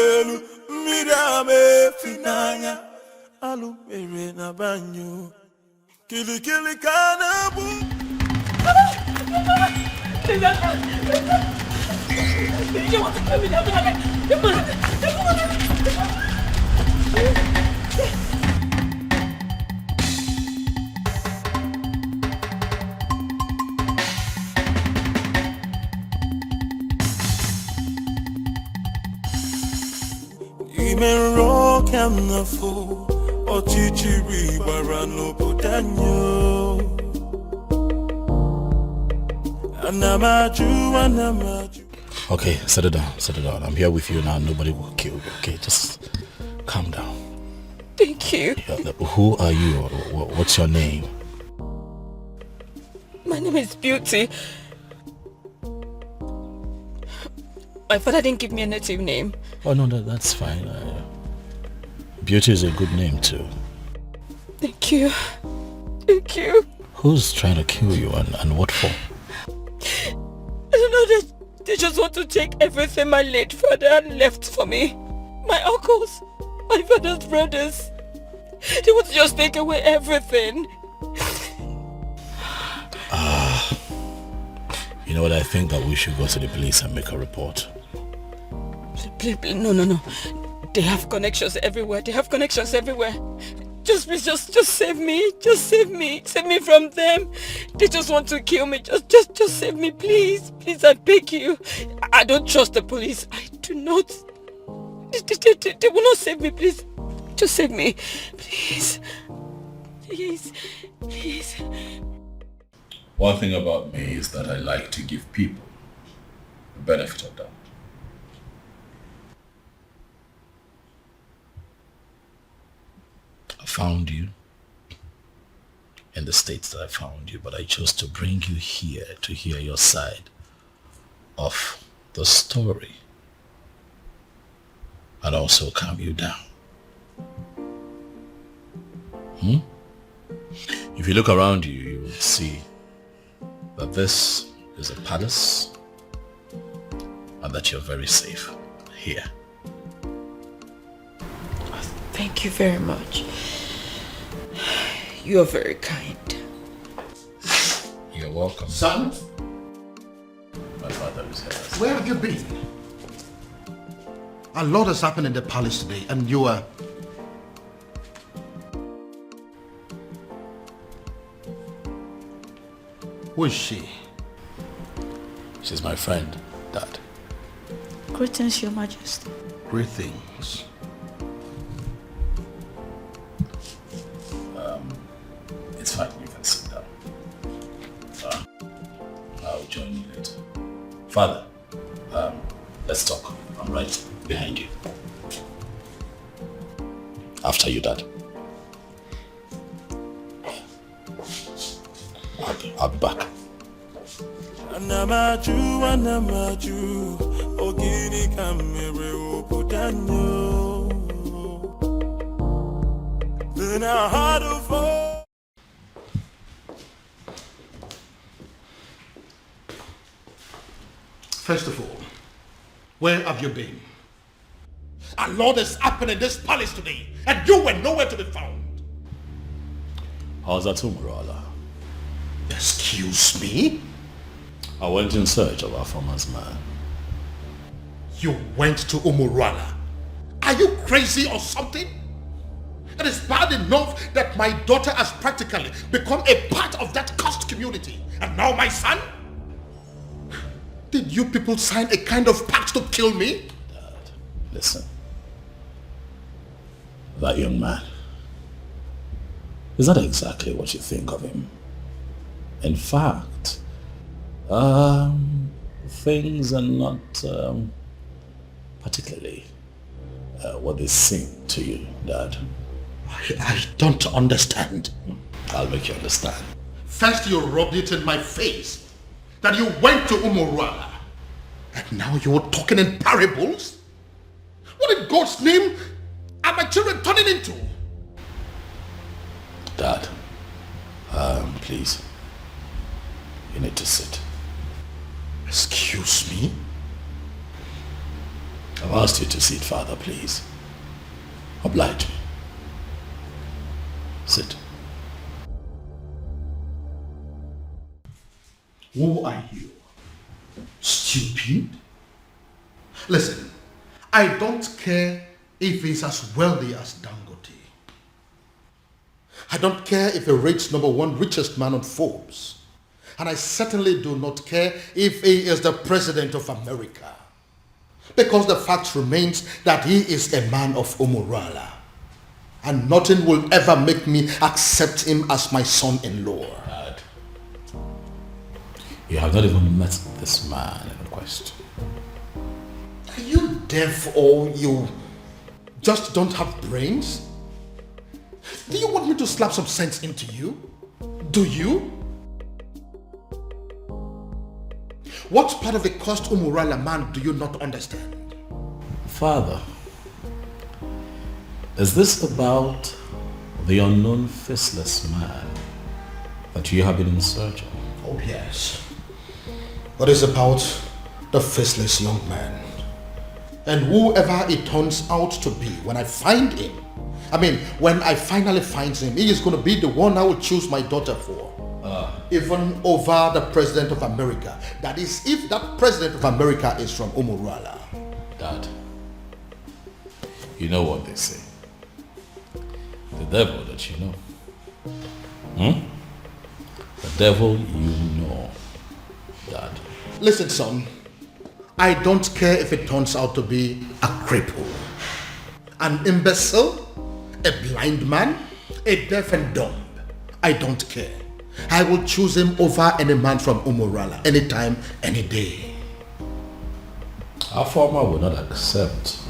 Elu mirame finanya alu mere na banyo kili kanabu. You want to kill me? Even rock and the fool or chichiri barano budanyo. Okay, settle down. I'm here with you now. Nobody will kill you. Okay, just calm down. Thank you. Who are you? What's your name? My name is Beauty. My father didn't give me a native name. Oh no, that's fine. Beauty is a good name too. Thank you. Thank you. Who's trying to kill you and what for? I don't know, they just want to take everything my late father left for me. My uncles, my father's brothers. They want to just take away everything. You know what, I think that we should go to the police and make a report. Please, no. They have connections everywhere. Just please, just save me. Just save me. Save me from them. They just want to kill me. Just save me, please. Please, I beg you. I don't trust the police. I do not. They will not save me, please. Just save me. Please. Please. One thing about me is that I like to give people the benefit of doubt. I found you in the states that I found you, but I chose to bring you here to hear your side of the story and also calm you down. If you look around you, you will see that this is a palace and that you're very safe here. Thank you very much. You are very kind. You're welcome. Son? My father is here. Where have you been? A lot has happened in the palace today and you are... Who is she? She's my friend, Dad. Greetings, Your Majesty. Greetings. It's fine, you can sit down. I'll join you later. Father, let's talk. I'm right behind you. After you, Dad. I'll be back. Anamaju, ogini kamere obudanyo. Then I had to fall. First of all, where have you been? A lot has happened in this palace today and you were nowhere to be found. How's that, Umbrella? Excuse me? I went in search of our farmer's man. You went to Umurala? Are you crazy or something? It is bad enough that my daughter has practically become a part of that cursed community. And now my son? Did you people sign a kind of pact to kill me? Dad, listen. That young man, is that exactly what you think of him? In fact, things are not particularly what they seem to you, Dad. I don't understand. I'll make you understand. First you rubbed it in my face that you went to Umurala. And now you're talking in parables? What in God's name are my children turning into? Dad, please. You need to sit. Excuse me? I've asked you to sit, Father, please. Oblige me. Sit. Who are you? Stupid? Listen, I don't care if he's as wealthy as Dangote. I don't care if he rates #1 richest man on Forbes. And I certainly do not care if he is the president of America. Because the fact remains that he is a man of Umurala. And nothing will ever make me accept him as my son-in-law. Dad, you have not even met this man in question. Are you deaf or you just don't have brains? Do you want me to slap some sense into you? Do you? What part of the cursed Umurala man do you not understand? Father, is this about the unknown faceless man that you have been in search of? Oh yes. What is about the faceless young man? And whoever it turns out to be, when I find him, when I finally find him, he is going to be the one I will choose my daughter for. Even over the President of America. That is, if that President of America is from Umurala. Dad, you know what they say. The devil that you know. The devil you know, Dad. Listen, son. I don't care if it turns out to be a cripple, an imbecile, a blind man, a deaf and dumb. I don't care. I will choose him over any man from Umurala, anytime, any day. Our farmer will not accept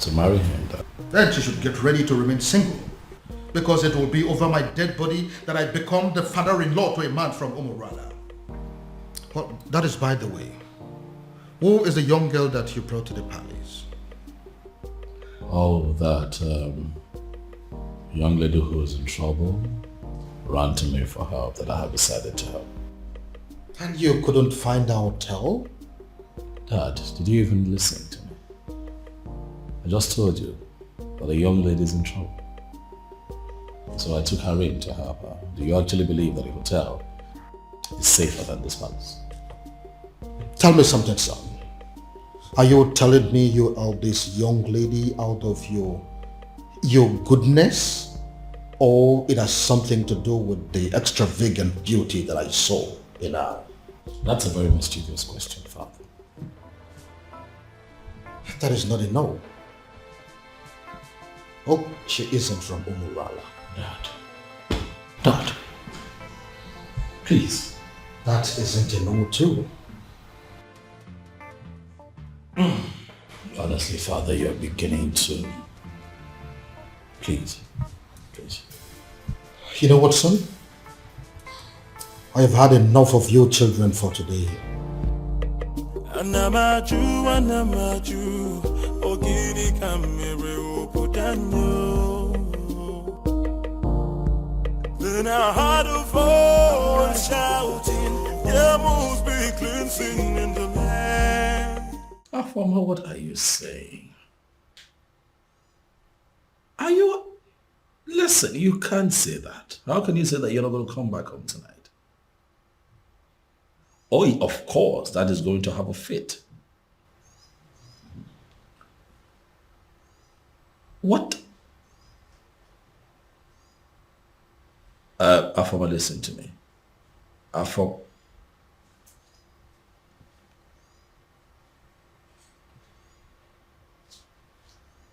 to marry him, Dad. Then she should get ready to remain single, because it will be over my dead body that I become the father-in-law to a man from Umurala. Well, that is by the way. Who is the young girl that you brought to the palace? Oh, that young lady who is in trouble ran to me for help that I have decided to help. And you couldn't find a hotel? Dad, did you even listen to me? I just told you that a young lady is in trouble. So I took her in to help her. Do you actually believe that a hotel is safer than this palace? Tell me something, son. Are you telling me you are this young lady out of your goodness? Or it has something to do with the extravagant beauty that I saw in her? That's a very mischievous question, Father. That is not a no. Oh, she isn't from Umurala. Dad, please. That isn't a no too. Honestly, Father, you're beginning to... Please. You know what, son? I have had enough of you children for today. Anamaju, ogini kamere opudanyo. Then I heard a voice shouting, there must be cleansing in the land. Afama, what are you saying? Are you... Listen, you can't say that. How can you say that you're not going to come back home tonight? Oh, of course, that is going to have a fit. What? Afama, listen to me. Afama.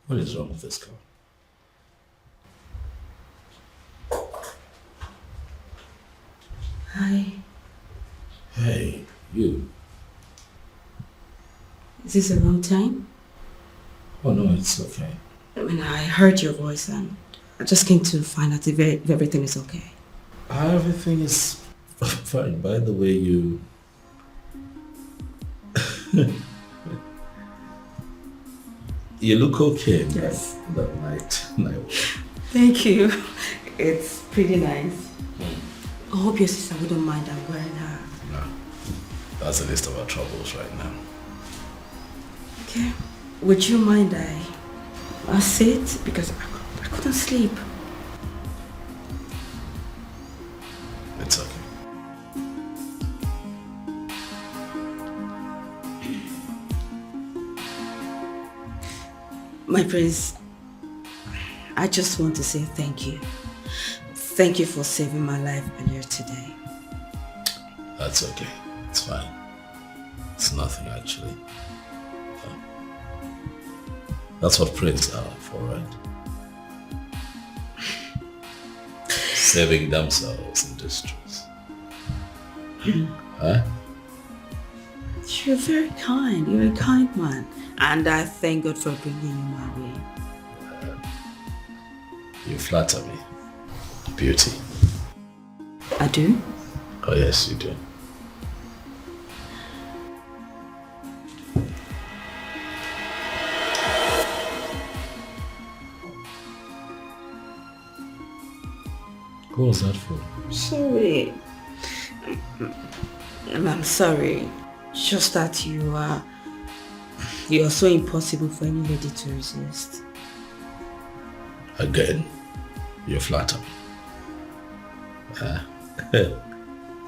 What is wrong with this girl? Hi. Hey, you. Is this the wrong time? Oh no, it's okay. I heard your voice and I just came to find out if everything is okay. Everything is fine. By the way, you... you look okay in Yes. that night. Thank you. It's pretty nice. I hope your sister wouldn't mind I'm wearing her. No, that's the least of our troubles right now. Okay. Would you mind I sit? Because I couldn't sleep. It's okay. My prince, I just want to say thank you. Thank you for saving my life earlier today. That's okay. It's fine. It's nothing actually. That's what princes are for, right? Saving themselves in distress. Huh? You're very kind. You're a kind man. And I thank God for bringing you my way. You flatter me. Beauty. I do? Oh yes, you do. Who was that for? Sorry. I'm sorry. Just that you're so impossible for any lady to resist. Again, you flatter me.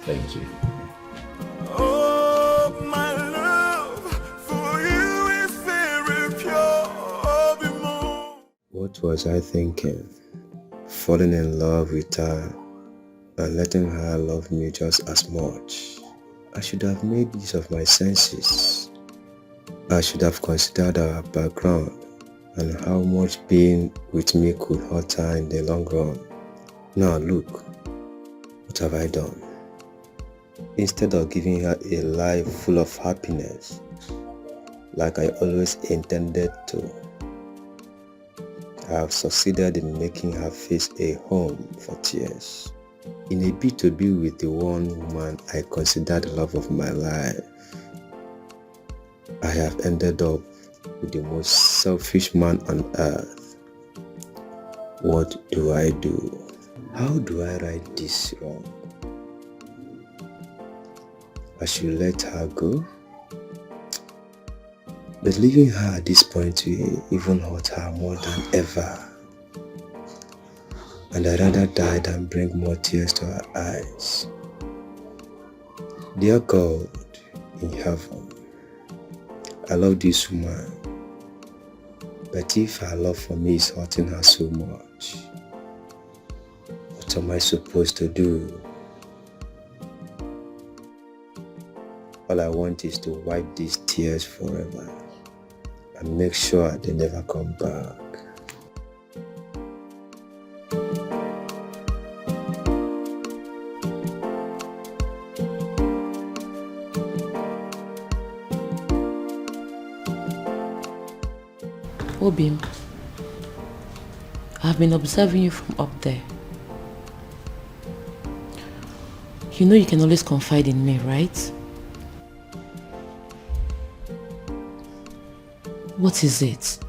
Thank you. Oh, my love for you is very pure. What was I thinking? Falling in love with her and letting her love me just as much. I should have made use of my senses. I should have considered our background and how much being with me could hurt her in the long run. Now look, what have I done? Instead of giving her a life full of happiness, like I always intended to, I have succeeded in making her face a home for tears. In a bid to be with the one woman I consider the love of my life, I have ended up with the most selfish man on earth. What do I do? How do I right this wrong? I should let her go? But leaving her at this point will even hurt her more than ever. And I'd rather die than bring more tears to her eyes. Dear God in heaven, I love this woman, but if her love for me is hurting her so much, what am I supposed to do? All I want is to wipe these tears forever and make sure they never come back. Obim, I've been observing you from up there. You know you can always confide in me, right? What is it?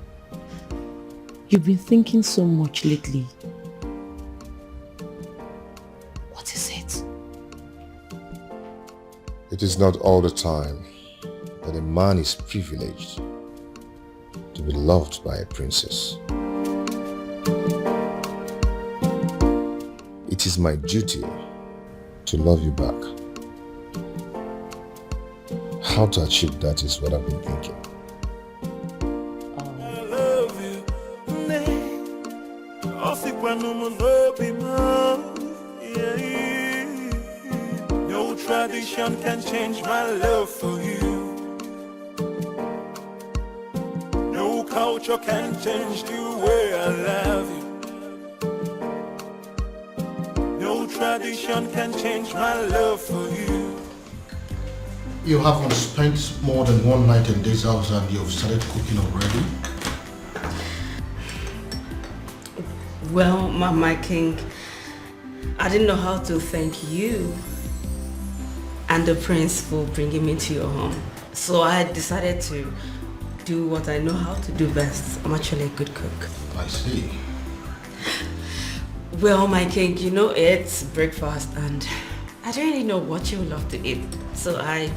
You've been thinking so much lately. What is it? It is not all the time that a man is privileged to be loved by a princess. It is my duty to love you back. How to achieve that is what I've been thinking. I love you. No tradition can change my love for you. No culture can change the way I love you. No tradition can change my love for you. You haven't spent more than one night in this house and you've started cooking already? Well, my king, I didn't know how to thank you and the prince for bringing me to your home. So I decided to do what I know how to do best. I'm actually a good cook. I see. Well, my king, you know it's breakfast and I don't really know what you would love to eat. So I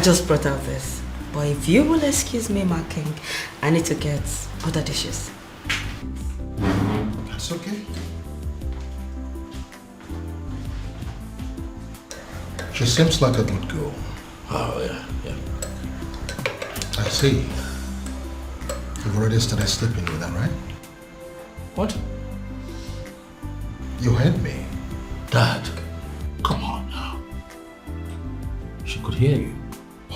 just brought out this. But if you will excuse me, my king, I need to get other dishes. That's okay. She seems like a good girl. Oh, yeah. I see. You've already started sleeping with her, right? What? You heard me. Dad, come on now. She could hear you.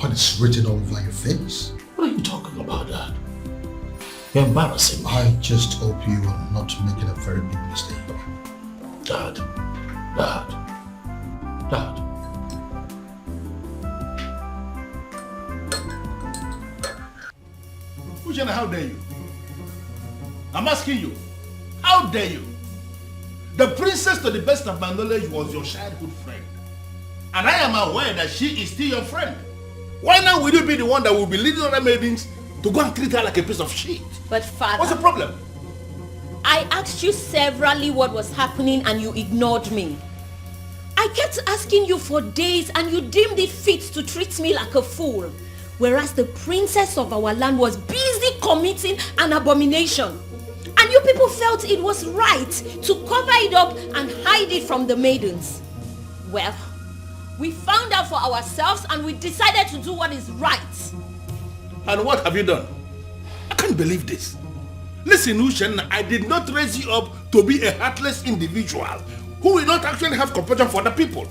But it's written all over your face. What are you talking about, Dad? You're embarrassing me. I just hope you are not making a very big mistake. Dad. Ujana, how dare you? I'm asking you, how dare you? The princess, to the best of my knowledge, was your childhood friend. And I am aware that she is still your friend. Why now will you be the one that will be leading other maidens to go and treat her like a piece of shit? But father... What's the problem? I asked you severally what was happening and you ignored me. I kept asking you for days and you deemed it fit to treat me like a fool. Whereas the princess of our land was busy committing an abomination. And you people felt it was right to cover it up and hide it from the maidens. Well, we found out for ourselves and we decided to do what is right. And what have you done? I can't believe this. Listen, Ushen, I did not raise you up to be a heartless individual who will not actually have compassion for the people.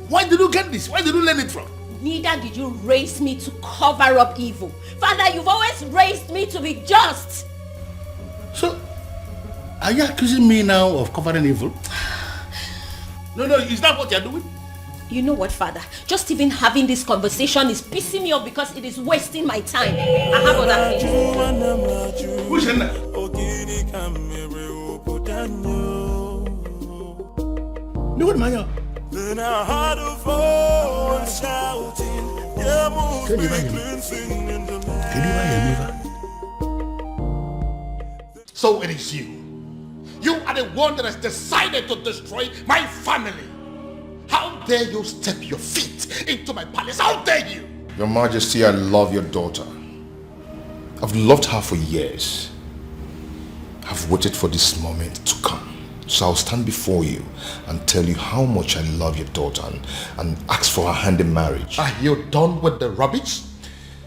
Why did you get this? Where did you learn it from? Neither did you raise me to cover up evil. Father, you've always raised me to be just. So, are you accusing me now of covering evil? No, is that what you're doing? You know what, Father? Just even having this conversation is pissing me off because it is wasting my time. I have other things. Who's in there? No, what, Maya? Then I heard a voice shouting, yeah, move Can you me hear me? cleansing in the Can you hear me? So it is you. You are the one that has decided to destroy my family. How dare you step your feet into my palace? How dare you? Your Majesty, I love your daughter. I've loved her for years. I've waited for this moment to come. So I'll stand before you and tell you how much I love your daughter and ask for her hand in marriage. Are you done with the rubbish?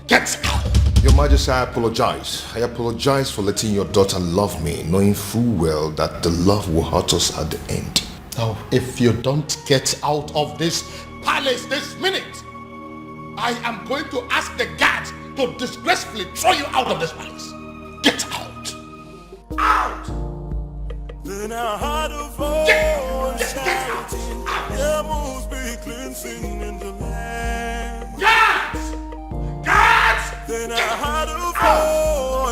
Get out! Your Majesty, I apologize. I apologize for letting your daughter love me, knowing full well that the love will hurt us at the end. Now, if you don't get out of this palace this minute, I am going to ask the guards to disgracefully throw you out of this palace. Get out! Out! Then I heard a voice shouting, yeah, move me cleansing in the land. Guards! Guards! Then I heard a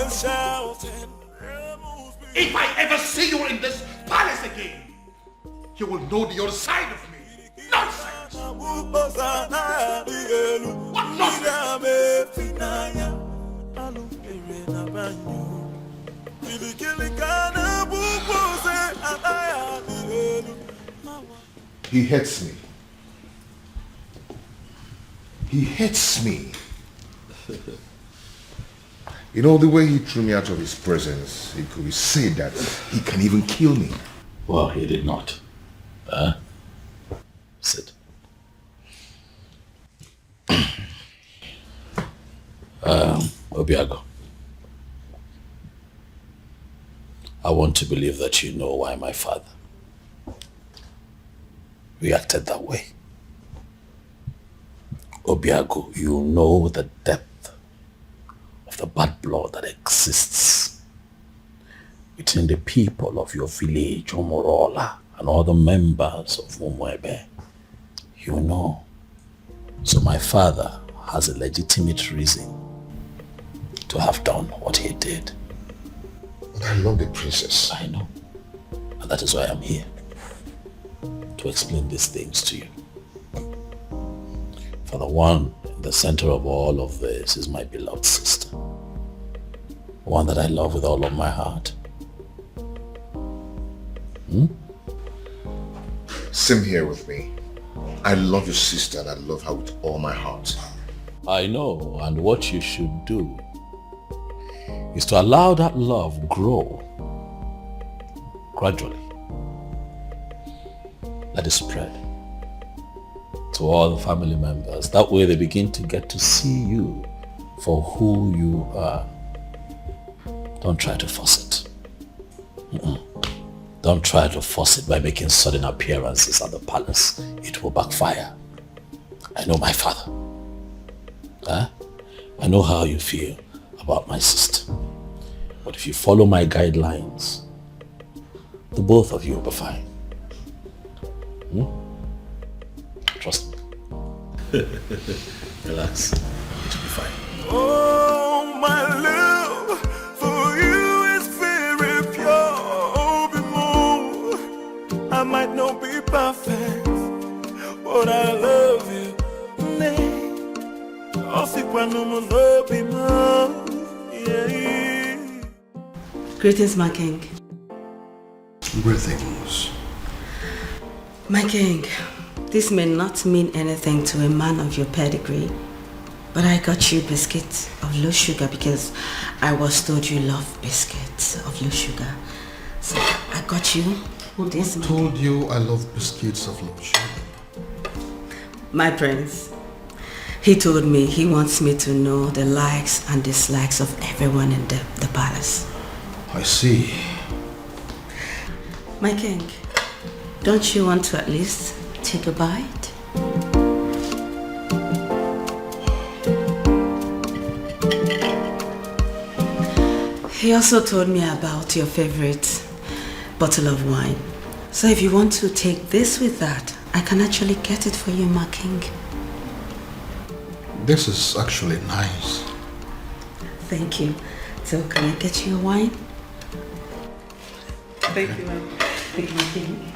voice shouting, yeah, move me. If I ever see you in this palace again, you will know the other side of me. Nonsense! What He hates me. He hates me. You know, the way he threw me out of his presence, it could be said that he can even kill me. Well, he did not. Sit. Obiago, I want to believe that you know why my father reacted that way. Obiago, you know the depth of the bad blood that exists between the people of your village, Omorola, and other members of Umwebe. You know. So my father has a legitimate reason to have done what he did. But I love the princess. I know. And that is why I'm here. To explain these things to you. For the one in the center of all of this is my beloved sister. One that I love with all of my heart. Same here with me. I love your sister and I love her with all my heart. I know, and what you should do is to allow that love grow gradually. Let it spread to all the family members. That way they begin to get to see you for who you are. Don't try to force it. Don't try to force it by making sudden appearances at the palace. It will backfire. I know my father. I know how you feel about my sister. But if you follow my guidelines, the both of you will be fine. Trust me. Relax. It will be fine. Oh, my love for you is very pure. Be more. I might not be perfect, but I love you. Greetings, my king. Greetings. My king, this may not mean anything to a man of your pedigree, but I got you biscuits of low sugar because I was told you love biscuits of low sugar. So I got you this. Who told you I love biscuits of low sugar? My prince. He told me he wants me to know the likes and dislikes of everyone in the palace. I see. My king, don't you want to at least take a bite? He also told me about your favorite bottle of wine. So if you want to take this with that, I can actually get it for you, my king. This is actually nice. Thank you. So can I get you a wine? Thank you, ma'am. Thank you, my king.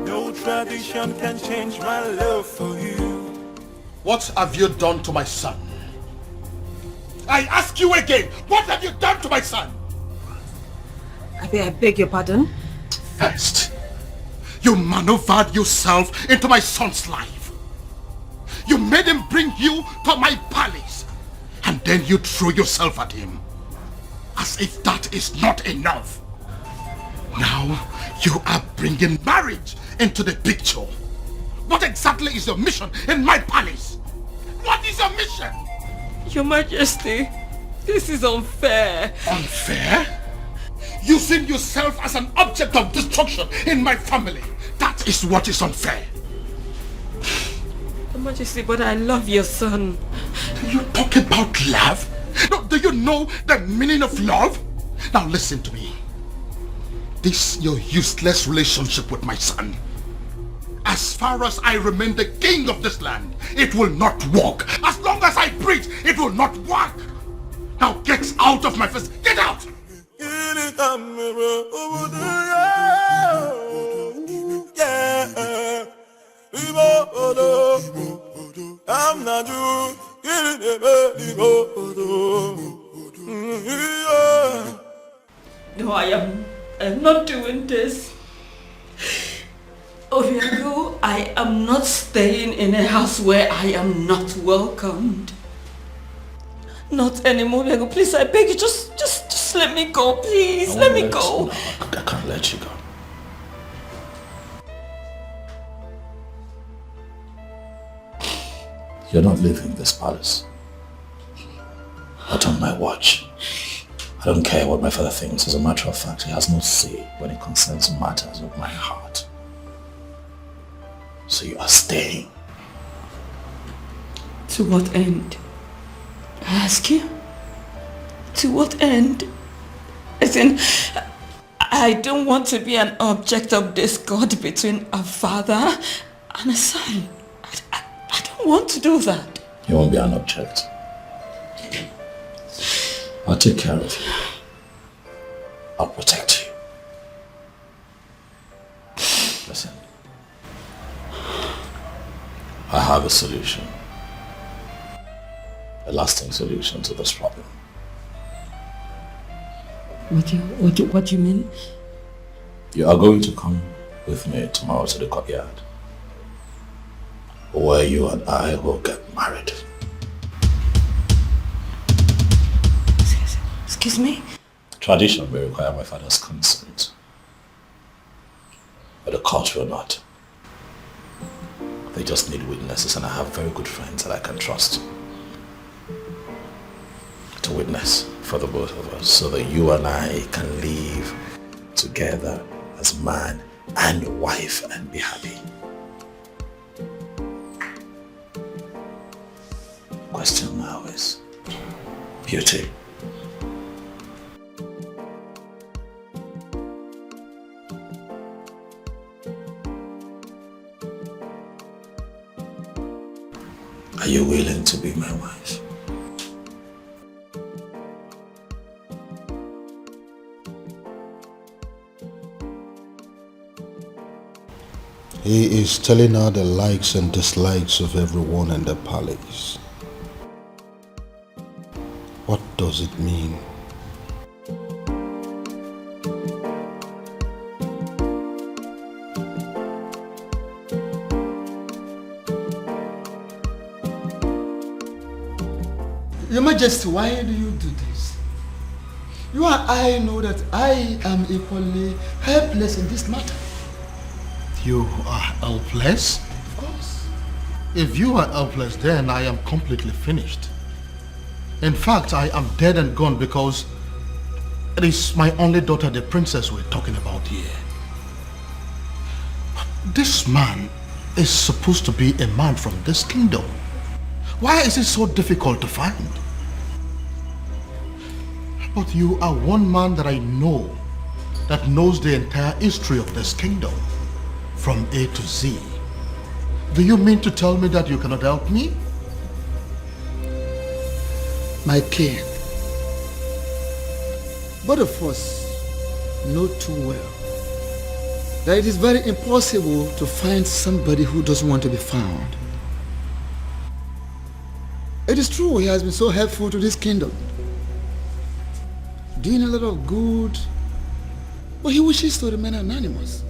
No tradition can change my love for you. What have you done to my son? I ask you again, what have you done to my son? I beg your pardon? First, you maneuvered yourself into my son's life. You made him bring you to my palace. And then you threw yourself at him. As if that is not enough. Now, you are bringing marriage into the picture. What exactly is your mission in my palace? What is your mission? Your Majesty, this is unfair. Unfair? Using yourself as an object of destruction in my family. That is what is unfair. Your Majesty, but I love your son. You talk about love? No, do you know the meaning of love? Now listen to me. This your useless relationship with my son. As far as I remain the king of this land, it will not work. As long as I breathe, it will not work. Now get out of my face. Get out! I'm not you. No, I am not doing this. Obiago, I am not staying in a house where I am not welcomed. Not anymore, Obiago. Please, I beg you, just let me go, please. Let me go. No, I can't let you go. You're not leaving this palace. Not on my watch. I don't care what my father thinks. As a matter of fact, he has no say when it concerns matters of my heart. So you are staying. To what end? I ask you? To what end? As in, I don't want to be an object of discord between a father and a son. I don't want to do that. You won't be an object. I'll take care of you. I'll protect you. Listen. I have a solution. A lasting solution to this problem. What do you mean? You are going to come with me tomorrow to the courtyard, where you and I will get married. Excuse me? Tradition may require my father's consent, but the court will not. They just need witnesses, and I have very good friends that I can trust to witness for the both of us, so that you and I can live together as man and wife and be happy. Question now is beauty. Are you willing to be my wife? He is telling her the likes and dislikes of everyone in the palace. What does it mean? Your Majesty, why do you do this? You and I know that I am equally helpless in this matter. You are helpless? Of course. If you are helpless, then I am completely finished. In fact, I am dead and gone because it is my only daughter, the princess, we're talking about here. This man is supposed to be a man from this kingdom. Why is it so difficult to find? But you are one man that I know that knows the entire history of this kingdom from A to Z. Do you mean to tell me that you cannot help me? My king, both of us know too well that it is very impossible to find somebody who doesn't want to be found. It is true he has been so helpful to this kingdom, doing a lot of good, but he wishes to remain anonymous.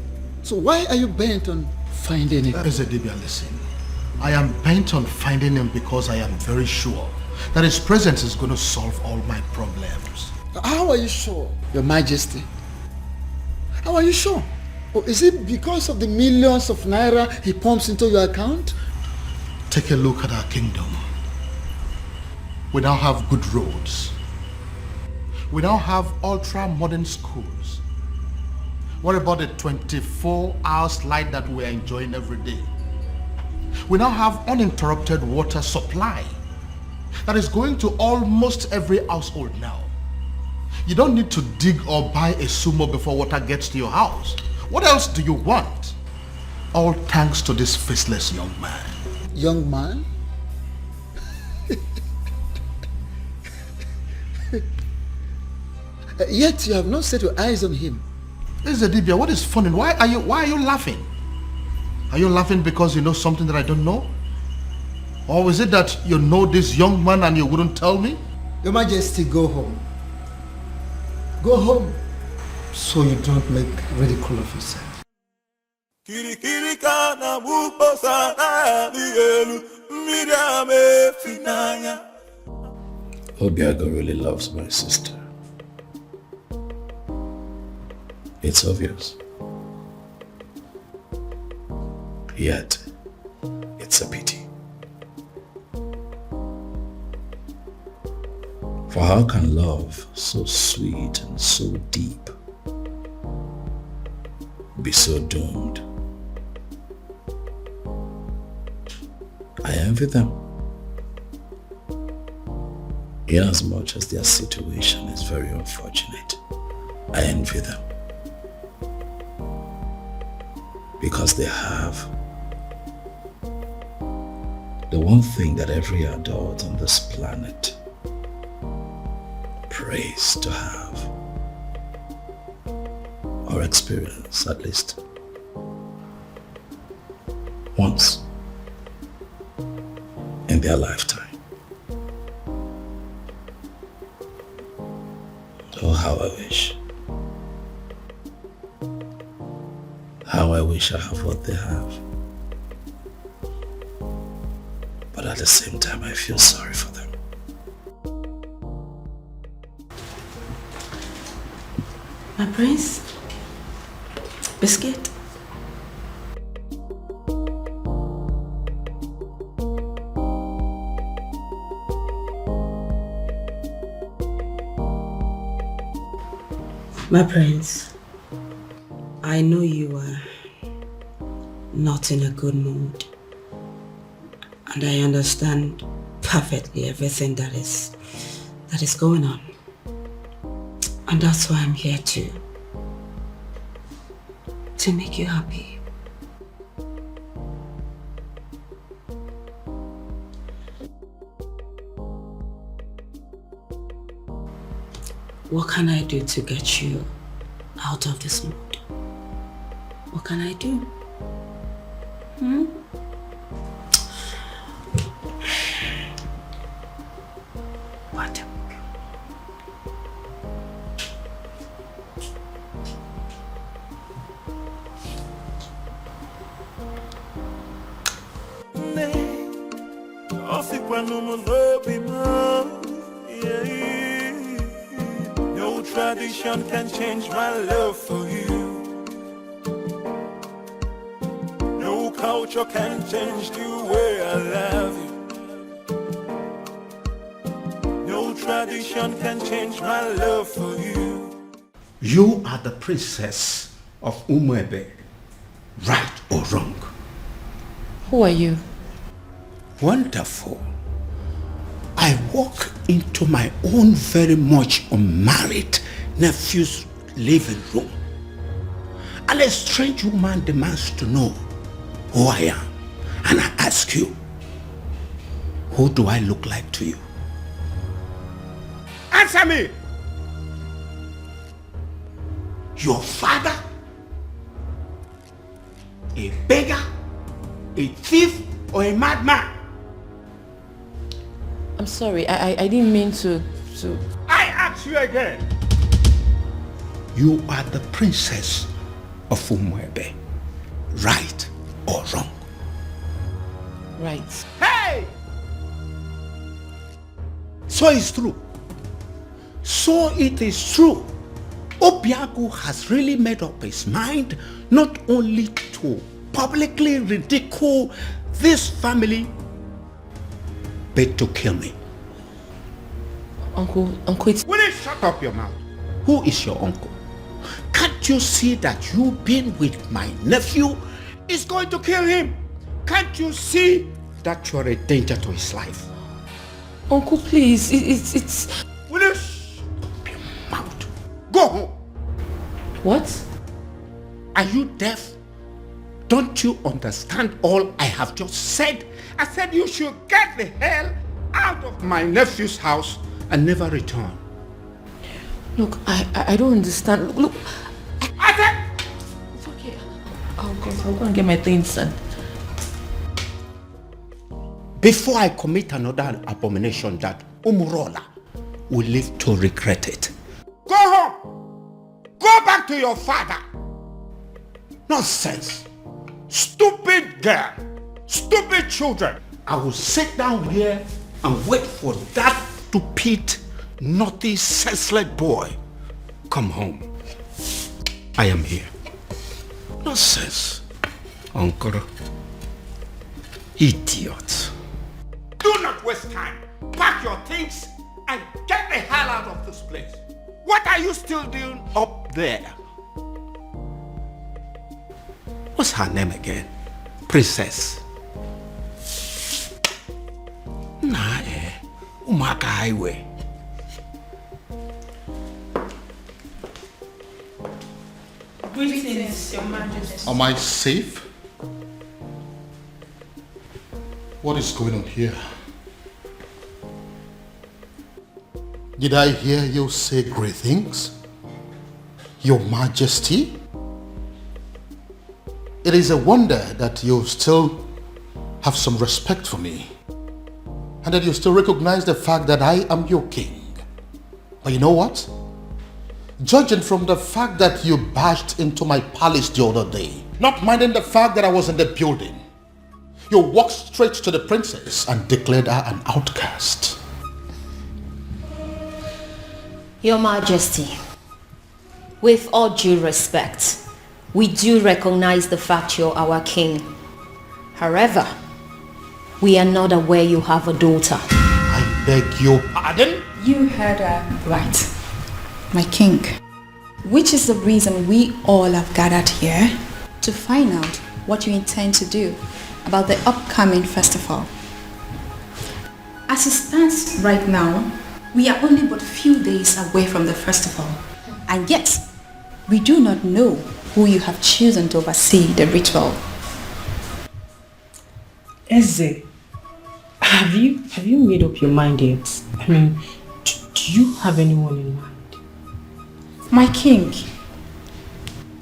So why are you bent on finding him? Ezedibia, listen. I am bent on finding him because I am very sure that his presence is going to solve all my problems. How are you sure, Your Majesty? How are you sure? Or is it because of the millions of naira he pumps into your account? Take a look at our kingdom. We now have good roads. We now have ultra-modern schools. What about the 24-hour light that we are enjoying every day? We now have uninterrupted water supply that is going to almost every household now. You don't need to dig or buy a sumo before water gets to your house. What else do you want? All thanks to this faceless young man. Young man? Yet you have not set your eyes on him. Ezedibia, what is funny? Why are you laughing? Are you laughing because you know something that I don't know? Or is it that you know this young man and you wouldn't tell me? Your Majesty, go home. Go home so you don't make ridicule of yourself. Obiago really loves my sister. It's obvious. Yet, it's a pity. For how can love so sweet and so deep be so doomed? I envy them, inasmuch as their situation is very unfortunate. I envy them because they have the one thing that every adult on this planet prays to have, or experience at least once in their lifetime. Oh, how I wish. How I I wish I have what they have. But at the same time, I feel sorry for them. My prince? Biscuit? My prince, I know you are not in a good mood, and I understand perfectly everything that is going on, and that's why I'm here to make you happy. What can I do to get you out of this mood? What can I do? What? No tradition can change my love for you. No culture can change the way I love you. No tradition can change my love for you. You are the princess of Umuebe, right or wrong? Who are you? Wonderful. I walk into my own very much unmarried nephew's living room, and a strange woman demands to know who I am. And I ask you, who do I look like to you? Answer me! Your father? A beggar? A thief? Or a madman? I'm sorry, I didn't mean to... I ask you again. You are the princess of Umuebe, right or wrong? Right. Hey! So it's true. So it is true. Obiago has really made up his mind not only to publicly ridicule this family, but to kill me. Uncle, it's... Will you shut up your mouth? Who is your uncle? Can't you see that you being with my nephew is going to kill him? Can't you see that you're a danger to his life? Uncle, please, it's... Will you shut up your mouth? Go home. What? Are you deaf? Don't you understand all I have just said? I said you should get the hell out of my nephew's house and never return. Look, I don't understand. Look, I said... It's okay. I'll go and get my things, son. Before I commit another abomination that Umurola will live to regret it. Go home! Go back to your father! Nonsense! Stupid girl! Stupid children! I will sit down here and wait for that stupid, naughty, senseless boy. Come home. I am here. Nonsense. Uncle. Idiot. Do not waste time. Pack your things and get the hell out of this place. What are you still doing up there? What's her name again? Princess. Nah, Umaka Highway. Greetings, Your Majesty. Am I safe? What is going on here? Did I hear you say great things? Your Majesty? It is a wonder that you still have some respect for me and that you still recognize the fact that I am your king. But you know what? Judging from the fact that you barged into my palace the other day Not minding the fact that I was in the building. You walked straight to the princess and declared her an outcast. Your Majesty, with all due respect, we do recognize the fact you're our king. However, we are not aware you have a daughter. I beg your pardon? You heard her right, my king. Which is the reason we all have gathered here to find out what you intend to do about the upcoming festival. As it stands right now, we are only but few days away from the festival, and yet we do not know who you have chosen to oversee the ritual. Eze, have you made up your mind yet? I mean, do you have anyone in mind? My king,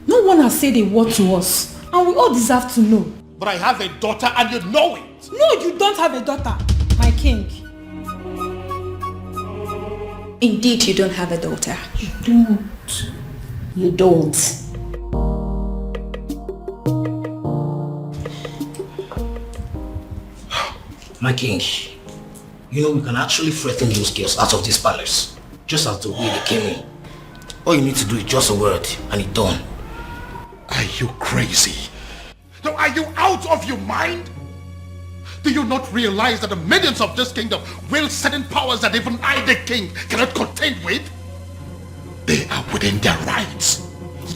no one has said a word to us, and we all deserve to know. But I have a daughter and you know it. No, you don't have a daughter, my king. Indeed, you don't have a daughter. You don't. You don't. My king, you know we can actually threaten those girls out of this palace, just as the way they came in. All you need to do is just a word and it's done. Are you crazy? No, are you out of your mind? Do you not realize that the millions of this kingdom wield certain powers that even I, the king, cannot contend with? They are within their rights.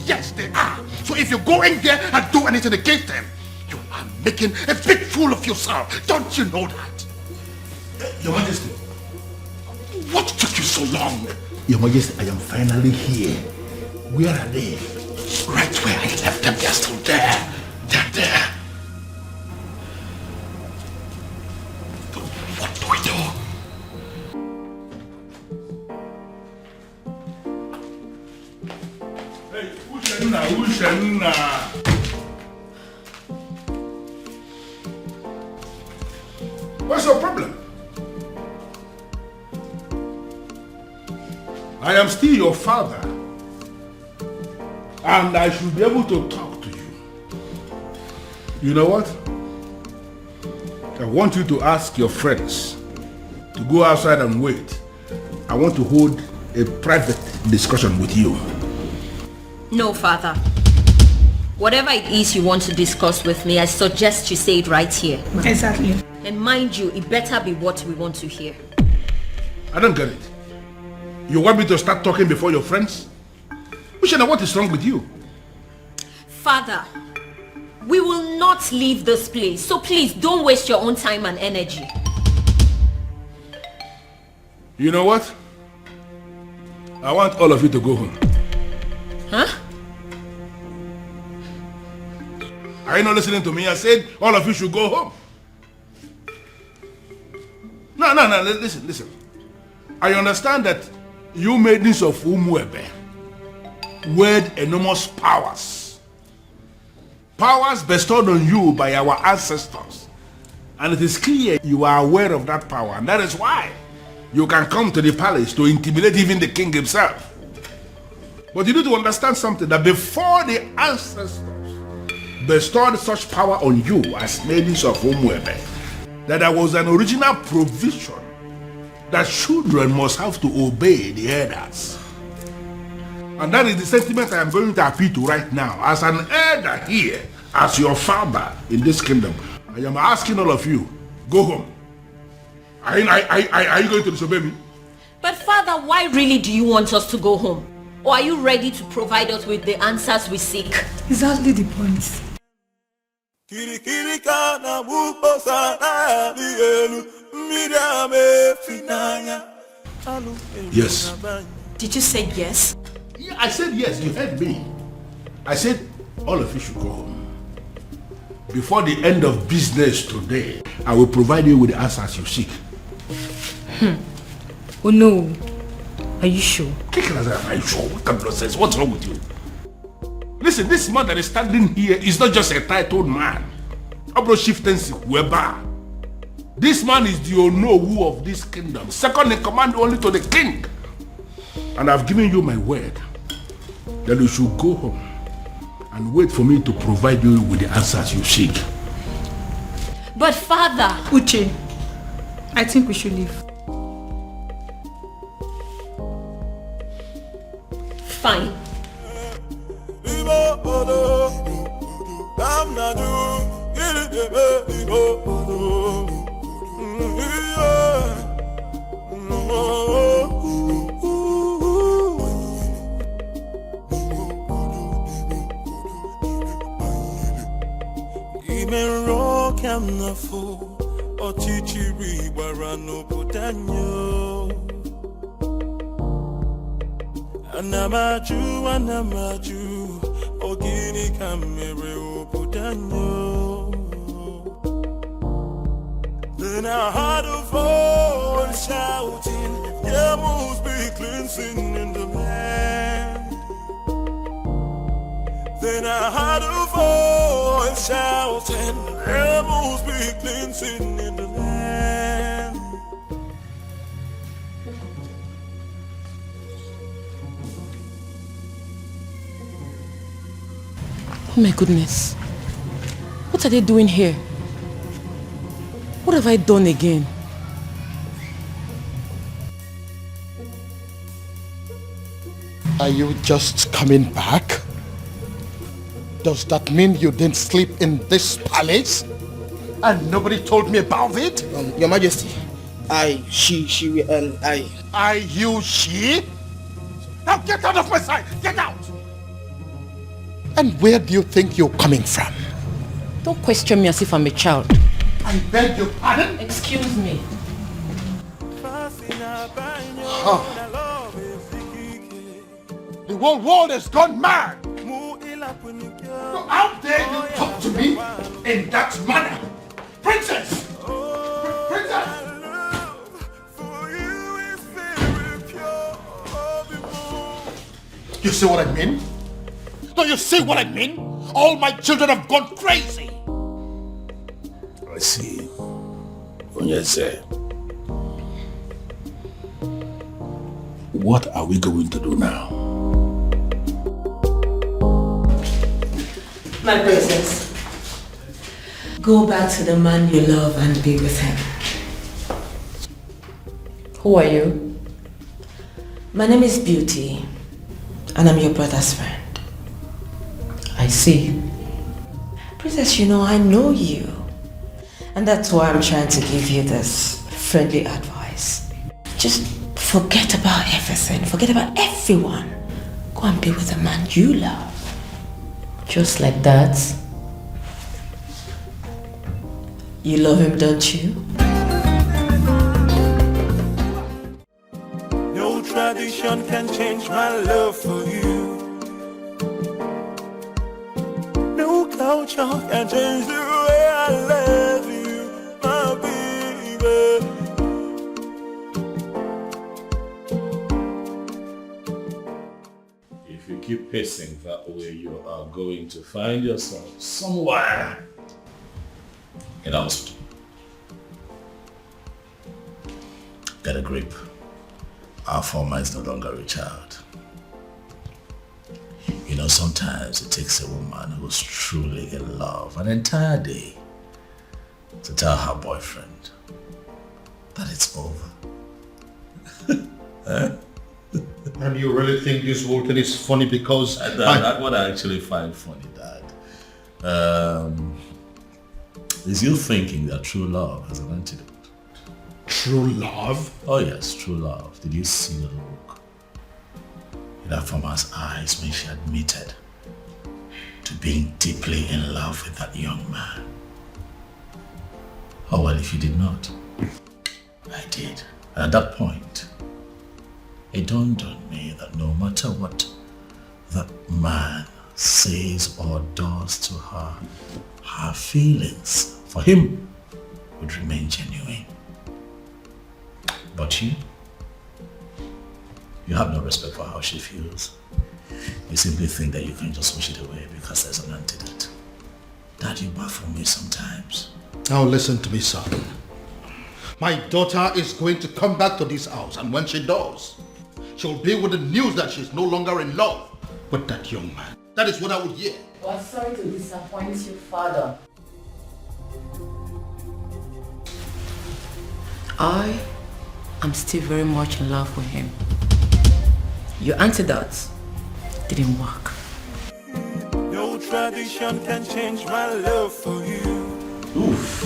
Yes, they are. So if you go in there and do anything against them, you are making a big fool of yourself. Don't you know that? Your Majesty. What took you so long? Your Majesty, I am finally here. Where are they? Right where I left them, they're still there. They're there. But what do we do? Hey, Ushenna. What's your problem? I am still your father, and I should be able to talk to you. You know what? I want you to ask your friends to go outside and wait. I want to hold a private discussion with you. No, father. Whatever it is you want to discuss with me, I suggest you say it right here. Exactly. And mind you, it better be what we want to hear. I don't get it. You want me to start talking before your friends? Ushena, what is wrong with you? Father, we will not leave this place, so please don't waste your own time and energy. You know what? I want all of you to go home. Huh? Are you not listening to me? I said all of you should go home. No, listen. I understand that you maidens of Umuebe wield enormous powers. Powers bestowed on you by our ancestors. And it is clear you are aware of that power. And that is why you can come to the palace to intimidate even the king himself. But you need to understand something, that before the ancestors bestowed such power on you as maidens of Umuebe, that there was an original provision that children must have to obey the elders. And that is the sentiment I am going to appeal to right now. As an elder here, as your father in this kingdom, I am asking all of you, go home. Are you going to disobey me? But father, why really do you want us to go home? Or are you ready to provide us with the answers we seek? Exactly the point. Yes. Did you say yes? Yeah, I said yes, you heard me. I said all of you should go home. Before the end of business today, I will provide you with the answers you seek. Oh no. Are you sure? Are you sure? What kind of nonsense? What's wrong with you? Listen, this man that is standing here is not just a titled man. This man is the Onowu of this kingdom, second in command only to the king. And I've given you my word that you should go home and and wait for me to provide you with the answers you seek. But father... Uche, I think we should leave. Fine. Anamaju, ogini kamere obudanyo. Then I heard a voice shouting, there must be cleansing in the land. Then I heard a voice shouting, there must be cleansing in the land. Oh my goodness. What are they doing here? What have I done again? Are you just coming back? Does that mean you didn't sleep in this palace? And nobody told me about it? Your Majesty, she, she? Now get out of my sight! Get out! And where do you think you're coming from? Don't question me as if I'm a child. I beg your pardon? Excuse me. Huh. The whole world has gone mad! So how dare you talk to me in that manner? Princess! Princess! You see what I mean? Do you see what I mean? All my children have gone crazy! I see. Onyeze. What are we going to do now? My princess, go back to the man you love and be with him. Who are you? My name is Beauty, and I'm your brother's friend. I see. Princess, you know, I know you. And that's why I'm trying to give you this friendly advice. Just forget about everything. Forget about everyone. Go and be with the man you love. Just like that? You love him, don't you? No tradition can change my love for you. No culture can change the way I love you, my baby. If you keep pacing that way, you are going to find yourself somewhere in a hospital. Get a grip. Our former is no longer a child. You know, sometimes it takes a woman who's truly in love an entire day to tell her boyfriend that it's over. And you really think this whole thing is funny because... That's what I actually find funny, Dad. Is you thinking that true love has an antidote? True love? Oh yes, true love. Did you see the look in that woman's eyes when she admitted to being deeply in love with that young man? Oh well, if you did not, I did. And at that point, it dawned on me that no matter what that man says or does to her, her feelings for him would remain genuine. But you have no respect for how she feels. You simply think that you can just wish it away because there's an antidote. Dad, you baffle me sometimes. Now listen to me, son. My daughter is going to come back to this house, and when she does, she'll be with the news that she's no longer in love with that young man. That is what I would hear. Well, sorry to disappoint you, Father. I am still very much in love with him. Your antidote didn't work. No tradition can change my love for you. Oof.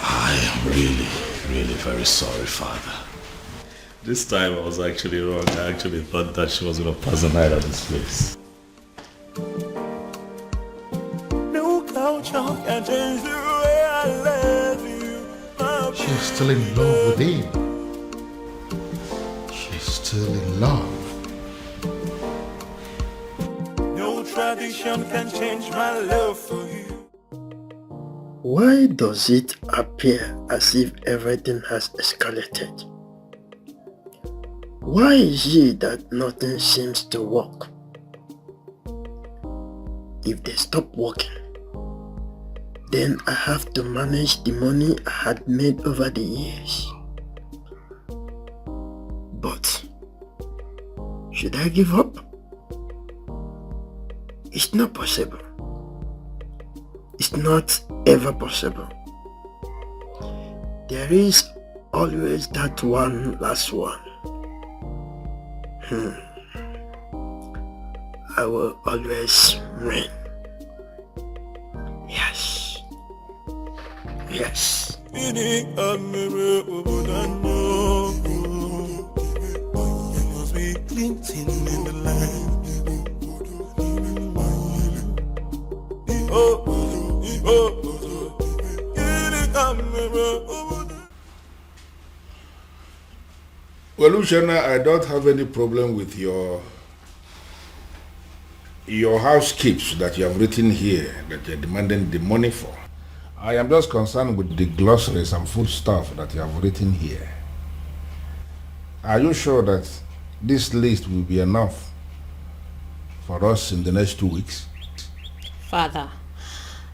I am really very sorry, Father. This time I was actually wrong. I actually thought that she was going to pass the night at this place. No culture can change the way I love you. She's still in love with him. She's still in love. No tradition can change my love for you. Why does it appear as if everything has escalated? Why is it that nothing seems to work? If they stop working, then I have to manage the money I had made over the years. But should I give up? It's not possible. It's not ever possible. There is always that one last one. I will always win. Yes. Yes. You must be glinting in the light. Well, Luciana, I don't have any problem with your house keeps that you have written here that you're demanding the money for. I am just concerned with the glossaries and food stuff that you have written here. Are you sure that this list will be enough for us in the next 2 weeks? Father,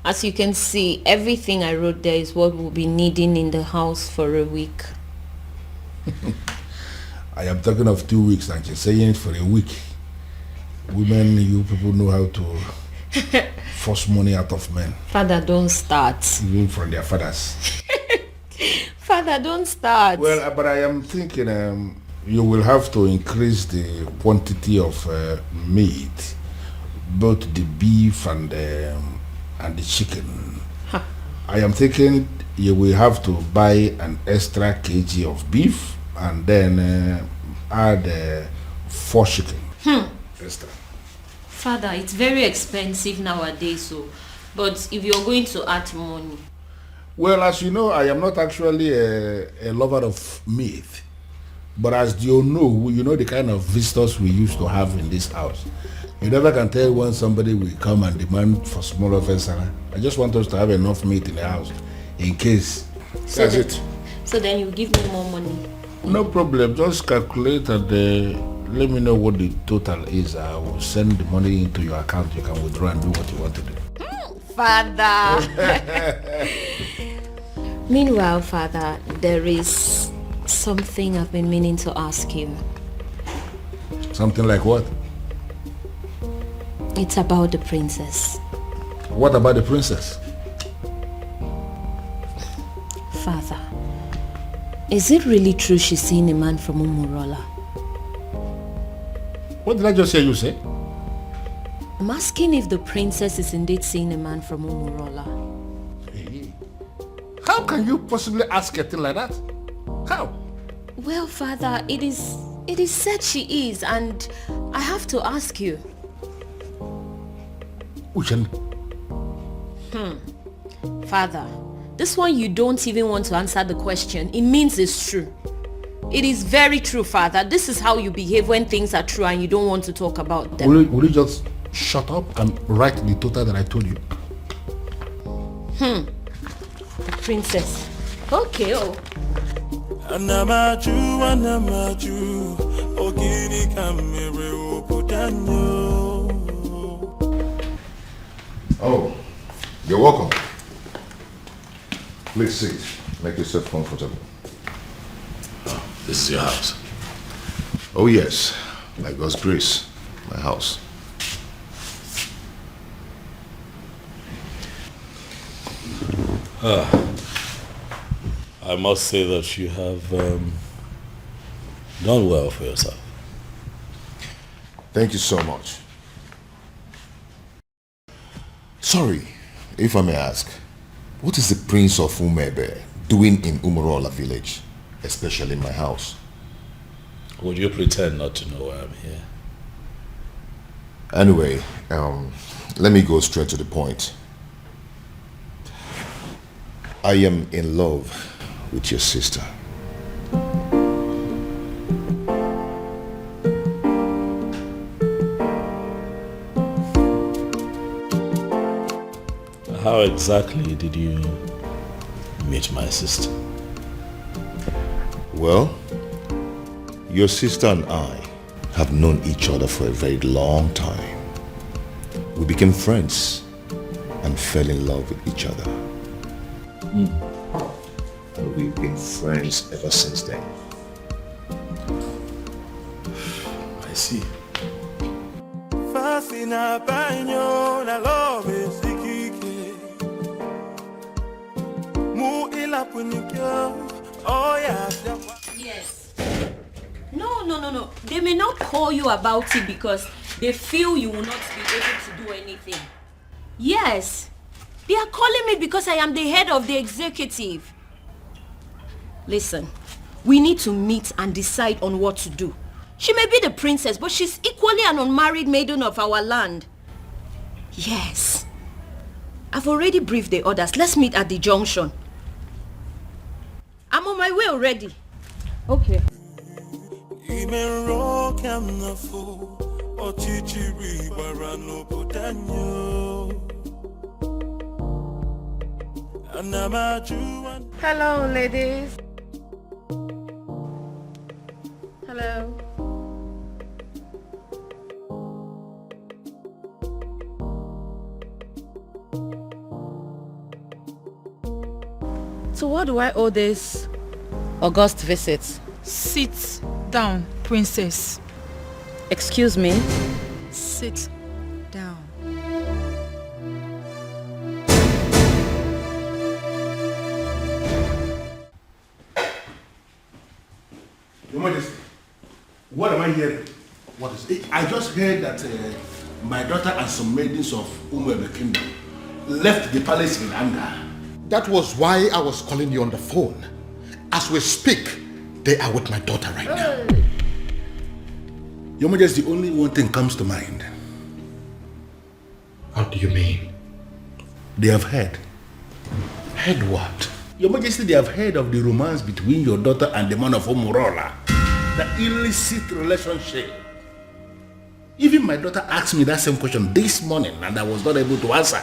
as you can see, everything I wrote there is what we'll be needing in the house for a week. I am talking of 2 weeks and you're saying it for a week. Women, you people know how to force money out of men. Father, don't start. Even from their fathers. Father, don't start. Well, but I am thinking you will have to increase the quantity of meat, both the beef and the chicken. Huh. I am thinking you will have to buy an extra kg of beef and then add 4 chicken. Extra. Father, it's very expensive nowadays, but if you're going to add money. Well, as you know, I am not actually a lover of meat. But as you know the kind of visitors we used to have in this house. You never can tell when somebody will come and demand for small offense. I just want us to have enough meat in the house in case. That's it. So then you give me more money. No problem. Just calculate and let me know what the total is. I will send the money into your account. You can withdraw and do what you want to do. Father. Meanwhile, Father, there is something I've been meaning to ask you. Something like what? It's about the princess. What about the princess? Father, is it really true she's seeing a man from Umurola? What did I just hear you say? I'm asking if the princess is indeed seeing a man from Umurola. Hey. How can you possibly ask a thing like that? How? Well, Father, it is said she is, and I have to ask you. Uchenna. Father, this one you don't even want to answer the question. It means it's true. It is very true, Father. This is how you behave when things are true and you don't want to talk about them. Will you just shut up and write the total that I told you? The princess. Okay, Oh, you're welcome. Please sit. Make yourself comfortable. Oh, this is your house? Oh yes, by God's grace, my house. I must say that you have done well for yourself. Thank you so much. Sorry, if I may ask, what is the Prince of Umebe doing in Umurola village, especially in my house? Would you pretend not to know why I'm here? Anyway, let me go straight to the point. I am in love with your sister. How exactly did you meet my sister? Well, your sister and I have known each other for a very long time. We became friends and fell in love with each other. And we've been friends ever since then. I see. Yes. No. They may not call you about it because they feel you will not be able to do anything. Yes. They are calling me because I am the head of the executive. Listen, we need to meet and decide on what to do. She may be the princess, but she's equally an unmarried maiden of our land. Yes. I've already briefed the others. Let's meet at the junction. I'm on my way already. Okay. Hello, ladies. Hello. So what do I owe this august visit? Sit down, princess. Excuse me? Sit down. Your Majesty, what am I hearing? What is it? I just heard that my daughter and some maidens of Umwebe Kingdom left the palace in anger. That was why I was calling you on the phone. As we speak, they are with my daughter right now. Your Majesty, only one thing comes to mind. How do you mean? They have heard. Heard what? Your Majesty, they have heard of the romance between your daughter and the man of Umurola. The illicit relationship. Even my daughter asked me that same question this morning and I was not able to answer.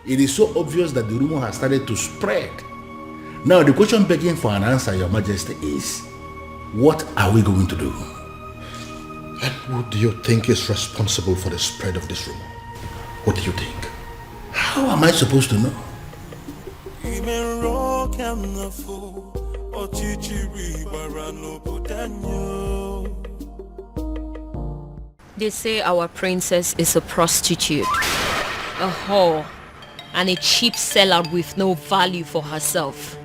It is so obvious that the rumor has started to spread. Now the question begging for an answer, Your Majesty, is what are we going to do? And who do you think is responsible for the spread of this rumor? What do you think? How am I supposed to know? They say our princess is a prostitute, a whore, and a cheap seller with no value for herself.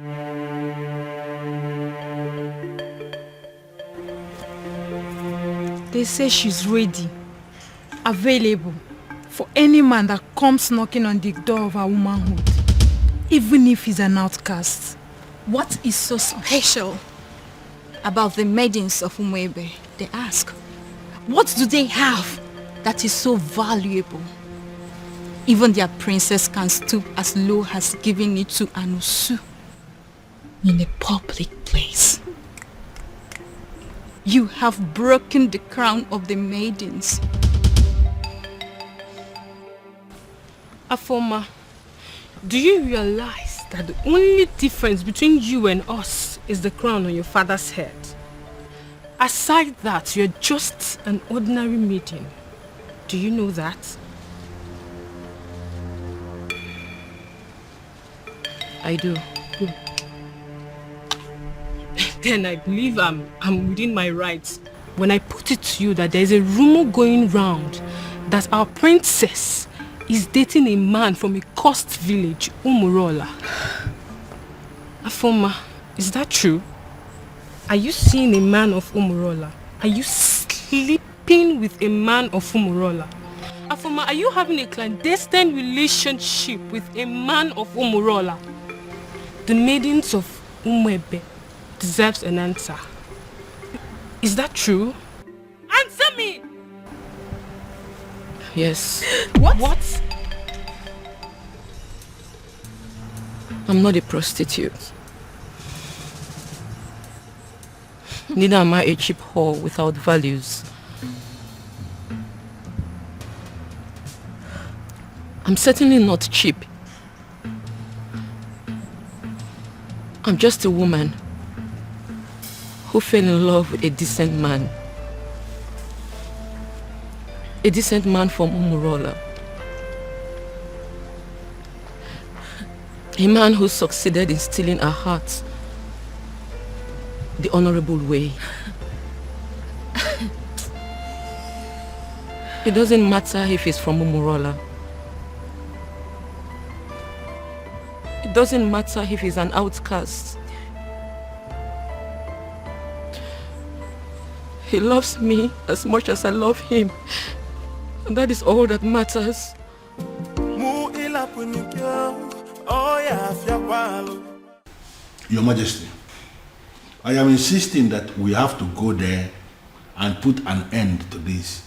They say she's ready, available for any man that comes knocking on the door of her womanhood, even if he's an outcast. What is so special about the maidens of Umwebe? They ask. What do they have that is so valuable? Even their princess can stoop as low as giving it to Anusu in a public place. You have broken the crown of the maidens. Afoma, do you realize that the only difference between you and us is the crown on your father's head? Aside that, you're just an ordinary maiden. Do you know that? I do. Then I believe I'm within my rights when I put it to you that there's a rumor going round that our princess is dating a man from a coast village, Umurola. Afoma, is that true? Are you seeing a man of Umurola? Are you sleeping with a man of Umurola? Afoma, are you having a clandestine relationship with a man of Umurola? The maidens of Umwebe deserves an answer. Is that true? Answer me! Yes. What? I'm not a prostitute. Neither am I a cheap whore without values. I'm certainly not cheap. I'm just a woman who fell in love with a decent man. A decent man from Umurola. A man who succeeded in stealing her heart the honorable way. It doesn't matter if he's from Umurola. It doesn't matter if he's an outcast. He loves me as much as I love him. And that is all that matters. Your Majesty, I am insisting that we have to go there and put an end to this.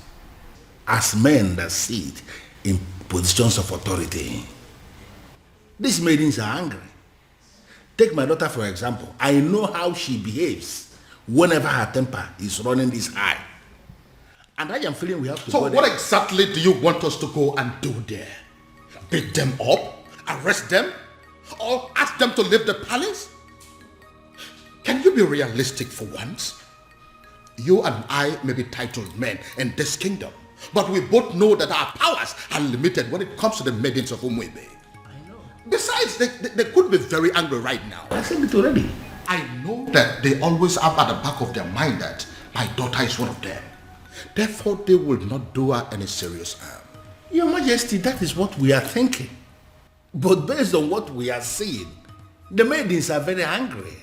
As men that sit in positions of authority, these maidens are angry. Take my daughter for example. I know how she behaves whenever her temper is running this high. And I am feeling we have to go there. So what exactly do you want us to go and do there? Beat them up? Arrest them? Or ask them to leave the palace? Can you be realistic for once? You and I may be titled men in this kingdom, but we both know that our powers are limited when it comes to the maidens of Umwebe. I know. Besides, they could be very angry right now. I said it already. I know that they always have at the back of their mind that my daughter is one of them. Therefore, they will not do her any serious harm. Your Majesty, that is what we are thinking. But based on what we are seeing, the maidens are very angry.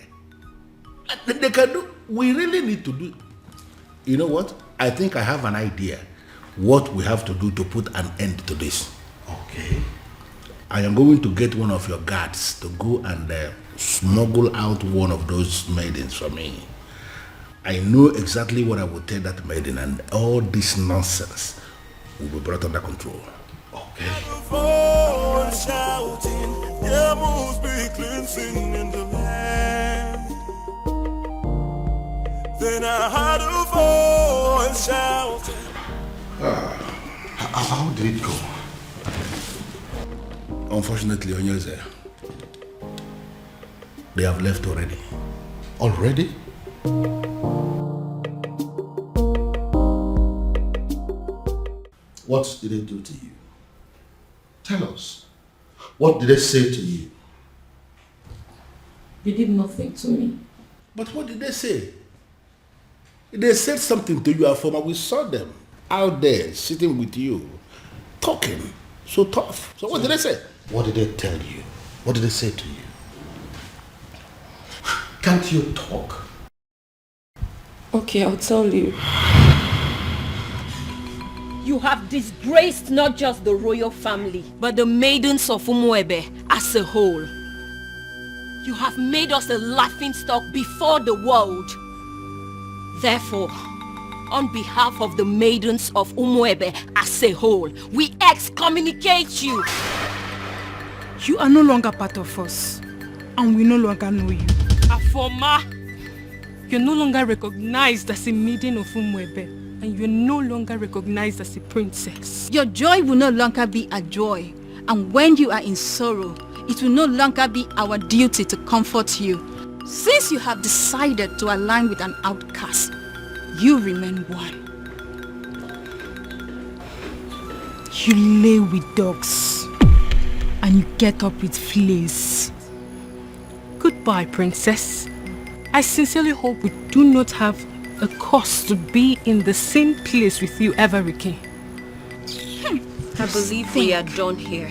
They can do, we really need to do. You know what? I think I have an idea what we have to do to put an end to this. Okay. I am going to get one of your guards to go and smuggle out one of those maidens for me. I know exactly what I will tell that maiden, and all this nonsense will be brought under control. Okay. Then I heard a voice shouting. How did it go? Unfortunately, Onyeze, they have left already. Already? What did they do to you? Tell us. What did they say to you? They did nothing to me. But what did they say? They said something to you, Afoma. We saw them out there sitting with you, talking so tough. So what did they say? What did they tell you? What did they say to you? Can't you talk? Okay, I'll tell you. You have disgraced not just the royal family, but the maidens of Umwebe as a whole. You have made us a laughingstock before the world. Therefore, on behalf of the maidens of Umwebe as a whole, we excommunicate you. You are no longer part of us, and we no longer know you. Afoma, you're no longer recognized as a maiden of Umwebe, and you're no longer recognized as a princess. Your joy will no longer be a joy, and when you are in sorrow, it will no longer be our duty to comfort you. Since you have decided to align with an outcast, you remain one. You lay with dogs, and you get up with fleas. Goodbye, princess. I sincerely hope we do not have a cause to be in the same place with you ever again. I believe we are done here.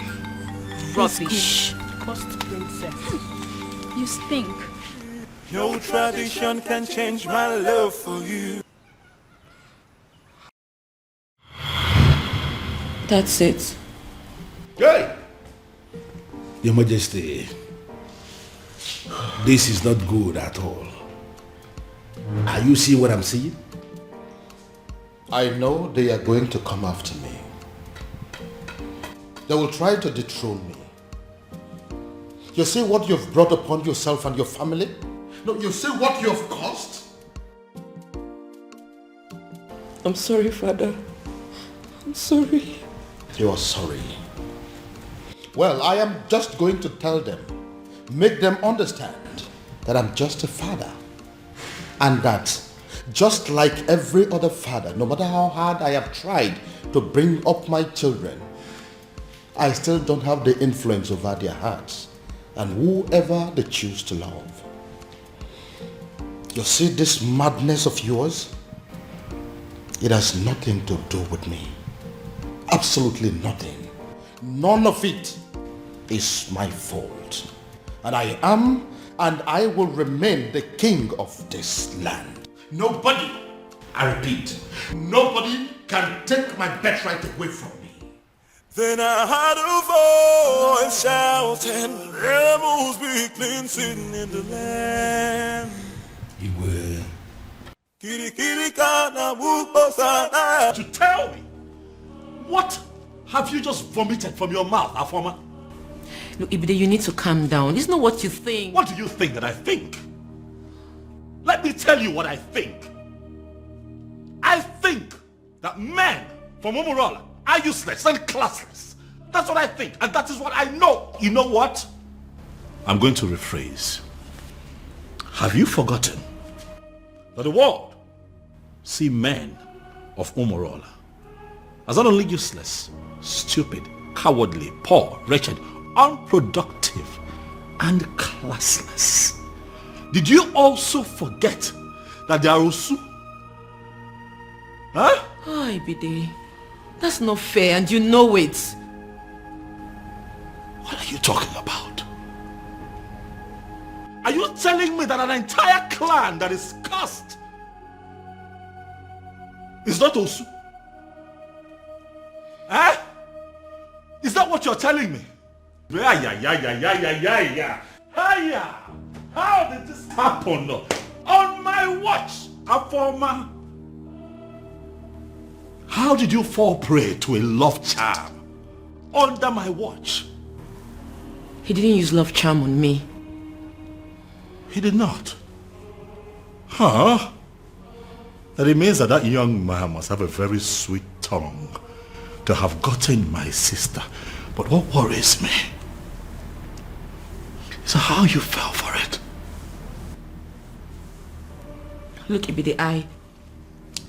Rubbish. Cost princess. You you stink. No tradition can change my love for you. That's it. Hey! Your Majesty, this is not good at all. Are you seeing what I'm seeing? I know they are going to come after me. They will try to dethrone me. You see what you've brought upon yourself and your family? No, you see what you have caused? I'm sorry, Father. I'm sorry. You are sorry. Well, I am just going to tell them, make them understand that I'm just a father. And that just like every other father, no matter how hard I have tried to bring up my children, I still don't have the influence over their hearts and whoever they choose to love. You see this madness of yours? It has nothing to do with me. Absolutely nothing. None of it is my fault. And I am and I will remain the king of this land. Nobody, I repeat, nobody can take my birthright away from me. Then I heard a voice shouting, rebels be cleansing in the land. You will. To tell me, what have you just vomited from your mouth, Afoma? Look, Ibide, you need to calm down. It's not what you think. What do you think that I think? Let me tell you what I think. I think that men from Umurola are useless and classless. That's what I think, and that is what I know. You know what? I'm going to rephrase. Have you forgotten that the world see men of Umurola as not only useless, stupid, cowardly, poor, wretched, unproductive, and classless? Did you also forget that they are Osu? Huh? Oh, Ibide, that's not fair and you know it. What are you talking about? Are you telling me that an entire clan that is cursed is not Osu? Eh? Is that what you're telling me? Yeah. How did this happen? On my watch, Afoma. How did you fall prey to a love charm under my watch? He didn't use love charm on me. He did not. Huh? That it means that that young man must have a very sweet tongue to have gotten my sister. But what worries me is how you fell for it. Look, Ibide, I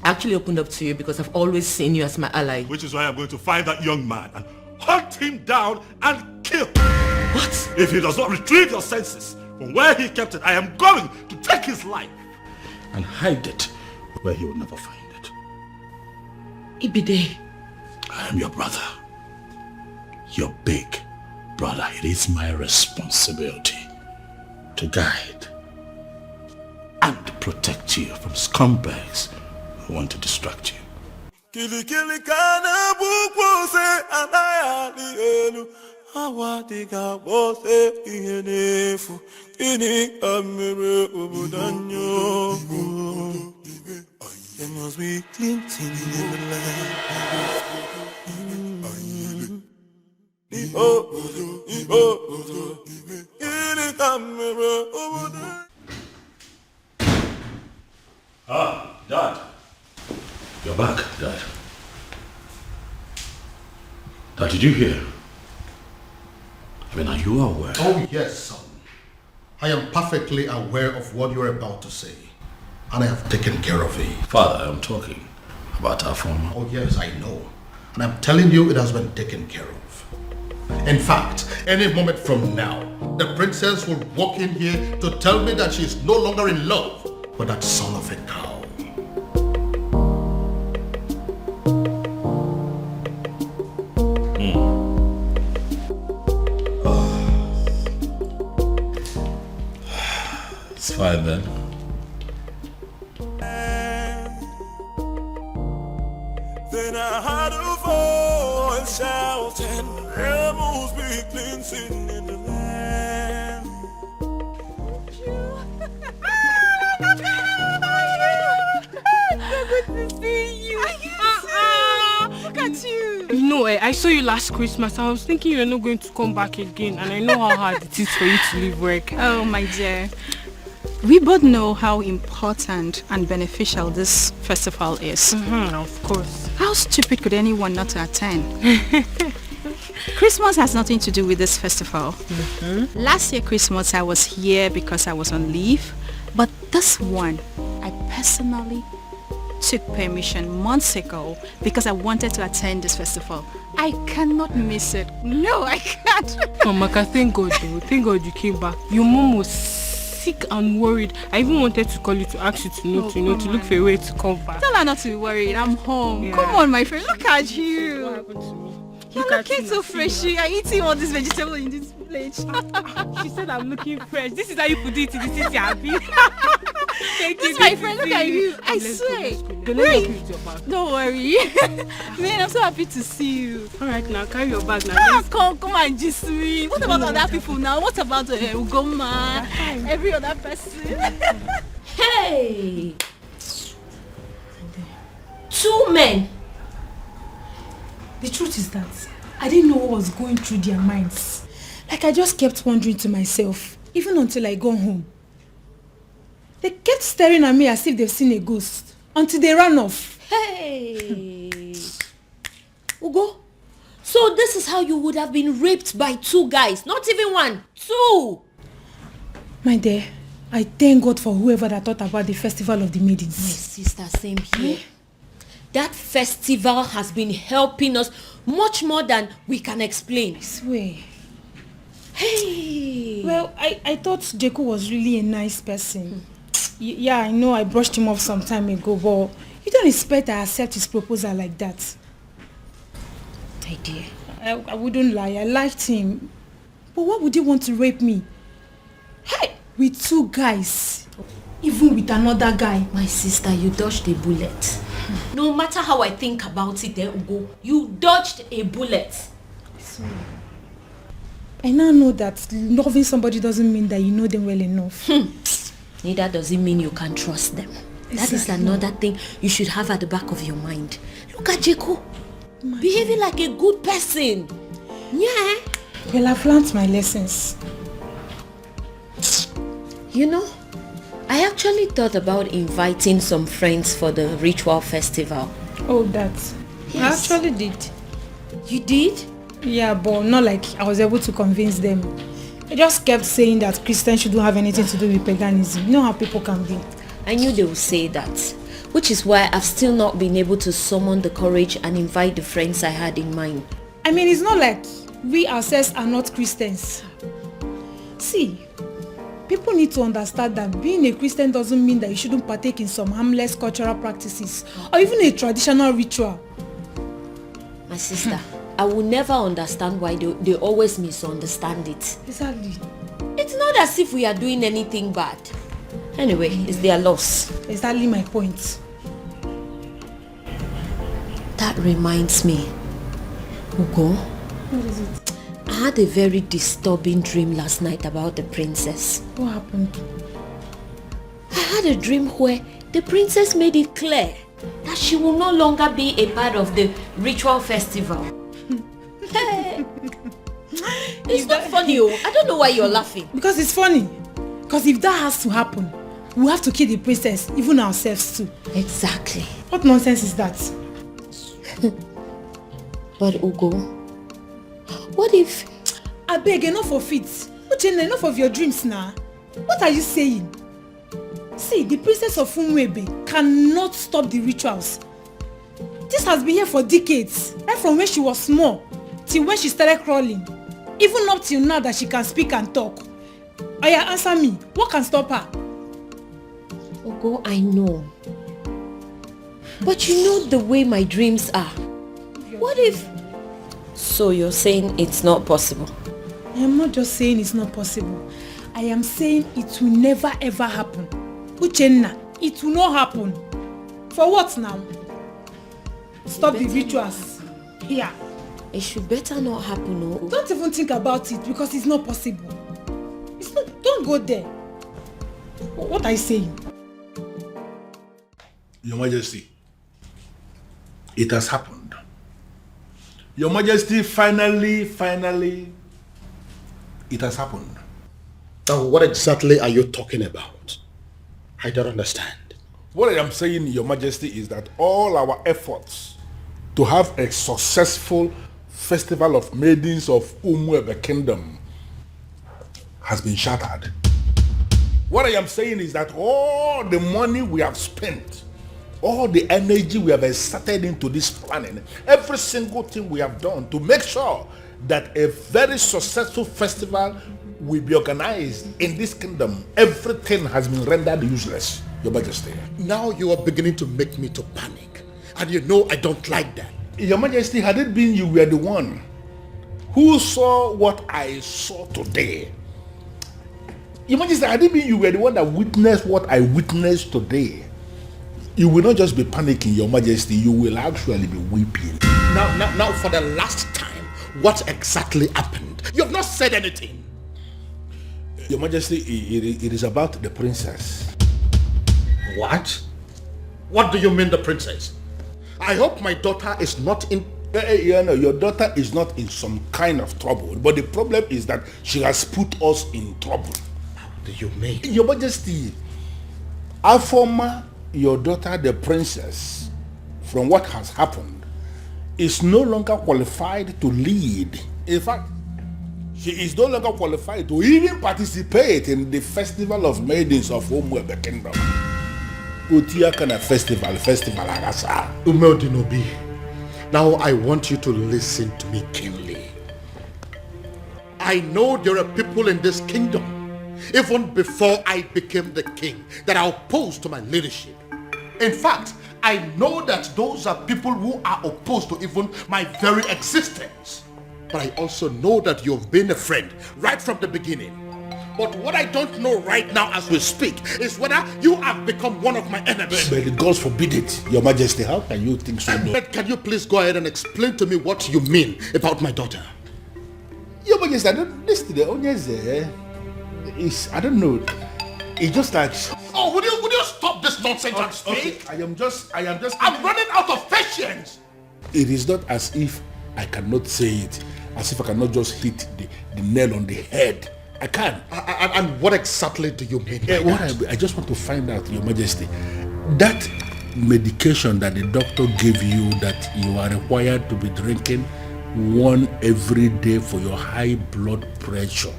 actually opened up to you because I've always seen you as my ally. Which is why I'm going to find that young man and hunt him down and kill. What? If he does not retrieve your senses from where he kept it, I am going to take his life and hide it where he will never find it. Ibide. I am your brother. Your big brother. It is my responsibility to guide and protect you from scumbags who want to distract you. Kili kana bukose anaya elu awadiga bose ihenefu ini amere obudanyo. There must be cleansing in the land. Ah, Dad. You're back, Dad. Dad, did you hear? I mean, are you aware? Oh, yes, son. I am perfectly aware of what you're about to say. And I have taken care of it. Father, I'm talking about our former. Oh, yes, I know. And I'm telling you, it has been taken care of. In fact, any moment from now, the princess will walk in here to tell me that she is no longer in love with that son of a cow. fine then. Then I heard a voice shouting, rebels be cleansing in the land. So good to see you. Look at you. No, I saw you last Christmas. I was thinking you're not going to come back again, and I know how hard it is for you to leave work. Oh, my dear. We both know how important and beneficial this festival is. Of course. How stupid could anyone not to attend? Christmas has nothing to do with this festival. Last year Christmas I was here because I was on leave, but this one I personally took permission months ago because I wanted to attend this festival. I cannot miss it. No, I can't. Oh, Maka, thank God though. Thank God you came back. Your mom was sick and worried. I even wanted to call you to ask you to look for a way to come back. Tell her not to be worried. I'm home. Yeah. Come on, my friend. Look at you. What happened to me? You're looking so fresh. You are eating all this vegetable in this plate. She said I'm looking fresh. This is how you put it. This is happy. Thank This you. is my friend. Look at you. I Let's swear. go. Let me help you with your bag. Don't worry. Man, I'm so happy to see you. Alright, now carry your bag now. Come and just me. What about other people now? What about Ugoma? Every other person? Hey! 2 men. The truth is that I didn't know what was going through their minds. Like I just kept wondering to myself, even until I got home. They kept staring at me as if they've seen a ghost, until they ran off. Hey! Ugo, so this is how you would have been raped by 2 guys, not even 1, 2! My dear, I thank God for whoever that thought about the Festival of the Maidens. My sister, same here. That festival has been helping us much more than we can explain. I swear. Hey! Well, I thought Jeku was really a nice person. Yeah, I know I brushed him off some time ago, but you don't expect I accept his proposal like that. My dear. I wouldn't lie, I liked him. But why would he want to rape me? Hey! With 2 guys. Even with another guy. My sister, you dodged a bullet. No matter how I think about it, Ugo, you dodged a bullet. I now know that loving somebody doesn't mean that you know them well enough. Neither does it mean you can trust them. That is another thing you should have at the back of your mind. Look at Jeku. Behaving like a good person. Yeah. Well, I've learned my lessons. You know, I actually thought about inviting some friends for the ritual festival. Oh, that. Yes. I actually did. You did? Yeah, but not like I was able to convince them. I just kept saying that Christians shouldn't have anything to do with paganism. You know how people can be. I knew they would say that, which is why I've still not been able to summon the courage and invite the friends I had in mind. I mean, it's not like we ourselves are not Christians. See, people need to understand that being a Christian doesn't mean that you shouldn't partake in some harmless cultural practices or even a traditional ritual. My sister, I will never understand why they always misunderstand it. Exactly. It's not as if we are doing anything bad. Anyway, it's their loss. Exactly my point. That reminds me, Ugo. What is it? I had a very disturbing dream last night about the princess. What happened? I had a dream where the princess made it clear that she will no longer be a part of the ritual festival. It's not funny, oh. I don't know why you're laughing. Because it's funny. Because if that has to happen, we have to kill the princess, even ourselves too. Exactly. What nonsense is that? But Ugo, what if... I beg, enough of it. Uchenna, enough of your dreams now. What are you saying? See, the princess of Umwebe cannot stop the rituals. This has been here for decades, right from when she was small till when she started crawling. Even up till now that she can speak and talk. Oya, answer me. What can stop her? Ugo, I know. But you know the way my dreams are. What if... So you're saying it's not possible? I am not just saying it's not possible. I am saying it will never ever happen. Uchenna, it will not happen. For what now? Stop the rituals here. It should better not happen, no? Don't even think about it because it's not possible. It's not, don't go there. What are you saying? Your Majesty, it has happened. Your Majesty, finally, it has happened. Now, what exactly are you talking about? I don't understand. What I am saying, Your Majesty, is that all our efforts to have a successful festival of maidens of Umuebe Kingdom has been shattered. What I am saying is that all the money we have spent, all the energy we have exerted into this planning, every single thing we have done to make sure that a very successful festival will be organized in this kingdom, everything has been rendered useless, Your Majesty. Now you are beginning to make me to panic. And you know I don't like that. Your Majesty, had it been you were the one who saw what I saw today, Your Majesty, had it been you were the one that witnessed what I witnessed today, you will not just be panicking, Your Majesty, you will actually be weeping. Now, for the last time, what exactly happened? You have not said anything. Your Majesty, it is about the princess. What? What do you mean, the princess? I hope my daughter is not in... Your daughter is not in some kind of trouble, but the problem is that she has put us in trouble. How do you mean? Your Majesty, Afoma, your daughter, the princess, from what has happened, is no longer qualified to lead. In fact, she is no longer qualified to even participate in the festival of maidens of Umuebe Kingdom. Utia kana festival agasa. Umeodinobi, now I want you to listen to me keenly. I know there are people in this kingdom, even before I became the king, that are opposed to my leadership. In fact, I know that those are people who are opposed to even my very existence. But I also know that you've been a friend right from the beginning. But what I don't know right now as we speak is whether you have become one of my enemies. But God forbid it, Your Majesty. How can you think so? But can you please go ahead and explain to me what you mean about my daughter? Your Majesty, I don't listen to the onions there. I don't know. It's just like... Oh, would you stop this nonsense and speak? Okay, I am just... I'm running out of patience. It is not as if I cannot say it, as if I cannot just hit the nail on the head. I can. And what exactly do you mean? I just want to find out, Your Majesty, that medication that the doctor gave you that you are required to be drinking one every day for your high blood pressure,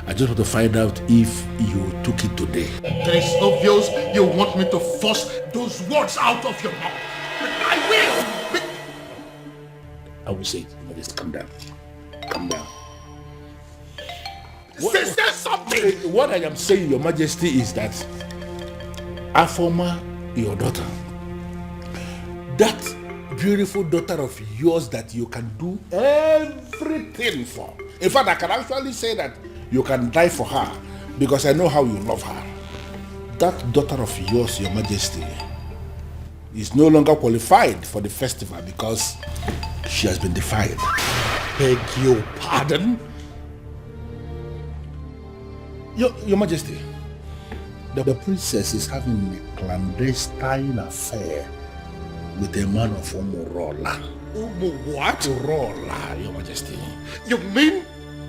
I just want to find out if you took it today. It is obvious you want me to force those words out of your mouth. I will. I will say it. Just calm down. Calm down. Say something. What I am saying, Your Majesty, is that Afoma, your daughter, that beautiful daughter of yours that you can do everything for. In fact, I can actually say that you can die for her because I know how you love her. That daughter of yours, Your Majesty, is no longer qualified for the festival because she has been defiled. Beg your pardon? Your Majesty, the princess is having a clandestine affair with a man of Umurola. What? Umurola, Your Majesty. You mean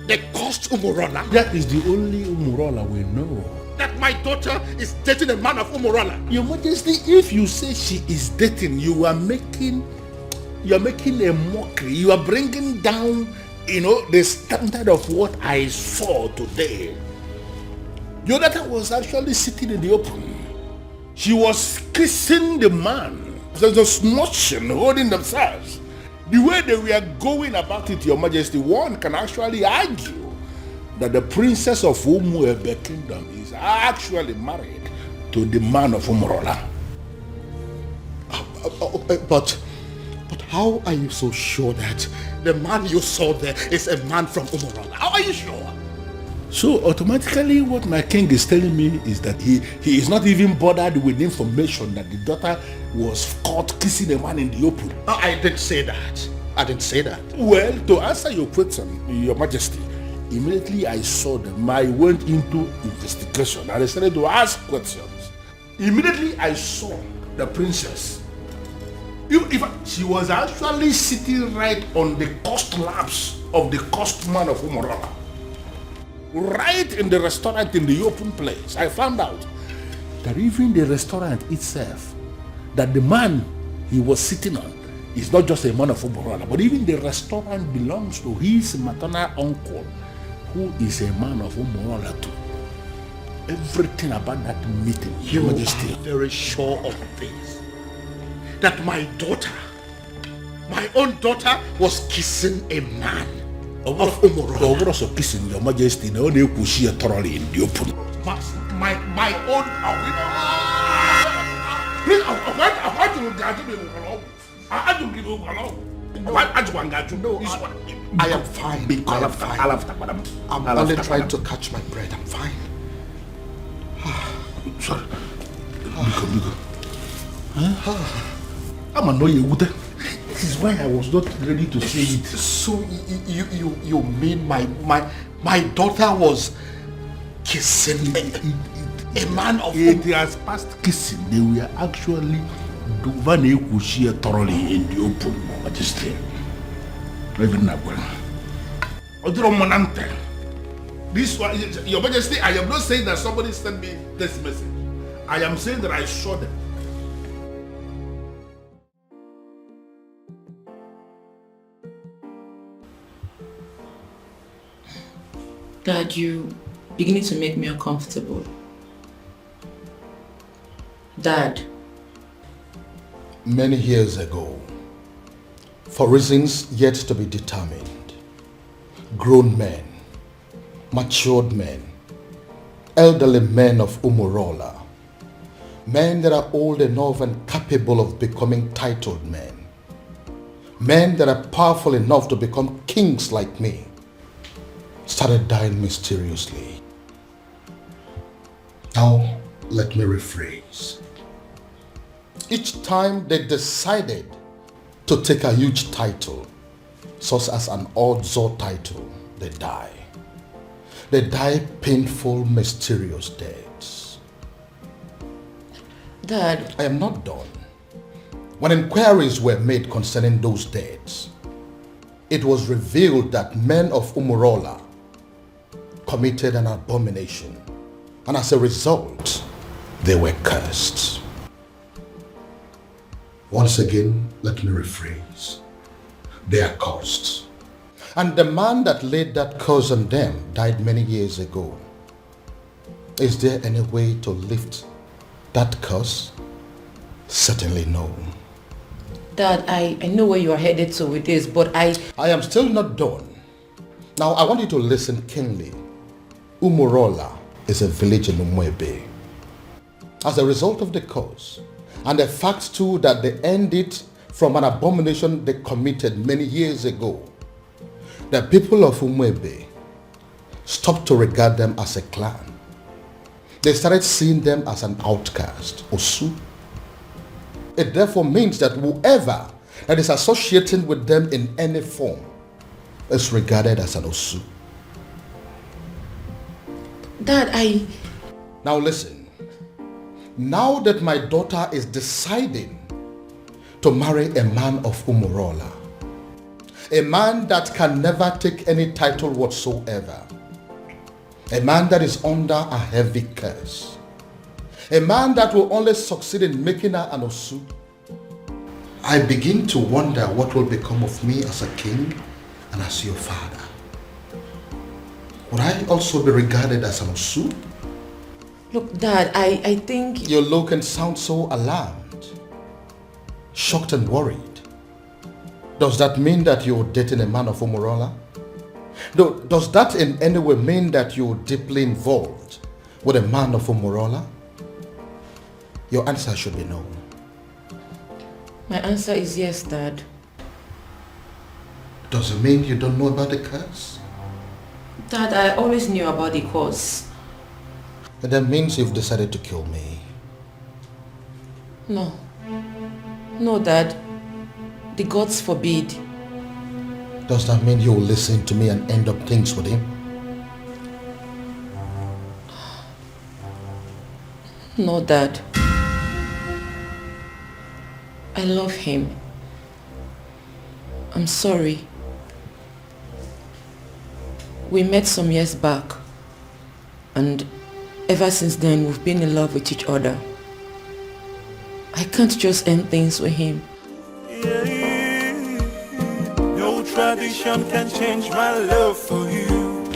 they caused Umurola? That is the only Umurola we know. That my daughter is dating a man of Umurola? Your Majesty, if you say she is dating, you are making a mockery. You are bringing down, the standard of what I saw today. Your daughter was actually sitting in the open. She was kissing the man. There's a smooching, holding themselves. The way they were going about it, Your Majesty, one can actually argue that the princess of Umuebe Kingdom is actually married to the man of Umurola. But how are you so sure that the man you saw there is a man from Umurola? How are you sure? So automatically what my king is telling me is that he is not even bothered with information that the daughter was caught kissing a man in the open. I didn't say that. I didn't say that. Well, to answer your question, Your Majesty, immediately I saw them, I went into investigation and I started to ask questions. Immediately I saw the princess. She was actually sitting right on the cost laps of the cost man of Umorola. Right in the restaurant in the open place, I found out that even the restaurant itself, that the man he was sitting on is not just a man of Umorola, but even the restaurant belongs to his maternal uncle, who is a man of Umorola too. Everything about that meeting, Your Majesty. Are very sure of this. That my daughter, my own daughter, was kissing a man of Umorola. Also kissing, Your Majesty, no one could see thoroughly in the open. My own. Please, I am fine. I'm only trying to catch my breath. I'm fine. Sorry. Biko. I'm annoyed. This is why I was not ready to say it. So you mean my daughter was kissing a man of it has passed kissing. They were actually doing thoroughly in the open, Majesty. Even now, this one, Your Majesty, I am not saying that somebody sent me this message. I am saying that I saw them. Dad, you beginning to make me uncomfortable. Dad. Many years ago, for reasons yet to be determined, grown men, matured men, elderly men of Umorola, men that are old enough and capable of becoming titled men that are powerful enough to become kings like me, started dying mysteriously. Now, let me rephrase. Each time they decided to take a huge title, such as an Odzo title, they die. They die painful, mysterious deaths. Dad, I am not done. When inquiries were made concerning those deaths, it was revealed that men of Umorola committed an abomination, and as a result, they were cursed. Once again, let me rephrase. They are cursed. And the man that laid that curse on them died many years ago. Is there any way to lift that curse? Certainly no. Dad, I know where you are headed to with this, but I am still not done. Now, I want you to listen keenly. Umorola is a village in Umwebe. As a result of the curse, and the fact too that they ended from an abomination they committed many years ago, the people of Umwebe stopped to regard them as a clan. They started seeing them as an outcast, Osu. It therefore means that whoever that is associating with them in any form is regarded as an Osu. Dad, Now listen. Now that my daughter is deciding to marry a man of Umorola, a man that can never take any title whatsoever, a man that is under a heavy curse, a man that will only succeed in making her an Osu, I begin to wonder what will become of me as a king and as your father. Would I also be regarded as an Osu? Look, Dad, I think... You look and sound so alarmed, shocked and worried. Does that mean that you're dating a man of Umorola? Does that in any way mean that you're deeply involved with a man of Umorola? Your answer should be no. My answer is yes, Dad. Does it mean you don't know about the curse? Dad, I always knew about the cause. That means you've decided to kill me. No. No, Dad. The gods forbid. Does that mean you'll listen to me and end up things with him? No, Dad. I love him. I'm sorry. We met some years back, and ever since then we've been in love with each other. I can't just end things with him. No tradition can change my love for you.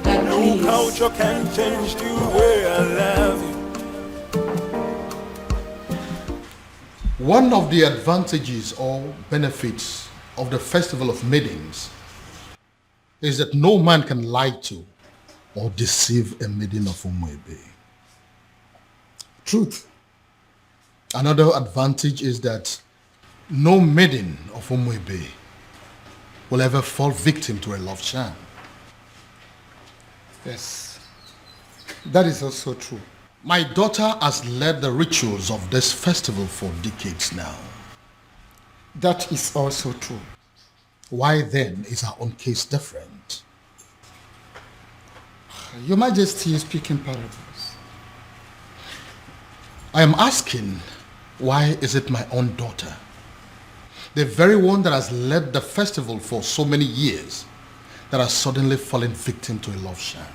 Dad, no please. culture can change the way I love you. One of the advantages or benefits of the Festival of Maidens is that no man can lie to or deceive a maiden of Umuebe. Truth. Another advantage is that no maiden of Umuebe will ever fall victim to a love charm. Yes. That is also true. My daughter has led the rituals of this festival for decades now. That is also true. Why then is our own case different? Your Majesty is speaking parables. I am asking, why is it my own daughter, the very one that has led the festival for so many years, that has suddenly fallen victim to a love sham?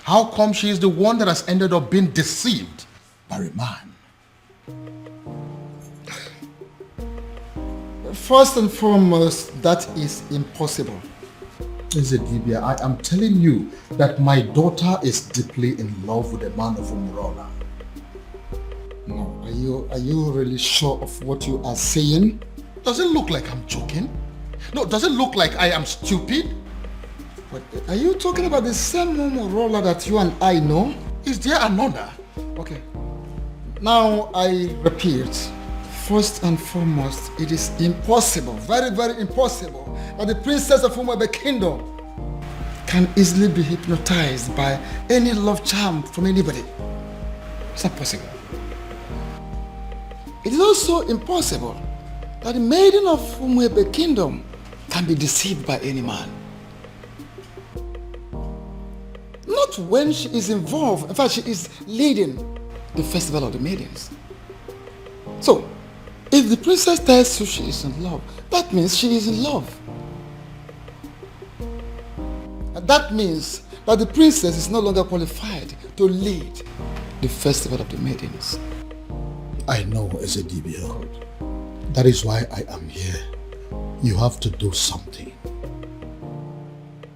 How come she is the one that has ended up being deceived by a man? First and foremost, that is impossible. Ezedibia, I am telling you that my daughter is deeply in love with a man of Umurola. No, are you really sure of what you are saying? Does it look like I'm joking? No, does it look like I am stupid? But are you talking about the same Umurola that you and I know? Is there another? Okay. Now I repeat, first and foremost, it is impossible, very, very impossible, that the princess of Umuebe Kingdom can easily be hypnotized by any love charm from anybody. It's not possible. It is also impossible that the maiden of Umuebe Kingdom can be deceived by any man. Not when she is involved. In fact, she is leading the festival of the maidens. So, if the princess tells you she is in love, that means she is in love. And that means that the princess is no longer qualified to lead the festival of the maidens. I know, Ezedibia. That is why I am here. You have to do something.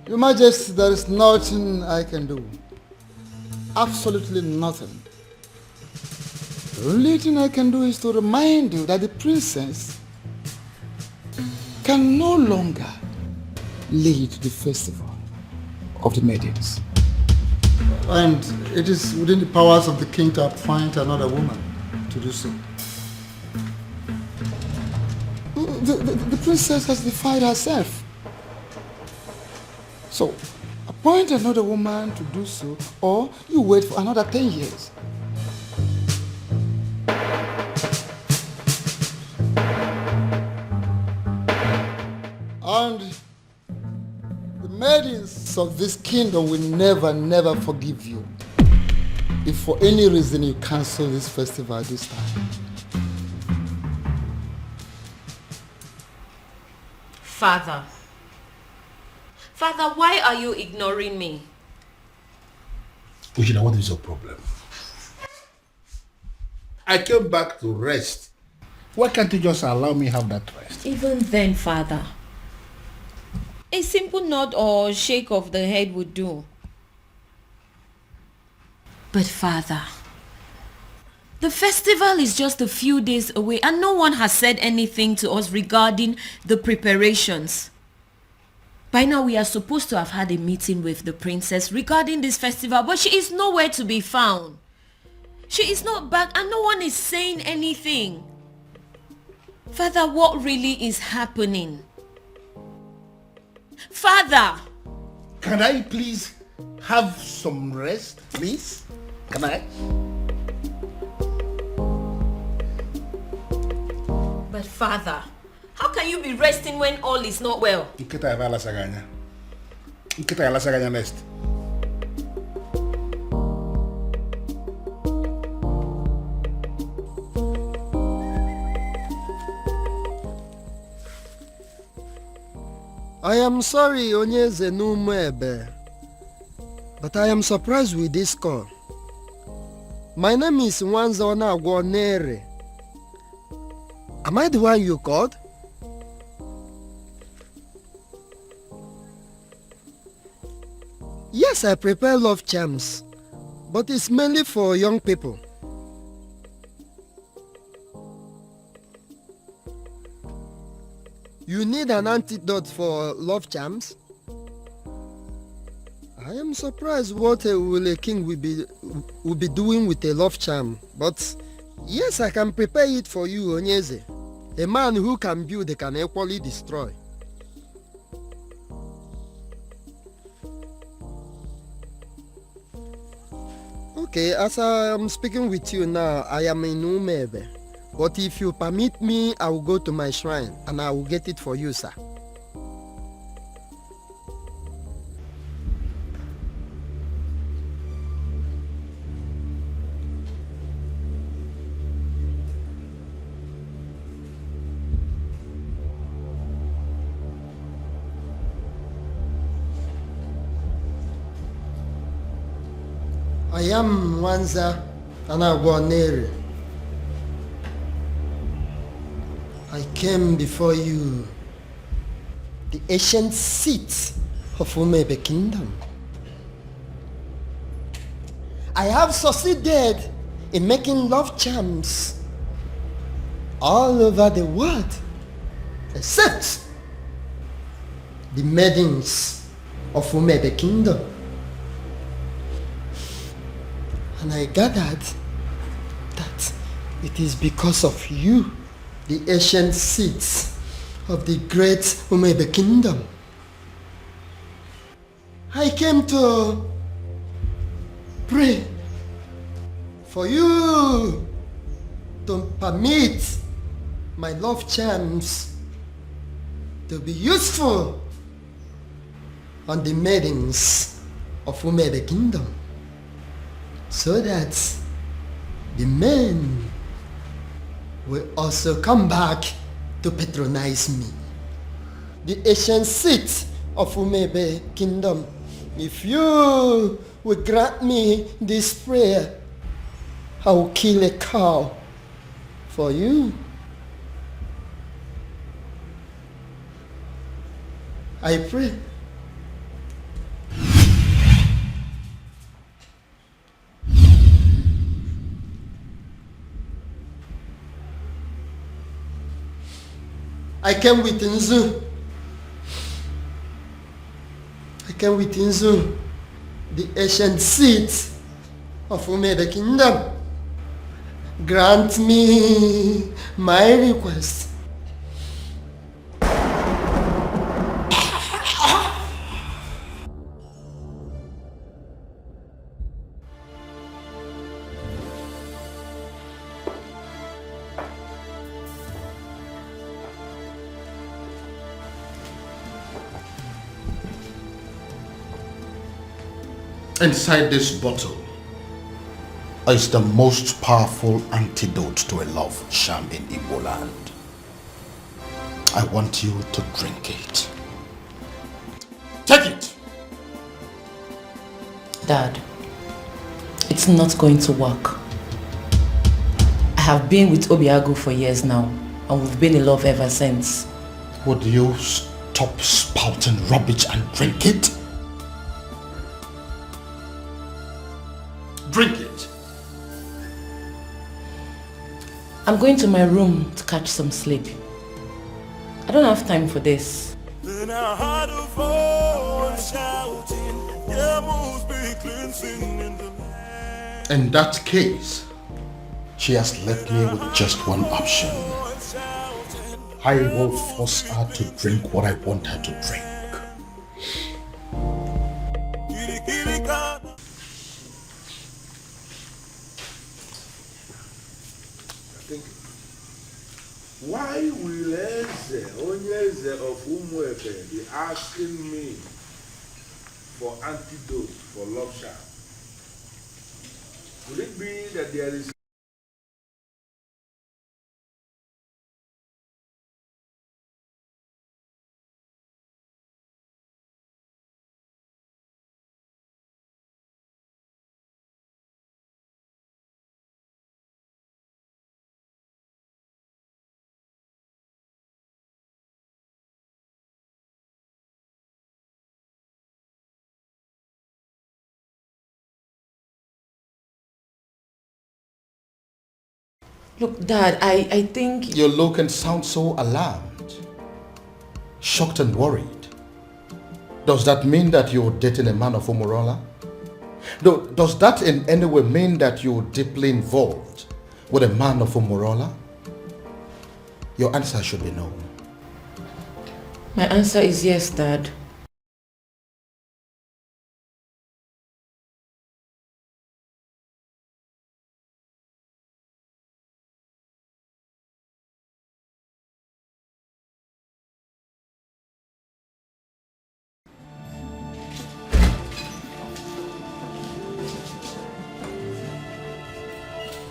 Your Majesty, there is nothing I can do. Absolutely nothing. The only thing I can do is to remind you that the princess can no longer lead the festival of the maidens. And it is within the powers of the king to appoint another woman to do so. The princess has defied herself. So, appoint another woman to do so, or you wait for another 10 years. And the maidens of this kingdom will never forgive you if for any reason you cancel this festival this time. Father, why are you ignoring me? Ujina, what is your problem? I came back to rest. Why can't you just allow me have that rest? Even then, Father, a simple nod or shake of the head would do. But Father, the festival is just a few days away and no one has said anything to us regarding the preparations. By now we are supposed to have had a meeting with the princess regarding this festival, but she is nowhere to be found. She is not back and no one is saying anything. Father, what really is happening? Father! Can I please have some rest, please? Can I? But Father, how can you be resting when all is not well? Nkita ya bala saganya. Nkita ya la saganya next. I am sorry, Onyeze Numebe, but I am surprised with this call. My name is Nwanzona Agwonere. Am I the one you called? Yes, I prepare love charms, but it's mainly for young people. You need an antidote for love charms? I am surprised what a king will be doing with a love charm, but yes, I can prepare it for you, Onyeze. A man who can build can equally destroy. Okay, as I am speaking with you now, I am in Umebe. But if you permit me, I will go to my shrine and I will get it for you, sir. I am Nwanza Anagwanere. I came before you, the ancient seat of Umebe Kingdom. I have succeeded in making love charms all over the world, except the maidens of Umebe Kingdom. And I gathered that it is because of you, the ancient seats of the great Umebe Kingdom. I came to pray for you to permit my love charms to be useful on the maidens of Umebe Kingdom, so that the men will also come back to patronize me. The ancient seat of Umebe Kingdom, if you will grant me this prayer, I will kill a cow for you. I pray. I came with Nzu. I came with Nzu, the ancient seat of Umebe Kingdom. Grant me my request. Inside this bottle is the most powerful antidote to a love charm in Igbo land. I want you to drink it. Take it! Dad, it's not going to work. I have been with Obiago for years now, and we've been in love ever since. Would you stop spouting rubbish and drink it? Drink it. I'm going to my room to catch some sleep. I don't have time for this. Then I heard a voice shouting, "There must be cleansing in the land." In that case, she has left me with just one option. I will force her to drink what I want her to drink. thinking. Why will Eze, Onyeze of Umuefe, be asking me for antidote for love charm? Could it be that there is Look, Dad, I think... You look and sound so alarmed, shocked and worried. Does that mean that you're dating a man of Umurola? Does that in any way mean that you're deeply involved with a man of Umurola? Your answer should be no. My answer is yes, Dad.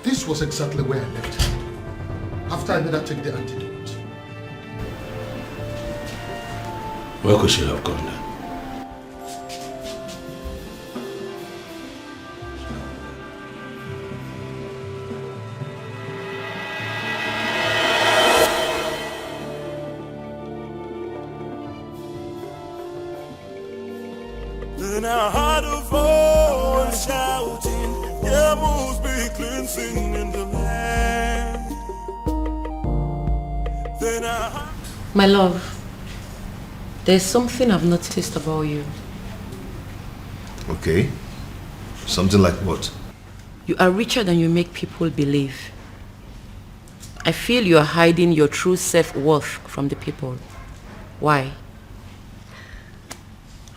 This was exactly where I left her after I made her take the antidote. Where could she have gone then? Then I heard a voice shouting, there must be cleansing in the land. Then I heard... My love, there's something I've noticed about you. Okay. Something like what? You are richer than you make people believe. I feel you are hiding your true self-worth from the people. Why?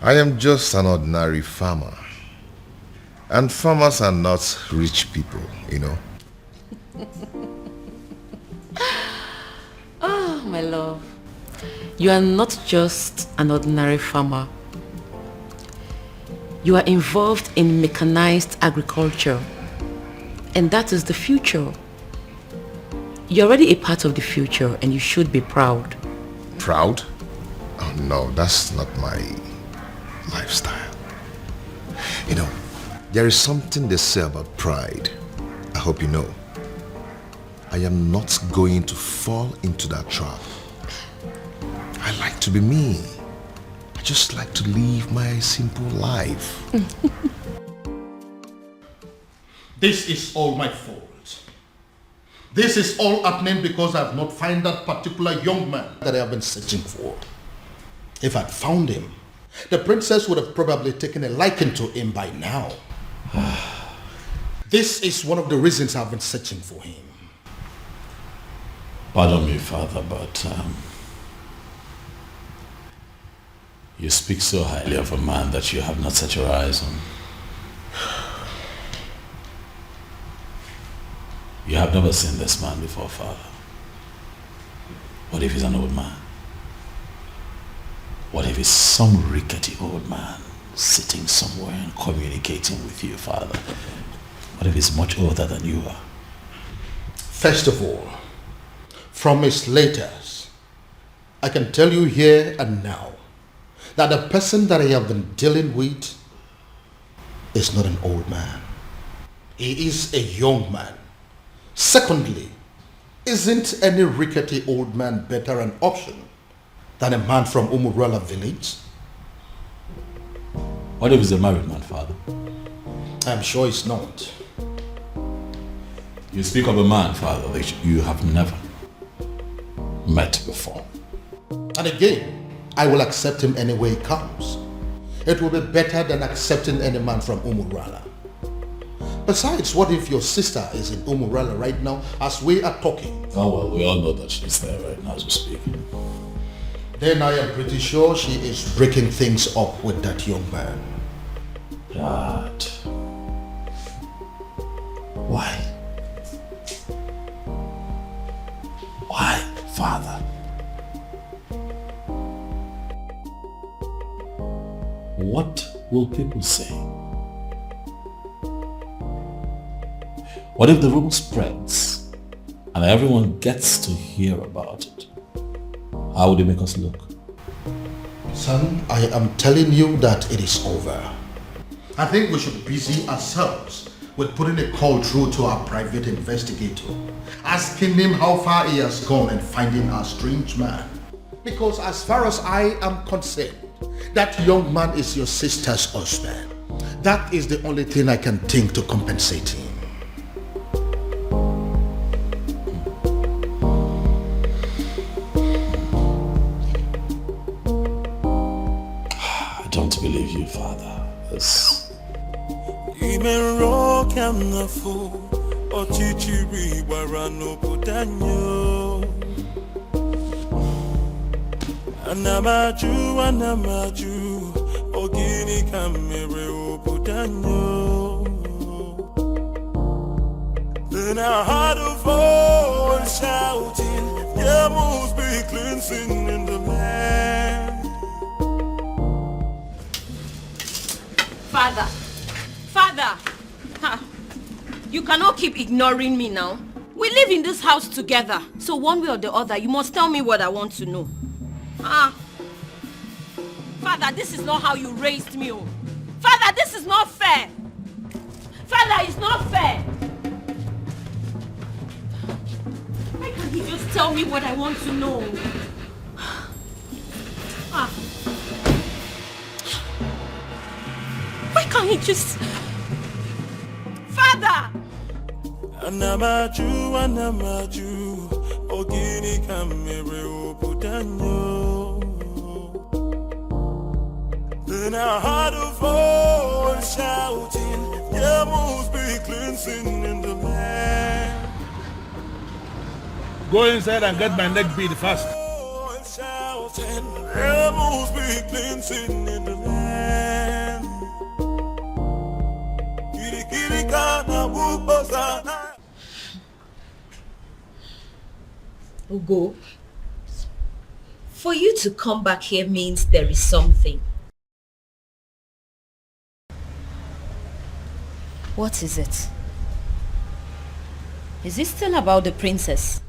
I am just an ordinary farmer. And farmers are not rich people, you know. Oh, my love. You are not just an ordinary farmer. You are involved in mechanized agriculture. And that is the future. You're already a part of the future and you should be proud. Proud? Oh no, that's not my lifestyle. You know, there is something they say about pride. I hope you know. I am not going to fall into that trap. I like to be me. I just like to live my simple life. This is all my fault. This is all happening because I have not found that particular young man that I have been searching for. If I'd found him, the princess would have probably taken a liking to him by now. This is one of the reasons I've been searching for him. Pardon me, Father, but you speak so highly of a man that you have not set your eyes on. You have never seen this man before, Father. What if he's an old man? What if he's some rickety old man sitting somewhere and communicating with you, Father? What if he's much older than you are? First of all, from his letters, I can tell you here and now that the person that I have been dealing with is not an old man. He is a young man. Secondly, isn't any rickety old man better an option than a man from Umurala village? What if he's a married man, Father? I'm sure he's not. You speak of a man, Father, that you have never met before. And again, I will accept him any way he comes. It will be better than accepting any man from Umurala. Besides, what if your sister is in Umurala right now as we are talking? Oh well, we all know that she's there right now as we speak. Then I am pretty sure she is breaking things up with that young man. Dad. Why? father. What will people say? What if the rumor spreads and everyone gets to hear about it? How would it make us look? Son, I am telling you that it is over. I think we should busy ourselves with putting a call through to our private investigator, asking him how far he has gone in finding our strange man. Because as far as I am concerned, that young man is your sister's husband. That is the only thing I can think to compensate him. I don't believe you, Father. Anamaju, ogini kamere obudanyo. Then I heard a voice shouting, there must be cleansing in the land. Father, you cannot keep ignoring me now. We live in this house together, so one way or the other, you must tell me what I want to know. Father, this is not how you raised me. Oh. Father, this is not fair. Father, it's not fair. Why can't he just tell me what I want to know? Why can't he just... Father! Anamaju, ogini kamere obudanyo. Then I heard a voice shouting, there must be cleansing in the land. Go inside and get my neck beat fast. Shouting, there must be cleansing in the land. Ugo, for you to come back here means there is something. What is it? Is it still about the princess?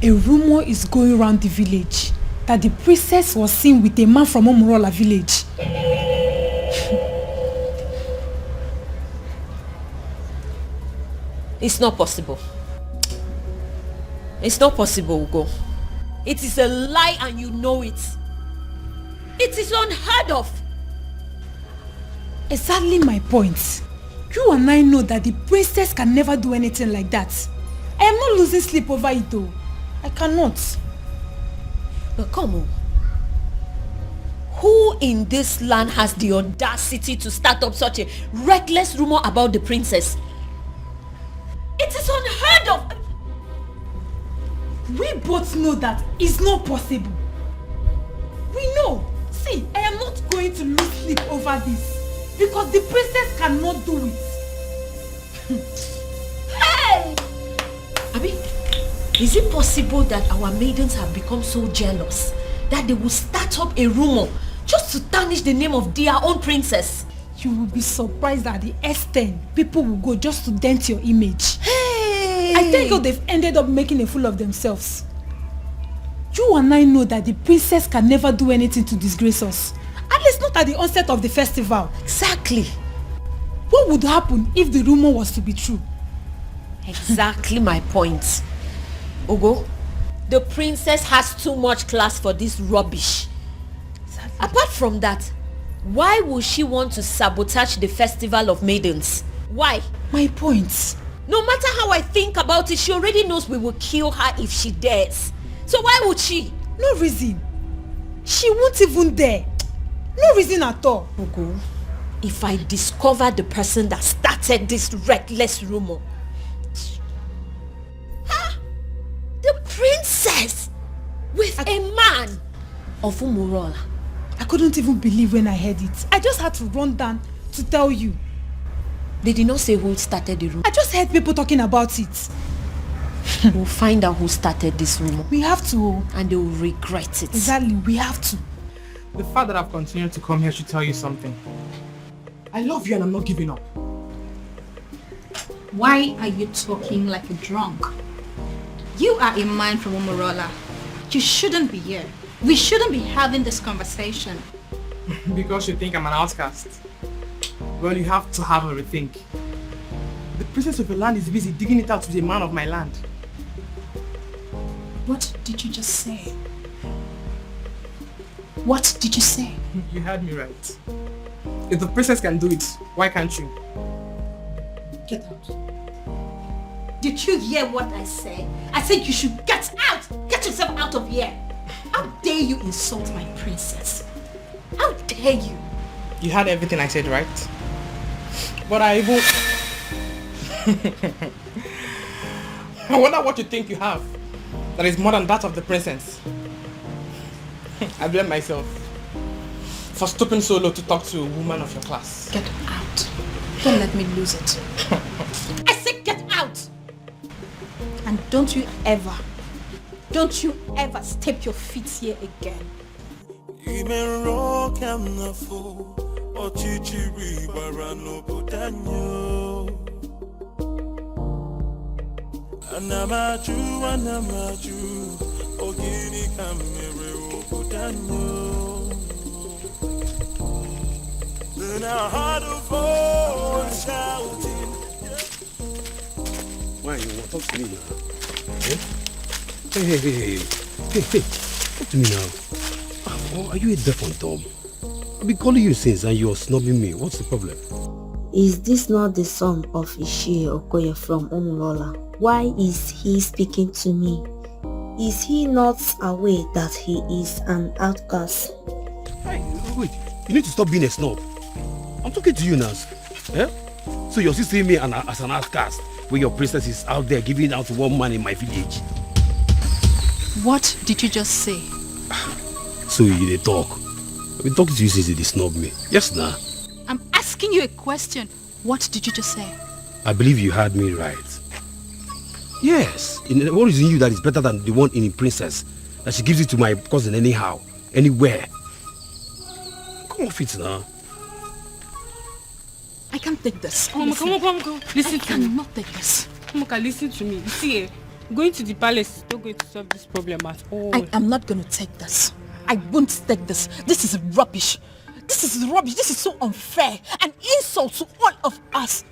A rumor is going around the village that the princess was seen with a man from Umurola village. It's not possible. It's not possible, Ugo. It is a lie and you know it. It is unheard of. Exactly my point. You and I know that the princess can never do anything like that. I am not losing sleep over it though. I cannot. But come on. Who in this land has the audacity to start up such a reckless rumor about the princess? It is unheard of. We both know that it's not possible. We know. See, I am not going to lose sleep over this. Because the princess cannot do it. Hey! Abi, is it possible that our maidens have become so jealous that they will start up a rumor just to tarnish the name of their own princess? You will be surprised at the extent people will go just to dent your image. Hey! I think they've ended up making a fool of themselves. You and I know that the princess can never do anything to disgrace us. At least not at the onset of the festival. Exactly. What would happen if the rumor was to be true? Exactly my point. Ugo, the princess has too much class for this rubbish. Exactly. Apart from that, why would she want to sabotage the festival of maidens? Why? My point. No matter how I think about it, she already knows we will kill her if she dares. So why would she? No reason. She won't even dare. No reason at all. Ugo, if I discover the person that started this reckless rumor. The princess with a man of Umurola. I couldn't even believe when I heard it. I just had to run down to tell you. They did not say who started the rumor. I just heard people talking about it. We'll find out who started this rumor. We have to. And they will regret it. Exactly, we have to. The fact that I've continued to come here should tell you something. I love you and I'm not giving up. Why are you talking like a drunk? You are a man from Umurola. You shouldn't be here. We shouldn't be having this conversation. Because you think I'm an outcast. Well, you have to have a rethink. The princess of your land is busy digging it out with a man of my land. What did you just say? What did you say? You heard me right. If the princess can do it, why can't you? Get out. Did you hear what I said? I said you should get out! Get yourself out of here! How dare you insult my princess? How dare you? You heard everything I said, right? But I even... I wonder what you think you have that is more than that of the princess. I blame myself for stooping so low to talk to a woman of your class. Get out. Don't let me lose it. I said get out! And don't you ever step your feet here again. Anamaju, ogini kamere obudanyo. Then I heard a voice shouting. Why you want to talk to me now? Eh? Hey, talk to me now. Oh, are you a deaf and dumb? I've been calling you since and you're snubbing me. What's the problem? Is this not the son of Ishie Okoye from Umurola? Why is he speaking to me? Is he not aware that he is an outcast? Hey, wait, you need to stop being a snob. I'm talking to you now. Eh? So you're still seeing me as an outcast when your princess is out there giving out to one man in my village. What did you just say? So you dey talk. I've been talking to you since you snub me. Yes, nah. I'm asking you a question. What did you just say? I believe you heard me right. Yes. What is in you that is better than the one in the princess? That she gives it to my cousin anyhow, anywhere. Come off it now. I can't take this. Come on. Listen to me. I cannot take this. Moka, listen to me. You see, going to the palace is not going to solve this problem at all. I am not going to take this. I won't take this. This is rubbish. This is rubbish. This is so unfair. An insult to all of us.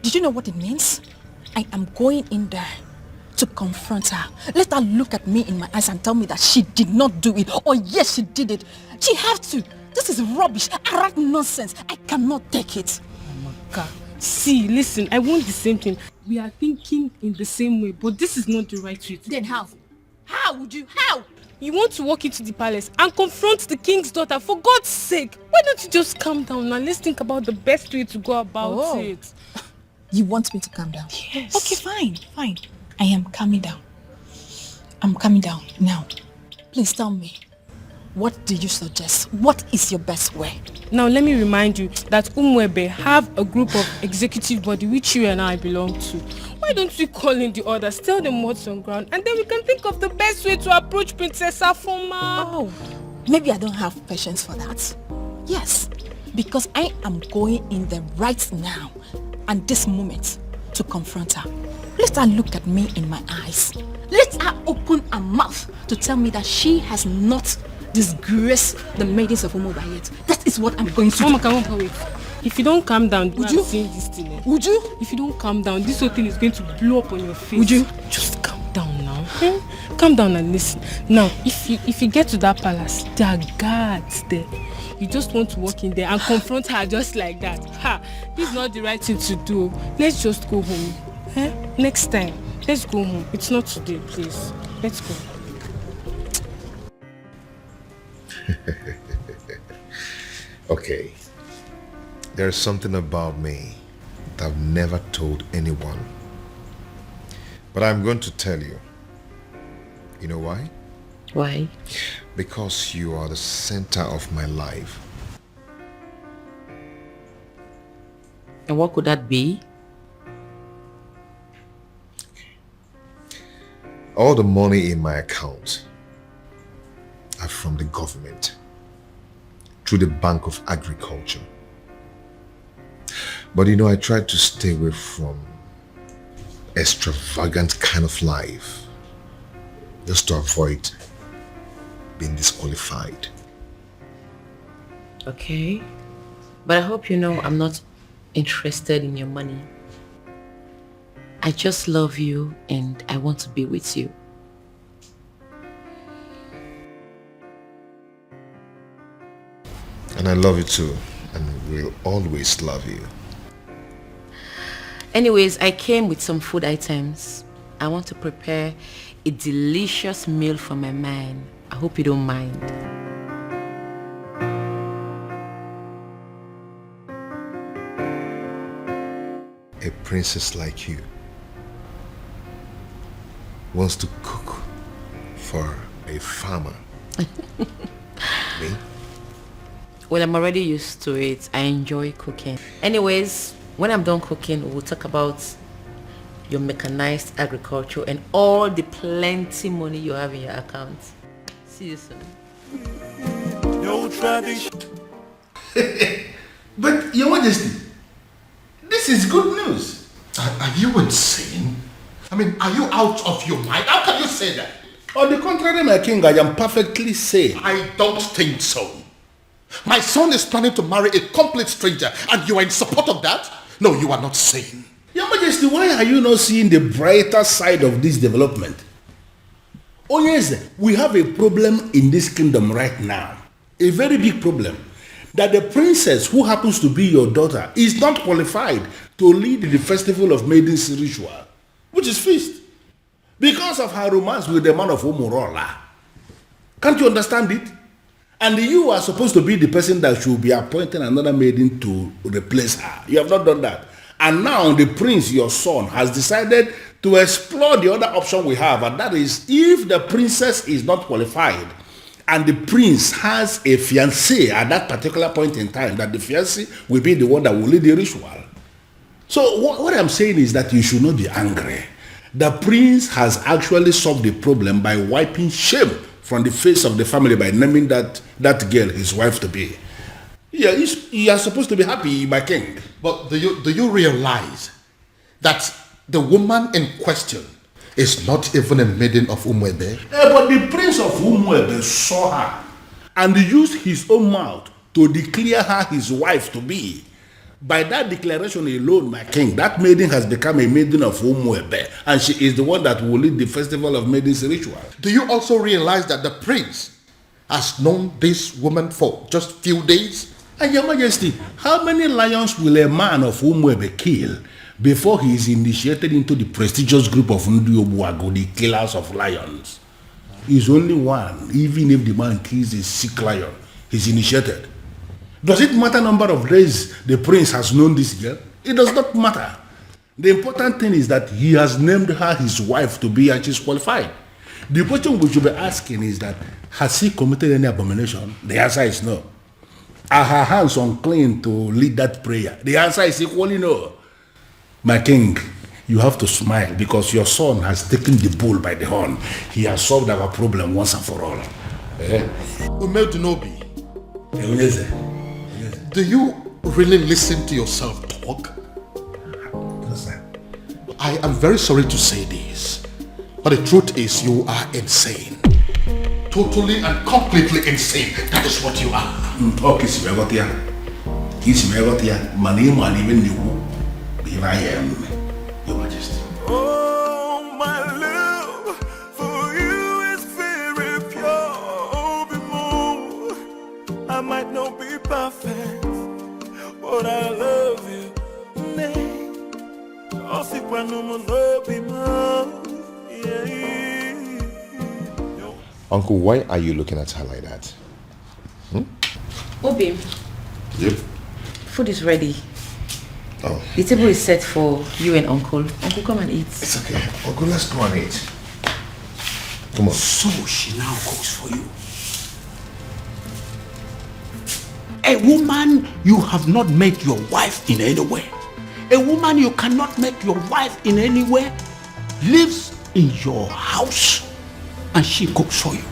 Did you know what it means? I am going in there to confront her. Let her look at me in my eyes and tell me that she did not do it. Or yes, she did it. She has to. This is rubbish. Arrant nonsense. I cannot take it. Moka, see, listen, I want the same thing. We are thinking in the same way, but this is not the right way. Then how? How would you? How? You want to walk into the palace and confront the king's daughter, for God's sake. Why don't you just calm down and let's think about the best way to go about it. You want me to calm down? Yes. Okay, fine. I am calming down. I'm calming down now. Please tell me, what do you suggest? What is your best way? Now let me remind you that Umwebe have a group of executive body which you and I belong to. Why don't we call in the others, tell them what's on ground, and then we can think of the best way to approach Princess Afoma. Oh, maybe I don't have patience for that. Yes, because I am going in there right now and this moment to confront her. Let her look at me in my eyes. Let her open her mouth to tell me that she has not disgraced the maidens of Umuba yet. That is what I'm going to do. Mama, come on, wait. If you don't calm down, would you? This thing, Would you? If you don't calm down, this whole thing is going to blow up on your face. Would you? Just calm down now. Calm down and listen. Now, if you get to that palace, there are guards there. You just want to walk in there and confront her just like that. This is not the right thing to do. Let's just go home. Next time, let's go home. It's not today, please. Let's go. Okay. There's something about me that I've never told anyone. But I'm going to tell you. You know why? Why? Because you are the center of my life. And what could that be? All the money in my account are from the government through the Bank of Agriculture. But you know, I tried to stay away from extravagant kind of life just to avoid being disqualified. Okay. But I hope you know I'm not interested in your money. I just love you and I want to be with you. And I love you too, and will always love you. Anyways, I came with some food items. I want to prepare a delicious meal for my man. I hope you don't mind. A princess like you wants to cook for a farmer. Me? Well, I'm already used to it. I enjoy cooking. Anyways, when I'm done cooking, we'll talk about your mechanized agriculture and all the plenty money you have in your account. See you soon. No tradition. But, Your Majesty, this is good news. Are you insane? I mean, are you out of your mind? How can you say that? On the contrary, my king, I am perfectly sane. I don't think so. My son is planning to marry a complete stranger and you are in support of that? No, you are not sane. Your Majesty, why are you not seeing the brighter side of this development? Oh yes, we have a problem in this kingdom right now. A very big problem. That the princess who happens to be your daughter is not qualified to lead the festival of maidens ritual, which is feast, because of her romance with the man of Umurola. Can't you understand it? And you are supposed to be the person that should be appointing another maiden to replace her. You have not done that. And now the prince, your son, has decided to explore the other option we have, and that is if the princess is not qualified and the prince has a fiancé at that particular point in time, that the fiancé will be the one that will lead the ritual. So what I'm saying is that you should not be angry. The prince has actually solved the problem by wiping shame from the face of the family by naming that girl his wife to be. Yeah, you are supposed to be happy, my king. But do you realize that the woman in question is not even a maiden of Umuebe? But the prince of Umuebe saw her and used his own mouth to declare her his wife to be. By that declaration alone, my king, that maiden has become a maiden of Umuebe, and she is the one that will lead the festival of maidens ritual. Do you also realize that the prince has known this woman for just few days? And Your Majesty, how many lions will a man of Umuebe kill before he is initiated into the prestigious group of Ndiobuago, the killers of lions? He's only one. Even if the man kills a sick lion, he's initiated. Does it matter number of days the prince has known this girl? It does not matter. The important thing is that he has named her his wife to be, and she's qualified. The question we should be asking is that, has he committed any abomination? The answer is no. Are her hands unclean to lead that prayer? The answer is equally no. My king, you have to smile because your son has taken the bull by the horn. He has solved our problem once and for all. Umedunobi, do you really listen to yourself talk? I am very sorry to say this, but the truth is you are insane. Totally and completely insane. That is what you are. Okay, here I am, Your Majesty. Oh, my love for you is very pure. Oh, be more. I might not be perfect, but I love you. Uncle, why are you looking at her like that? Obi. Yep. Food is ready. Oh. The table is set for you and Uncle. Uncle, come and eat. It's okay. Uncle, let's go and eat. Come on. So she now cooks for you. A woman you have not made your wife in any way. A woman you cannot make your wife in any way lives in your house and she cooks for you.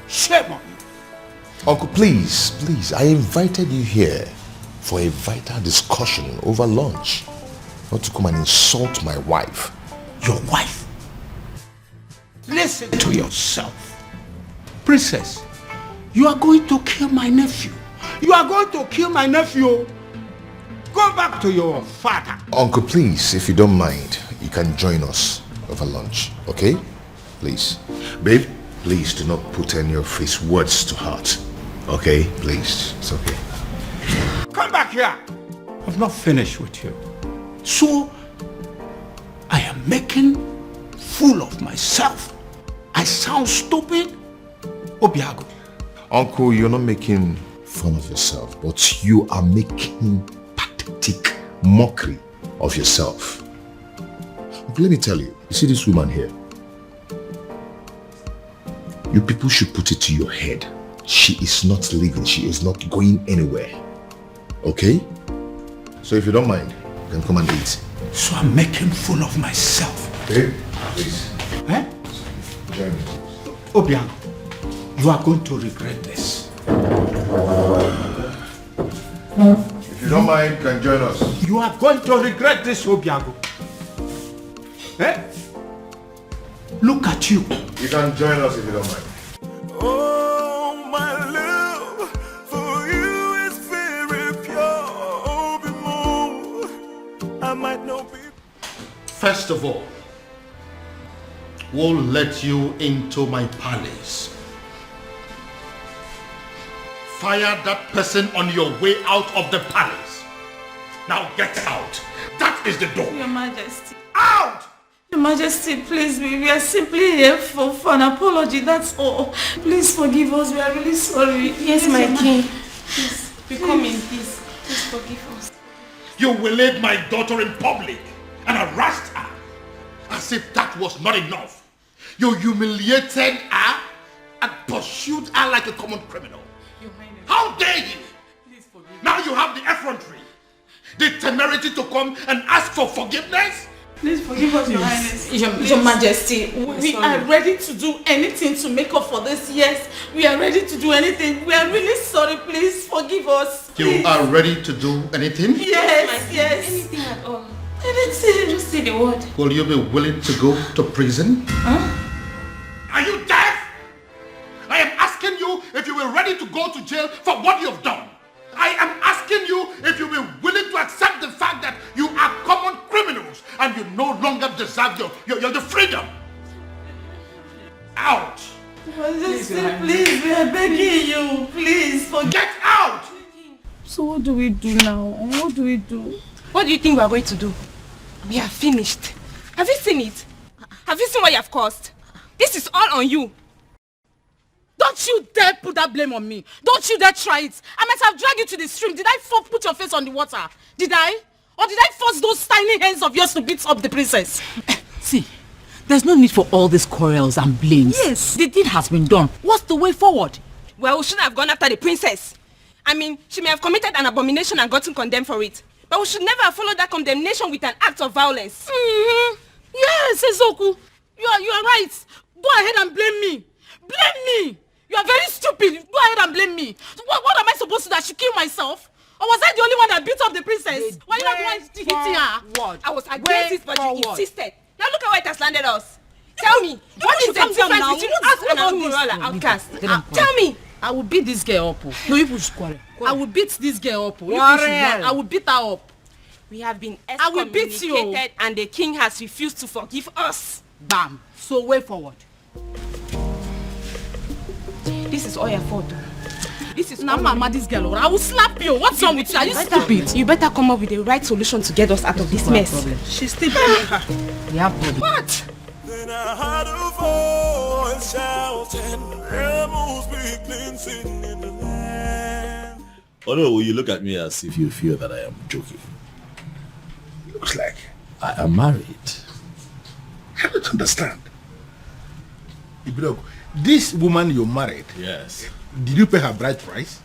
Shame on you. Uncle, please, I invited you here for a vital discussion over lunch, not to come and insult my wife. Your wife? Listen to yourself. Princess, you are going to kill my nephew. You are going to kill my nephew. Go back to your father. Uncle, please, if you don't mind, you can join us over lunch, okay? Please. Babe, please do not put any of his words to heart. Okay? Please. It's okay. Come back here. I've not finished with you. So, I am making fool of myself. I sound stupid? Obiago. Uncle, you're not making fun of yourself, but you are making pathetic mockery of yourself. Let me tell you, you see this woman here? You people should put it to your head. She is not leaving. She is not going anywhere. Okay? So if you don't mind, then come and eat. So I'm making fool of myself. Babe, please. Eh? Join me. Obiang, you are going to regret this. If you don't mind, you can join us. You are going to regret this, Obiago. Eh? Look at you. You can join us if you don't mind. Oh, my love for you is very pure. Be more. I might not be. First of all, we'll let you into my palace. Fire that person on your way out of the palace. Now get out. That is the door. Your Majesty. Out! Your Majesty, please, we are simply here for an apology, that's all. Please forgive us, we are really sorry. Yes, my king. Please, we come in peace. Please forgive us. You waylaid my daughter in public and harassed her as if that was not enough. You humiliated her and pursued her like a common criminal. Your Highness. How dare you? Please forgive Now you have the effrontery, the temerity to come and ask for forgiveness? Please forgive us, Your Highness. Your Majesty, we are ready to do anything to make up for this. Yes, we are ready to do anything. We are really sorry. Please forgive us. Please. You are ready to do anything? Yes, yes. Anything at all. Anything. Just say the word. Will you be willing to go to prison? Huh? Are you deaf? I am asking you if you were ready to go to jail for what you have done. I am asking you if you were willing to accept the fact that you are common criminals and you no longer deserve your freedom. Out! Majesty, please, we are begging you. Please, get out! So what do we do now? What do we do? What do you think we are going to do? We are finished. Have you seen it? Have you seen what you have caused? This is all on you. Don't you dare put that blame on me. Don't you dare try it. I might have dragged you to the stream. Did I put your face on the water? Did I? Or did I force those tiny hands of yours to beat up the princess? See, there's no need for all these quarrels and blames. Yes. The deed has been done. What's the way forward? Well, we shouldn't have gone after the princess. I mean, she may have committed an abomination and gotten condemned for it. But we should never have followed that condemnation with an act of violence. Mm-hmm. Yes, Ezoku. You are right. Go ahead and blame me. Blame me. You are very stupid. Go ahead and blame me. What am I supposed to do? I should kill myself? Or was I the only one that beat up the princess? Why you not the one hitting her? I was against it, but you insisted. Now look at where it has landed us. Tell me, what is the difference between us and our Umurola outcast? Tell me. I will beat this girl up. No, you push quarrel. I will beat this girl up. I will beat her up. We have been I will beat you. excommunicated and the king has refused to forgive us. Bam. So way forward. This is all your fault. This is now mama, this girl. I will slap you. What's wrong with you? Are you stupid? You better come up with the right solution to get us out of this mess. She's still blaming her. We have problem. What? Then I heard a voice shouting, rebels begin singing in the land. Oh no, you look at me as if you feel that I am joking. Looks like I am married. I don't understand. Ibrogo, this woman you married, yes. Did you pay her bride price?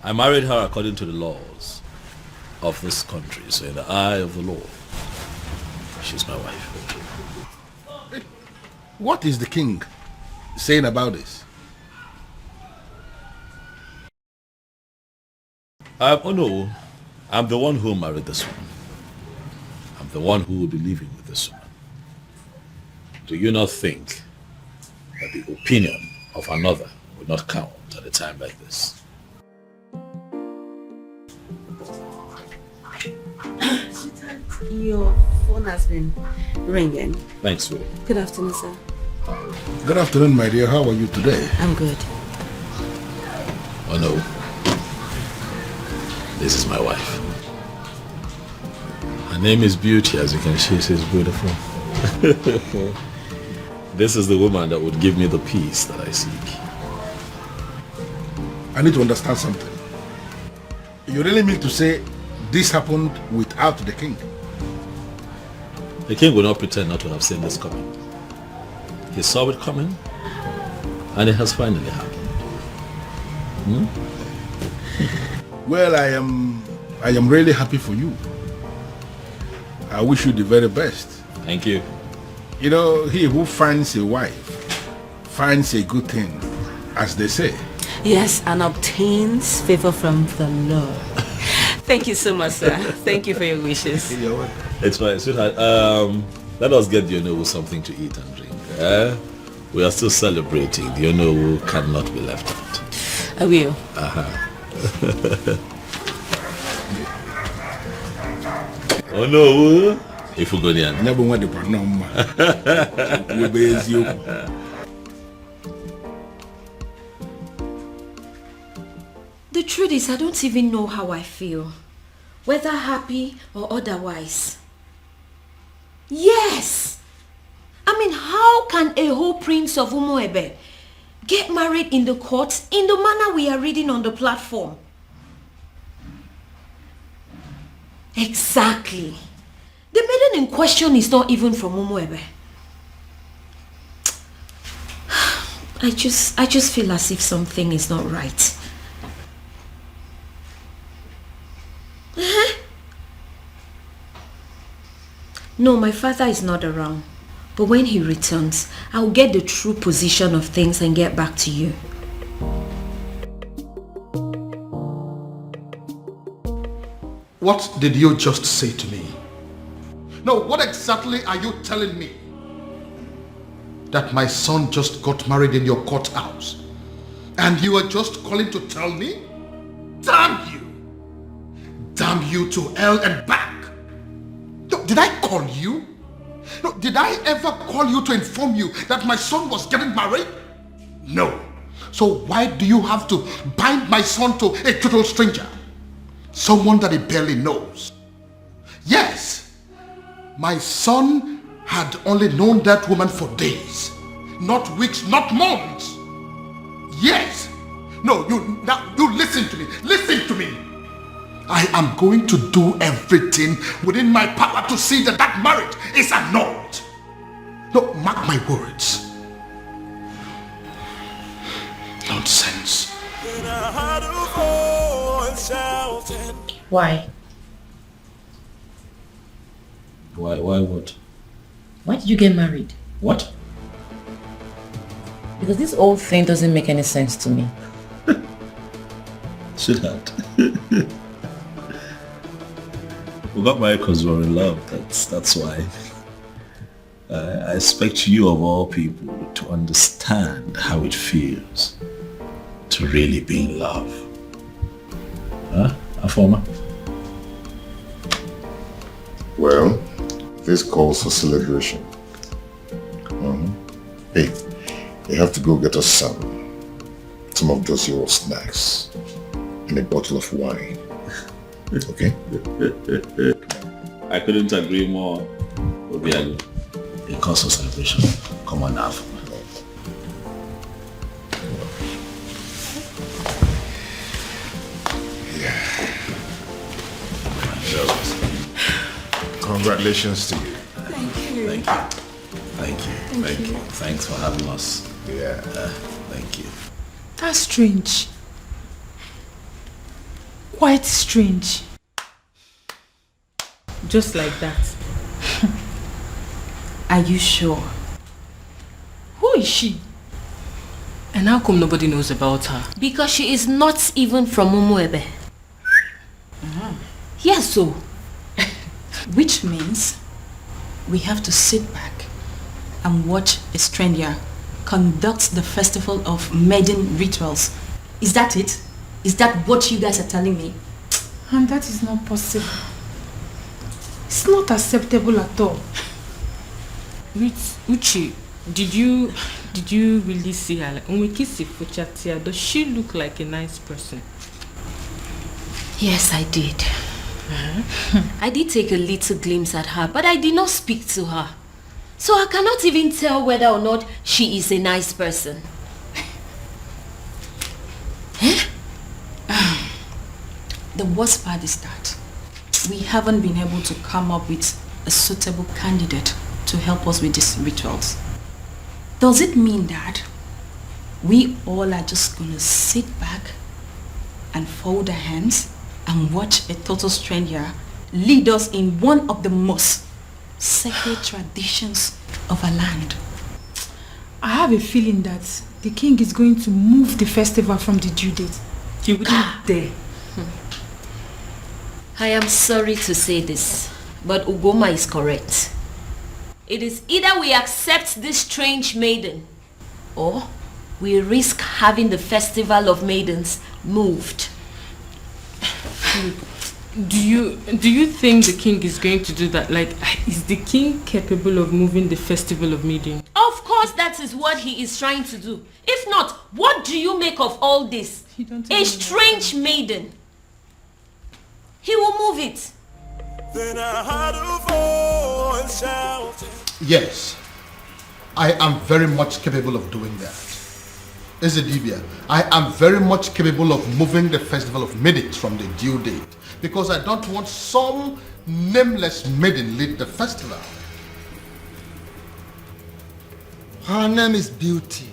I married her according to the laws of this country, so in the eye of the law. She's my wife. What is the king saying about this? Oh no, I'm the one who married this woman. I'm the one who will be living with this woman. Do you not think that the opinion of another will not count at a time like this? Your phone has been ringing. Thanks, Willie. Good afternoon, sir. Good afternoon, my dear. How are you today? I'm good. Oh no. This is my wife. Her name is Beauty, as you can see, she's beautiful. This is the woman that would give me the peace that I seek. I need to understand something. You really mean to say this happened without the king? The king will not pretend not to have seen this coming. He saw it coming, and it has finally happened. Well, I am really happy for you. I wish you the very best. Thank you. You know, he who finds a wife finds a good thing, as they say. Yes, and obtains favor from the Lord. Thank you so much, sir. Thank you for your wishes. It's fine, sweetheart. Let us get the Onowu something to eat and drink. We are still celebrating. The Onowu cannot be left out. I will. Onowu, if you go there. The truth is, I don't even know how I feel. Whether happy or otherwise. Yes! I mean, how can a whole prince of Umuebe get married in the courts in the manner we are reading on the platform? Exactly. The maiden in question is not even from Umuebe. I just feel as if something is not right. No, my father is not around. But when he returns, I'll get the true position of things and get back to you. What did you just say to me? No, what exactly are you telling me? That my son just got married in your courthouse and you are just calling to tell me? Damn you! Damn you to hell and back! No, did I call you? No, did I ever call you to inform you that my son was getting married? No. So why do you have to bind my son to a total stranger? Someone that he barely knows. Yes, my son had only known that woman for days, not weeks, not months. Yes. No, you listen to me. Listen to me. I am going to do everything within my power to see that that marriage is annulled. No, mark my words. Nonsense. Why? Why what? Why did you get married? What? Because this whole thing doesn't make any sense to me. Sweetheart. We got married because we were in love. That's why. I expect you of all people to understand how it feels to really be in love. Huh, Afoma? Well, this calls for celebration. Hey, you have to go get us some of those your snacks and a bottle of wine. Okay? I couldn't agree more. Obiago. It calls for celebration. Come on now. Congratulations to you. Thank you. Thank you. Thanks for having us. Yeah. Thank you. That's strange. Quite strange. Just like that. Are you sure? Who is she? And how come nobody knows about her? Because she is not even from Umuebe. Yes, so. Which means we have to sit back and watch a stranger conduct the festival of maiden rituals. Is that it? Is that what you guys are telling me? And that is not possible. It's not acceptable at all. Uchi, did you really see her? Like, when we kiss Fuchatia, does she look like a nice person? Yes, I did. I did take a little glimpse at her, but I did not speak to her. So I cannot even tell whether or not she is a nice person. The worst part is that we haven't been able to come up with a suitable candidate to help us with these rituals. Does it mean that we all are just gonna sit back and fold our hands and watch a total stranger lead us in one of the most sacred traditions of our land? I have a feeling that the king is going to move the festival from the due date. He wouldn't dare. I am sorry to say this, but Ugoma is correct. It is either we accept this strange maiden, or we risk having the festival of maidens moved. Do you think the king is going to do that? Like, is the king capable of moving the festival of maiden? Of course that is what he is trying to do. If not, what do you make of all this? A strange maiden. He will move it. Then I heard a voice shouting. Yes, I am very much capable of doing that. Ezedibia, I am very much capable of moving the festival of maidens from the due date, because I don't want some nameless maiden lead the festival. Her name is Beauty,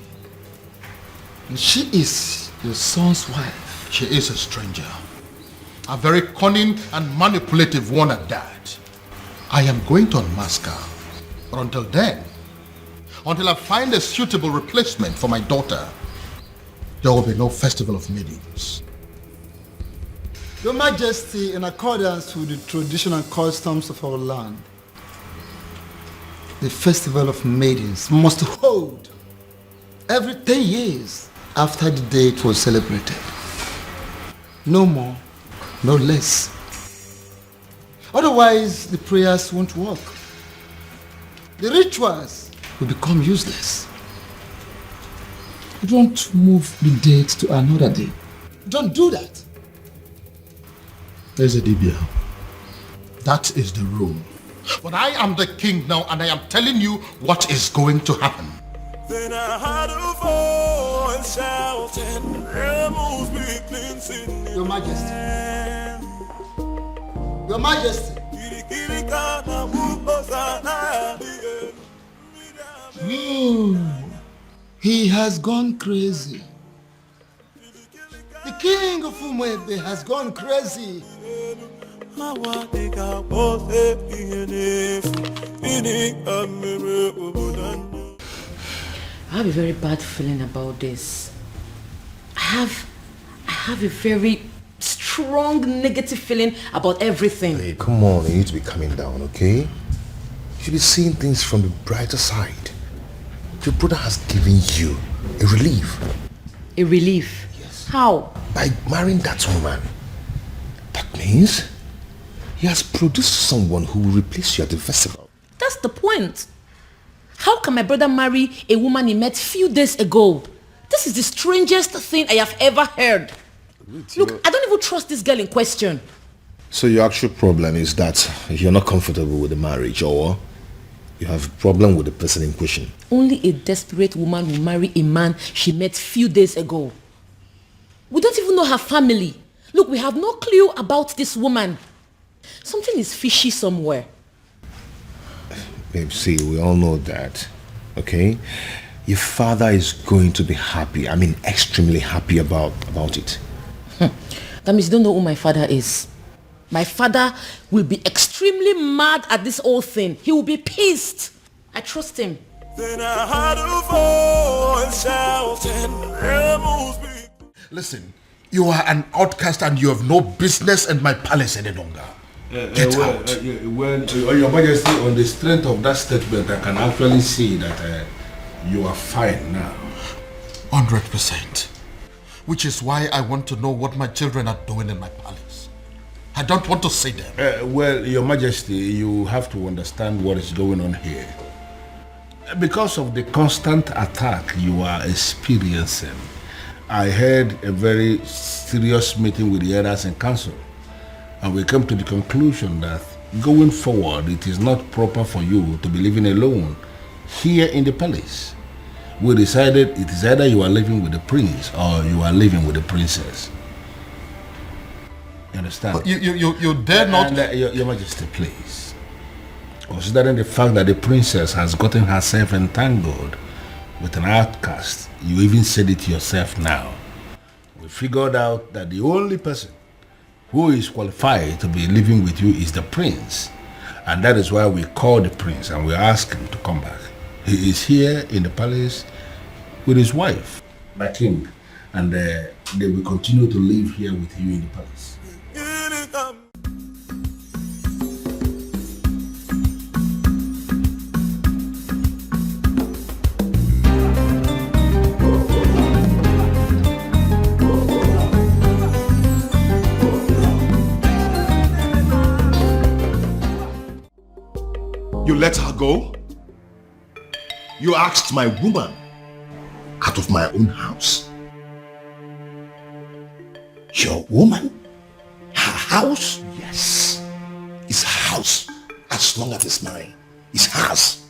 and she is your son's wife. She is a stranger, a very cunning and manipulative one at that. I am going to unmask her, but until then, until I find a suitable replacement for my daughter, there will be no festival of maidens. Your Majesty, in accordance with the traditional customs of our land, the festival of maidens must hold every 10 years after the date was celebrated. No more, no less. Otherwise, the prayers won't work. The rituals will become useless. Don't move the date to another day. Don't do that. Ezedibia, that is the rule. But I am the king now, and I am telling you what is going to happen. Then I heard a voice shouting, "Rebels be cleansing." Your Majesty. Your Majesty. He has gone crazy. The king of Umuebe has gone crazy. I have a very bad feeling about this. I have a very strong negative feeling about everything. Hey, come on, you need to be calming down, okay? You should be seeing things from the brighter side. Your brother has given you a relief. A relief? Yes. How? By marrying that woman. That means he has produced someone who will replace you at the festival. That's the point. How can my brother marry a woman he met few days ago? This is the strangest thing I have ever heard. Look, I don't even trust this girl in question. So your actual problem is that you're not comfortable with the marriage, or you have a problem with the person in question? Only a desperate woman will marry a man she met few days ago. We don't even know her family. Look, we have no clue about this woman. Something is fishy somewhere. Babe, see, we all know that, okay? Your father is going to be happy. I mean, extremely happy about it. That means you don't know who my father is. My father will be extremely mad at this whole thing. He will be pissed. I trust him. Then I heard a voice shouting, "There must be." Listen, you are an outcast and you have no business in my palace any longer. Get out. Your Majesty, on the strength of that statement, I can actually see that you are fine now. 100%. Which is why I want to know what my children are doing in my palace. I don't want to see them. Well, Your Majesty, you have to understand what is going on here. Because of the constant attack you are experiencing, I had a very serious meeting with the elders in council, and we came to the conclusion that going forward, it is not proper for you to be living alone here in the palace. We decided it is either you are living with the prince or you are living with the princess. You understand? You dare not... Your Majesty, please. Considering the fact that the princess has gotten herself entangled with an outcast, you even said it yourself now. We figured out that the only person who is qualified to be living with you is the prince. And that is why we called the prince and we asked him to come back. He is here in the palace with his wife, my king, and they will continue to live here with you in the palace. You let her go? You asked my woman out of my own house. Your woman? Her house? Yes. It's her house. As long as it's mine, it's hers.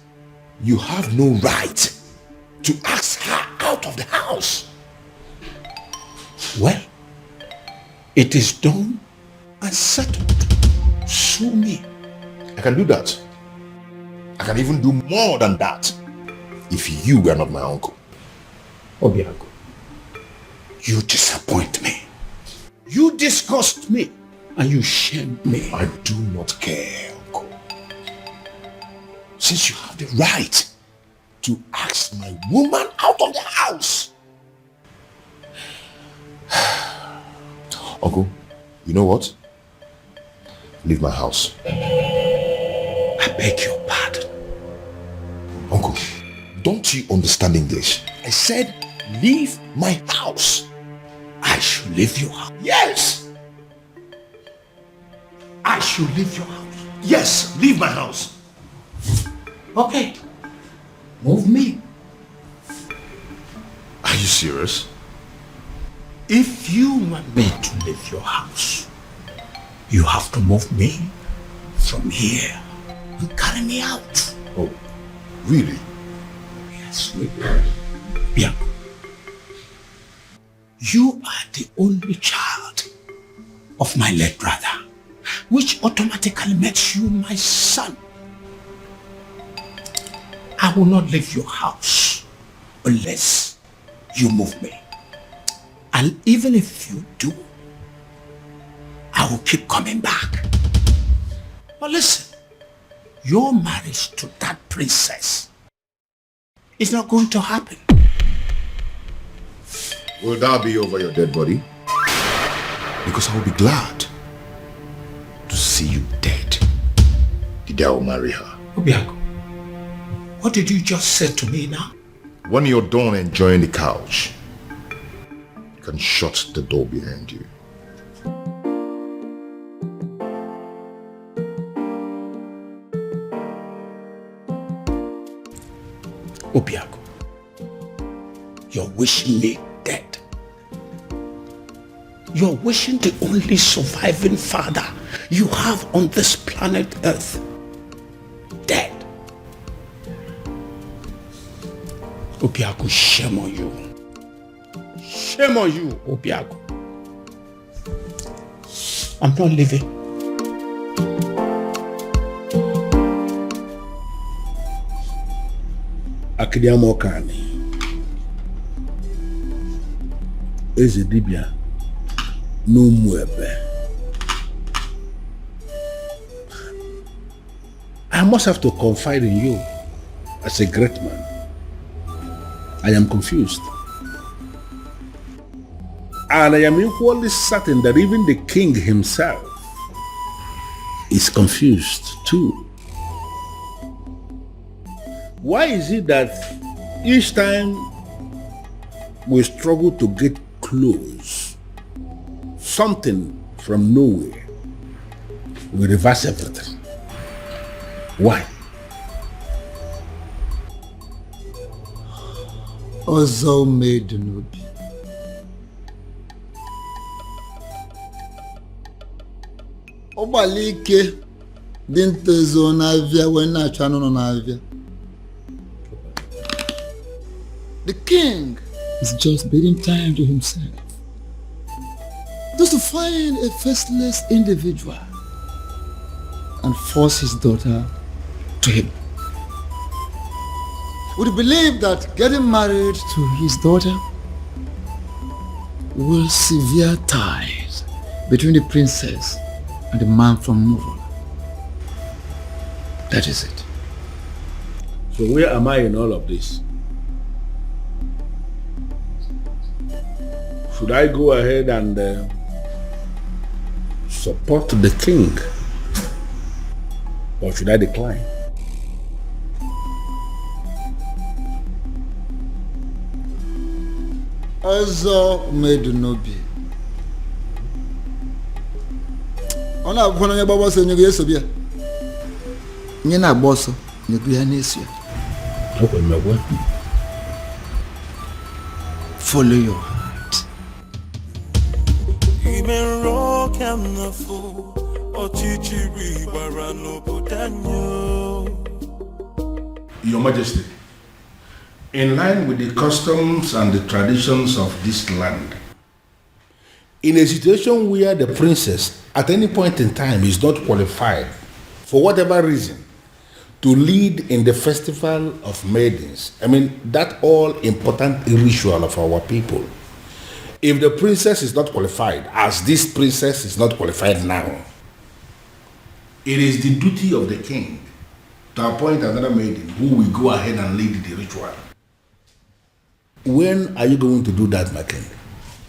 You have no right to ask her out of the house. Well, it is done and settled. Sue me. I can do that. I can even do more than that if you were not my uncle. Obiago, you disappoint me. You disgust me and you shame me. I do not care, uncle. Since you have the right to ask my woman out of the house. Uncle, you know what? Leave my house. I beg your pardon. Uncle, don't you understand English? I said, leave my house. I should leave your house. Yes! I should leave your house. Yes, leave my house. Okay. Move me. Are you serious? If you want me to leave your house, you have to move me from here and carry me out. Oh, really? Yes, really. Yeah. You are the only child of my late brother, which automatically makes you my son. I will not leave your house unless you move me. And even if you do, I will keep coming back. But listen, your marriage to that princess is not going to happen. Will that be over your dead body? Because I will be glad to see you dead. The day I will marry her. Obiago, what did you just say to me now? When you're done enjoying the couch, you can shut the door behind you. Obiago, you're wishing me dead. You're wishing the only surviving father you have on this planet Earth dead. Obiago, shame on you. Shame on you, Obiago. I'm not leaving. Akidiamokani Eze dibia n'ụmụebe. I must have to confide in you. as a great man, I am confused. And I am equally certain that even the king himself is confused too. Why is it that each time we struggle to get close, something from nowhere will reverse everything? Why? Ọzọ made n'obi. Ọgbali ike dị ntezo n'avịa wee na-achọ anụ nọ n'avịa. The king is just bidding time to himself, just to find a faceless individual and force his daughter to him. Would you believe that getting married to his daughter will sever ties between the princess and the man from Nollywood? That is it. So where am I in all of this? Should I go ahead and support the king, or should I decline? Ọzọ made n'obi. Ọ na-abụkwa na onye gbagba ọsọ nyego ya eso bịa. Onye na-agba ọsọ nyego ya na-eso ya. Follow your heart. Even rock and the fool, Ochichiri Barano Budanyo. Your Majesty, in line with the customs and the traditions of this land, in a situation where the princess at any point in time is not qualified, for whatever reason, to lead in the festival of maidens, I mean, that all important ritual of our people, if the princess is not qualified, as this princess is not qualified now, it is the duty of the king to appoint another maiden who will go ahead and lead the ritual. When are you going to do that, my king?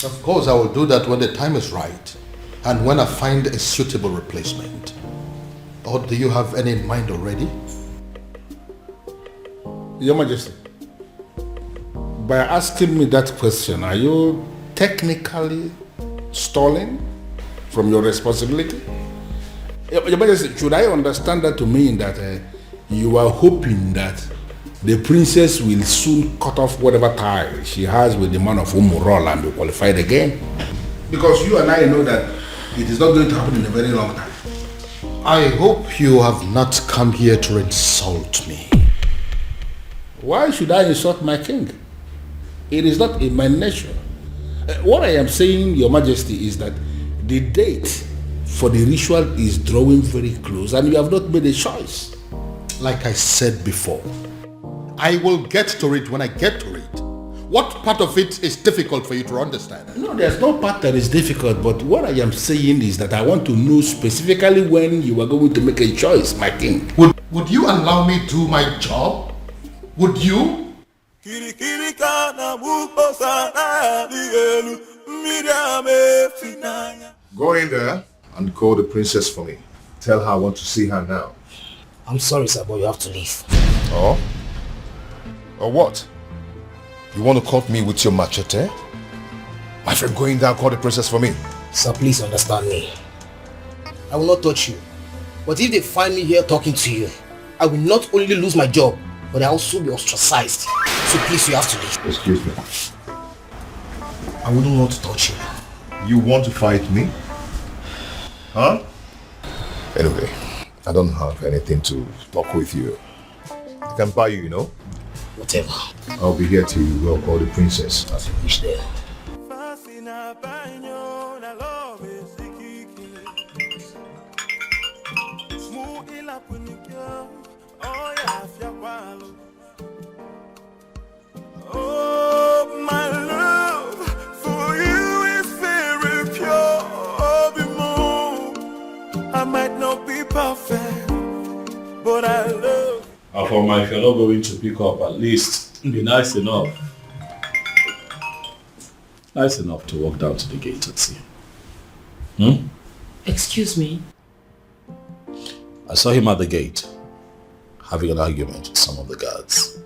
Of course, I will do that when the time is right and when I find a suitable replacement. Or do you have any in mind already? Your Majesty, by asking me that question, are you technically stalling from your responsibility? Your Majesty, should I understand that to mean that you are hoping that the princess will soon cut off whatever tie she has with the man of Umurola and be qualified again? Because you and I know that it is not going to happen in a very long time. I hope you have not come here to insult me. Why should I insult my king? It is not in my nature. What I am saying, Your Majesty, is that the date for the ritual is drawing very close and you have not made a choice. Like I said before, I will get to it when I get to it. What part of it is difficult for you to understand? No, there's no part that is difficult, but what I am saying is that I want to know specifically when you are going to make a choice, my king. Would you allow me to do my job? Would you? Go in there and call the princess for me. Tell her I want to see her now. I'm sorry, sir, but you have to leave. Oh? Or what? You want to cut me with your machete? My friend, go in there and call the princess for me. Sir, please understand me. I will not touch you. But if they find me here talking to you, I will not only lose my job, but I will also be ostracized. So please, you have to leave. Excuse me. I wouldn't want to touch you. You want to fight me? Huh? Anyway, I don't have anything to talk with you. I can buy you, you know? Whatever. I'll be here till you go call the princess. As you wish there. Oh, my love for you is very pure. I might not be perfect, but I love. Afoma, if you're not going to pick up, at least be nice enough. Nice enough to walk down to the gate and see him. Excuse me? I saw him at the gate, having an argument with some of the guards.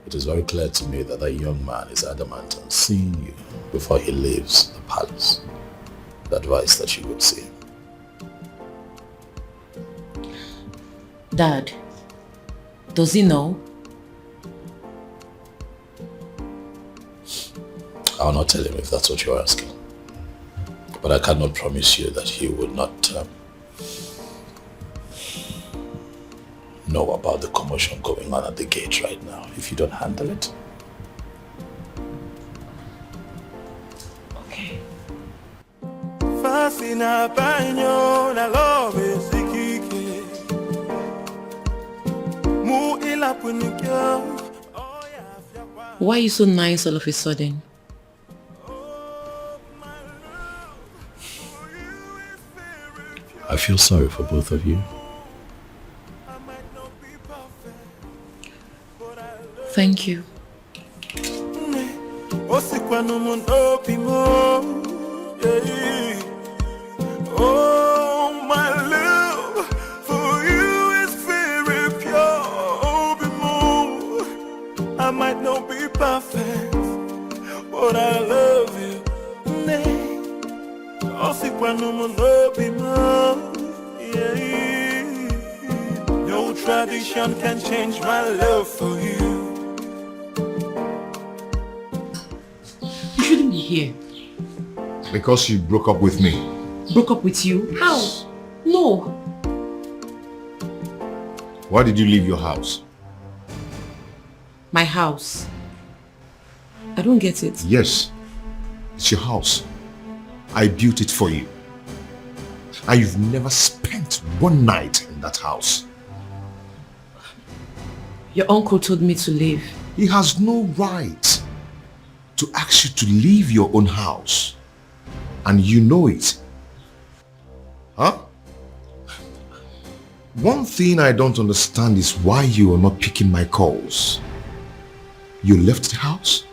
It is very clear to me that that young man is adamant on seeing you before he leaves the palace. The advice that you would see him. Dad, does he know? I'll not tell him if that's what you're asking. But I cannot promise you that he would not know about the commotion going on at the gate right now if you don't handle it. Okay. Why are you so nice all of a sudden? I feel sorry for both of you. Thank you. Oh, my love for you is very pure. I might not be perfect, but I love you. No tradition can change my love for you. You shouldn't be here. Because you broke up with me. Broke up with you? How? No. Why did you leave your house? My house. I don't get it. Yes, it's your house. I built it for you. And you've never spent one night in that house. Your uncle told me to leave. He has no right to ask you to leave your own house. And you know it. Huh? One thing I don't understand is why you are not picking my calls. You left the house?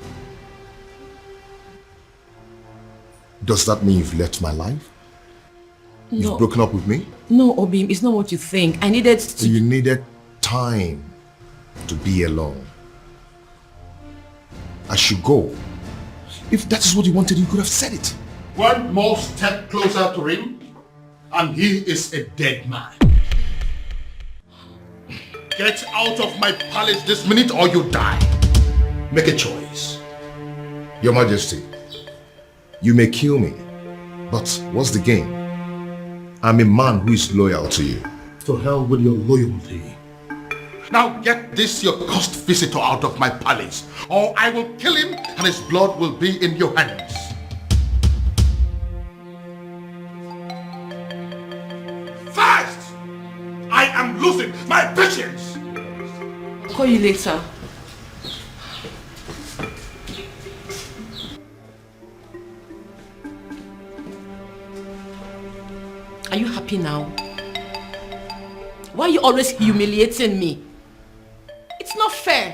Does that mean you've left my life? No. You've broken up with me? No, Obim, it's not what you think. I needed to... You needed time to be alone. I should go. If that is what you wanted, you could have said it. One more step closer to him, and he is a dead man. Get out of my palace this minute or you die. Make a choice. Your Majesty, you may kill me, but what's the gain? I'm a man who is loyal to you. To hell with your loyalty. Now get this your cursed visitor out of my palace, or I will kill him and his blood will be in your hands. Fast! I am losing my patience! I'll call you later. Are you happy now? Why are you always humiliating me? It's not fair.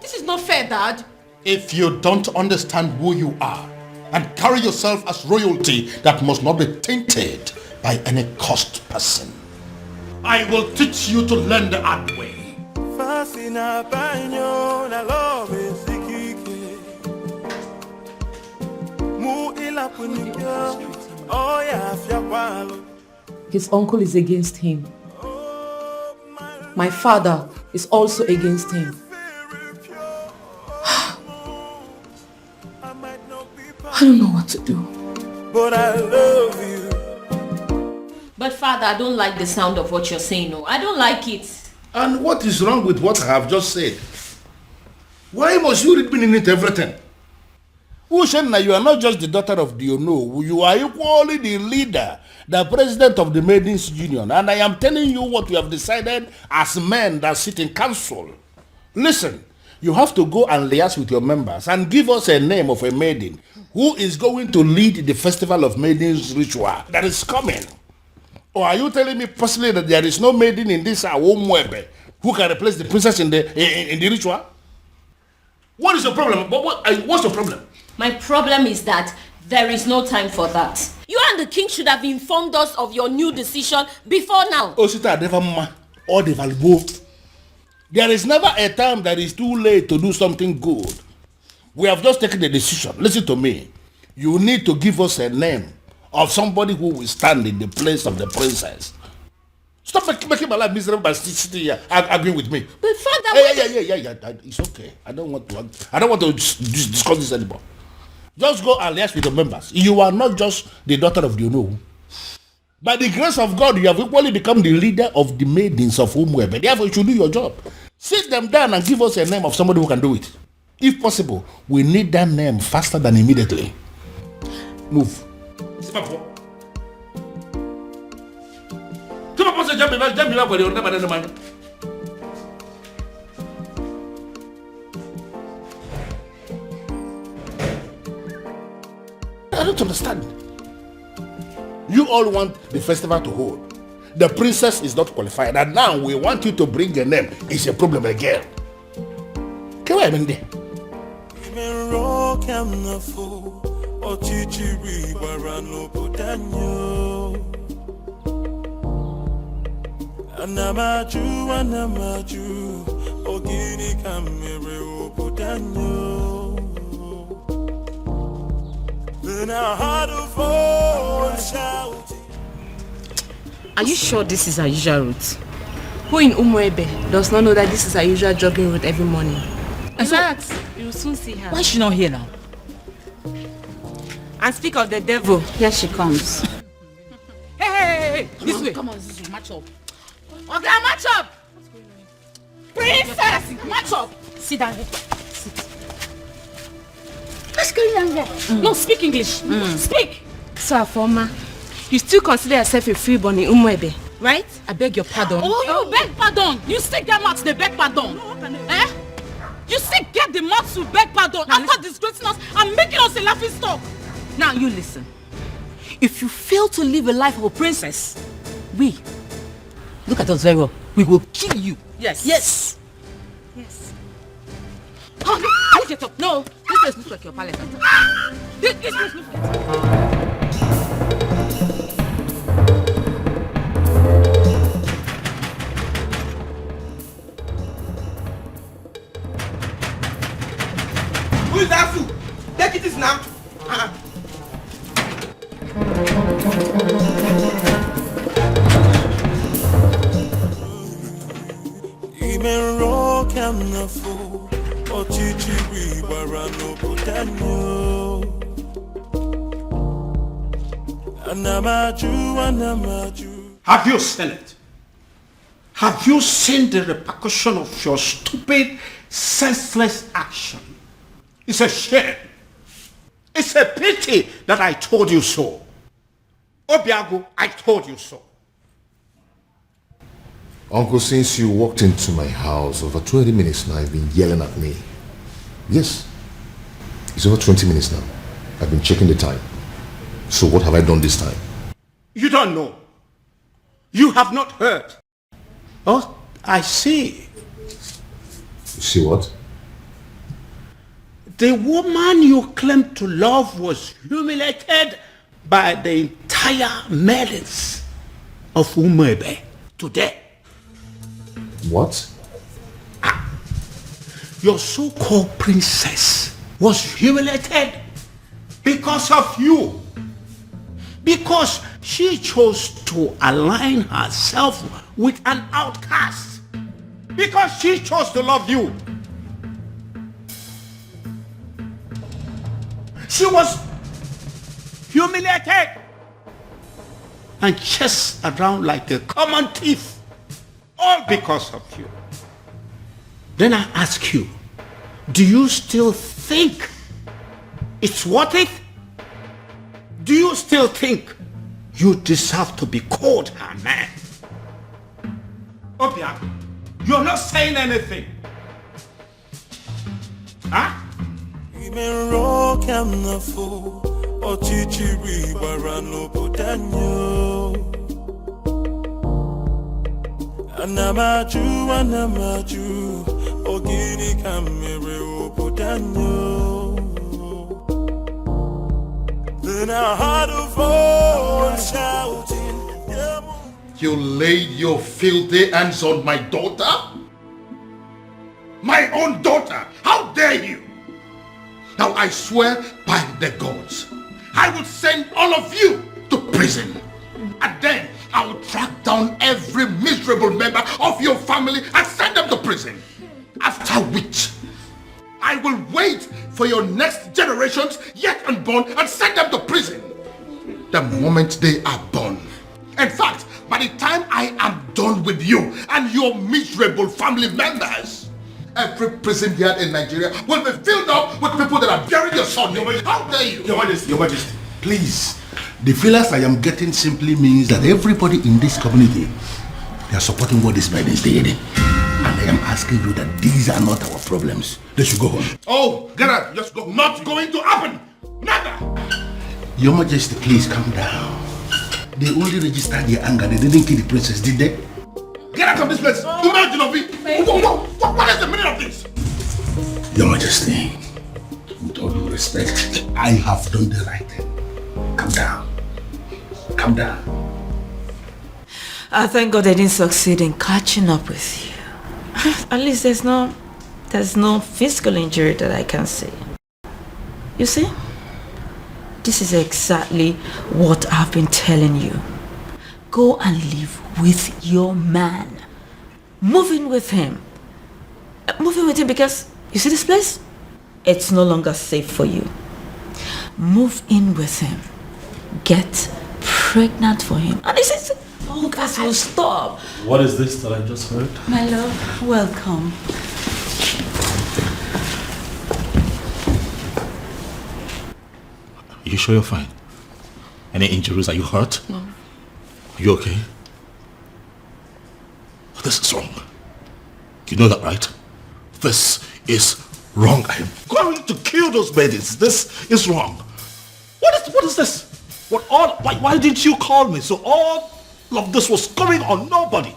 This is not fair, Dad. If you don't understand who you are and carry yourself as royalty that must not be tainted by any cursed person, I will teach you to learn the hard way. His uncle is against him. My father is also against him. I don't know what to do. But I love you. But Father, I don't like the sound of what you're saying. No, I don't like it. And what is wrong with what I have just said? Why must you read meaning into everything? Ushenna, you are not just the daughter of the Ono. You are equally the leader, the president of the Maidens Union. And I am telling you what we have decided as men that sit in council. Listen, you have to go and liaise with your members and give us a name of a maiden who is going to lead the Festival of Maidens ritual that is coming. Or are you telling me personally that there is no maiden in this Awomwebe who can replace the princess in the ritual? What is your problem? What's your problem? My problem is that there is no time for that. You and the king should have informed us of your new decision before now. Osita never or they both. There is never a time that is too late to do something good. We have just taken the decision. Listen to me. You need to give us a name of somebody who will stand in the place of the princess. Stop making my life miserable by sitting here arguing with me. But father, yeah. It's okay. I don't want to discuss this anymore. Just go and liaise with the members. You are not just the daughter of the Uno. By the grace of God, you have equally become the leader of the maidens of Umwebe. Therefore, you should do your job. Sit them down and give us a name of somebody who can do it. If possible, we need that name faster than immediately. Move. I don't understand. You all want the festival to hold. The princess is not qualified, and now we want you to bring a name. It's a problem again. Come on, Mindy. Anamaju, ogini kamere obudanyo. Then I had a voice shouting. Are you sure this is our usual route? Who in Umwebe does not know that this is our usual jogging route every morning? In fact, you will soon see her. Why is she not here now? And speak of the devil, here she comes. Hey, this way. Come on, match up. Okay, match up. Princess, match up. Sit down here. Sit. What's going on there? No, speak English. Speak. So, Afoma, you still consider yourself a freeborn in Umwebe, right? I beg your pardon. Oh, you beg pardon. You still get mouth to beg pardon. Eh? You still get the mouth to beg pardon after disgracing us and making us a laughing stock. Now you listen. If you fail to live a life of a princess, we, look at us very well, we will kill you. Yes. Yes. Yes. Oh, no, get up. No, this place looks like your palace. This place looks like... Who is that fool? Take it now. Have you seen it? Have you seen the repercussion of your stupid, senseless action? It's a shame. It's a pity that I told you so. Obiago, I told you so. Uncle, since you walked into my house over 20 minutes now, you've been yelling at me. Yes. It's over 20 minutes now. I've been checking the time. So what have I done this time? You don't know. You have not heard. Oh, I see. You see what? The woman you claim to love was humiliated by the entire maidens of Umwebe today. What? Your so-called princess was humiliated because of you. Because she chose to align herself with an outcast. Because she chose to love you. She was humiliated and chased around like a common thief, all because of you. Then I ask you, do you still think it's worth it? Do you still think you deserve to be called her man? Obia, you're not saying anything. Huh? Anamaju, Ogini kamere obodanyo. Then I heard a voice shouting, You laid your filthy hands on my daughter? My own daughter! How dare you! Now I swear by the gods, I will send all of you to prison. And then I will track down every miserable member of your family and send them to prison. After which, I will wait for your next generations yet unborn and send them to prison. The moment they are born. In fact, by the time I am done with you and your miserable family members, every prison yard in Nigeria will be filled up with people that are burying your son. How dare you? Your Majesty, please. The feelers I am getting simply means that everybody in this community, they are supporting what this man is doing. And I am asking you that these are not our problems. They should go home. Oh, get out. Just go. Not going to happen. Never. Your Majesty, please calm down. They only registered their anger. They didn't kill the princess, did they? Get out of this place. What is the meaning of this? Your Majesty, with all due respect, I have done the right thing. Calm down. Calm down. I thank God I didn't succeed in catching up with you. At least there's no physical injury that I can see. You see? This is exactly what I've been telling you. Go and live with your man. Move in with him. Move in with him because, you see this place? It's no longer safe for you. Move in with him. Get pregnant for him. And this is, oh guys, will stop. What is this that I just heard? My love, welcome. You sure you're fine? Any injuries? Are you hurt? No. Are you okay? This is wrong. You know that, right? This is wrong. I am going to kill those babies. This is wrong. What is this? Why didn't you call me? So all of this was going on nobody.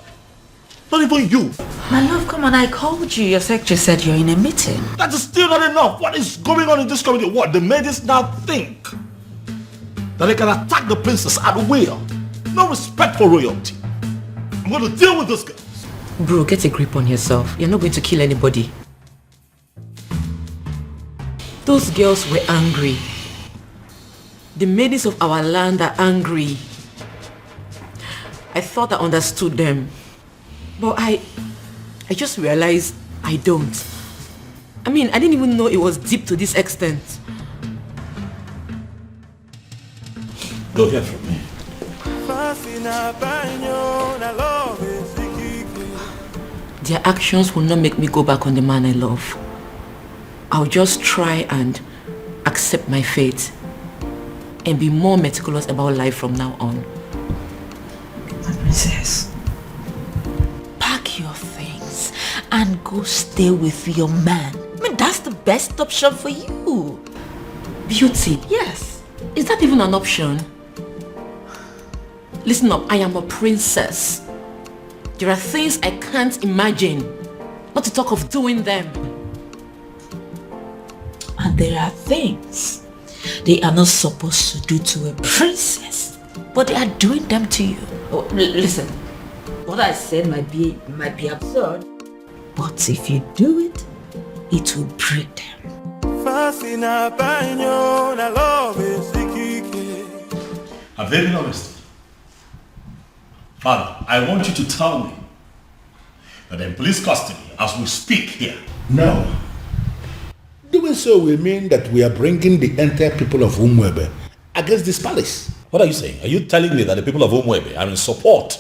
Not even you. My love, come on, I called you. Your secretary said you're in a meeting. That is still not enough. What is going on in this community? What? The ladies now think that they can attack the princess at will. No respect for royalty. I'm going to deal with this girl. Bro, get a grip on yourself. You're not going to kill anybody. Those girls were angry. The maidens of our land are angry. I thought I understood them. But I just realized I don't. I mean, I didn't even know it was deep to this extent. Don't hear from me. Their actions will not make me go back on the man I love. I'll just try and accept my fate and be more meticulous about life from now on. My princess, pack your things and go stay with your man. I mean, that's the best option for you. Beauty? Yes. Is that even an option? Listen up, I am a princess. There are things I can't imagine, not to talk of doing them. And there are things they are not supposed to do to a princess, but they are doing them to you. Oh, listen, what I said might be absurd, but if you do it, it will break them. I'm very honest. Father, I want you to tell me that in police custody as we speak here. No. Doing so will mean that we are bringing the entire people of Umwebe against this palace. What are you saying? Are you telling me that the people of Umwebe are in support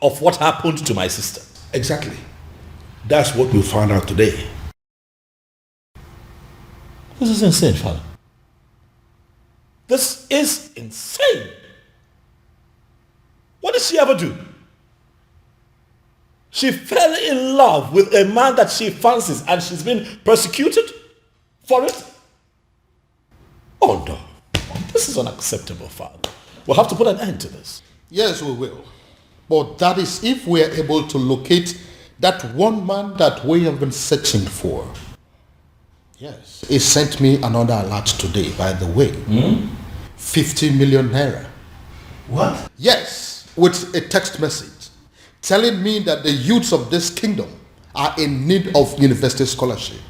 of what happened to my sister? Exactly. That's what we found out today. This is insane, Father. This is insane. What did she ever do? She fell in love with a man that she fancies and she's been persecuted for it? Oh no. This is unacceptable, Father. We'll have to put an end to this. Yes, we will. But that is if we are able to locate that one man that we have been searching for. Yes. He sent me another alert today, by the way. 50 million naira. What? Yes, with a text message telling me that the youths of this kingdom are in need of university scholarship.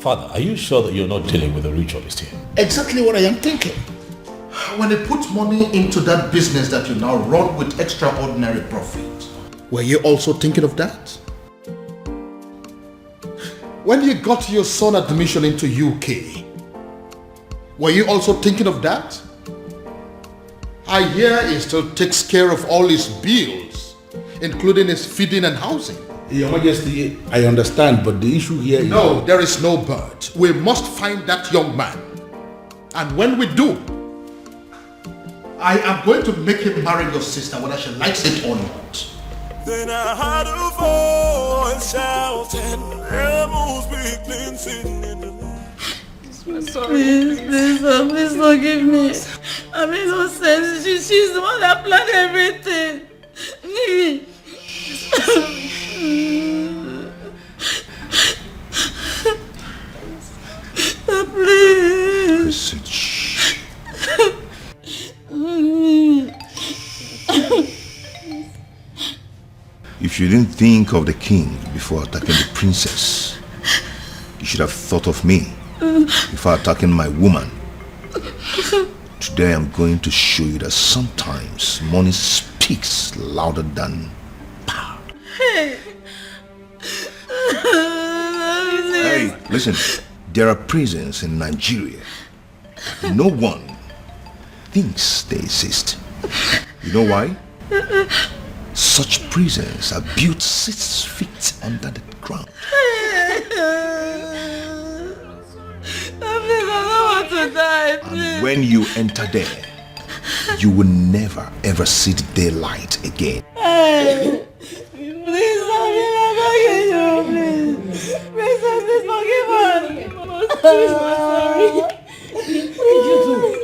Father, are you sure that you're not dealing with a ritualist here? Exactly what I am thinking. When they put money into that business that you now run with extraordinary profit, were you also thinking of that? When you got your son admission into UK, were you also thinking of that? I hear he still takes care of all his bills, including his feeding and housing. Your Majesty, I understand, but the issue here is... No, there is no but. We must find that young man. And when we do, I am going to make him marry your sister, whether she likes it or not. Then I heard a voice shouting, Amos weakling sitting in the I'm sorry. Please forgive me. I made no sense. She's the one that planned everything. Please. If you didn't think of the king before attacking the princess, you should have thought of me before attacking my woman. Today I'm going to show you that sometimes money speaks louder than power. Hey. Hey, listen, there are prisons in Nigeria. No one thinks they exist. You know why? Such prisons are built 6 feet under the ground. I don't want to die, please. And when you enter there, you will never ever see the daylight again. Hey, please, I'm begging you, please. Princess, please forgive us. Please, I'm sorry. What did you do?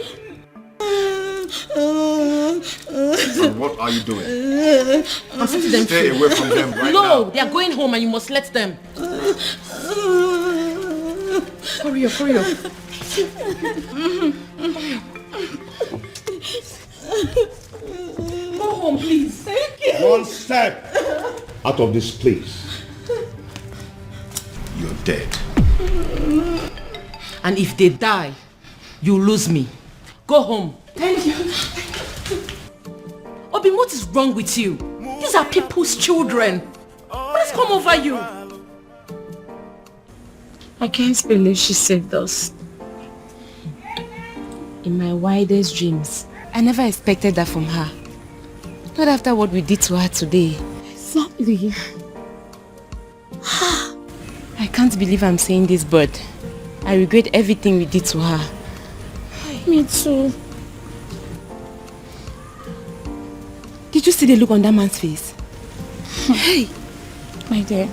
And what are you doing? I'm setting them Stay free. away from them right now. No, they are going home and you must let them. Hurry up, hurry up. Go home, please. Thank you. One step out of this place. You're dead. And if they die, you lose me. Go home. Thank you. Obin, what is wrong with you? These are people's children. What has come over you? I can't believe she saved us. In my wildest dreams, I never expected that from her. Not after what we did to her today. Exactly. I can't believe I'm saying this, but I regret everything we did to her. Me too. Did you see the look on that man's face? Hey! My dear,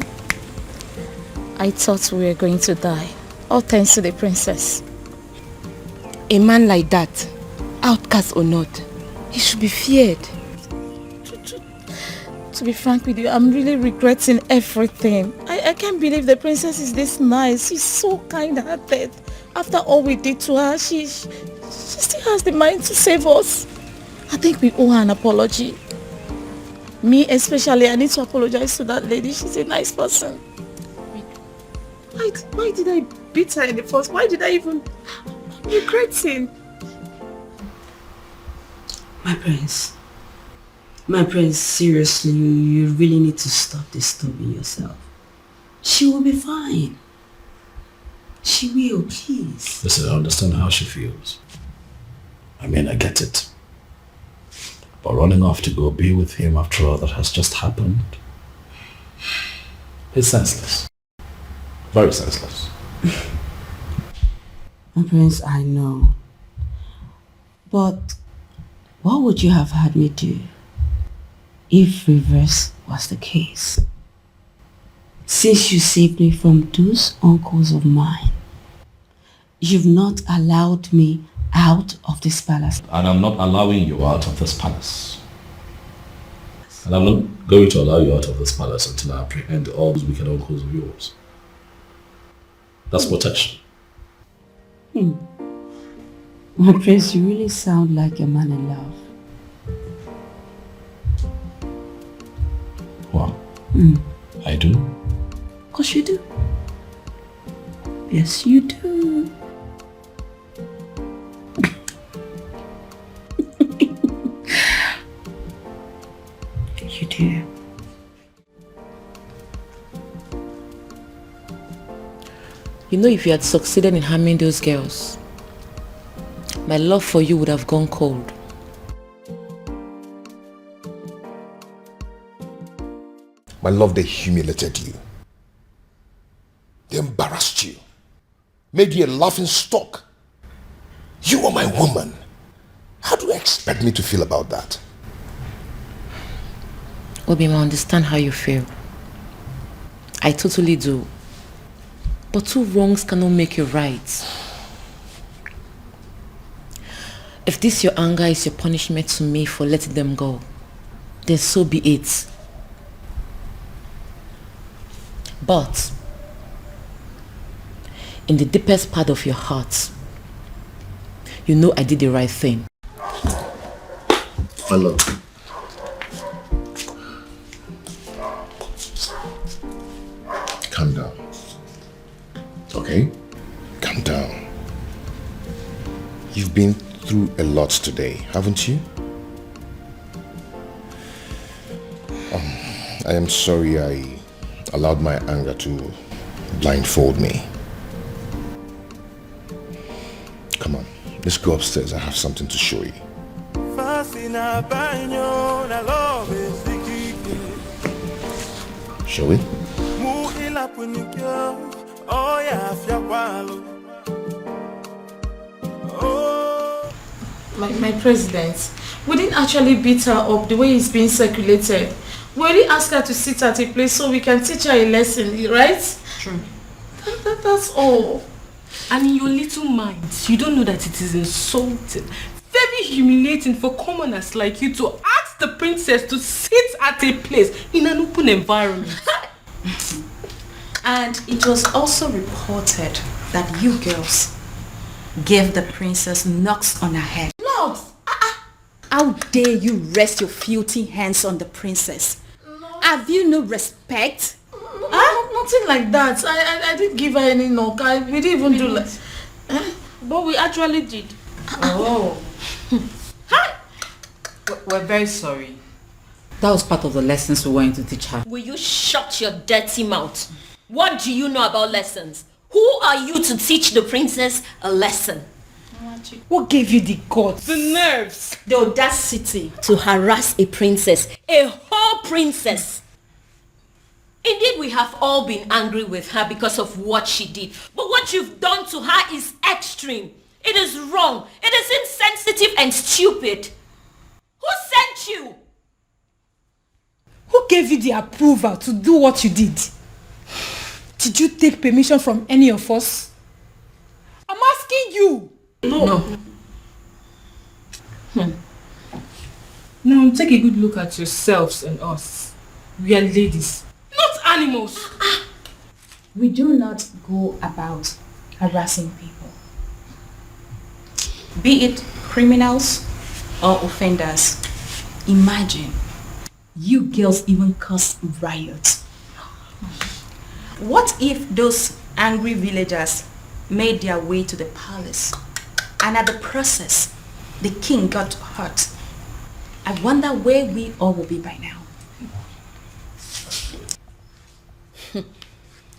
I thought we were going to die. All thanks to the princess. A man like that, outcast or not, he should be feared. To be frank with you, I'm really regretting everything. I can't believe the princess is this nice. She's so kind-hearted. After all we did to her, she still has the mind to save us. I think we owe her an apology. Me especially, I need to apologize to that lady. She's a nice person. Why did I beat her in the first? Why did I even... I'm regretting. My prince, seriously, you really need to stop disturbing yourself. She will be fine. She will, please. Listen, I understand how she feels. I mean, I get it. But running off to go be with him after all that has just happened, it's senseless. Very senseless. My prince, I know. But what would you have had me do if reverse was the case? Since you saved me from those uncles of mine, you've not allowed me out of this palace. And I'm not allowing you out of this palace. And I'm not going to allow you out of this palace until I apprehend all those wicked uncles of yours. That's protection. My prince, you really sound like a man in love. Wow. I do? Of course you do. Yes, you do. You do. You know, if you had succeeded in harming those girls, my love for you would have gone cold. My love, they humiliated you. They embarrassed you. Made you a laughing stock. You are my woman. How do you expect me to feel about that? Obima, I understand how you feel. I totally do. But two wrongs cannot make you right. If this your anger is your punishment to me for letting them go, then so be it. But in the deepest part of your heart, you know I did the right thing. My love. Calm down. Okay? Calm down. You've been through a lot today, haven't you? I am sorry I allowed my anger to blindfold me. Come on, let's go upstairs. I have something to show you. Shall we? My president, we didn't actually beat her up the way it's being circulated. We only asked her to sit at a place so we can teach her a lesson, right? True. That's all. And in your little minds, you don't know that it is insulting, very humiliating for commoners like you to ask the princess to sit at a place in an open environment. And it was also reported that you girls gave the princess knocks on her head. Knocks? How dare you rest your filthy hands on the princess? Have you no respect? Nothing like that. I didn't give her any knock. We didn't even do like... But we actually did. Oh. We're very sorry. That was part of the lessons we wanted to teach her. Will you shut your dirty mouth? What do you know about lessons? Who are you to teach the princess a lesson? What gave you the guts? The nerves. The audacity to harass a princess. A whole princess. Indeed, we have all been angry with her because of what she did. But what you've done to her is extreme. It is wrong. It is insensitive and stupid. Who sent you? Who gave you the approval to do what you did? Did you take permission from any of us? I'm asking you. No. Now take a good look at yourselves and us. We are ladies, not animals. We do not go about harassing people, be it criminals or offenders. Imagine, you girls even caused riots. What if those angry villagers made their way to the palace and at the process the king got hurt? I wonder where we all will be by now.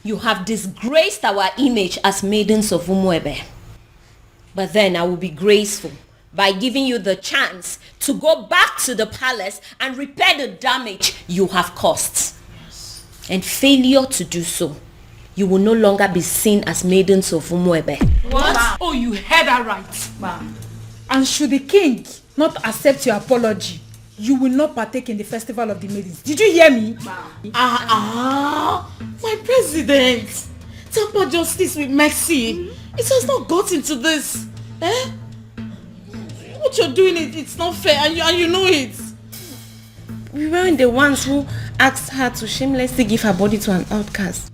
You have disgraced our image as maidens of Umuebe. But then I will be graceful by giving you the chance to go back to the palace and repair the damage you have caused. And failure to do so, you will no longer be seen as maidens of Umuebe. What? Oh, you heard that right. And should the king not accept your apology, you will not partake in the festival of the maidens. Did you hear me? My president. Temper justice with mercy. It has not gotten to this. What you're doing, it's not fair, and you know it. We weren't the ones who asked her to shamelessly give her body to an outcast.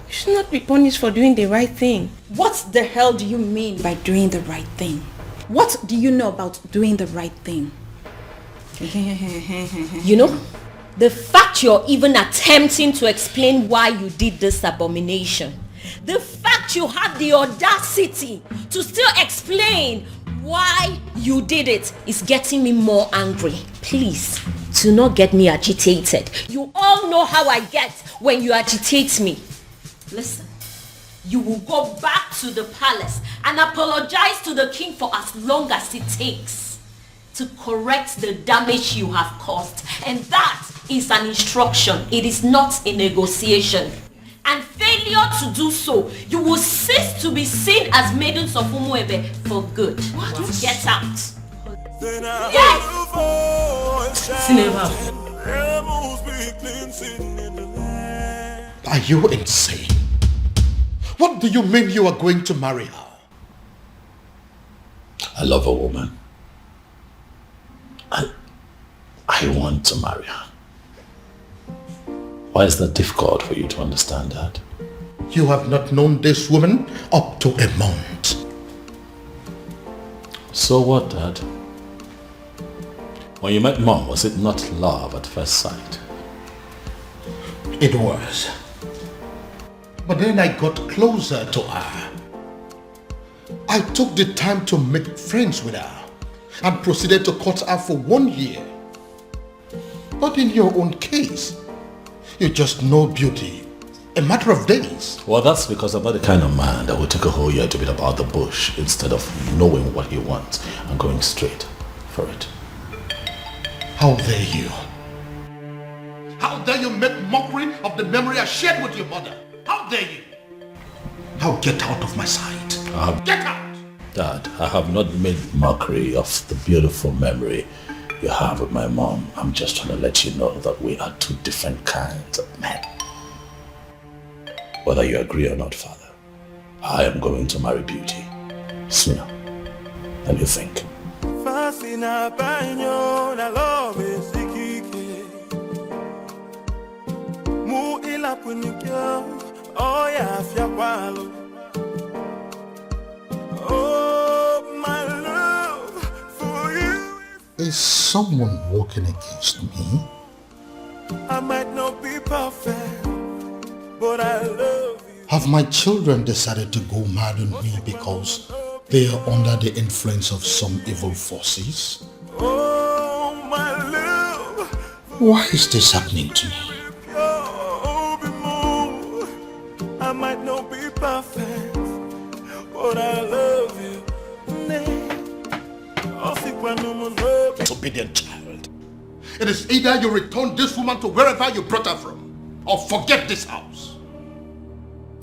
You should not be punished for doing the right thing. What the hell do you mean by doing the right thing? What do you know about doing the right thing? You know, the fact you're even attempting to explain why you did this abomination, the fact you had the audacity to still explain why you did it is getting me more angry. Please, do not get me agitated. You all know how I get when you agitate me. Listen, you will go back to the palace and apologize to the king for as long as it takes to correct the damage you have caused. And that is an instruction. It is not a negotiation. And failure to do so, you will cease to be seen as maidens of Umuebe for good. What? Get out. Yes! Are you insane? What do you mean you are going to marry her? I love a woman. I want to marry her. Why is that difficult for you to understand that? You have not known this woman up to a month. So what, Dad? When you met Mom, was it not love at first sight? It was. But then I got closer to her. I took the time to make friends with her and proceeded to court her for 1 year. But in your own case, you just know beauty. A matter of days. Well, that's because I'm not the kind of man that will take a whole year to beat about the bush instead of knowing what he wants and going straight for it. How dare you? How dare you make mockery of the memory I shared with your mother? How dare you? Now get out of my sight. Get out! Dad, I have not made mockery of the beautiful memory you have with my mom. I'm just trying to let you know that we are two different kinds of men. Whether you agree or not, Father, I am going to marry Beauty sooner than you think. Oh, my love for you. Is someone walking against me? I might not be perfect, but I love you. Have my children decided to go mad on me because they are under the influence of some evil forces? Oh, my love. Why is this happening to me? I might not be perfect, but I love you. Disobedient child. It is either you return this woman to wherever you brought her from, or forget this house.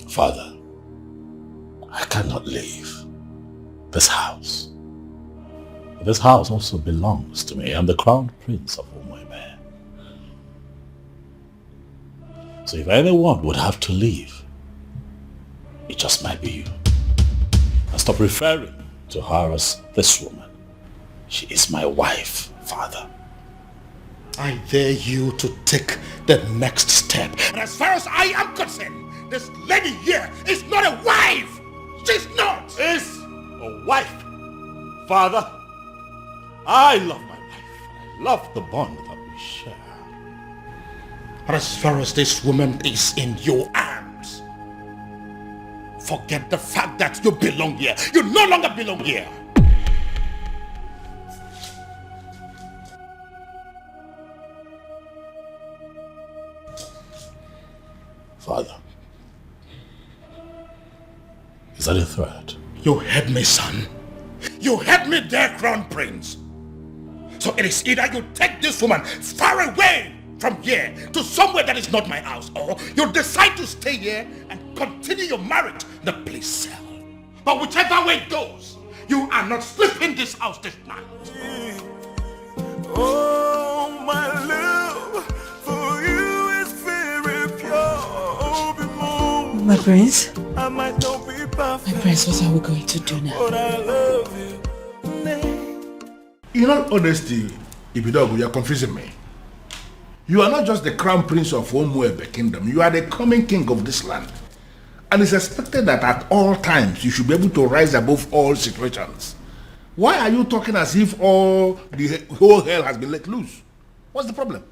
Father, I cannot leave this house. This house also belongs to me. I'm the crown prince of Umuebe. So if anyone would have to leave, it just might be you. And stop referring to her as this woman. She is my wife, Father. I dare you to take the next step. And as far as I am concerned, this lady here is not a wife. She's not. Is a wife. Father, I love my wife. I love the bond that we share. But as far as this woman is in your arms, forget the fact that you belong here. You no longer belong here. Father, is that a threat? You heard me, son. You heard me there, Crown Prince. So it is either you take this woman far away from here to somewhere that is not my house, or you decide to stay here and continue your marriage in the police cell. But whichever way it goes, you are not sleeping this house this night. Oh, my love for you is very pure. My prince? I might not be perfect. My prince, what are we going to do now? But I love you. In all honesty, Ibidogu, you're confusing me. You are not just the crown prince of Umuebe kingdom. You are the coming king of this land. And it's expected that at all times you should be able to rise above all situations. Why are you talking as if the whole hell has been let loose? What's the problem?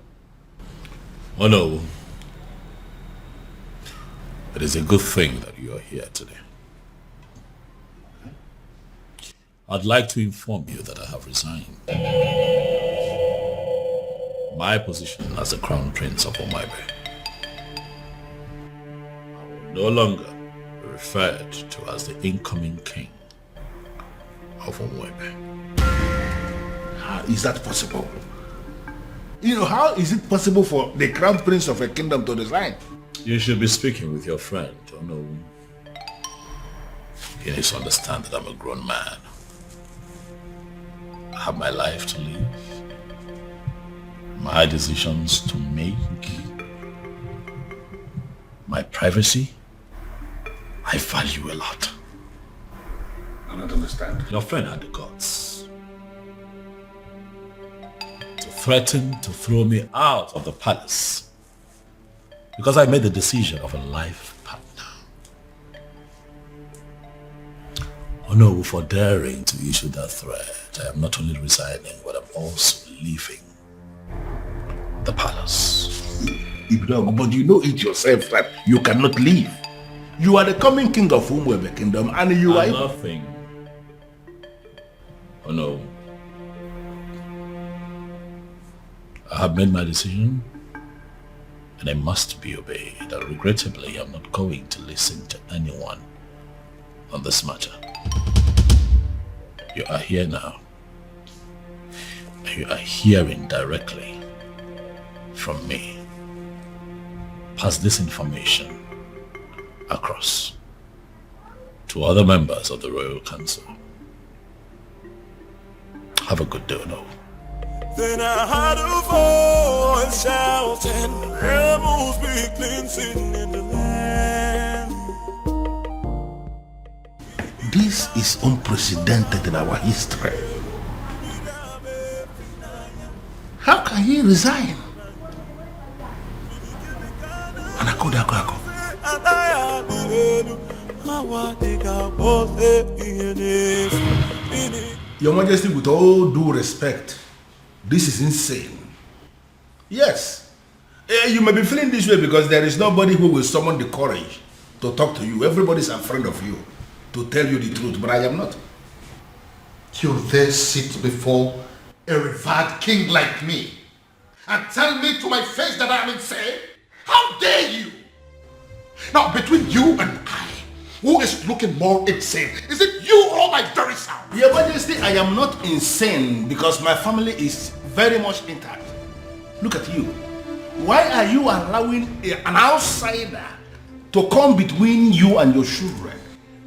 Oh no. It is a good thing that you are here today. I'd like to inform you that I have resigned. My position as the Crown Prince of Umuebe. I will no longer be referred to as the incoming king of Umuebe. How is that possible? How is it possible for the Crown Prince of a kingdom to resign? You should be speaking with your friend, He needs to understand that I'm a grown man. I have my life to live, my decisions to make, my privacy. I value a lot. I don't understand. Your friend had the guts to threaten to throw me out of the palace because I made the decision of a life partner. Oh no, for daring to issue that threat, I am not only resigning, but I'm also leaving the palace. But you know it yourself that you cannot leave. You are the coming king of Umuebe kingdom and you are... Nothing. Oh no. I have made my decision and I must be obeyed. And regrettably, I'm not going to listen to anyone on this matter. You are here now. And you are hearing directly from me. Pass this information across to other members of the Royal Council. Have a good day, no. Then I heard a voice shouting, rebels be cleansing in the land. This is unprecedented in our history. How can he resign? Your Majesty, with all due respect, this is insane. Yes, you may be feeling this way because there is nobody who will summon the courage to talk to you. Everybody's a friend of you to tell you the truth, but I am not. You dare sit before a revered king like me and tell me to my face that I am insane? How dare you? Now, between you and I, who is looking more insane? Is it you or my very self? Your Majesty, I am not insane because my family is very much intact. Look at you. Why are you allowing an outsider to come between you and your children?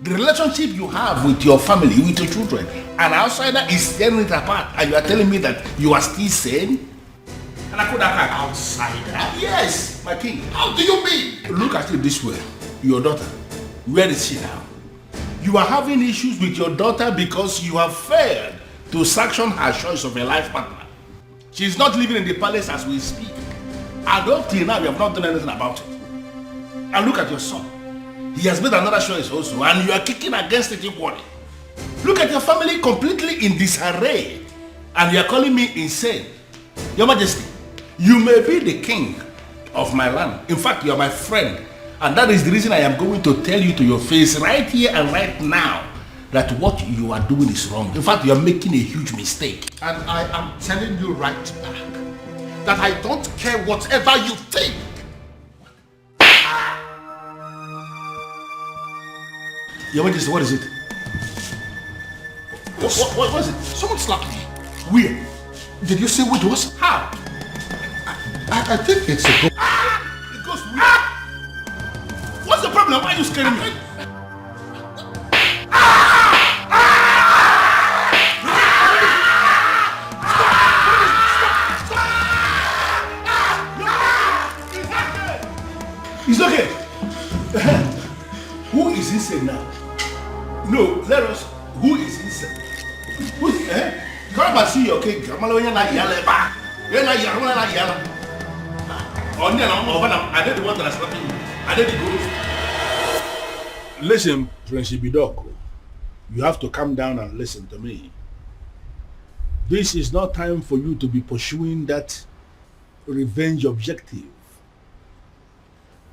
The relationship you have with your family, with your children, an outsider is tearing it apart and you are telling me that you are still sane? And I could have an outsider? Yes, my king. How do you mean? Look at it this way. Your daughter, where is she now? You are having issues with your daughter because you have failed to sanction her choice of a life partner. She is not living in the palace as we speak. And up till now, you have not done anything about it. And look at your son. He has made another choice also, and you are kicking against it equally. Look at your family completely in disarray, and you are calling me insane. Your Majesty, you may be the king of my land. In fact, you are my friend. And that is the reason I am going to tell you to your face right here and right now that what you are doing is wrong. In fact, you are making a huge mistake. And I am telling you right back that I don't care whatever you think. Your Majesty, what is it? What was it? Someone slapped me. Where? Did you see what it was? How? I think it's a ghost. It goes where? What's the problem? Why are you scaring me? It's okay. Who is insane now? No, let us. Who is insane? Come and see your king. I'm not yelling back. You're not yelling. I did the one that I slapped you. I did the good. Listen, Prince Ibidoko, you have to calm down and listen to me. This is not time for you to be pursuing that revenge objective.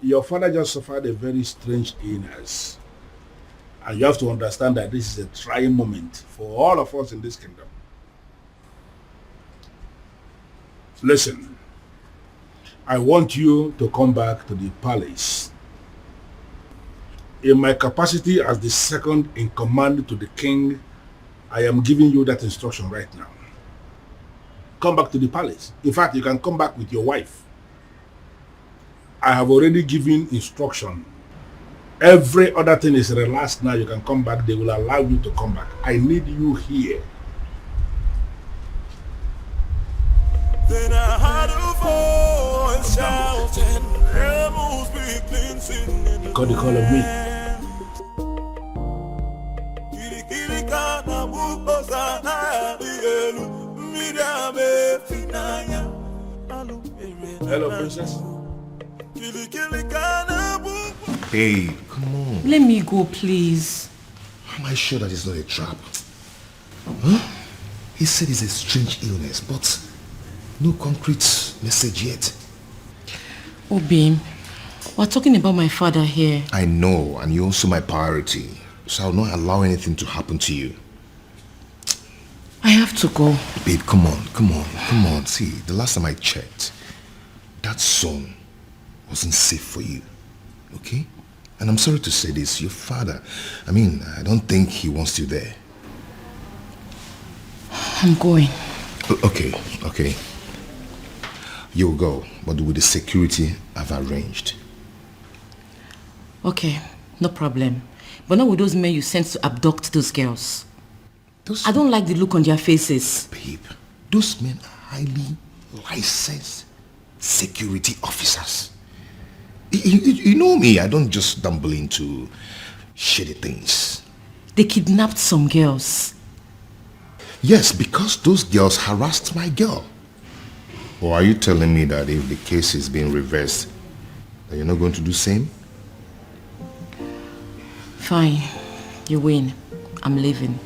Your father just suffered a very strange illness. And you have to understand that this is a trying moment for all of us in this kingdom. Listen, I want you to come back to the palace. In my capacity as the second in command to the king, I am giving you that instruction right now. Come back to the palace. In fact, you can come back with your wife. I have already given instruction. Every other thing is relaxed now. You can come back. They will allow you to come back. I need you here. Then I heard a voice shouting, rebels be cleansing in the Got the call of me. Hello, princess. Babe, come on. Let me go, please. Am I sure that it's not a trap? Huh? He said it's a strange illness, but no concrete message yet. Oh, babe, we're talking about my father here. I know, and you're also my priority, so I'll not allow anything to happen to you. I have to go. Babe, come on. See, the last time I checked, that song wasn't safe for you, okay? And I'm sorry to say this, your father, I don't think he wants you there. I'm going. Okay. You'll go, but with the security I've arranged. Okay, no problem. But not with those men you sent to abduct those girls. I don't like the look on their faces. Babe, those men are highly licensed security officers. You know me, I don't just stumble into shitty things. They kidnapped some girls. Yes, because those girls harassed my girl. Or are you telling me that if the case is being reversed, that you're not going to do the same? Fine, you win. I'm leaving.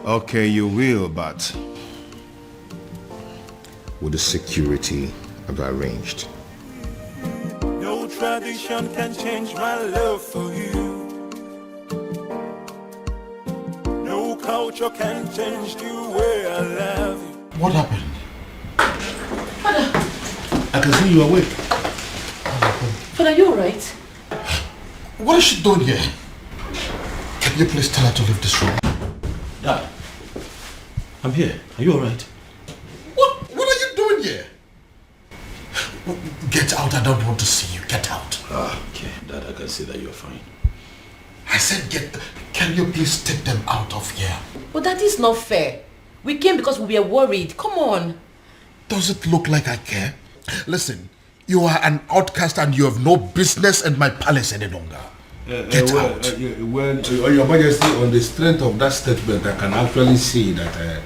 Okay, you will, but with the security I've arranged. No tradition can change my love for you. No culture can change the way I love you. What happened? Father! I can see you awake. Father, are you alright? What is she doing here? Can you please tell her to leave this room? Dad, I'm here. Are you alright? What are you doing here? Get out, I don't want to see you. Get out. Okay, Dad, I can see that you're fine. I said can you please take them out of here? But that is not fair. We came because we were worried. Come on. Does it look like I care? Listen, you are an outcast and you have no business in my palace any longer. Get out. Your Majesty, on the strength of that statement, I can actually see that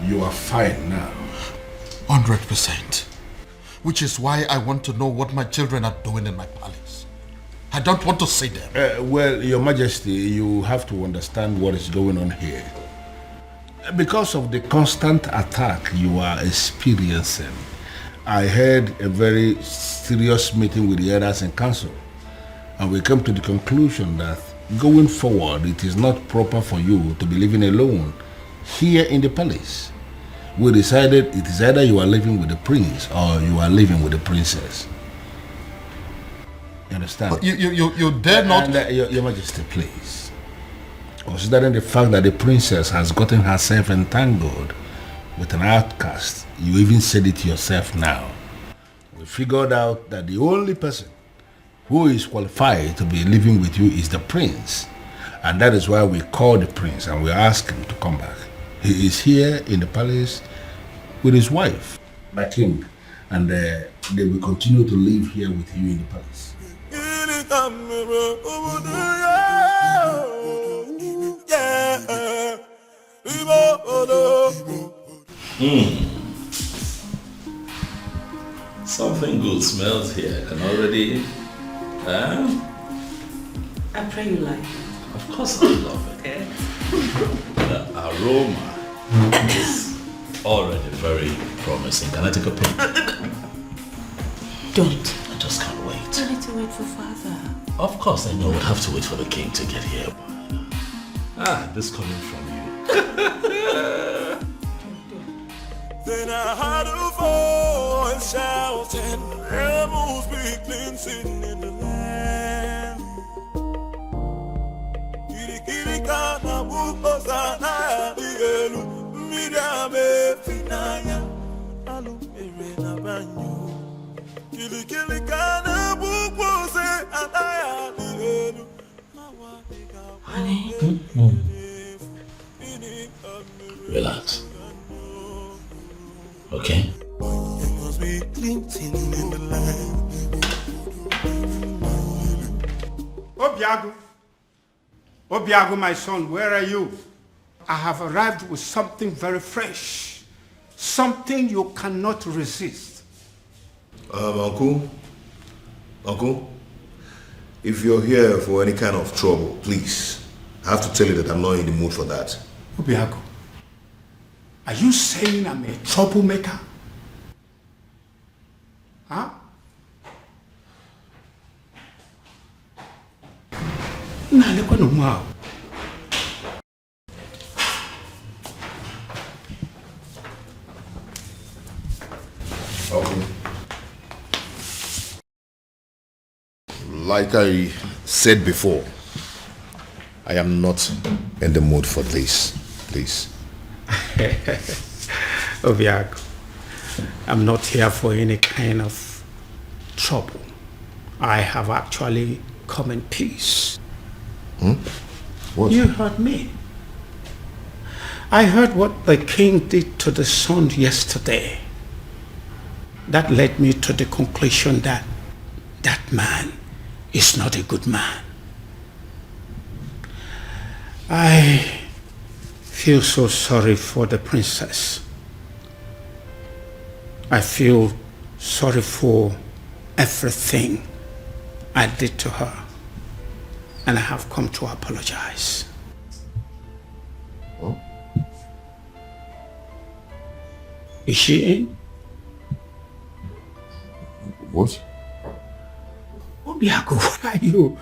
you are fine now. 100%. Which is why I want to know what my children are doing in my palace. I don't want to see them. Your Majesty, you have to understand what is going on here. Because of the constant attack you are experiencing, I had a very serious meeting with the elders in council, and we came to the conclusion that going forward, it is not proper for you to be living alone here in the palace. We decided it is either you are living with the prince or you are living with the princess. You understand? But you dare not... And, Your Majesty, please. Considering the fact that the princess has gotten herself entangled with an outcast, you even said it yourself now. We figured out that the only person who is qualified to be living with you is the prince. And that is why we called the prince and we asked him to come back. He is here in the palace with his wife, my king, and they will continue to live here with you in the palace. Yeah. Something good smells here. I can already... I pray you like it. Of course I love it. Okay. The aroma is already very promising. Can I take a peek? Don't. I just can't wait. I need to wait for father. Of course I know we'll have to wait for the king to get here. This coming from you. Then I heard a voice shouting, rebels be cleansing in the land. Kiri kiri kana buko sana dielu, midame finaya, alu na banyu. Kiri kiri kana buko se anaya dielu. Honey. Relax. Okay? Obiago, my son, where are you? I have arrived with something very fresh. Something you cannot resist. Uncle, if you're here for any kind of trouble, please, I have to tell you that I'm not in the mood for that. Obiago, are you saying I'm a troublemaker? Huh? Okay. Like I said before, I am not in the mood for this, please. Obiago, I'm not here for any kind of trouble. I have actually come in peace. What? You heard me. I heard what the king did to the son yesterday. That led me to the conclusion that that man is not a good man. I feel so sorry for the princess. I feel sorry for everything I did to her. And I have come to apologize. Oh? Is she in? What? Obiago, why are you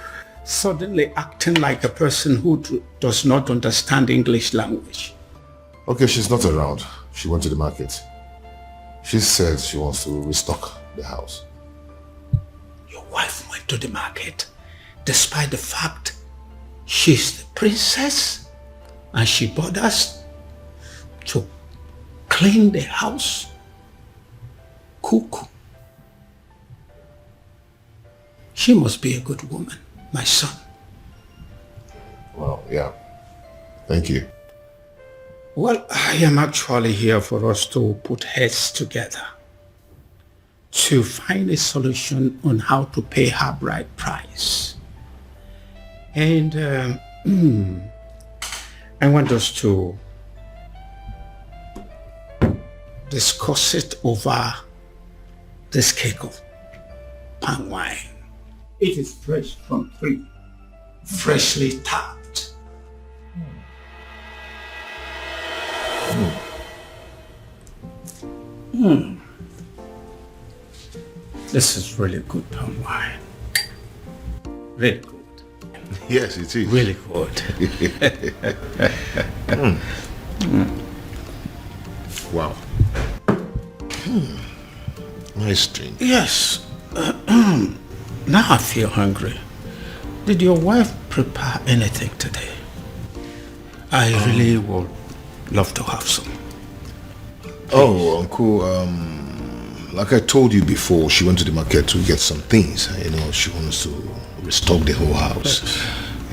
suddenly acting like a person who does not understand English language? Okay, she's not around. She went to the market. She said she wants to restock the house. Your wife went to the market despite the fact she's the princess and she bothers to clean the house, cook. She must be a good woman, my son. Well, yeah. Thank you. Well, I am actually here for us to put heads together to find a solution on how to pay her bride price. And I want us to discuss it over this cake of palm wine. It is fresh from tree, freshly tapped. This is really good palm wine. Really good. Yes, it is. Really good. Wow. Nice drink. Yes. Now I feel hungry. Did your wife prepare anything today? I really would love to have some. Oh, Uncle, like I told you before, she went to the market to get some things. You know, she wants to restock the whole house.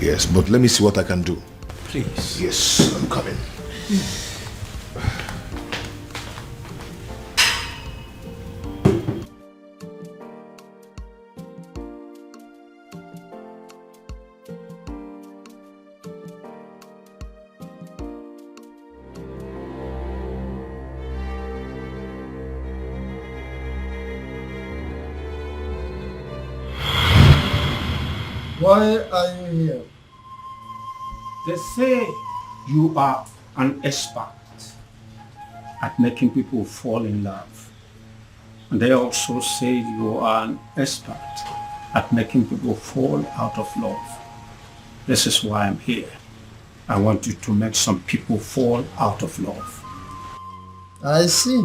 Yes, but let me see what I can do. Please. Yes, I'm coming. Why are you here? They say you are an expert at making people fall in love. And they also say you are an expert at making people fall out of love. This is why I'm here. I want you to make some people fall out of love. I see.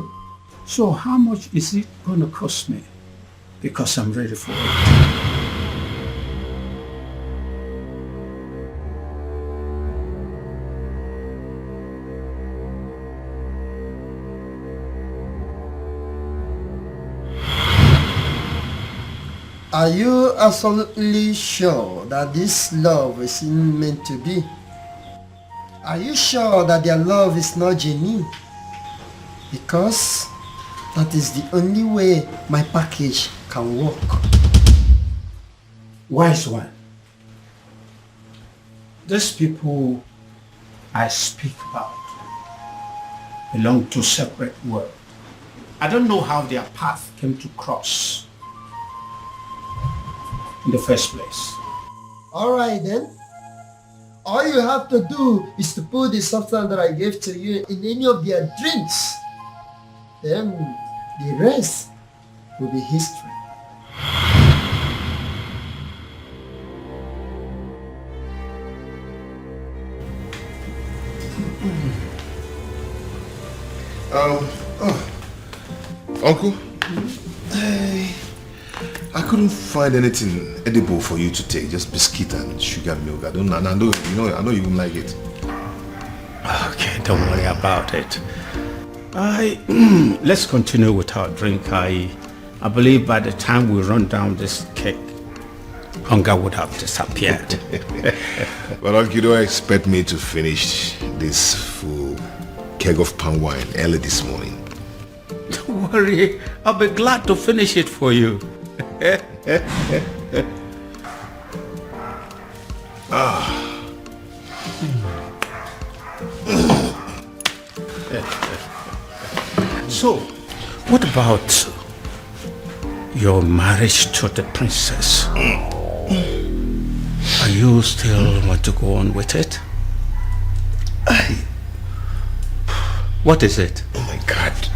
So how much is it going to cost me? Because I'm ready for it. Are you absolutely sure that this love is meant to be? Are you sure that their love is not genuine? Because that is the only way my package can work. Wise one. These people I speak about belong to separate worlds. I don't know how their path came to cross in the first place. Alright then. All you have to do is to put the substance that I gave to you in any of their drinks. Then the rest will be history. Uncle, I couldn't find anything edible for you to take, just biscuit and sugar milk. I know you won't like it. Okay, don't worry about it. Let's continue with our drink. I believe by the time we run down this cake, hunger would have disappeared. But Uncle, you don't expect me to finish this full keg of palm wine early this morning. Don't worry, I'll be glad to finish it for you. So, what about your marriage to the princess? Are you still want to go on with it? What is it? Oh my God.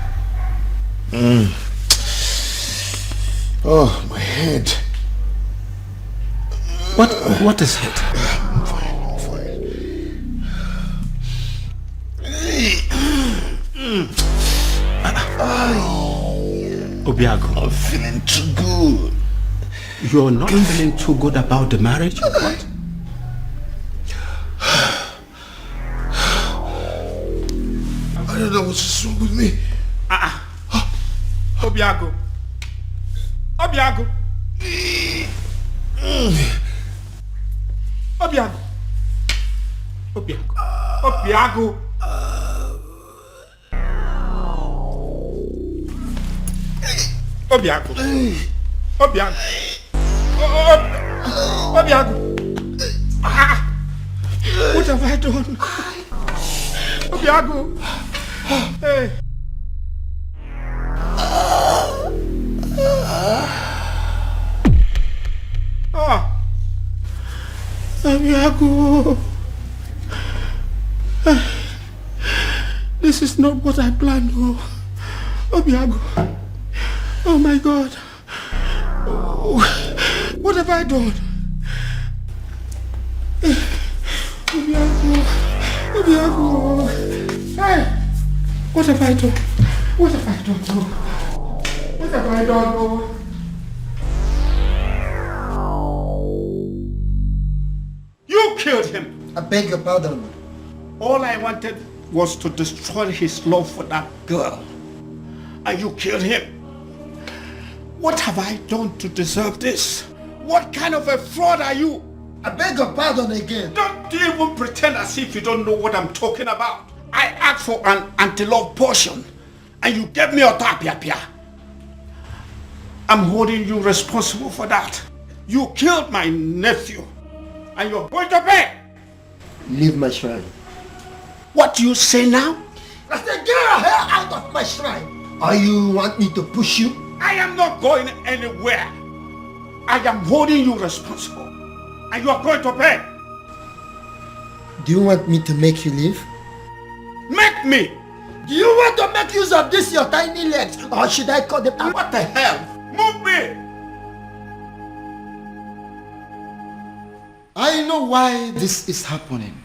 Oh, my head. What is it? I'm fine. Obiago, I'm feeling too good. You're not feeling too good about the marriage or what? I don't know what's wrong with me. Obiago. Obiago. Obiago. Obiago. Obiago. Obiago. Obiago. Obiago. What have I done? Obiago. Hey. Obiago. This is not what I planned. Obiago. Oh my God. What have I done? Obiago. Hey. What have I done? What have I done? What have I done? You killed him. I beg your pardon. All I wanted was to destroy his love for that girl. And you killed him. What have I done to deserve this? What kind of a fraud are you? I beg your pardon again. Don't even pretend as if you don't know what I'm talking about. I asked for an anti-love potion and you gave me a tapia. I'm holding you responsible for that. You killed my nephew and you're going to pay. Leave my shrine. What do you say now? I said get your hair out of my shrine. Or you want me to push you? I am not going anywhere. I am holding you responsible. And you are going to pay. Do you want me to make you leave? Make me! Do you want to make use of this your tiny legs? Or should I cut them out? What the hell? Move me! I know why this is happening.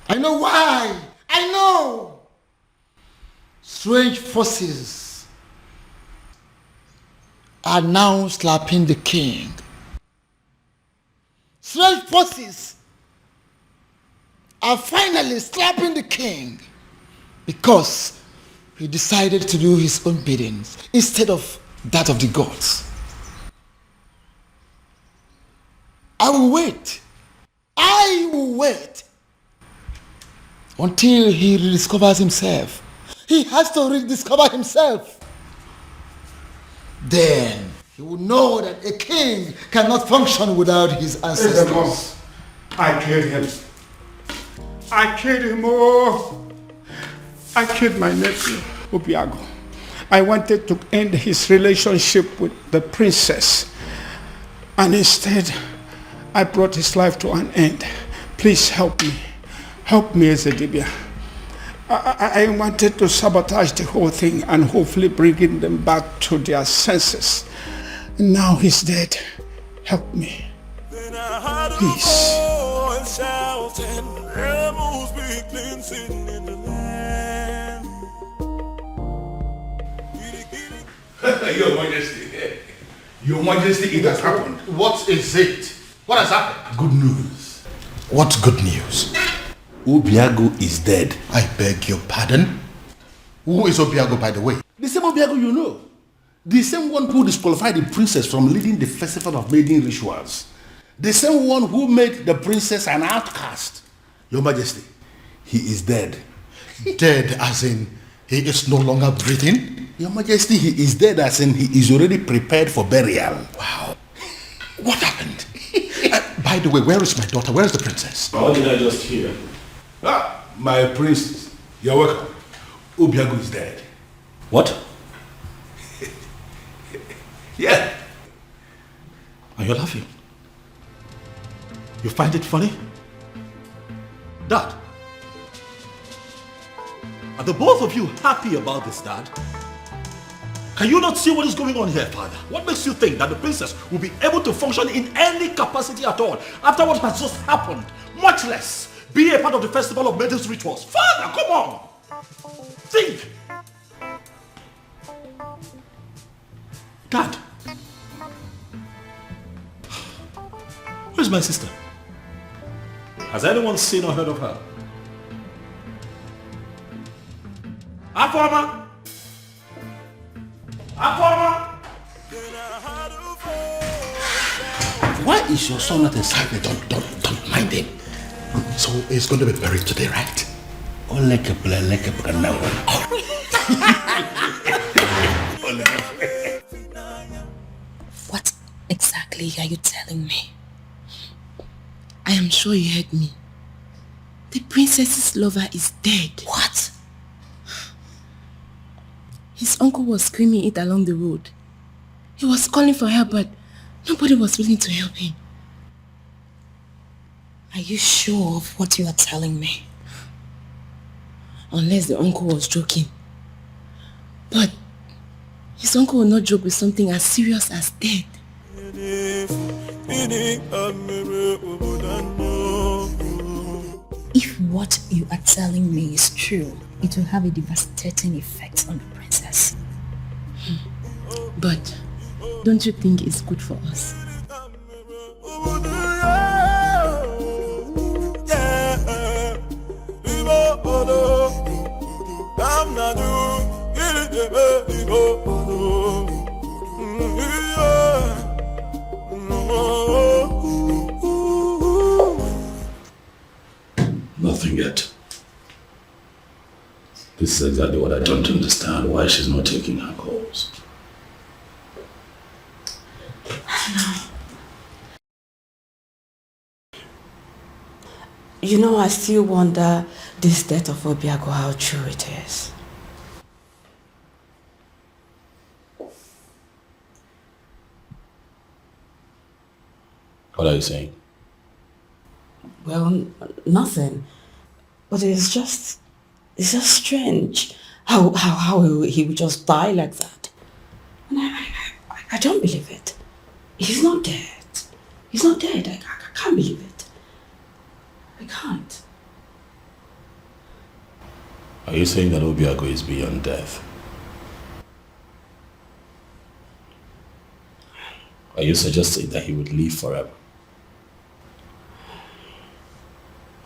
I know why. I know. Strange forces are now slapping the king. Strange forces are finally slapping the king because he decided to do his own biddings instead of that of the gods. I will wait until he rediscovers himself. He has to rediscover himself. Then he will know that a king cannot function without his ancestors. I killed him. I killed him. Oh, I killed my nephew, Obiago. I wanted to end his relationship with the princess. And instead, I brought his life to an end. Please help me. Help me, Ezedibia. I wanted to sabotage the whole thing and hopefully bringing them back to their senses. Now he's dead. Help me. Please. Your Majesty. Your Majesty, it has happened. What is it? What has happened? Good news. What good news? Obiago is dead. I beg your pardon? Who is Obiago, by the way? The same Obiago you know. The same one who disqualified the princess from leading the festival of maiden rituals. The same one who made the princess an outcast. Your Majesty, he is dead. Dead as in he is no longer breathing? Your Majesty, he is dead as in he is already prepared for burial. Wow. What happened? By the way, where is my daughter? Where is the princess? What did I just hear? Ah, my princess. You're welcome. Obiago is dead. What? Yeah. Are you laughing? You find it funny? Dad, are the both of you happy about this, Dad? Can you not see what is going on here, Father? What makes you think that the princess will be able to function in any capacity at all after what has just happened? Much less be a part of the festival of maidens rituals. Father, come on! Think! Dad! Where's my sister? Has anyone seen or heard of her? Afoma! Afoma! Why is your son not inside? Don't mind him. So he's going to be buried today, right? What exactly are you telling me? I am sure you heard me. The princess's lover is dead. What? His uncle was screaming it along the road. He was calling for help, but nobody was willing to help him. Are you sure of what you are telling me? Unless the uncle was joking. But his uncle will not joke with something as serious as death. If what you are telling me is true, it will have a devastating effect on the princess. But don't you think it's good for us? Nothing yet. This is exactly what I don't understand. Why she's not taking her calls. You know, I still wonder this death of Obiago, how true it is. What are you saying? Well, nothing. But it's just strange how he would just die like that. And I don't believe it. He's not dead. He's not dead. I can't believe it. I can't. Are you saying that Obiago is beyond death? Are you suggesting that he would live forever?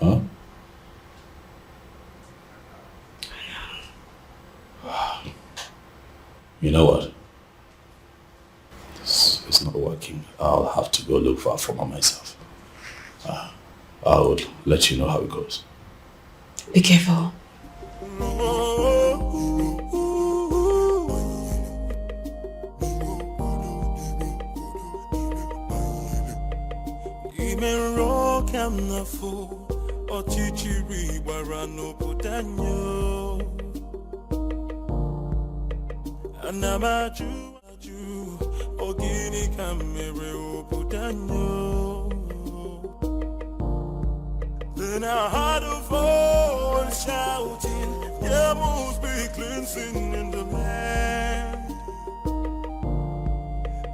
Huh? You know what? This is not working. I'll have to go look for Afoma myself. I'll let you know how it goes. Be careful. Then I heard a voice shouting, there must be cleansing in the land.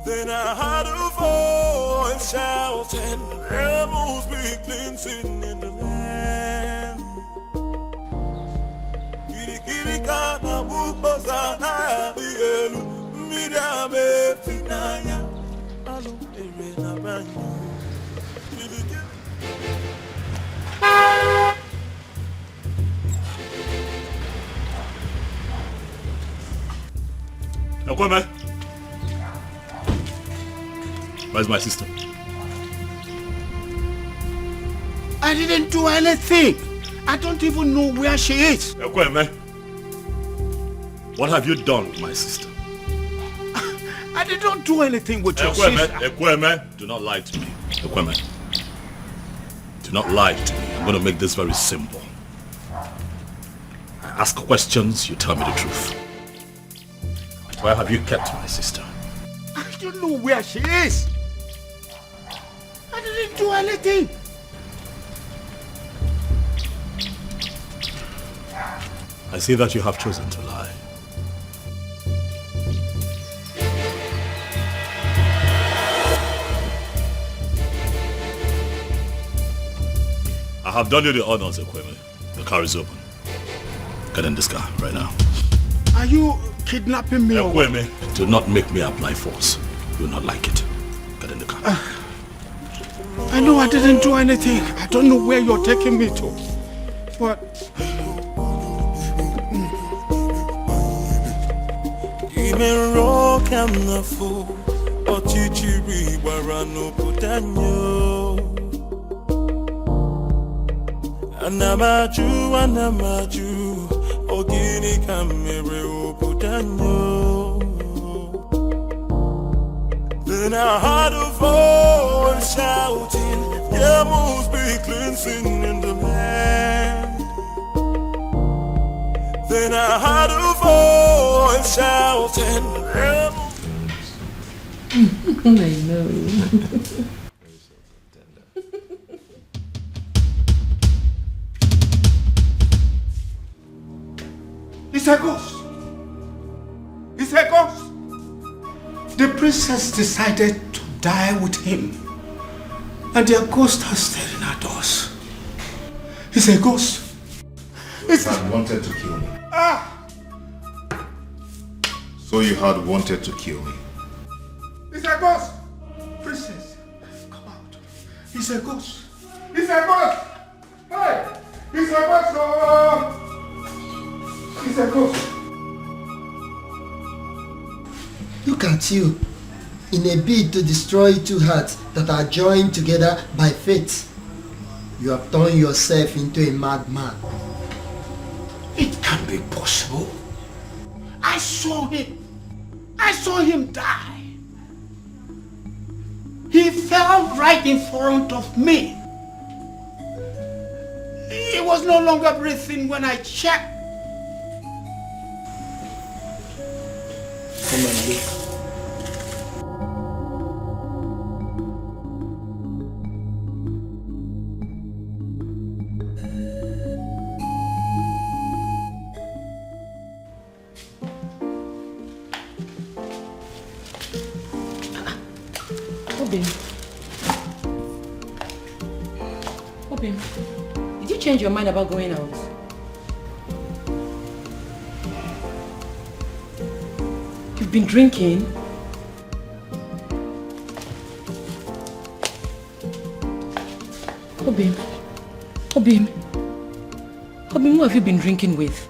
Then I heard a voice shouting, there must be cleansing in the land. Kirikana mukosana bielu midame finaya alu erena banyu. Ekweme, where's my sister? I didn't do anything. I don't even know where she is. Ekweme, what have you done with my sister? I did not do anything with your sister. Ekweme, do not lie to me. Ekweme, do not lie to me. I'm going to make this very simple. I ask questions, you tell me the truth. Where have you kept my sister? I don't know where she is. I didn't do anything. I see that you have chosen to lie. I have done you the honors, Ekweme. The car is open. Get in this car right now. Are you kidnapping me? Ekweme, do not make me apply force. You will not like it. Get in the car. I know I didn't do anything. I don't know where you're taking me to. But... Anamaju, ogini kamere oputanyo. Then I heard a voice shouting, there must be cleansing in the land. Then I heard a voice shouting, there I know. It's a ghost. It's a ghost. The princess decided to die with him. And their ghost are staring at us. It's a ghost. It's had wanted to kill me. So you had wanted to kill me. It's a ghost. Princess, come out. It's a ghost. It's a ghost. Hey, it's a ghost. Oh. It's a ghost. Look at you, in a bid to destroy two hearts that are joined together by fate. You have turned yourself into a madman. It can't be possible. I saw him. I saw him die. He fell right in front of me. He was no longer breathing when I checked. Come and look. Obim. Obim, did you change your mind about going out? You've been drinking? Obim. Obim. Obim, who have you been drinking with?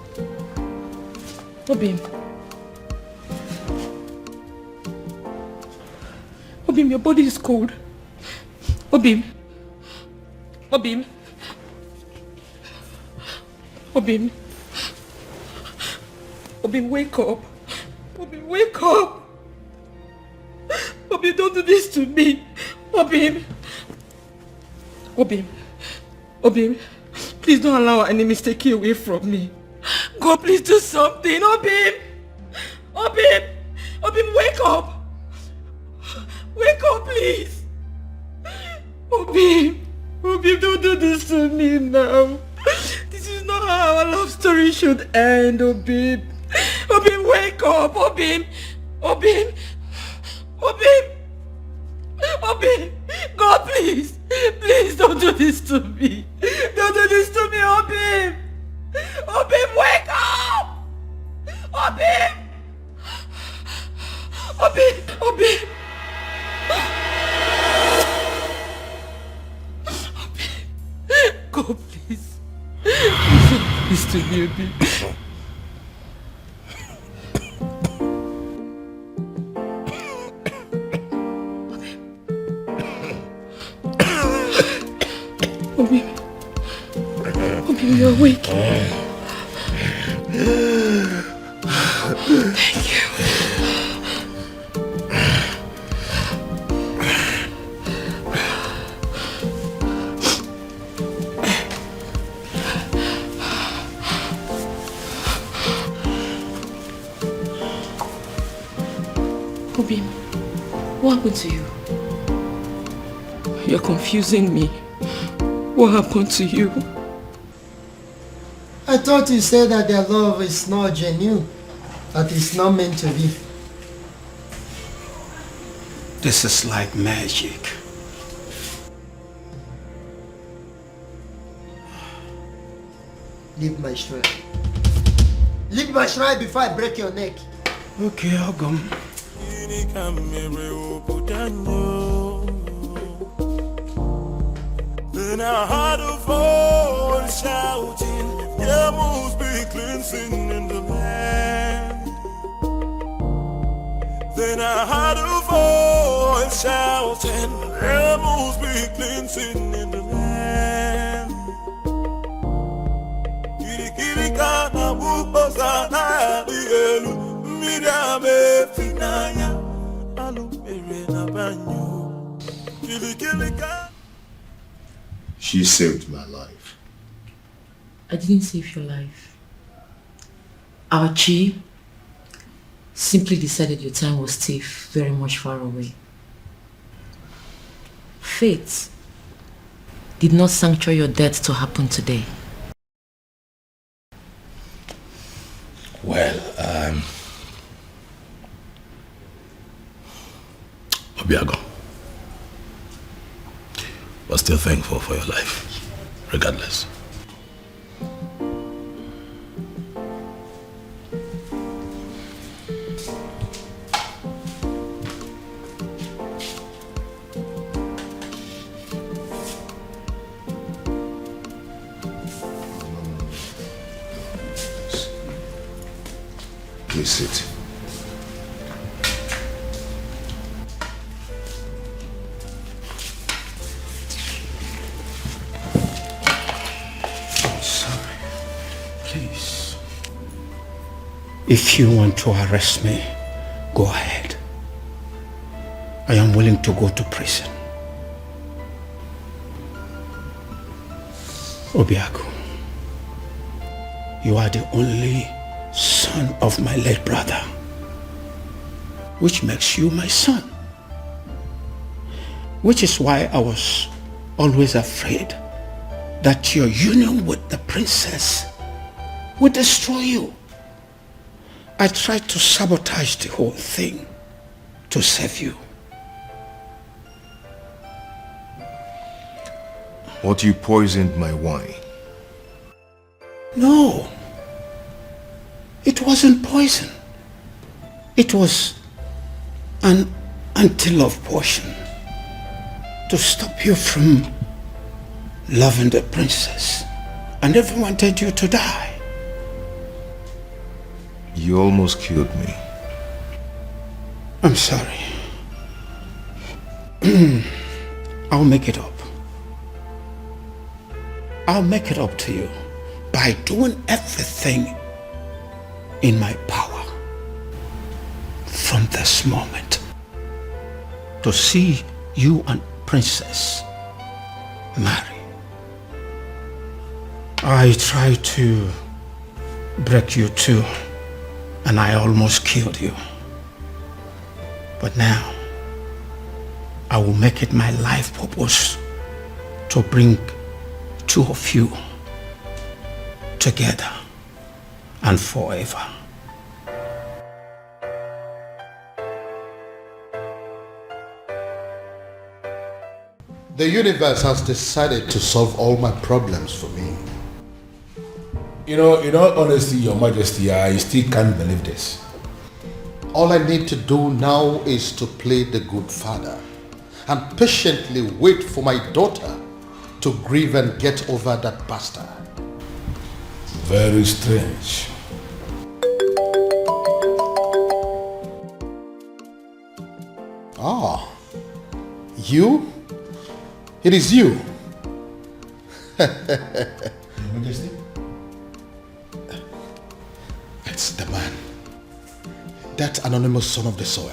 Obim. Obim, your body is cold. Obim. Obim. Obim. Obim, wake up. Obim, wake up. Obim, don't do this to me. Obim. Obim. Obim. Please don't allow any mistake take you away from me. God, please do something. Obim. Obim. Obim, wake up. Wake up, please. Obim. Obim, don't do this to me now. This is not how our love story should end, Obim. Obim, wake up. Obim. Obim. Obim. Obim. God, please. Please don't do this to me. Don't do this to me, Obim. Obim, wake up. Obim. Obim. Obim. God, please. Please to me, Obim. Obim. Obim, you're awake. Thank you. Obim, what happened to you? You're confusing me. What happened to you? I thought you said that their love is not genuine, that it's not meant to be. This is like magic. Leave my shrine. Leave my shrine before I break your neck. Okay, Ogum. Then I heard a voice shouting, there must be cleansing in the land. Then I heard a voice shouting, there must be cleansing in the land. Kirikana bukosana dielu midame finaya alumere na banyo. Kirikirika. She saved my life. I didn't save your life. Our chief simply decided your time was still very much far away. Fate did not sancture your death to happen today. Well, Obiago, but still thankful for your life, regardless. Please sit. Please. If you want to arrest me, go ahead. I am willing to go to prison. Obiago, you are the only son of my late brother, which makes you my son. Which is why I was always afraid that your union with the princess would destroy you. I tried to sabotage the whole thing to save you. But you poisoned my wine. No. It wasn't poison. It was an anti-love potion to stop you from loving the princess. I never wanted you to die. You almost killed me. I'm sorry. I'll make it up. I'll make it up to you by doing everything in my power from this moment to see you and Princess marry. I tried to break you too, and I almost killed you. But now, I will make it my life purpose to bring two of you together and forever. The universe has decided to solve all my problems for me. In all honesty, Your Majesty, I still can't believe this. All I need to do now is to play the good father and patiently wait for my daughter to grieve and get over that bastard. Very strange. Ah, you? It is you. Your Majesty? It's the man. That anonymous son of the soil.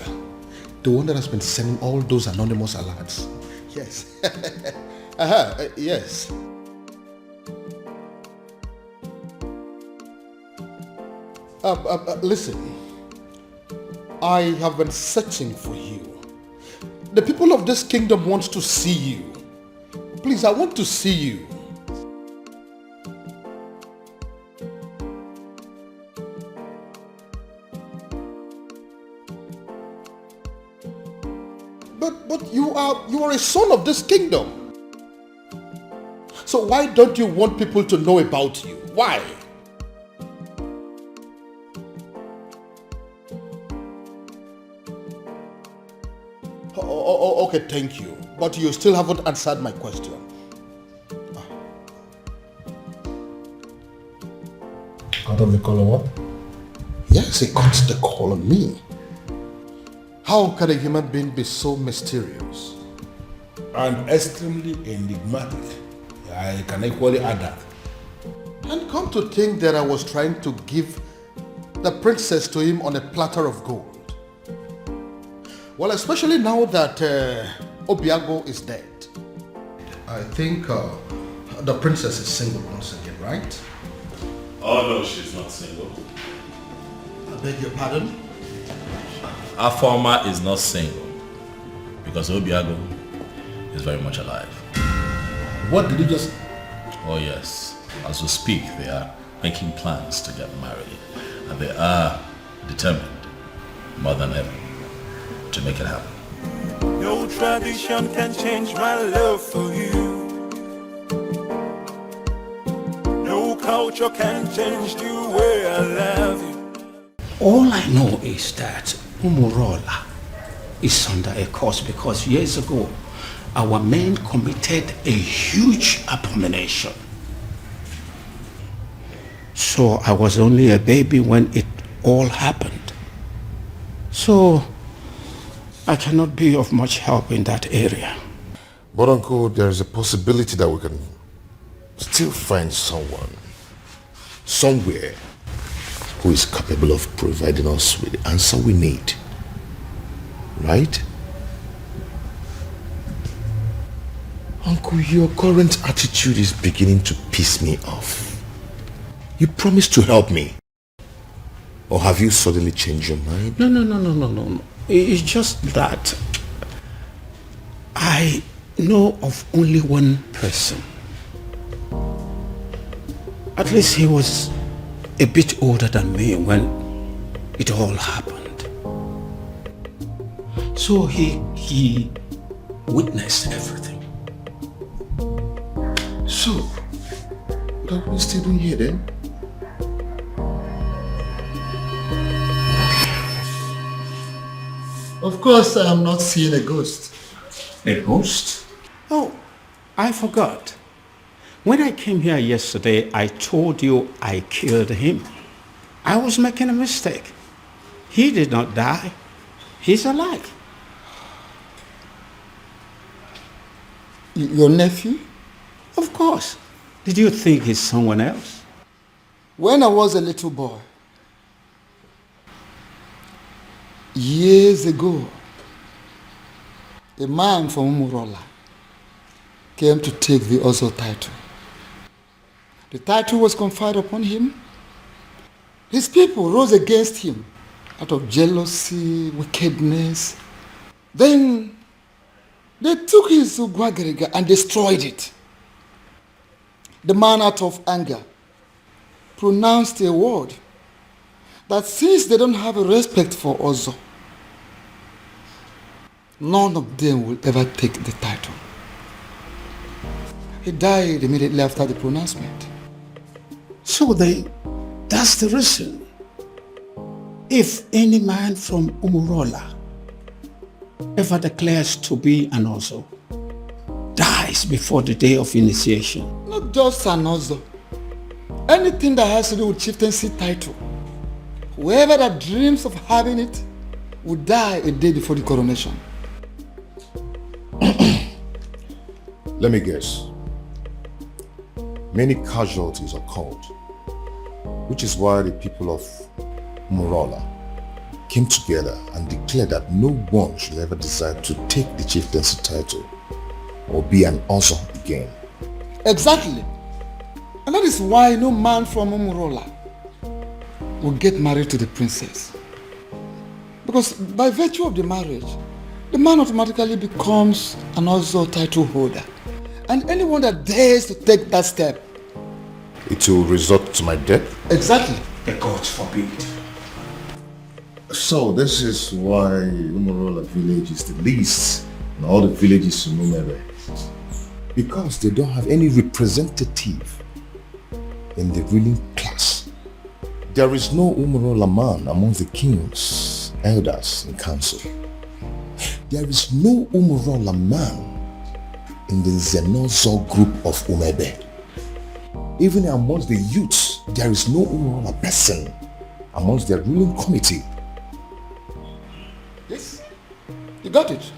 The one that has been sending all those anonymous alerts. Yes. Yes. Listen. I have been searching for you. The people of this kingdom want to see you. Please, I want to see you. But you are a son of this kingdom. So why don't you want people to know about you? Why? Okay, thank you. But you still haven't answered my question. Cut off the call on what? Yes, he cuts the call on me. How can a human being be so mysterious? And extremely enigmatic. I can equally add that. And come to think that I was trying to give the princess to him on a platter of gold. Well, especially now that Obiago is dead. I think the princess is single once again, right? Oh no, she's not single. I beg your pardon? Our former is not single because Obiago is very much alive. What did you just... Oh yes, as we speak they are making plans to get married and they are determined more than ever to make it happen. No tradition can change my love for you. No culture can change the way I love you. All I know is that Umurola is under a curse because years ago our men committed a huge abomination. So I was only a baby when it all happened. So I cannot be of much help in that area. But Uncle, there is a possibility that we can still find someone, somewhere, who is capable of providing us with the answer we need. Right? Uncle, your current attitude is beginning to piss me off. You promised to help me. Or have you suddenly changed your mind? No. It's just that I know of only one person. At least he was a bit older than me when it all happened. So he witnessed everything. So, what are we still doing here then? Of course, I am not seeing a ghost. A ghost? Oh, I forgot. When I came here yesterday, I told you I killed him. I was making a mistake. He did not die. He's alive. Your nephew? Of course. Did you think he's someone else? When I was a little boy, years ago, a man from Umurola came to take the Ozo title. The title was conferred upon him. His people rose against him out of jealousy, wickedness. Then they took his Ugwagariga and destroyed it. The man, out of anger, pronounced a word that since they don't have a respect for Ozo, none of them will ever take the title. He died immediately after the pronouncement. So that's the reason. If any man from Umurola ever declares to be an Ozo, dies before the day of initiation. Not just an Ozo. Anything that has to do with chieftaincy title. Whoever that dreams of having it will die a day before the coronation. Let me guess. Many casualties occurred, which is why the people of Umurola came together and declared that no one should ever decide to take the chieftaincy title or be an Ozo again. Exactly. And that is why no man from Umurola will get married to the princess. Because by virtue of the marriage, the man automatically becomes an Ozo title holder. And anyone that dares to take that step, it will result to my death? Exactly. The gods forbid. So this is why Umurola village is the least in all the villages in Umere. Because they don't have any representative in the ruling class. There is no Umurola man among the king's elders in council. There is no Umurola man in the Zenozo group of Umebe. Even amongst the youths, there is no Umurola person amongst their ruling committee. Yes, you got it.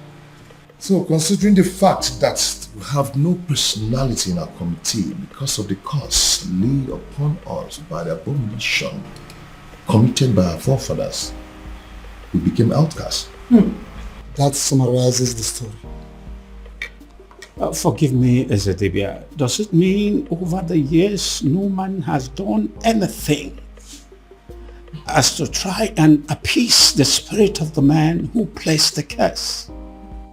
So considering the fact that we have no personality in our committee because of the curse laid upon us by the abomination committed by our forefathers, we became outcasts. That summarizes the story. Forgive me, Ezedibia. Does it mean over the years no man has done anything as to try and appease the spirit of the man who placed the curse?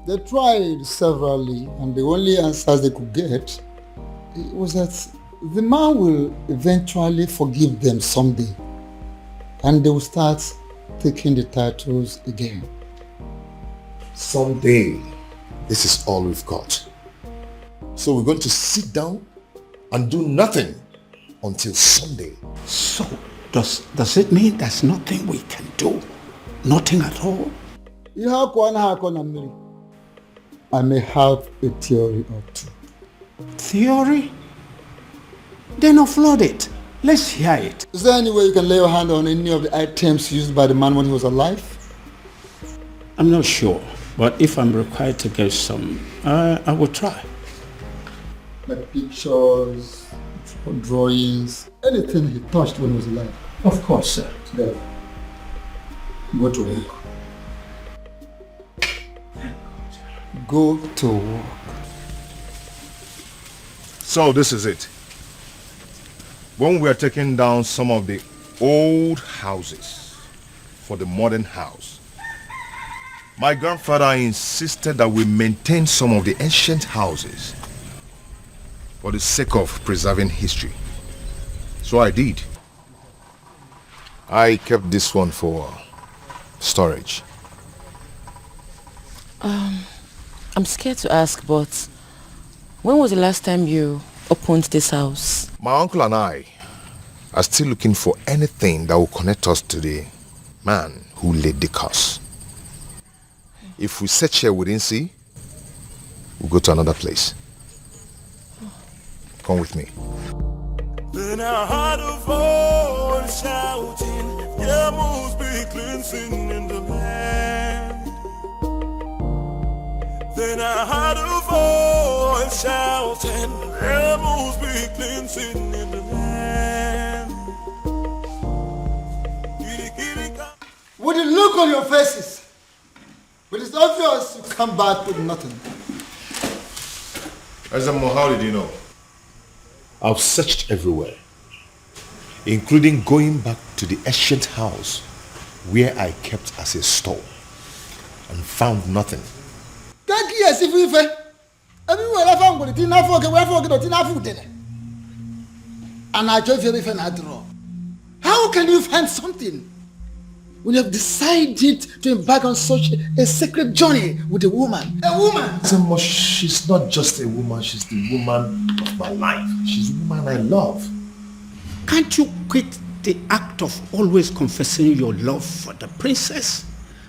They tried severally, and the only answers they could get was that the man will eventually forgive them someday, and they will start taking the titles again. Someday, this is all we've got. So we're going to sit down and do nothing until Sunday. So, does it mean there's nothing we can do? Nothing at all? I may have a theory or two. Theory? Then offload it. Let's hear it. Is there any way you can lay your hand on any of the items used by the man when he was alive? I'm not sure, but if I'm required to get some, I will try. Like pictures, drawings, anything he touched when he was alive. Of course, sir. There. Go to work. Go to work. So this is it. When we are taking down some of the old houses for the modern house, my grandfather insisted that we maintain some of the ancient houses for the sake of preserving history. So I did. I kept this one for storage. I'm scared to ask, but when was the last time you opened this house. My uncle and I are still looking for anything that will connect us to the man who laid the curse. If we search here we didn't see, we'll go to another place. Come with me. Then I heard a voice shouting, there must be cleansing in the land. Then I heard a voice shouting, there must be cleansing in the land. With the look on your faces, but it's obvious you come back with nothing. Azamo, how did you know? I've searched everywhere, including going back to the ancient house where I kept as a store and found nothing. Thank you, as if we everywhere I found it, enough for enough food. And I just feel if I draw. How can you find something when you have decided to embark on such a sacred journey with a woman? A woman! Azamo, she's not just a woman, she's the woman of my life. She's the woman I love. Can't you quit the act of always confessing your love for the princess?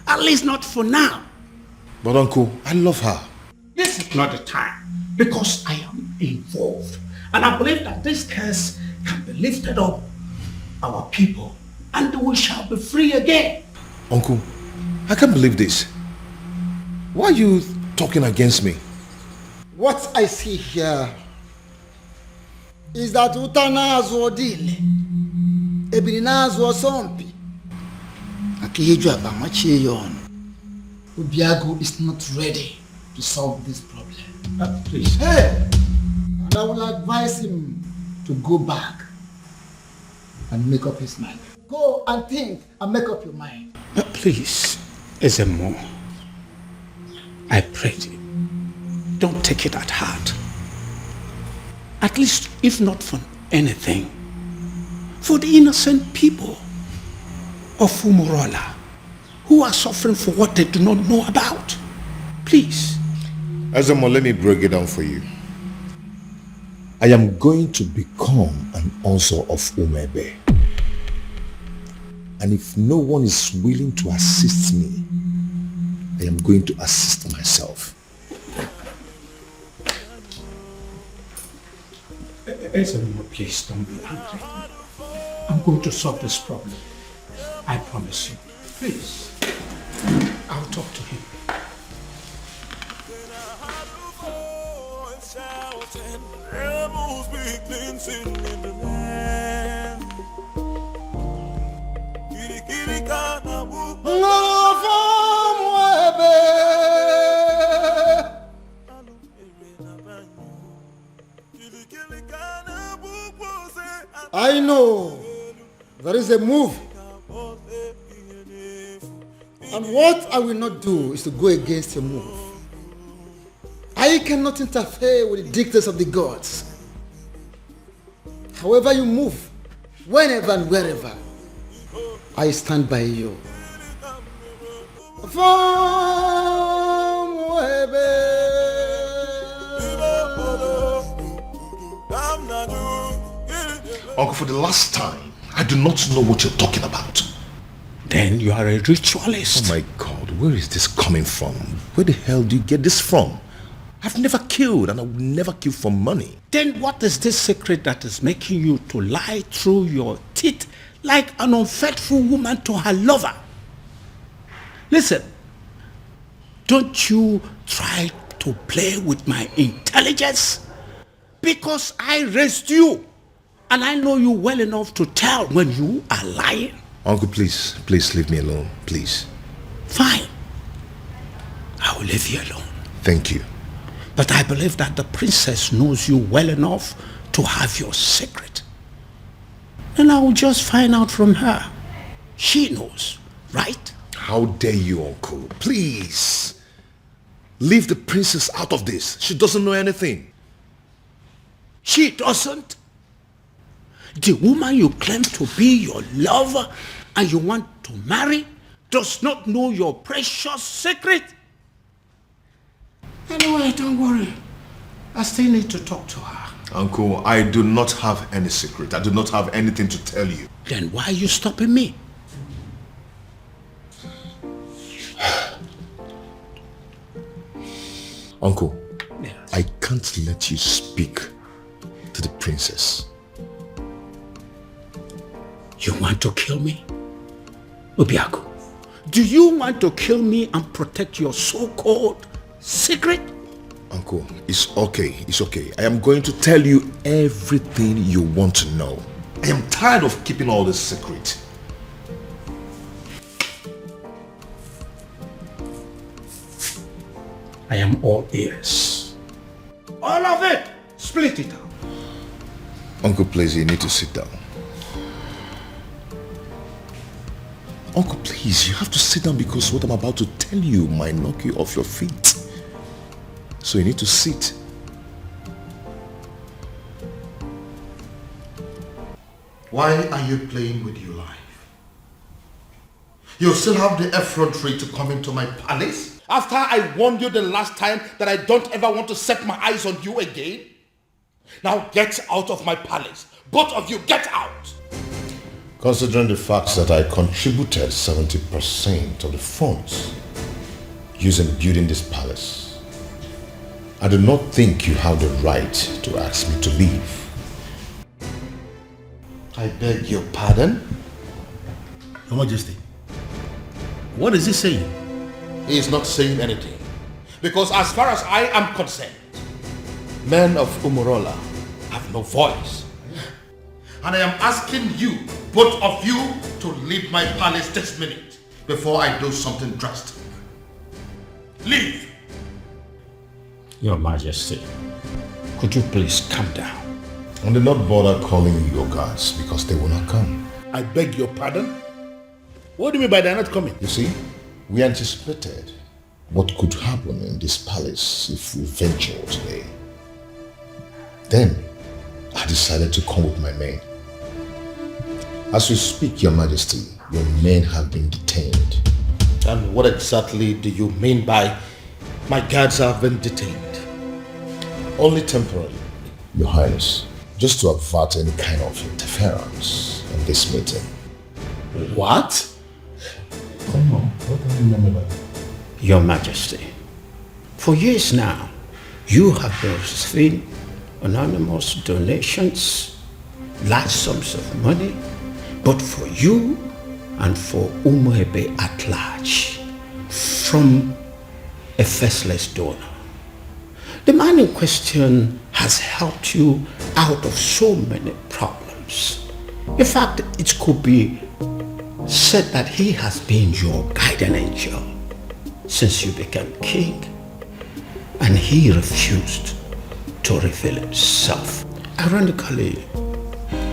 At least not for now. But uncle, I love her. This is not the time, because I am involved. And I believe that this curse can be lifted up our people, and we shall be free again. Uncle, I can't believe this. Why are you talking against me? What I see here is that Utanazo Dile, Ebinazo Sompi, Akiyeju Abamachiyon, Ubiago is not ready to solve this problem. Please. Hey! And I will advise him to go back and make up his mind. Go and think and make up your mind. Please, Ezemo, I pray you, don't take it at heart. At least, if not for anything, for the innocent people of Umurola who are suffering for what they do not know about. Please. Ezemo, let me break it down for you. I am going to become an Ozo of Umebe. And if no one is willing to assist me, I am going to assist myself. Ezemo, please don't be angry. I'm going to solve this problem. I promise you. Please. I'll talk to him. There must be cleansing in the land. I know there is a move, and what I will not do is to go against your move. I cannot interfere with the dictates of the gods. However you move, whenever and wherever, I stand by you. Uncle, for the last time, I do not know what you're talking about. Then you are a ritualist. Oh my God, where is this coming from? Where the hell do you get this from? I've never killed, and I will never kill for money. Then what is this secret that is making you to lie through your teeth like an unfaithful woman to her lover? Listen, don't you try to play with my intelligence, because I raised you and I know you well enough to tell when you are lying. Uncle, please leave me alone, please. Fine. I will leave you alone. Thank you. But I believe that the princess knows you well enough to have your secret. And I will just find out from her. She knows, right? How dare you, Uncle? Please. Leave the princess out of this. She doesn't know anything. She doesn't? The woman you claim to be your lover and you want to marry does not know your precious secret? Anyway, don't worry. I still need to talk to her. Uncle, I do not have any secret. I do not have anything to tell you. Then why are you stopping me? Uncle, I can't let you speak to the princess. You want to kill me? Obiaku, do you want to kill me and protect your so-called secret? Uncle, it's okay. It's okay. I am going to tell you everything you want to know. I am tired of keeping all this secret. I am all ears. All of it! Split it out. Uncle, please, you need to sit down. Uncle, please, you have to sit down because what I'm about to tell you might knock you off your feet. So you need to sit. Why are you playing with your life? You still have the effrontery to come into my palace? After I warned you the last time that I don't ever want to set my eyes on you again? Now get out of my palace. Both of you, get out! Considering the fact that I contributed 70% of the funds used in building this palace, I do not think you have the right to ask me to leave. I beg your pardon? Your Majesty, what is he saying? He is not saying anything. Because as far as I am concerned, men of Umurola have no voice. And I am asking you, both of you, to leave my palace this minute before I do something drastic. Leave! Your Majesty, could you please calm down? And do not bother calling your guards because they will not come. I beg your pardon? What do you mean by they're not coming? You see, we anticipated what could happen in this palace if we ventured today. Then, I decided to come with my men. As we speak, Your Majesty, your men have been detained. And what exactly do you mean by my guards have been detained? Only temporarily, Your Highness, just to avert any kind of interference in this meeting. What? Come on, what do you remember that? Your Majesty, for years now, you have been receiving anonymous donations, large sums of money, but for you and for Umuebe at large, from a faceless donor. The man in question has helped you out of so many problems. In fact, it could be said that he has been your guardian angel since you became king, and he refused to reveal himself. Ironically,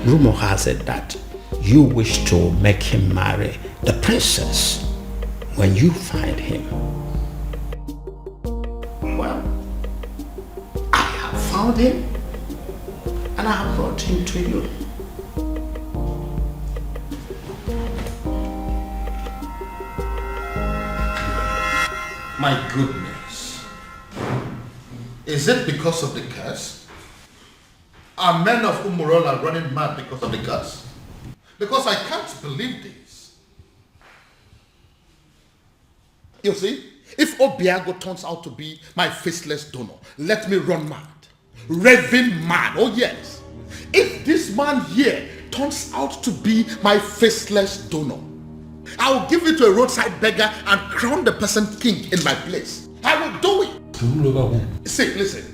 rumor has it that you wish to make him marry the princess when you find him. Well, I have found him and I have brought him to you. My goodness. Is it because of the curse? Are men of Umurola running mad because of the curse? Because I can't believe this. You see, if Obiago turns out to be my faceless donor, let me run mad. Raving mad, oh yes. If this man here turns out to be my faceless donor, I'll give it to a roadside beggar and crown the person king in my place. I will do it. See, listen.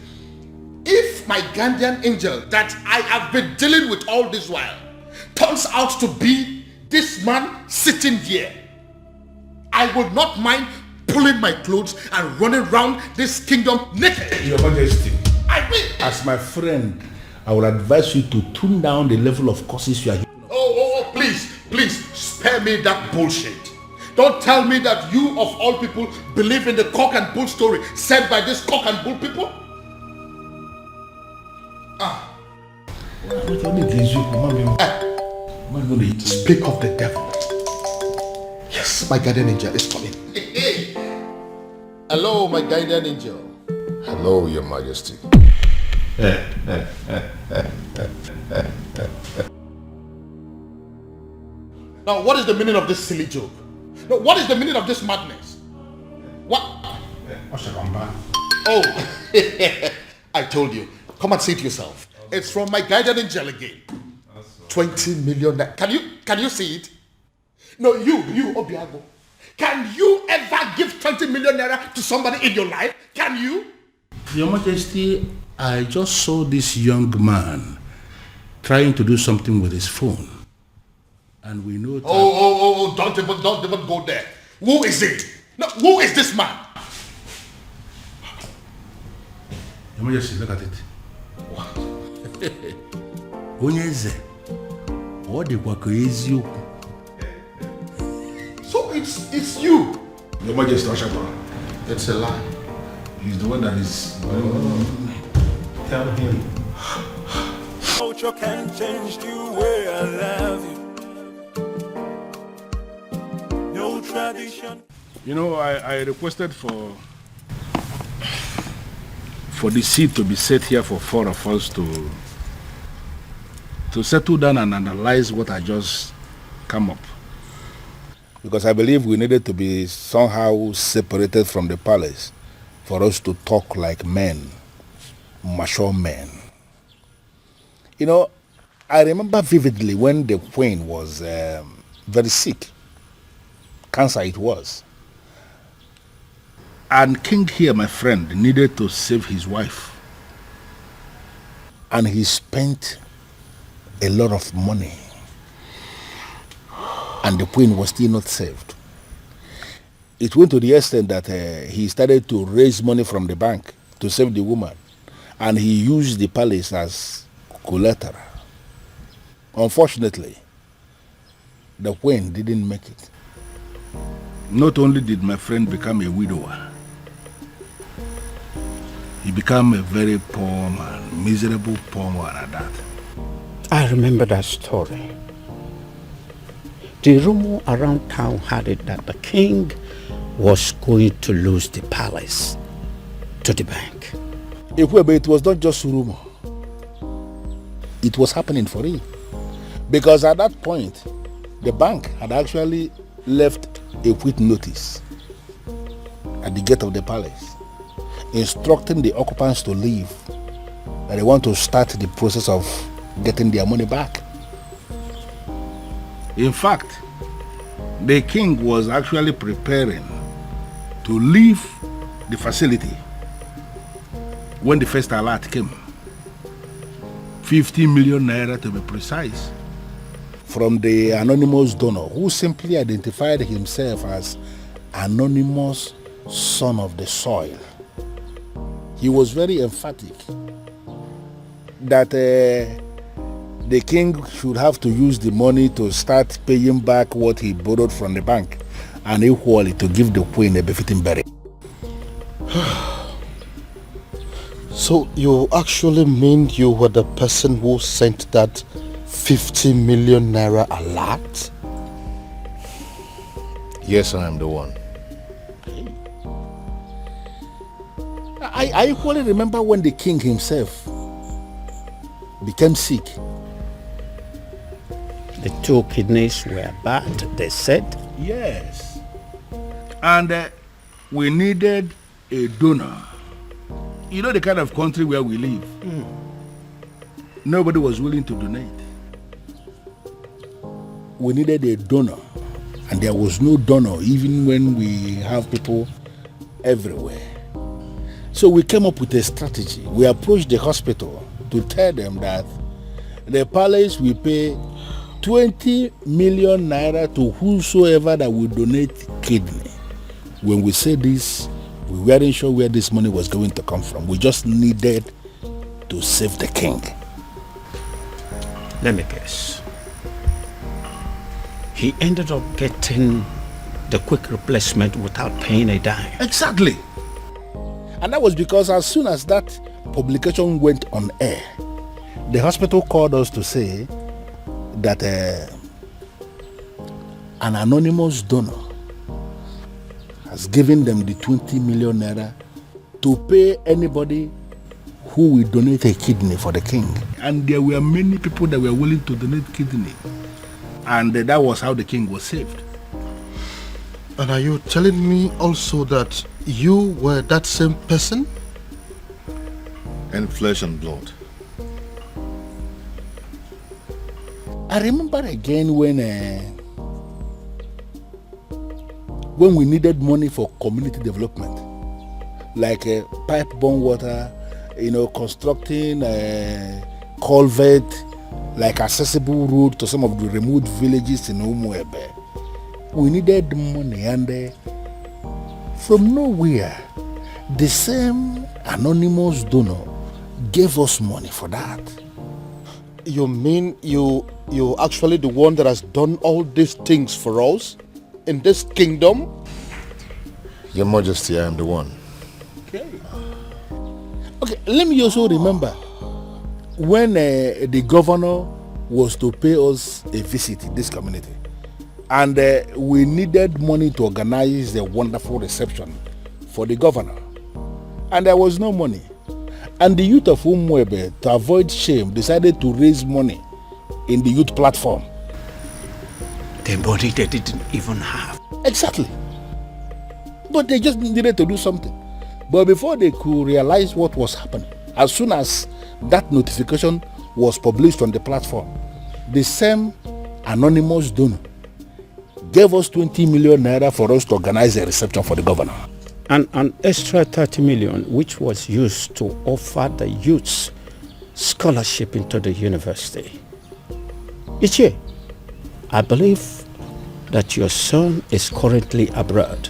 If my guardian angel that I have been dealing with all this while turns out to be this man sitting here, I would not mind pulling my clothes and running around this kingdom naked. Your Majesty, I will. as my friend, I would advise you to tune down the level of curses you are. Oh, please, spare me that bullshit. Don't tell me that you of all people believe in the cock and bull story said by this cock and bull people. Speak of the devil. Yes, my guardian angel is coming. Hello, my guardian angel. Hello, Your Majesty. Now, what is the meaning of this silly joke? No, what is the meaning of this madness? What? Oh, I told you. Come and see it yourself. It's from my guardian angel again. 20 million. Can you see it? No, you, Obiago. Can you ever give 20 million naira to somebody in your life? Can you? Your Majesty, I just saw this young man trying to do something with his phone. And we know that... Oh, don't even go there. Who is it? No, who is this man? Your Majesty, look at it. What? Onyeze. What the eziokwu? So it's you. Your Majesty, it's a lie. He's the one that is... Tell him. Culture can change the way I love you. No tradition. You know, I requested for the seat to be set here for 4 of us to settle down and analyze what I just come up. Because I believe we needed to be somehow separated from the palace for us to talk like men, mature men. You know, I remember vividly when the queen was very sick. Cancer it was. And King here, my friend, needed to save his wife. And he spent a lot of money. And the queen was still not saved. It went to the extent that he started to raise money from the bank to save the woman. And he used the palace as collateral. Unfortunately, the queen didn't make it. Not only did my friend become a widower, he became a very poor man, miserable poor man at that. I remember that story. The rumor around town had it that the king was going to lose the palace to the bank. It was not just rumor. It was happening for real. Because at that point, the bank had actually left a quit notice at the gate of the palace, instructing the occupants to leave, that they want to start the process of getting their money back. In fact, the king was actually preparing to leave the facility when the first alert came. 50 million naira to be precise. From the anonymous donor who simply identified himself as anonymous son of the soil. He was very emphatic that the king should have to use the money to start paying back what he borrowed from the bank and equally to give the queen a befitting burial. So you actually mean you were the person who sent that 50 million naira alert? Yes, I am the one. I equally remember when the king himself became sick. The 2 kidneys were bad, they said. Yes. And we needed a donor. You know the kind of country where we live. Nobody was willing to donate. We needed a donor, and there was no donor even when we have people everywhere. So we came up with a strategy. We approached the hospital to tell them that the palace will pay 20 million naira to whosoever that will donate kidney. When we said this, we weren't sure where this money was going to come from. We just needed to save the king. Let me guess. He ended up getting the quick replacement without paying a dime. Exactly. And that was because as soon as that publication went on air, the hospital called us to say that an anonymous donor has given them the 20 million naira to pay anybody who will donate a kidney for the king. And there were many people that were willing to donate kidney. And that was how the king was saved. And are you telling me also that you were that same person? In flesh and blood. I remember again when we needed money for community development, like pipe-borne water, constructing a culvert, like accessible road to some of the remote villages in Umuebe. We needed money, and from nowhere, the same anonymous donor gave us money for that. You mean you actually the one that has done all these things for us in this kingdom? Your Majesty, I am the one. Okay, let me also remember when the governor was to pay us a visit in this community, and we needed money to organize a wonderful reception for the governor, and there was no money. And the youth of Umuebe, to avoid shame, decided to raise money in the youth platform. The money they didn't even have. Exactly. But they just needed to do something. But before they could realize what was happening, as soon as that notification was published on the platform, the same anonymous donor gave us 20 million naira for us to organize a reception for the governor. And an extra 30 million, which was used to offer the youths scholarship into the university. Ichie, I believe that your son is currently abroad,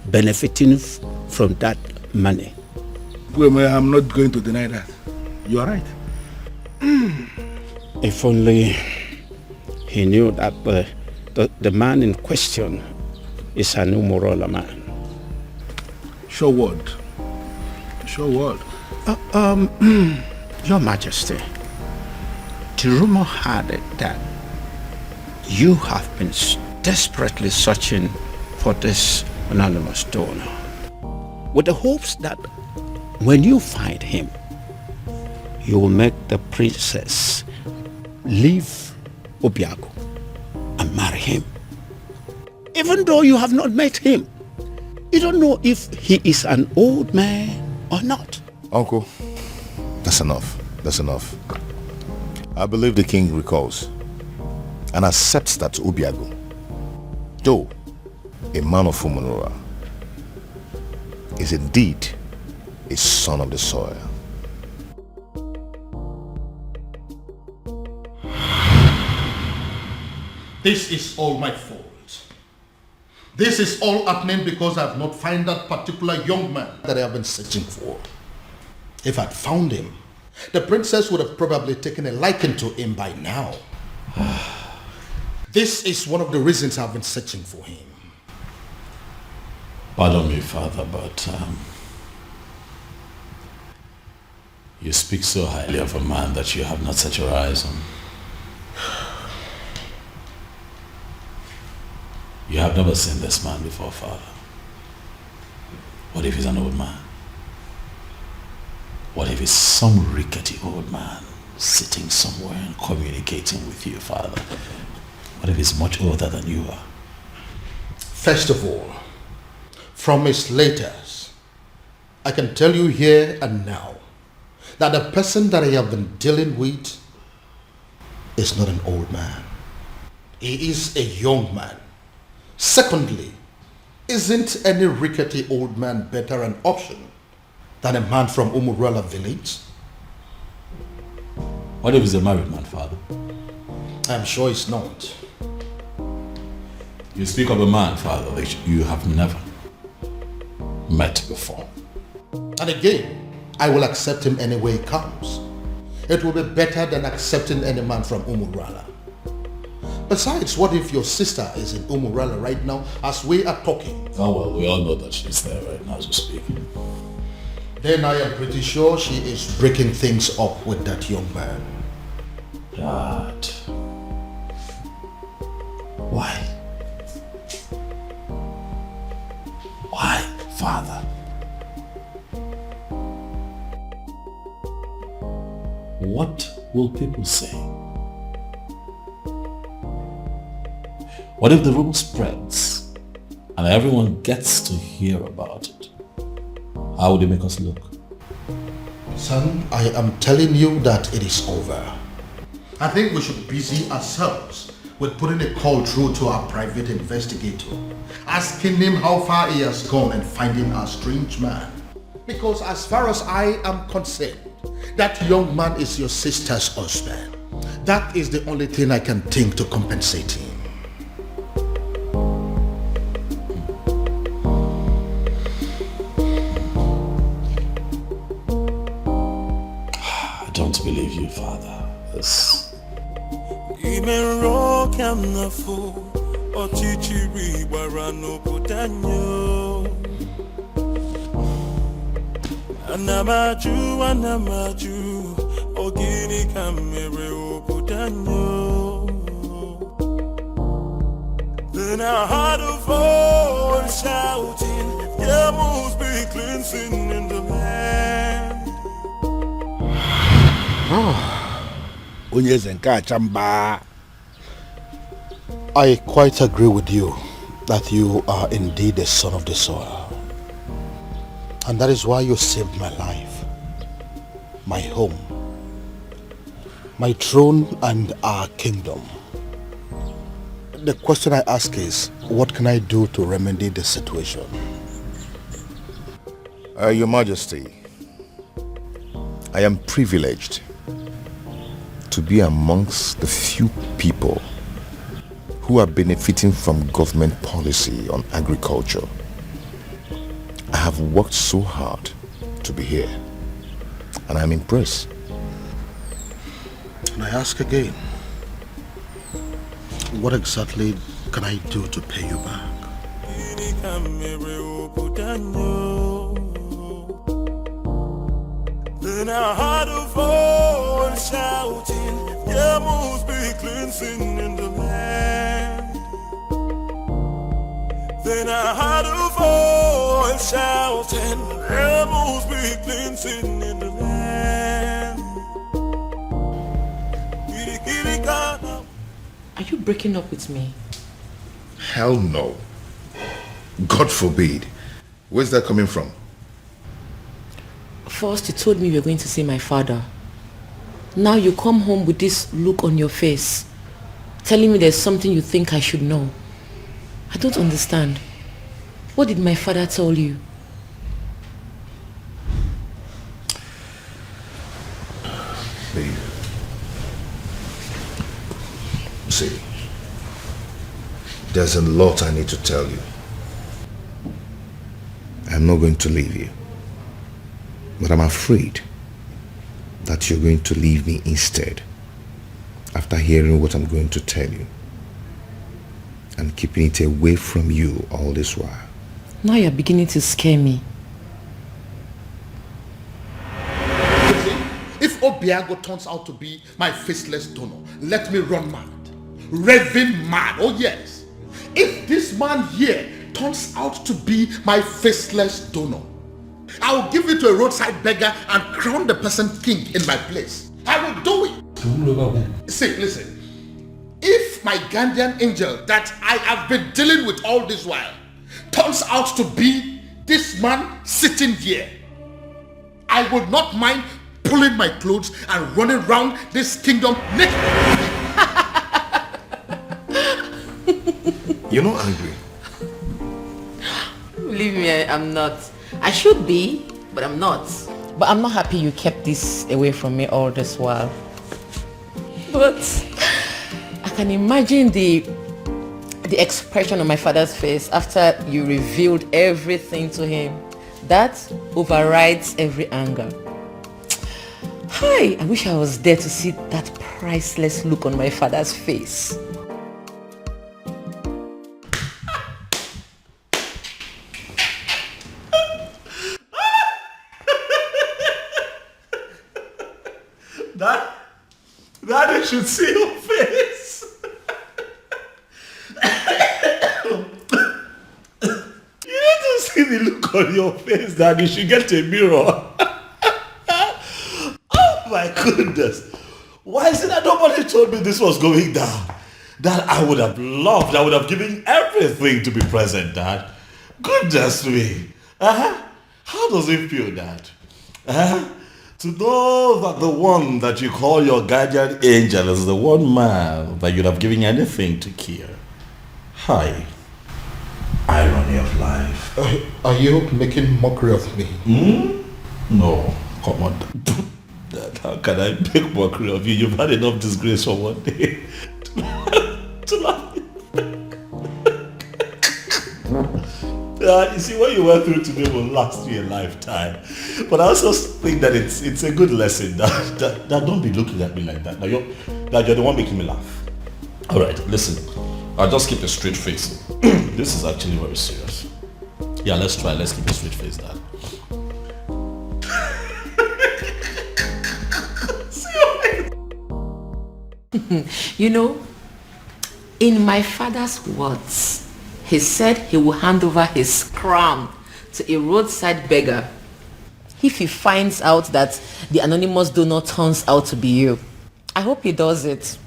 benefiting from that money. Well, I'm not going to deny that. You are right. If only he knew that the man in question is an Umorola man. Sure word. Sure word. Your Majesty, the rumor had it that you have been desperately searching for this anonymous donor, with the hopes that when you find him, you will make the princess leave Obiago and marry him. Even though you have not met him, you don't know if he is an old man or not. Uncle, that's enough. That's enough. I believe the king recalls and accepts that Obiago, though a man of Umunura, is indeed a son of the soil. This is all my fault. This is all happening because I have not found that particular young man that I have been searching for. If I'd found him, the princess would have probably taken a liking to him by now. This is one of the reasons I've been searching for him. Pardon me, Father, but you speak so highly of a man that you have not set your eyes on. You have never seen this man before, Father. What if he's an old man? What if he's some rickety old man sitting somewhere and communicating with you, Father? What if he's much older than you are? First of all, from his letters, I can tell you here and now that the person that I have been dealing with is not an old man. He is a young man. Secondly, isn't any rickety old man better an option than a man from Umurala village? What if he's a married man, Father? I'm sure he's not. You speak of a man, Father, that you have never met before. And again, I will accept him any way he comes. It will be better than accepting any man from Umurala. Besides, what if your sister is in Umurala right now as we are talking? Oh well, we all know that she's there right now as we speak. Then I am pretty sure she is breaking things up with that young man. Dad. Why? Why, Father? what will people say? What if the rumor spreads and everyone gets to hear about it? How would it make us look? Son, I am telling you that it is over. I think we should busy ourselves with putting a call through to our private investigator, asking him how far he has gone and finding our strange man. Because as far as I am concerned, that young man is your sister's husband. That is the only thing I can think to compensate him. I don't believe you, Father. This... Anamaju, ogini kamere obudanyo. Then I heard a voice shouting, there must be cleansing in the land. I quite agree with you that you are indeed the son of the soil. And that is why you saved my life, my home, my throne and our kingdom. The question I ask is, what can I do to remedy the situation? Your Majesty, I am privileged to be amongst the few people who are benefiting from government policy on agriculture. I have worked so hard to be here, and I'm impressed. And I ask again, what exactly can I do to pay you back? Then I heard a voice shouting, there must be cleansing in the land. Then I heard a voice shouting, there must be cleansing in the land. Are you breaking up with me? Hell no. God forbid. Where's that coming from? First you told me you were going to see my father. Now you come home with this look on your face, telling me there's something you think I should know. I don't understand. What did my father tell you? Babe. See, there's a lot I need to tell you. I'm not going to leave you, but I'm afraid that you're going to leave me instead after hearing what I'm going to tell you and keeping it away from you all this while. Now you're beginning to scare me. If Obiago turns out to be my faceless donor, let me run mad. Raving mad, oh yes. If this man here turns out to be my faceless donor, I will give it to a roadside beggar and crown the person king in my place. I will do it. See, listen. If my guardian angel that I have been dealing with all this while turns out to be this man sitting here, I would not mind pulling my clothes and running around this kingdom naked. You're not angry. Believe me, I'm not. I should be, but I'm not. But I'm not happy you kept this away from me all this while. But I can imagine the expression on my father's face after you revealed everything to him. That overrides every anger. Hi, I wish I was there to see that priceless look on my father's face. Daddy should see your face. You need to see the look on your face, Daddy. You should get a mirror. Oh My goodness. Why is it that nobody told me this was going down? Dad, I would have loved, I would have given everything to be present, Dad. Goodness me. How does it feel, Dad? To know that the one that you call your guardian angel is the one man that you'd have given anything to kill. Hi. Irony of life. Are you making mockery of me? No, come on. Dad, how can I make mockery of you? You've had enough disgrace for one day to laugh. You see, what you went through today will last you a lifetime. But I also think that it's a good lesson. That don't be looking at me like that. Now you're the one making me laugh. All right, listen. I'll just keep a straight face. This is actually very serious. Yeah, let's try. Let's keep a straight face, Dad. You know, in my father's words, he said he will hand over his crown to a roadside beggar if he finds out that the anonymous donor turns out to be you. I hope he does it.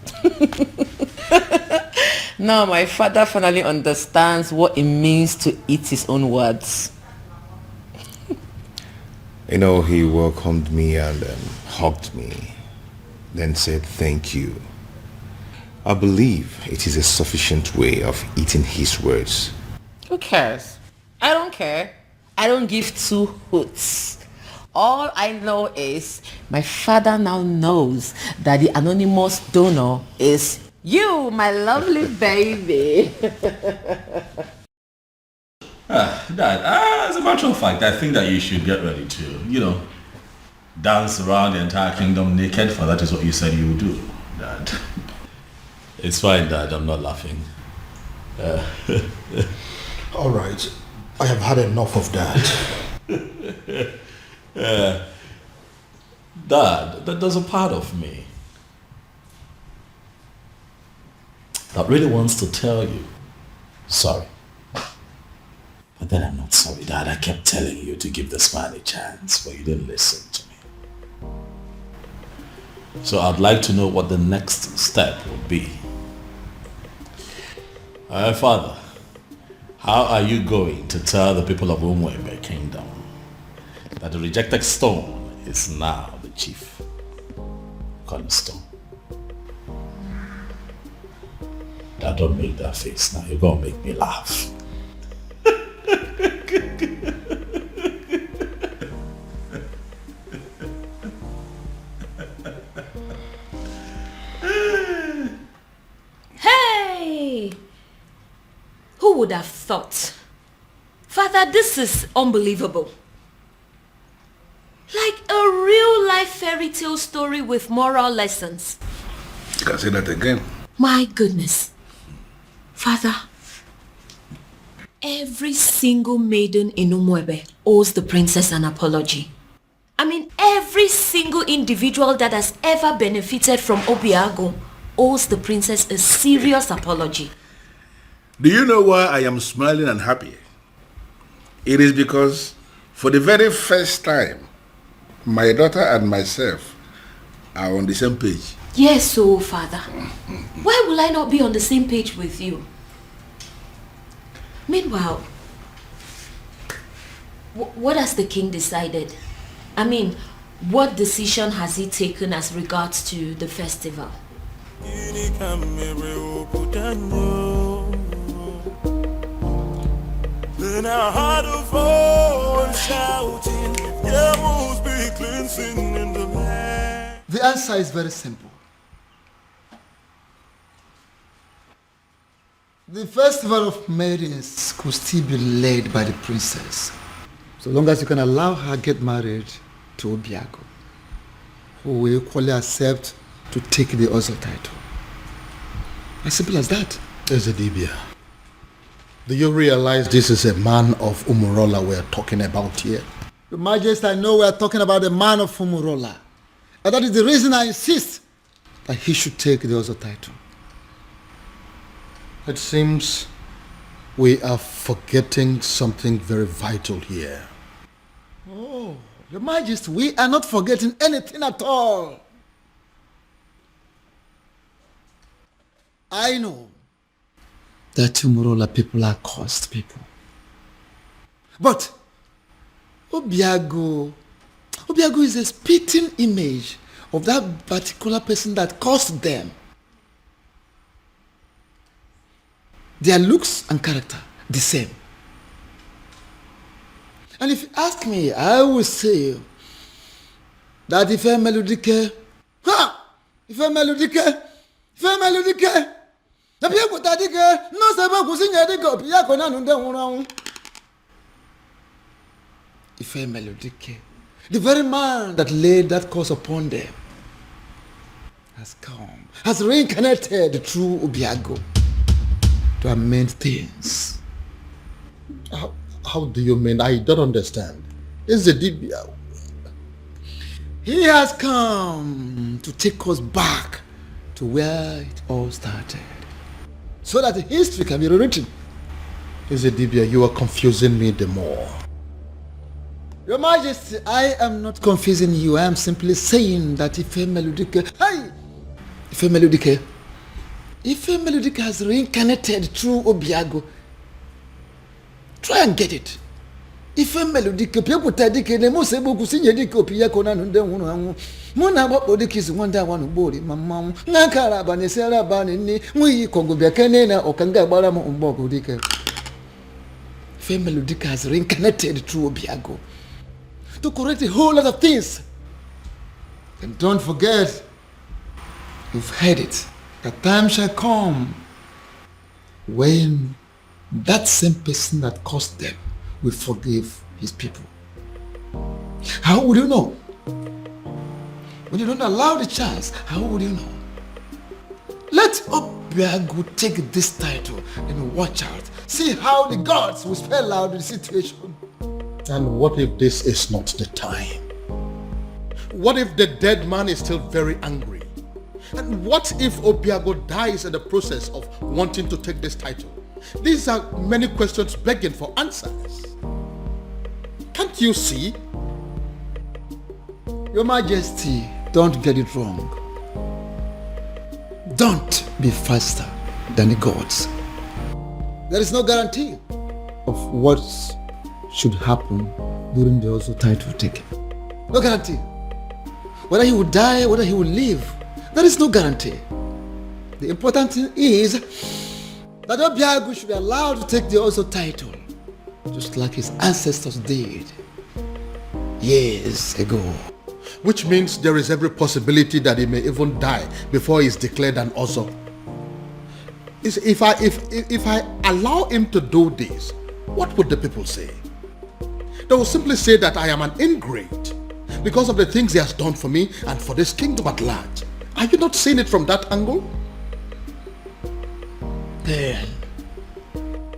Now my father finally understands what it means to eat his own words. You know, he welcomed me and hugged me, then said thank you. I believe it is a sufficient way of eating his words. Who cares? I don't care. I don't give two hoots. All I know is my father now knows that the anonymous donor is you, my lovely baby. Dad, as a matter of fact, I think that you should get ready to, dance around the entire kingdom naked, for that is what you said you would do, Dad. It's fine, Dad. I'm not laughing. All right. I have had enough of that. Dad, there's a part of me that really wants to tell you sorry. But then I'm not sorry, Dad. I kept telling you to give this man a chance, but you didn't listen to me. So I'd like to know what the next step would be. Father, how are you going to tell the people of Unbreakable Kingdom that the rejected stone is now the chief cornerstone? Dad, don't make that face now. You're going to make me laugh. Hey! Who would have thought? Father, this is unbelievable. Like a real life fairy tale story with moral lessons. You can say that again. My goodness. Father, every single maiden in Umuebe owes the princess an apology. I mean, every single individual that has ever benefited from Obiago owes the princess a serious apology. Do you know why I am smiling and happy? It is because for the very first time, my daughter and myself are on the same page. Yes, so Father, why will I not be on the same page with you? Meanwhile, what has the king decided? I mean, what decision has he taken as regards to the festival? Then I heard a voice shouting, there must be cleansing in the land. The answer is very simple. The festival of maidens could still be led by the princess, so long as you can allow her get married to Obiago, who will equally accept to take the other title. As simple as that. Ezedibia, do you realize this is a man of Umurola we're talking about here? Your Majesty, I know we're talking about the man of Umurola. And that is the reason I insist that he should take the other title. It seems we are forgetting something very vital here. Oh, Your Majesty, we are not forgetting anything at all. I know that Umurola people are cursed people. But Obiago is a spitting image of that particular person that caused them. Their looks and character, the same. And if you ask me, I will say that if a melodique, the very man that laid that curse upon them has come, has reincarnated through Obiago to amend things. How do you mean? I don't understand. Is the Dibia? He has come to take us back to where it all started, so that history can be rewritten. Is the Dibia? You are confusing me the more. Your Majesty, I am not confusing you. I am simply saying that if a melodic has reincarnated through Obiago, try and get it. If a melodic people take the most able to sing a dick of Piacona and then Mona Bodic is one that one body, Mamma, Nakara Banesera Banini, we Congo Biacanena or Kanga Baramo on Bogo Dicker. Female Dick has reincarnated through Obiago to correct a whole lot of things. And don't forget, you've heard it, the time shall come when that same person that caused them will forgive his people. How would you know? When you don't allow the chance, how would you know? Let Obiago take this title and watch out. See how the gods will spell out the situation. And what if this is not the time? What if the dead man is still very angry? And what if Obiago dies in the process of wanting to take this title? These are many questions begging for answers. Can't you see? Your Majesty, don't get it wrong. Don't be faster than the gods. There is no guarantee of what should happen during the also title taking. No guarantee. Whether he will die, whether he will live, there is no guarantee. The important thing is that Obiago should be allowed to take the also title, just like his ancestors did years ago. Which means there is every possibility that he may even die before he is declared an Ozo. If I allow him to do this, what would the people say? They will simply say that I am an ingrate because of the things he has done for me and for this kingdom at large. Are you not seeing it from that angle? Then,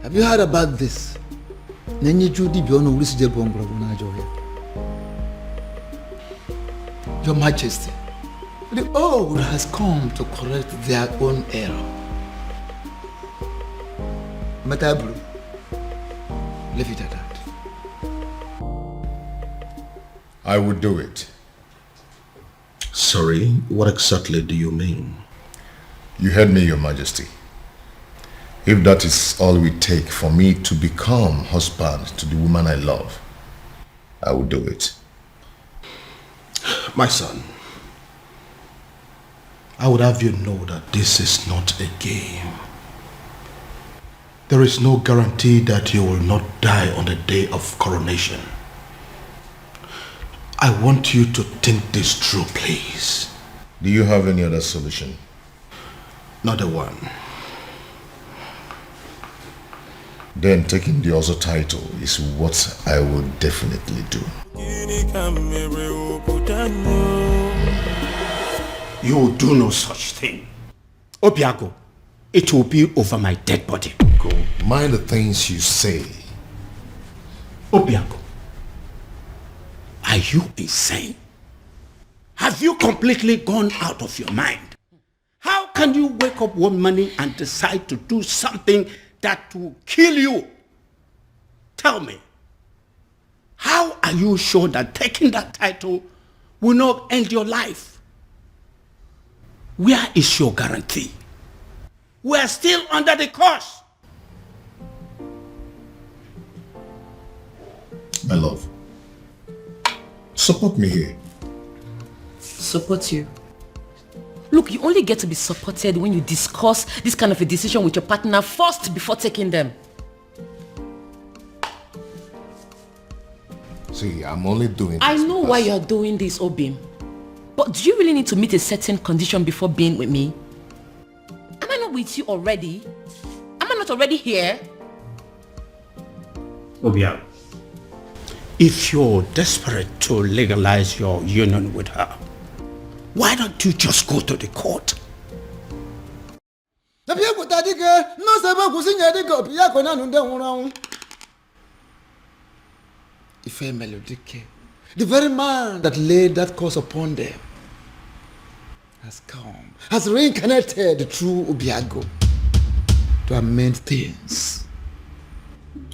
have you heard about this? Your Majesty, the old has come to correct their own error. Matabru, leave it at that. I would do it. Sorry, what exactly do you mean? You heard me, Your Majesty. If that is all we take for me to become husband to the woman I love, I will do it. My son, I would have you know that this is not a game. There is no guarantee that you will not die on the day of coronation. I want you to think this through, please. Do you have any other solution? Not a one. Then taking the other title is what I will definitely do. You will do no such thing. Obiago, it will be over my dead body. Go. Mind the things you say. Obiago, are you insane? Have you completely gone out of your mind? How can you wake up one morning and decide to do something that will kill you? Tell me, How are you sure that taking that title will not end your life? Where is your guarantee? We are still under the curse. My love, support me here. Support you? Look, you only get to be supported when you discuss this kind of a decision with your partner first before taking them. See, I'm only doing this. I know why you're doing this, Obim. But do you really need to meet a certain condition before being with me? Am I not with you already? Am I not already here? Obia, if you're desperate to legalize your union with her, why don't you just go to the court? Ife Melodike, the very man that laid that curse upon them, has come, has reincarnated through Obiago to amend things.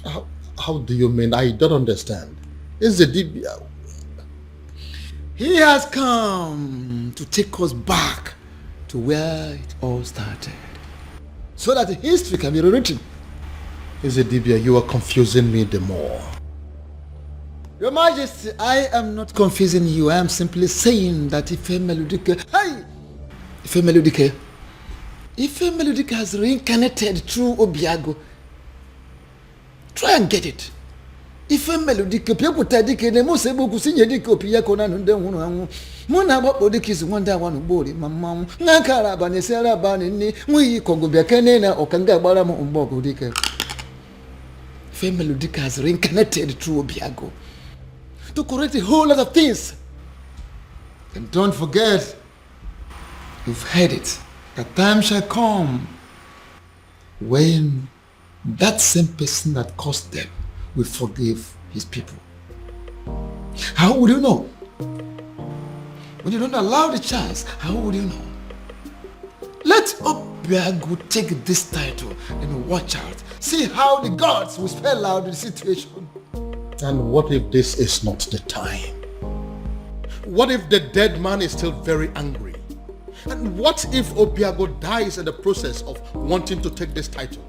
How do you mean? I don't understand. Is the Dibia? He has come to take us back to where it all started, so that history can be rewritten. Is the Dibia? You are confusing me the more. Your Majesty, I am not confusing you. I am simply saying that Ife Melodike, Ife Melodike has reincarnated through Obiago. Try and get it. Ife Melodike, people tadike, ne mo sebo kusinye dike Obiago na nunde hunu. Muna babo dike is wanda wanu bori mama. Nakara bani sera bani ni mui kongo biakene na okanga bara mo umbogo dike. Ife Melodike has reincarnated through Obiago to correct a whole lot of things. And don't forget, you've heard it, a time shall come when that same person that caused them will forgive his people. How would you know? When you don't allow the chance, how would you know? Let Obiago take this title and watch out. See how the gods will spell out the situation. And what if this is not the time? What if the dead man is still very angry? And what if Obiago dies in the process of wanting to take this title?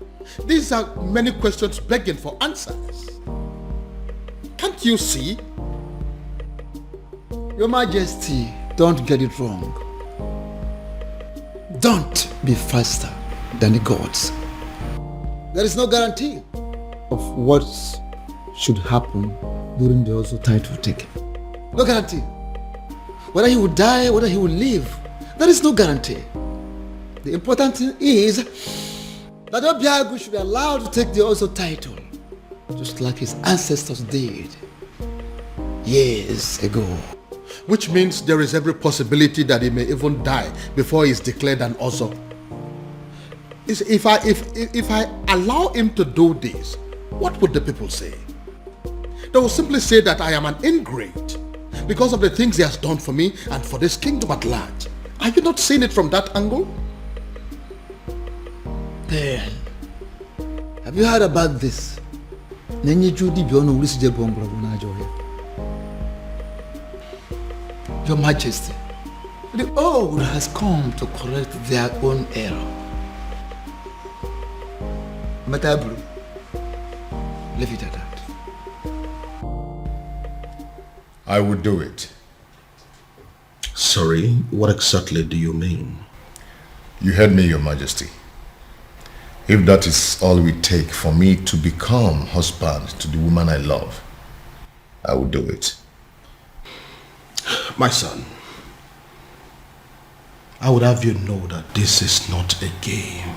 These are many questions begging for answers. Can't you see? Your Majesty, don't get it wrong. Don't be faster than the gods. There is no guarantee of what should happen during the also title taking. No guarantee. Whether he will die, whether he will live, there is no guarantee. The important thing is that Obiago should be allowed to take the also title, just like his ancestors did years ago. Which means there is every possibility that he may even die before he is declared an Ozo. If I allow him to do this, what would the people say? They will simply say that I am an ingrate because of the things he has done for me and for this kingdom at large. Are you not seeing it from that angle? Then, have you heard about this? Your Majesty, the old has come to correct their own error. Matabru, leave it at that. I would do it. Sorry, what exactly do you mean? You heard me, Your Majesty. If that is all we take for me to become husband to the woman I love, I will do it. My son, I would have you know that this is not a game.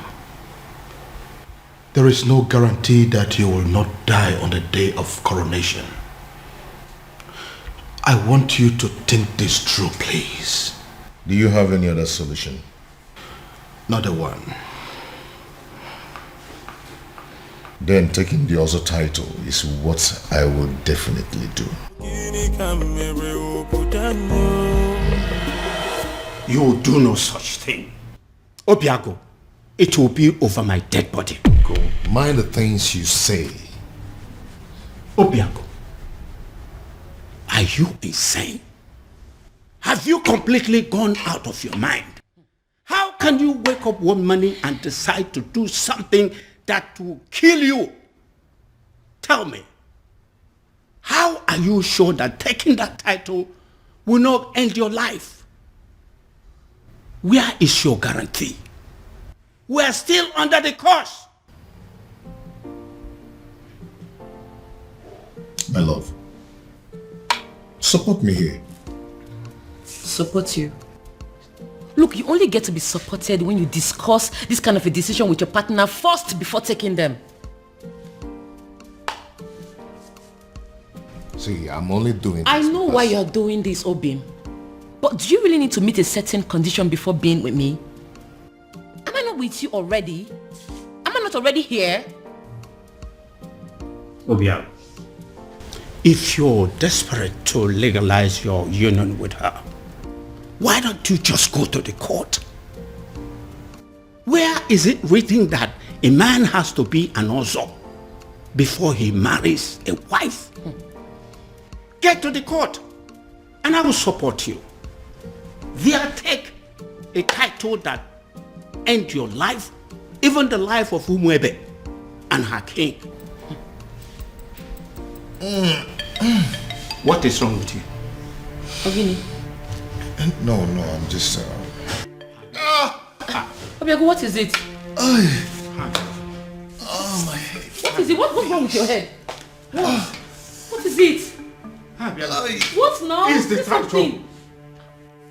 There is no guarantee that you will not die on the day of coronation. I want you to think this through, please. Do you have any other solution? Not a one. Then taking the other title is what I will definitely do. You will do no such thing. Obiago, it will be over my dead body. Go. Mind the things you say. Obiago, Are you insane? Have you completely gone out of your mind? How can you wake up one morning and decide to do something that will kill you? Tell me, how are you sure that taking that title will not end your life? Where is your guarantee? We are still under the curse. My love, support me here. Support you? Look, you only get to be supported when you discuss this kind of a decision with your partner first before taking them. See, I'm only doing this. I know why you're doing this, Obim. But do you really need to meet a certain condition before being with me? Am I not with you already? Am I not already here? Obia, if you're desperate to legalize your union with her, why don't you just go to the court? Where is it written that a man has to be an ozo before he marries a wife? Get to the court and I will support you. There, take a title that ends your life, even the life of Umwebe and her king. What is wrong with you? Ogini. No, I'm just... Obiago, what is it? Oh, my head. What is it? What's wrong with your head? What is it? What now? He's the Say title. something.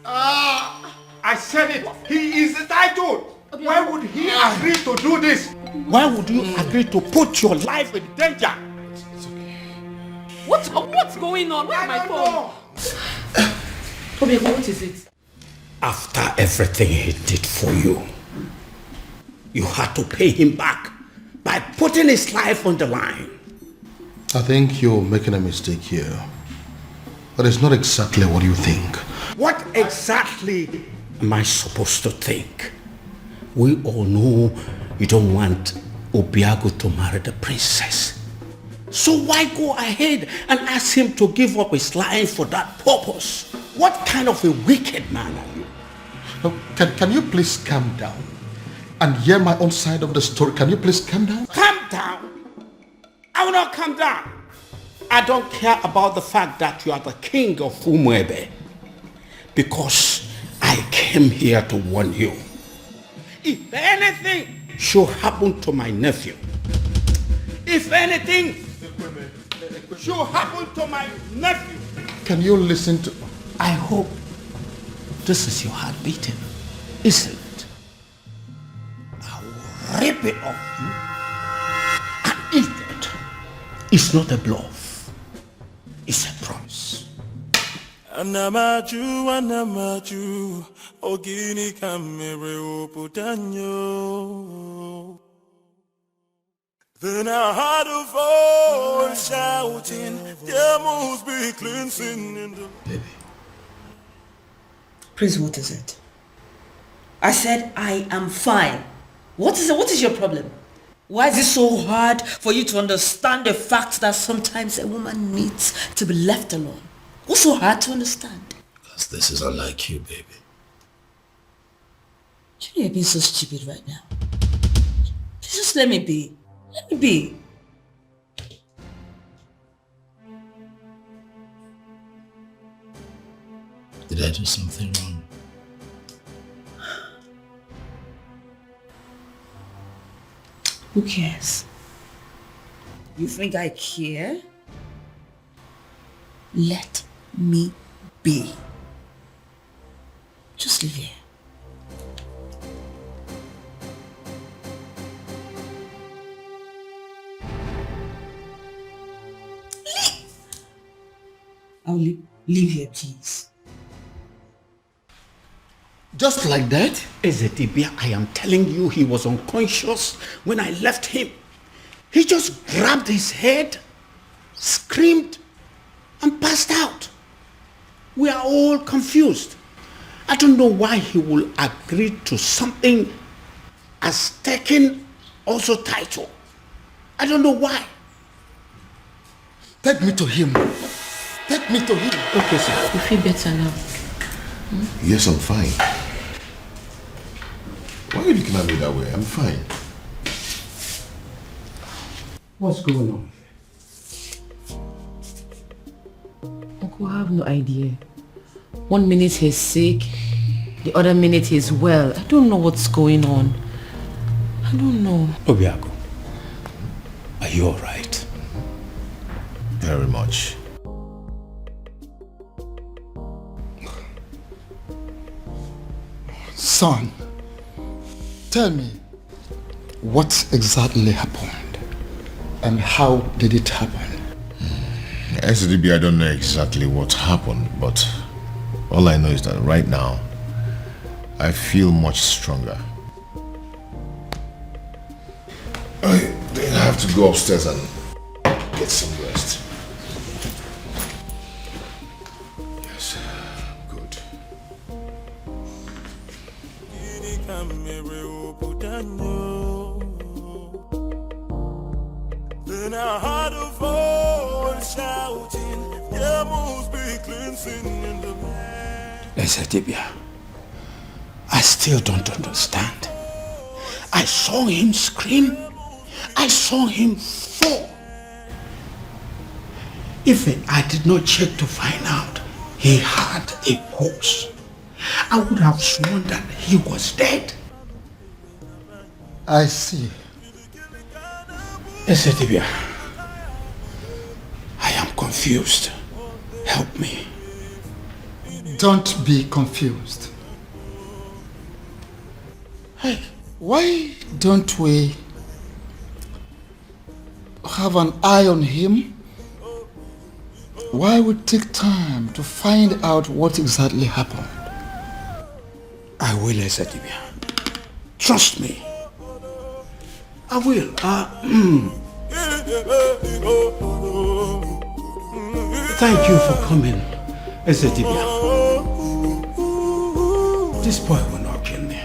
I said it. He is the title. Why would he agree to do this? Why would you agree to put your life in danger? What's going on? Where's my phone? Obiago, what is it? After everything he did for you, you had to pay him back by putting his life on the line. I think you're making a mistake here. But it's not exactly what you think. What exactly am I supposed to think? We all know you don't want Obiago to marry the princess. So why go ahead and ask him to give up his life for that purpose? What kind of a wicked man are you? Now, can you please calm down and hear my own side of the story? Can you please calm down? Calm down? I will not calm down. I don't care about the fact that you are the king of Umwebe, because I came here to warn you. If anything should happen to my nephew, if anything should happen to my nephew, can you listen to... I hope this is your heart beating, isn't it? I will rip it off you and eat it. It's not a bluff. It's a promise. Anamaju, ogini kamere oputanyo. Then I heard a voice shouting, there must be cleansing in the... Baby. Prince, what is it? I said I am fine. What is it? What is your problem? Why is it so hard for you to understand the fact that sometimes a woman needs to be left alone? What's so hard to understand? Because this is unlike you, baby. You know you're being so stupid right now. Just let me be. Let me be. Did I do something wrong? Who cares? You think I care? Let me be. Just live here. Leave! I'll leave here, please. Just like that? Ezedibia, I am telling you, he was unconscious when I left him. He just grabbed his head, screamed, and passed out. We are all confused. I don't know why he will agree to something as taking also title. I don't know why. Take me to him. Take me to him. Okay, sir. You feel better now? Yes, I'm fine. Why are you looking at me that way? I'm fine. What's going on? Uncle, I have no idea. 1 minute he's sick, the other minute he's well. I don't know what's going on. I don't know. Obiago, are you alright? Very much. Son, tell me, what exactly happened? And how did it happen? SDB, I don't know exactly what happened, but all I know is that right now, I feel much stronger. I think I have to go upstairs and get some rest. Yes, good. Then I heard a voice shouting, there must be cleansing in the land. Ezetibia, I still don't understand. I saw him scream. I saw him fall. Even I did not check to find out he had a pulse, I would have sworn that he was dead. I see. Ezetibia, I am confused. Help me. Don't be confused. Hey, why don't we have an eye on him? Why we take time to find out what exactly happened? I will, Ezetibia. Trust me. I will. Thank you for coming, Ezetibia. This boy will not kill me.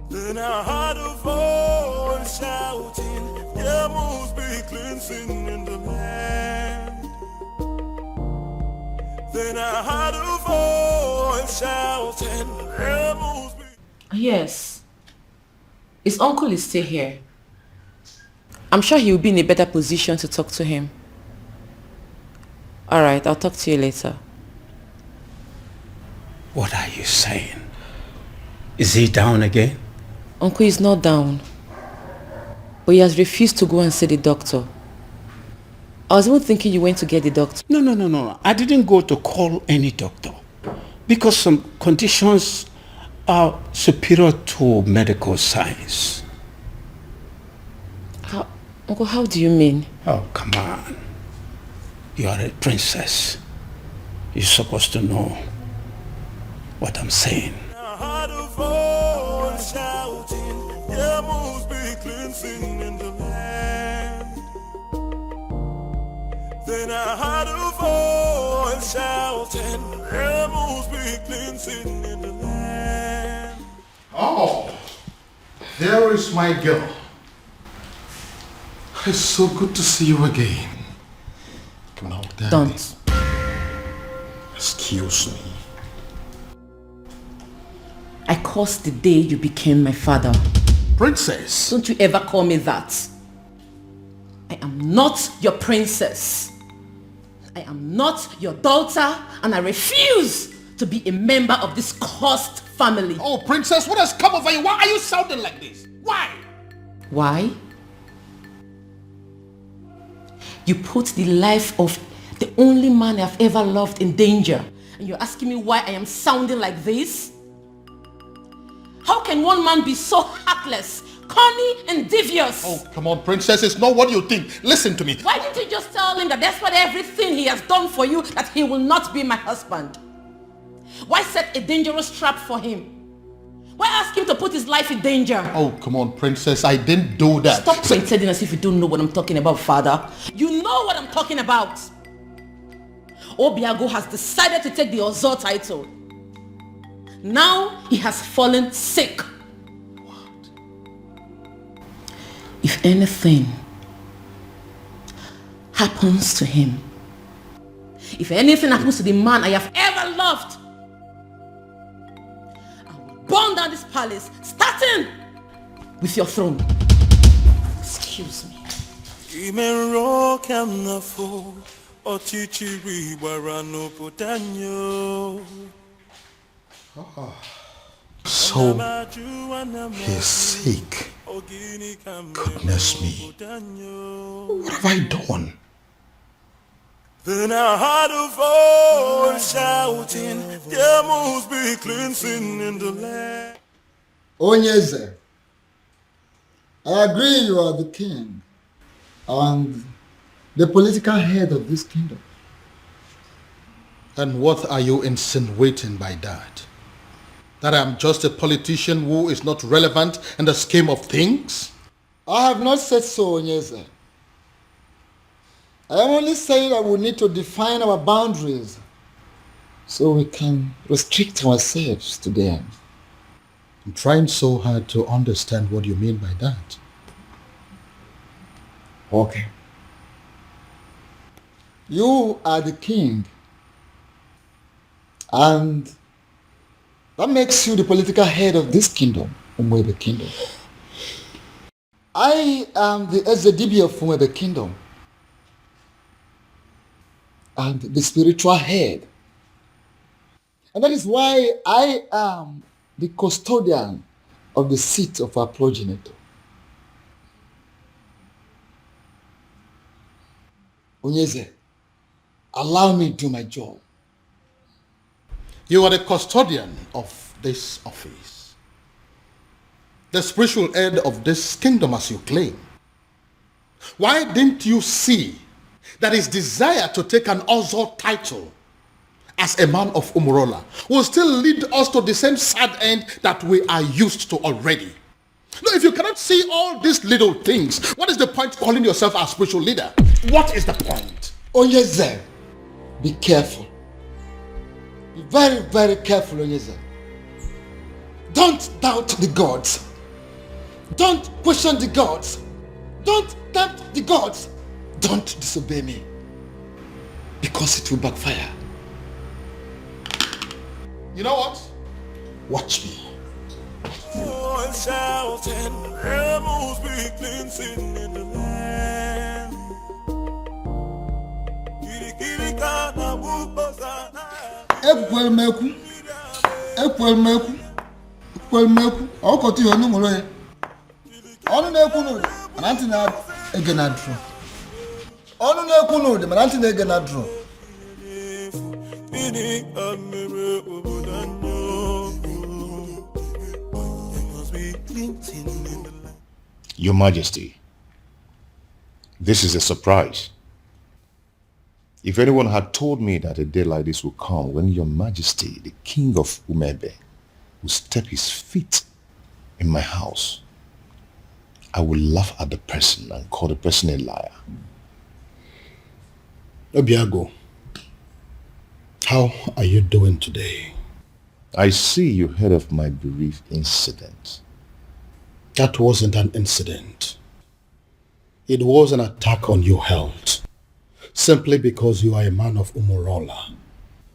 Then I heard a voice shouting, there must be cleansing in the land. Then I heard a voice shouting, there must be... Yes. His uncle is still here. I'm sure he will be in a better position to talk to him. Alright, I'll talk to you later. What are you saying? Is he down again? Uncle is not down. But he has refused to go and see the doctor. I was even thinking you went to get the doctor. No. I didn't go to call any doctor. Because some conditions are superior to medical science. Uncle, how do you mean? Oh, come on. You are a princess. You're supposed to know what I'm saying. I heard a voice shouting, there must be cleansing in the land. Then I heard a voice shouting, there must be cleansing in the land. Oh, there is my girl. It's so good to see you again. No, Daddy. Don't. Excuse me. I cursed the day you became my father. Princess. Don't you ever call me that. I am not your princess. I am not your daughter, and I refuse to be a member of this cursed family. Oh, princess, what has come over you? Why are you sounding like this? Why? Why? You put the life of the only man I've ever loved in danger, and you're asking me why I am sounding like this? How can one man be so heartless, corny, and devious? Oh, come on, princess, it's not what you think. Listen to me. Why didn't you just tell him that despite everything he has done for you, that he will not be my husband? Why set a dangerous trap for him? Why ask him to put his life in danger? Oh, come on, princess, I didn't do that. Stop pretending as if you don't know what I'm talking about, father. You know what I'm talking about. Obiago has decided to take the Ozor title. Now he has fallen sick. if anything happens to him, if anything happens to the man I have ever loved, I will burn down this palace, starting with your throne. Excuse me. So, he's sick. Goodness me. What have I done? Then I heard a voice shouting, there must be cleansing in the land. Onyeze, I agree you are the king and the political head of this kingdom. And what are you insinuating by that? That I'm just a politician who is not relevant in the scheme of things? I have not said so, Onyeze. I am only saying that we need to define our boundaries so we can restrict ourselves to them. I'm trying so hard to understand what you mean by that. Okay. You are the king, and that makes you the political head of this kingdom, Umwebe Kingdom. I am the Ezedibi of Umwebe Kingdom and the spiritual head. And that is why I am the custodian of the seat of our progenitor. Onyeze, allow me to do my job. You are the custodian of this office, the spiritual head of this kingdom as you claim. Why didn't you see that his desire to take an Ozo title as a man of Umurola will still lead us to the same sad end that we are used to already? No, if you cannot see all these little things, what is the point calling yourself a spiritual leader? What is the point? Onyeze, be careful. Be very, very careful, Onyeze. Don't doubt the gods. Don't question the gods. Don't tempt the gods. Don't disobey me, because it will backfire. You know what? Watch me. Shouting, there must be cleansing in the land. Ekwelmeku, ọkọtụ ihe ọnụ nwere ya. Ọnụ na-ekwu n'ụdị, mana ntị na-ege na drum. Ọnụ na-ekwu n'ụdị, mana ntị na-ege na drum. Your Majesty, this is a surprise. If anyone had told me that a day like this would come when Your Majesty, the King of Umebe, will step his feet in my house, I would laugh at the person and call the person a liar. Obiago, how are you doing today? I see you heard of my bereaved incident. That wasn't an incident. It was an attack on your health, simply because you are a man of Umurola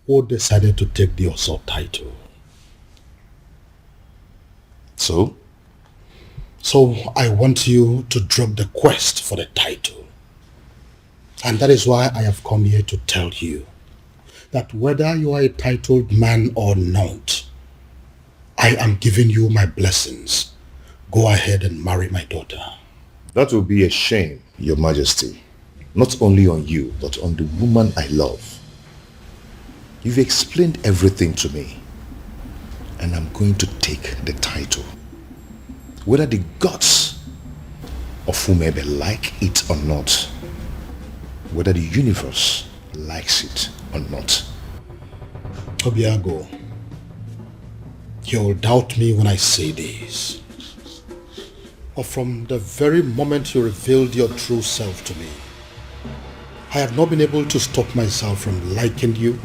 who decided to take the Oso title. So? So I want you to drop the quest for the title. And that is why I have come here to tell you that whether you are a titled man or not, I am giving you my blessings. Go ahead and marry my daughter. That will be a shame, Your Majesty. Not only on you, but on the woman I love. You've explained everything to me, and I'm going to take the title. Whether the gods of whomever like it or not, whether the universe likes it or not. Obiago, you'll doubt me when I say this. But from the very moment you revealed your true self to me, I have not been able to stop myself from liking you.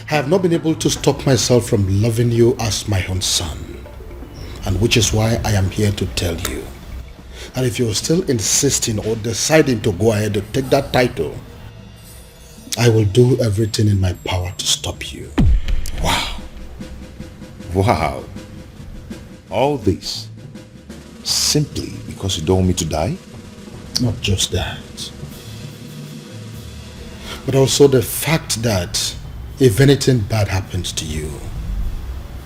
I have not been able to stop myself from loving you as my own son. And which is why I am here to tell you And if you're still insisting or deciding to go ahead to take that title, I will do everything in my power to stop you. Wow. Wow. All this simply because you don't want me to die? Not just that, but also the fact that if anything bad happens to you,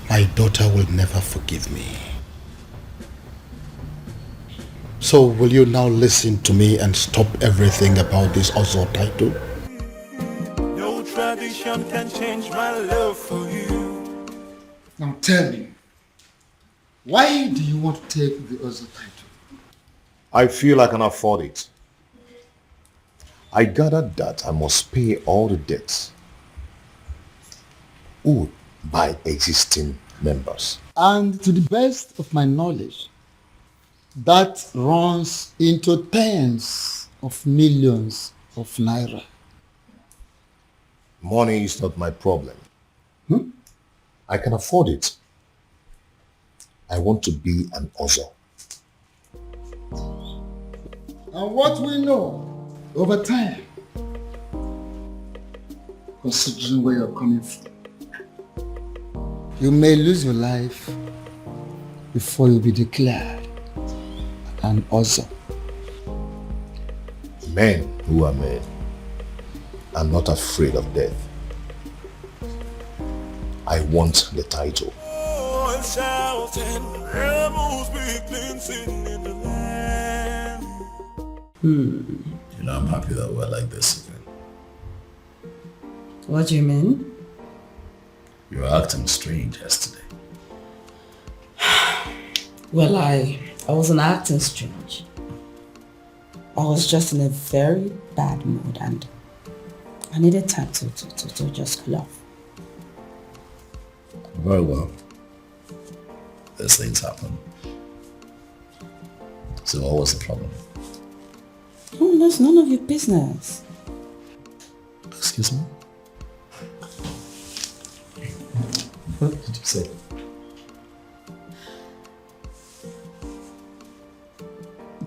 my daughter will never forgive me. So will you now listen to me and stop everything about this Ozo title? No tradition can change my love for you. Now tell me, why do you want to take the Ozo title? I feel I can afford it. I gathered that I must pay all the debts owed by existing members. And to the best of my knowledge, that runs into tens of millions of naira. Money is not my problem. I can afford it. I want to be an Ozo. And what we know over time, considering where you're coming from, you may lose your life before you'll be declared an Ozo. Men who are men are not afraid of death. I want the title. Oh, and shouting, rebels begin singing in the land. You know, I'm happy that we're like this again. What do you mean? You were acting strange yesterday. Well, I wasn't acting strange. I was just in a very bad mood and I needed time to just cool off. Very well. These things happen. So what was the problem? Oh, that's none of your business. Excuse me? What did you say?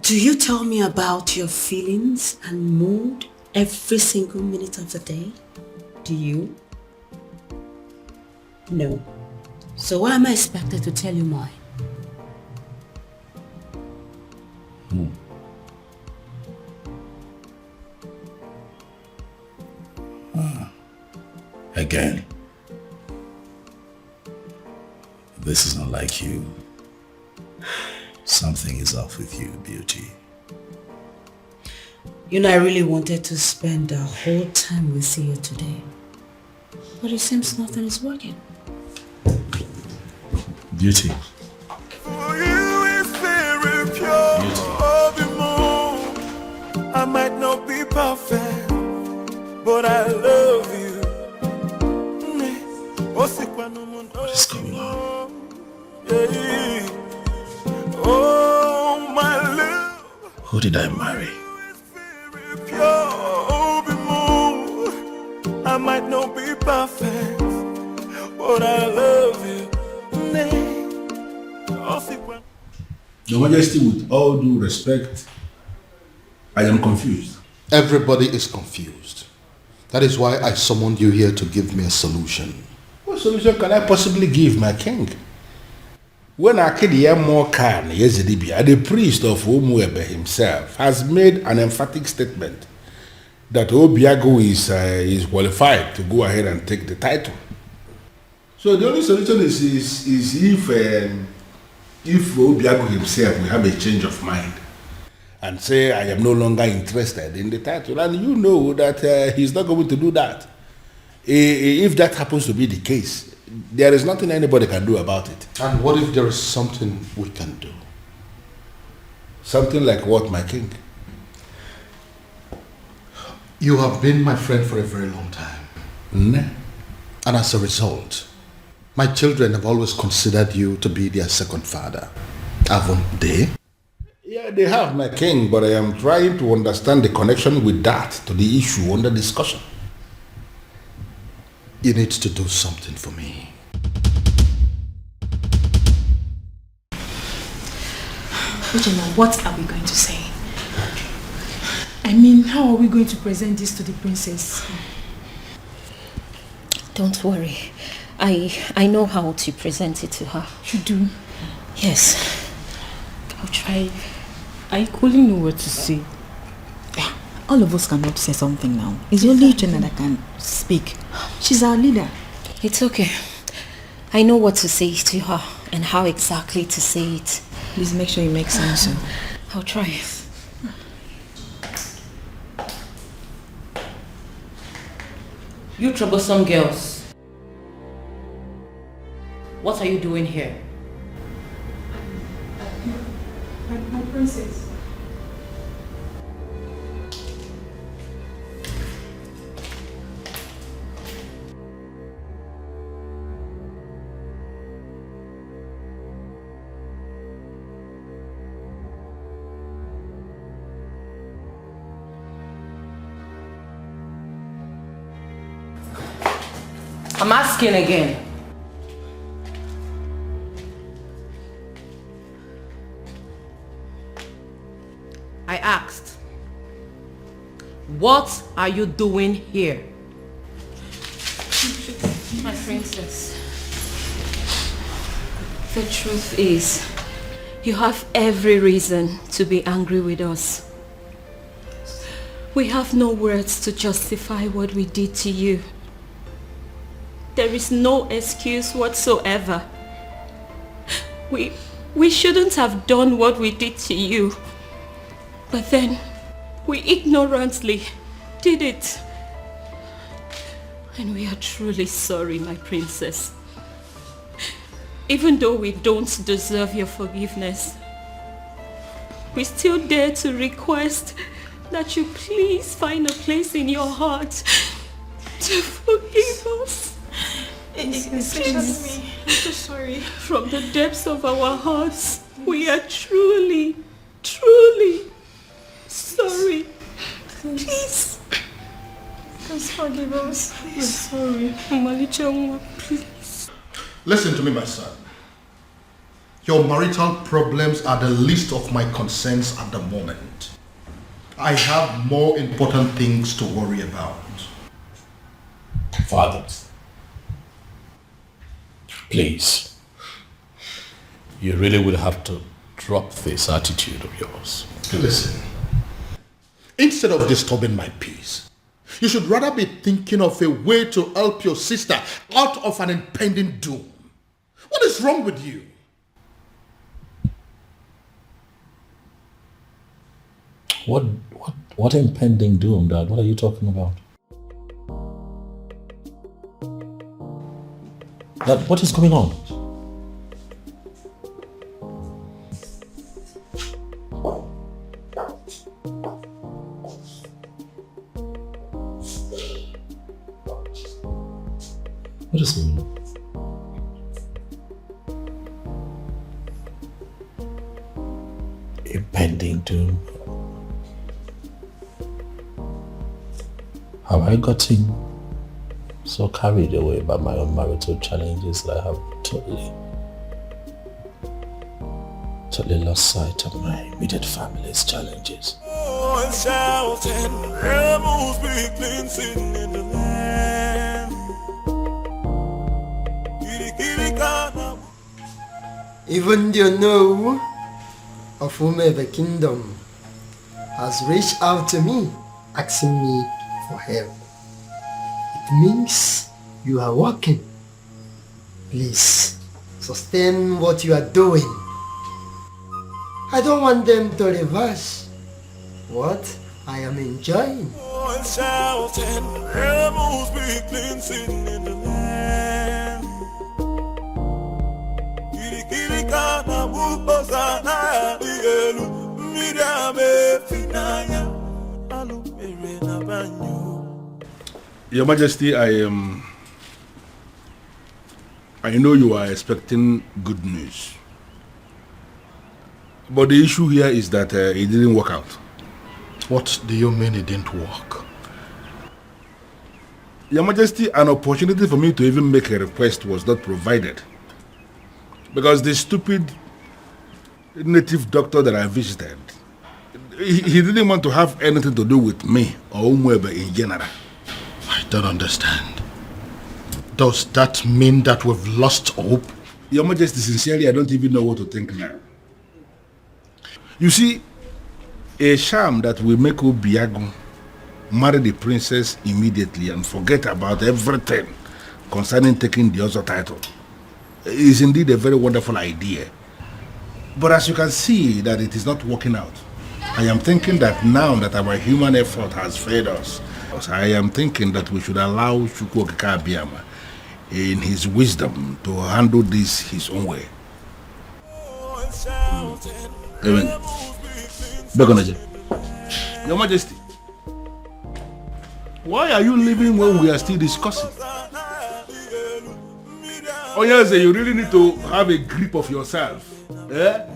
Do you tell me about your feelings and mood every single minute of the day? Do you? No. So why am I expected to tell you mine? Again. This is not like you. Something is off with you, beauty. You know, I really wanted to spend the whole time with you today. But it seems nothing is working. Beauty. For you is very pure. The moon. I might not be perfect, but I love you. What is going on? Oh, my love. Who did I marry? Pure, the moon. I might not be perfect, but I love you. Your Majesty, with all due respect, I am confused. Everybody is confused. That is why I summoned you here to give me a solution. What solution can I possibly give, my king? When Akedia Mokan Yezidibia, the priest of Umuebe himself, has made an emphatic statement that Obiago is qualified to go ahead and take the title. So the only solution is if Obiago himself will have a change of mind and say, I am no longer interested in the title. And you know that he's not going to do that. If that happens to be the case, there is nothing anybody can do about it. And what if there is something we can do? Something like what, my king? You have been my friend for a very long time. And as a result, my children have always considered you to be their second father. Haven't they? Yeah, they have, my king, but I am trying to understand the connection with that to the issue under discussion. You need to do something for me. Uchenna, what are we going to say? I mean, how are we going to present this to the princess? Don't worry. I know how to present it to her. You do? Yes. I'll try. I couldn't know what to say. All of us cannot say something now. It's only Uchenna that can speak. She's our leader. It's okay. I know what to say to her and how exactly to say it. Please make sure you make sense. I'll try. You troublesome girls. What are you doing here? My princess. I'm asking again. I asked, what are you doing here? My princess, the truth is, you have every reason to be angry with us. We have no words to justify what we did to you. There is no excuse whatsoever. We shouldn't have done what we did to you. But then, we ignorantly did it. And we are truly sorry, my princess. Even though we don't deserve your forgiveness, we still dare to request that you please find a place in your heart to forgive us. Excuse me. I'm so sorry. From the depths of our hearts, we are truly, truly sorry. Please. Please forgive us. We're sorry. Malicha, please. Listen to me, my son. Your marital problems are the least of my concerns at the moment. I have more important things to worry about. Father, please, you really would have to drop this attitude of yours. Listen, instead of disturbing my peace, you should rather be thinking of a way to help your sister out of an impending doom. What is wrong with you? What impending doom, Dad? What are you talking about? Dad, what is going on? What is going on? Impending doom. Have I gotten so carried away by my own marital challenges that I have totally lost sight of my immediate family's challenges? Even the know of whom the kingdom has reached out to me, asking me for help. It means you are working. Please, sustain what you are doing. I don't want them to reverse what I am enjoying. Your Majesty, I know you are expecting good news. But the issue here is that it didn't work out. What do you mean it didn't work? Your Majesty, an opportunity for me to even make a request was not provided. Because the stupid native doctor that I visited, he didn't want to have anything to do with me or Umwebe in general. I don't understand. Does that mean that we've lost hope? Your Majesty, sincerely, I don't even know what to think now. You see, a sham that will make Obiago marry the princess immediately and forget about everything concerning taking the other title is indeed a very wonderful idea. But as you can see that it is not working out, I am thinking that now that our human effort has failed us, I am thinking that we should allow Chukwuokika Abiyama in his wisdom to handle this his own way. Your Majesty, why are you leaving when we are still discussing? Oh yes, you really need to have a grip of yourself. Eh?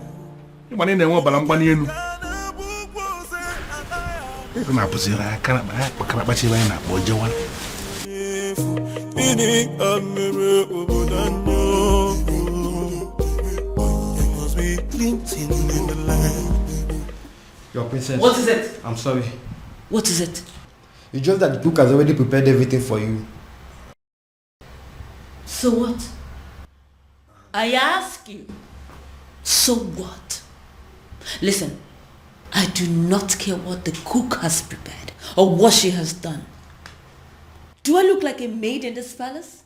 Your princess. What is it? I'm sorry. What is it? It's just that the book has already prepared everything for you. So what? I ask you. So what? Listen, I do not care what the cook has prepared or what she has done. Do I look like a maid in this palace?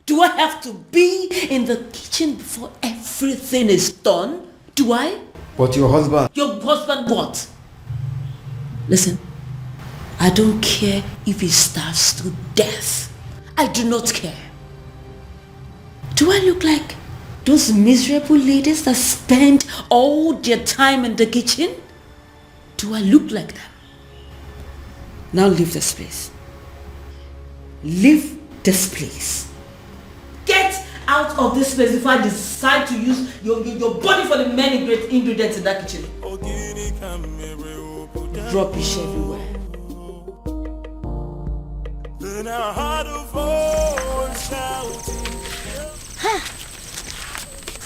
Do I have to be in the kitchen before everything is done? Do I? But your husband... Your husband what? Listen, I don't care if he starves to death. I do not care. Do I look like those miserable ladies that spend all their time in the kitchen? Do I look like them? Now leave this place. Leave this place. Get out of this place before I decide to use your body for the many great ingredients in that kitchen. Rubbish everywhere.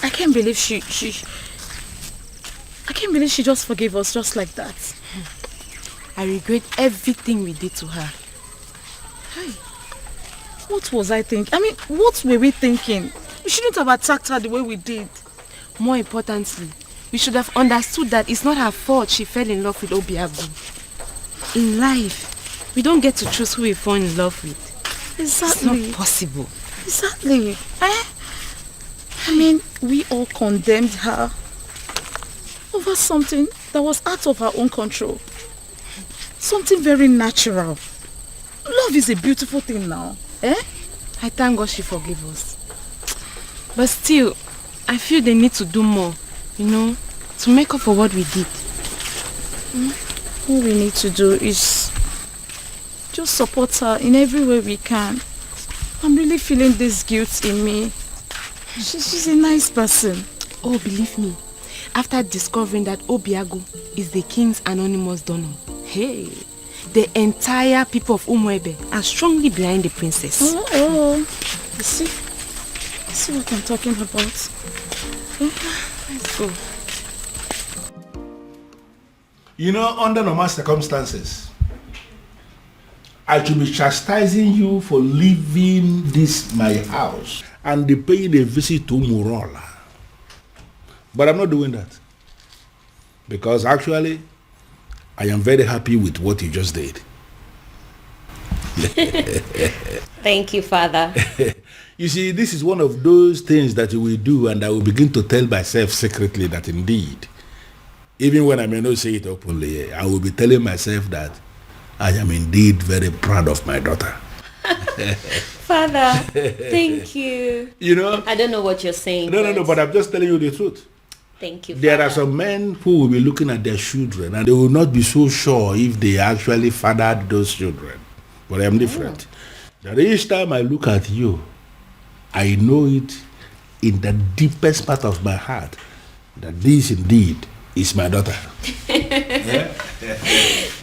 I can't believe she just forgave us just like that. I regret everything we did to her. Hey, what was I thinking? I mean, what were we thinking? We shouldn't have attacked her the way we did. More importantly, we should have understood that it's not her fault she fell in love with Obiago. In life, we don't get to choose who we fall in love with. Exactly. It's not possible. Exactly. I mean, we all condemned her over something that was out of her own control. Something very natural. Love is a beautiful thing now. Eh? I thank God she forgave us. But still, I feel they need to do more, to make up for what we did. All we need to do is just support her in every way we can. I'm really feeling this guilt in me. She's a nice person. Oh, believe me, after discovering that Obiago is the king's anonymous donor, hey, the entire people of Umwebe are strongly behind the princess. Oh. You see what I'm talking about? Let's go. Under normal circumstances, I should be chastising you for leaving this my house and paying a visit to Murola. But I'm not doing that. Because actually, I am very happy with what you just did. Thank you, Father. You see, this is one of those things that you will do, and I will begin to tell myself secretly that indeed, even when I may not say it openly, I will be telling myself that I am indeed very proud of my daughter. Father, thank you. I don't know what you're saying. No, but I'm just telling you the truth. Thank you, There Father. are some men who will be looking at their children and they will not be so sure if they actually fathered those children. But I am different. That each time I look at you, I know it in the deepest part of my heart that this indeed is my daughter.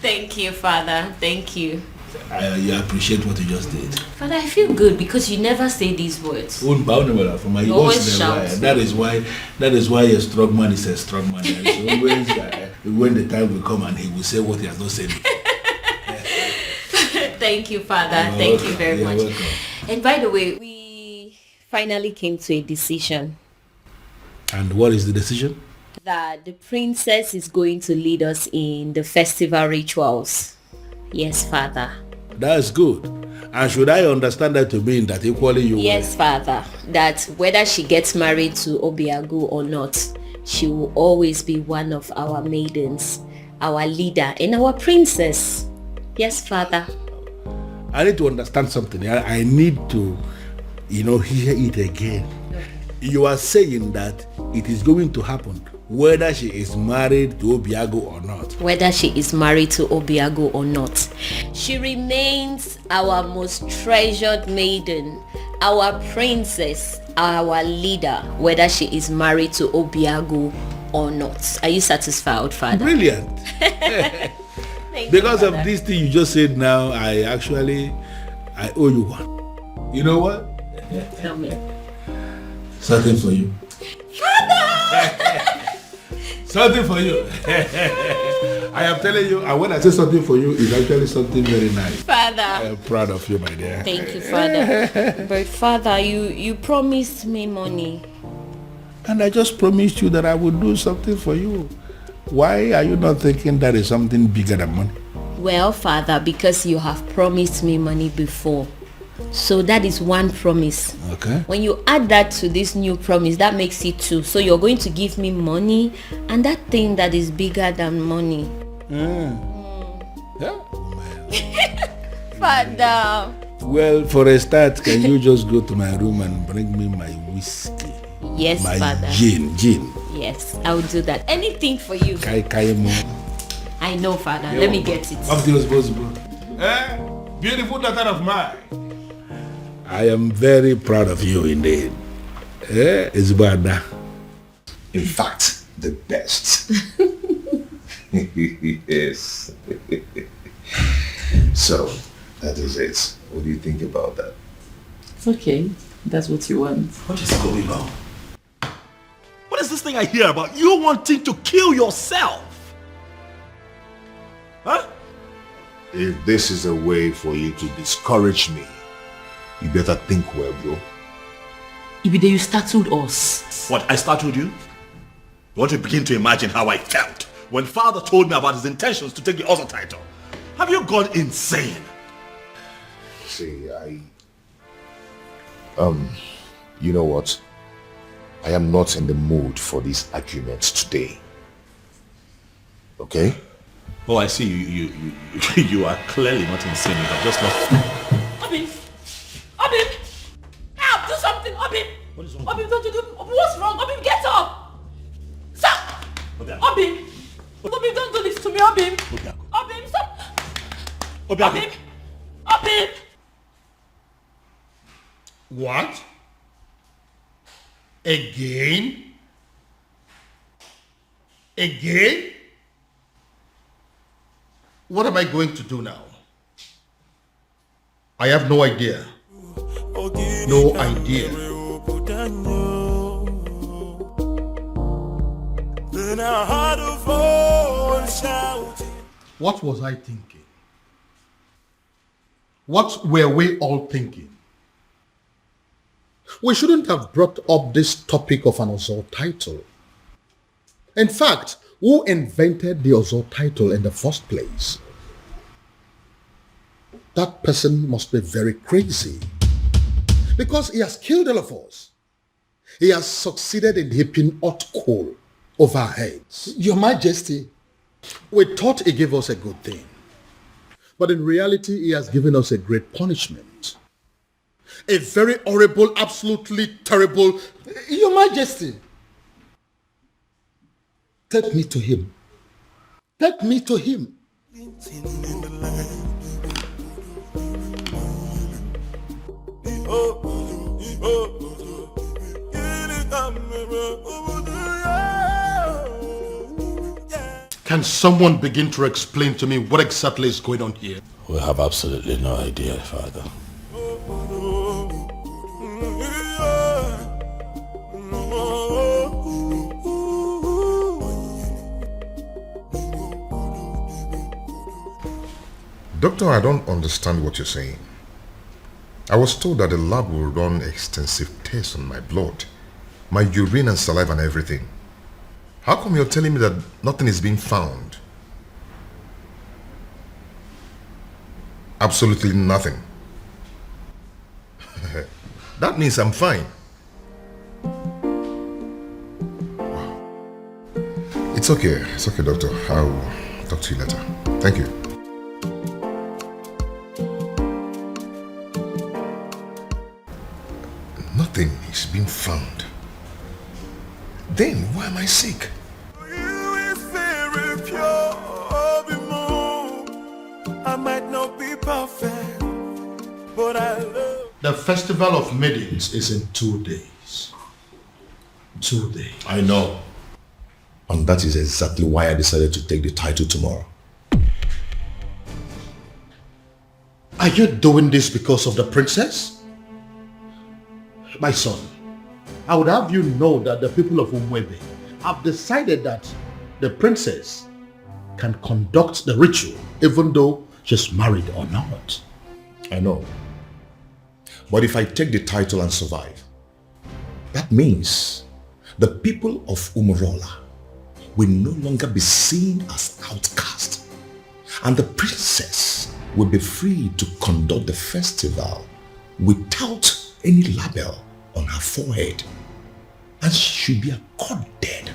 Thank you, Father. Thank you. You appreciate what you just did. Father, I feel good because you never say these words. You always shout. That is why a strong man is a strong man. Always, when the time will come and he will say what he has not said. Thank you, Father. Thank you very much. Welcome. And by the way, we finally came to a decision. And what is the decision? That the princess is going to lead us in the festival rituals. Yes, Father. That's good. And should I understand that to mean that equally you Yes, Father. That whether she gets married to Obiagu or not, she will always be one of our maidens, our leader, and our princess. Yes, Father. I need to understand something. I need to, hear it again. You are saying that it is going to happen whether she is married to Obiagu or not. Whether she is married to Obiagu or not, she remains our most treasured maiden, our princess, our leader, whether she is married to Obiagu or not. Are you satisfied, Father? Brilliant. Because of this thing you just said now, I owe you one. You know what? Tell me. Something for you. Something for you. I am telling you, and when I say something for you, it's actually something very nice. Father. I am proud of you, my dear. Thank you, Father. But Father, you promised me money. And I just promised you that I would do something for you. Why are you not thinking that is something bigger than money? Well, Father, because you have promised me money before. So that is one promise. Okay. When you add that to this new promise, that makes it two. So you're going to give me money and that thing that is bigger than money. Yeah. Father. Well, for a start, can you just go to my room and bring me my whiskey? Yes, my Father. Gin. Yes, I will do that. Anything for you. I know, Father. Let me get it. Up to your responsible. Beautiful daughter of mine. I am very proud of you indeed. It's bad. In fact, the best. Yes. So, that is it. What do you think about that? It's okay. That's what you want. What is going on? What is this thing I hear about? You wanting to kill yourself? Huh? If this is a way for you to discourage me, you better think well, bro. Ibide, you startled us. What, I startled you? You want to begin to imagine how I felt when father told me about his intentions to take the other title. Have you gone insane? See, you know what? I am not in the mood for these arguments today. Okay? Oh, I see. You are clearly not insane. You are just not. Obim! Help! Do something! Obim! What is wrong? Obim, don't you do... What's wrong? Obim, get up! Stop! Obim! Obim, don't do this to me, Obim! Obim, stop! Obim! What? Again? What am I going to do now? I have no idea. No idea. What was I thinking? What were we all thinking? We shouldn't have brought up this topic of an Ozor title. In fact, who invented the Ozor title in the first place? That person must be very crazy. Because he has killed all of us. He has succeeded in heaping hot coal over our heads. Your Majesty. We thought he gave us a good thing. But in reality, he has given us a great punishment. A very horrible, absolutely terrible... Your Majesty. Take me to him. Take me to him. Can someone begin to explain to me what exactly is going on here? We have absolutely no idea, Father. Doctor, I don't understand what you're saying. I was told that the lab will run extensive tests on my blood, my urine and saliva and everything. How come you're telling me that nothing is being found? Absolutely nothing. That means I'm fine. Wow. It's okay, doctor. I'll talk to you later. Thank you. Nothing is being found. Then why am I sick? I might not be perfect, but I love. The festival of maidens is in 2 days. 2 days. I know. And that is exactly why I decided to take the title tomorrow. Are you doing this because of the princess? My son, I would have you know that the people of Umwebe have decided that the princess can conduct the ritual even though she's married or not. I know. But if I take the title and survive, that means the people of Umurola will no longer be seen as outcasts, and the princess will be free to conduct the festival without any label on her forehead, and she should be accorded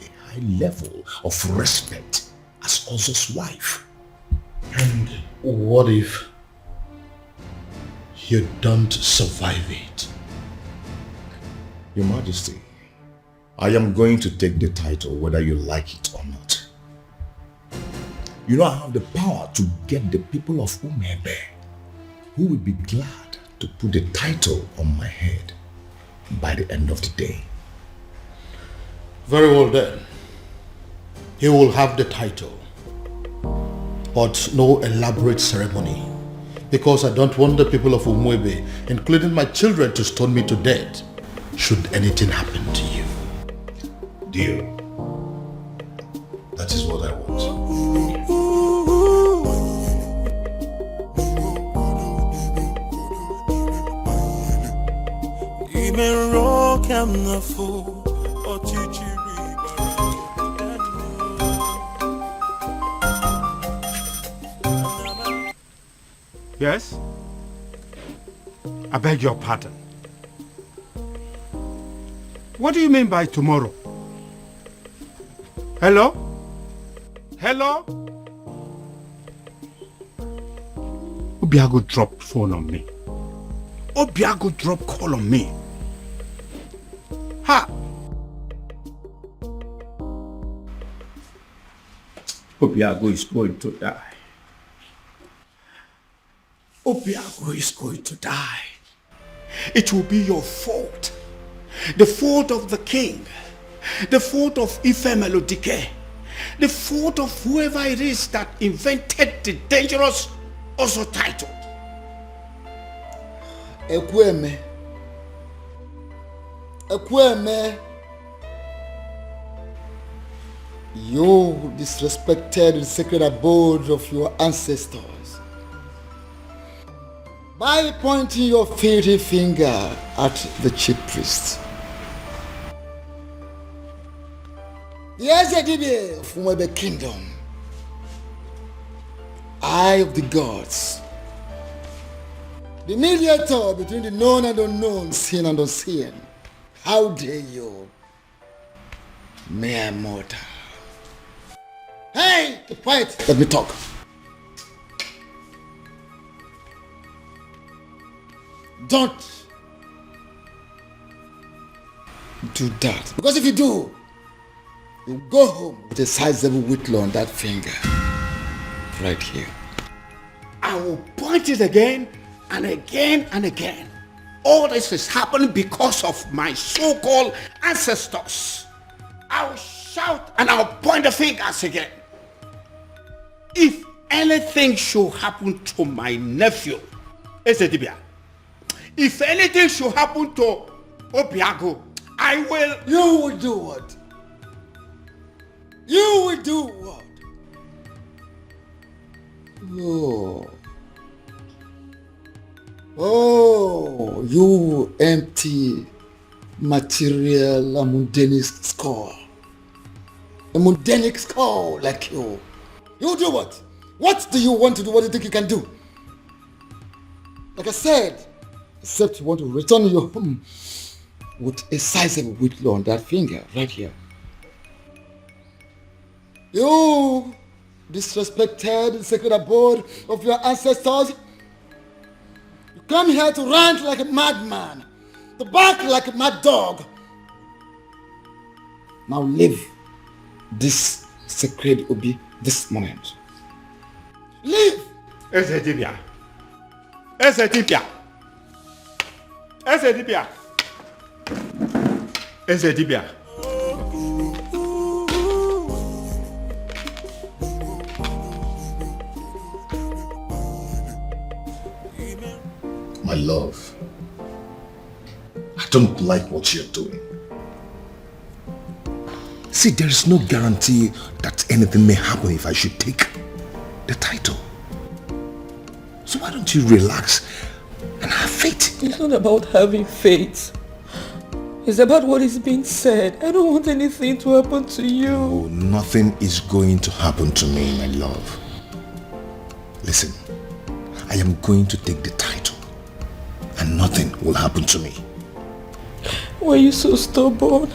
a high level of respect as Ozo's wife. And what if you don't survive it? Your Majesty, I am going to take the title whether you like it or not. You know I have the power to get the people of Umebe who will be glad to put the title on my head by the end of the day. Very well then. He will have the title, but no elaborate ceremony, because I don't want the people of Umwebe, including my children, to stone me to death should anything happen to you. Dear, that is what I want. Even rock I'm not fool or chichi. Yes? I beg your pardon. What do you mean by tomorrow? Hello? Hello? Obiago dropped phone on me. Obiago dropped call on me. Ha! Obiago is going to die. Obiago is going to die. It will be your fault. The fault of the king. The fault of Ife Melodike. The fault of whoever it is that invented the dangerous Ozo title. Ekweme. Ekweme. You disrespected the sacred abode of your ancestors by pointing your filthy finger at the chief priest. The Ezedibe of Umwebe Kingdom, eye of the gods, the mediator between the known and unknown, seen and unseen. How dare you, mere mortal? Hey, keep quiet. Let me talk. Don't do that. Because if you do, you go home with a sizable whitlow on that finger. Right here. I will point it again and again and again. All this is happening because of my so-called ancestors. I'll shout and I'll point the fingers again. If anything should happen to my nephew, Esedibia, if anything should happen to Obiago, I will... You will do what? You will do what? Oh, you empty material, a mundane skull. A mundane skull like you. You do what? What do you want to do? What do you think you can do? Like I said, except you want to return your home with a sizable whitlow on that finger right here. You disrespected the sacred abode of your ancestors. You come here to rant like a madman, to bark like a mad dog. Now leave this sacred Obi this moment. Leave! Esedibia. Esedibia. Esedibia. Esedibia. My love, I don't like what you're doing. See, there is no guarantee that anything may happen if I should take the title. So why don't you relax and have faith? It's not about having faith. It's about what is being said. I don't want anything to happen to you. Oh, nothing is going to happen to me, my love. Listen, I am going to take the title and nothing will happen to me. Why are you so stubborn?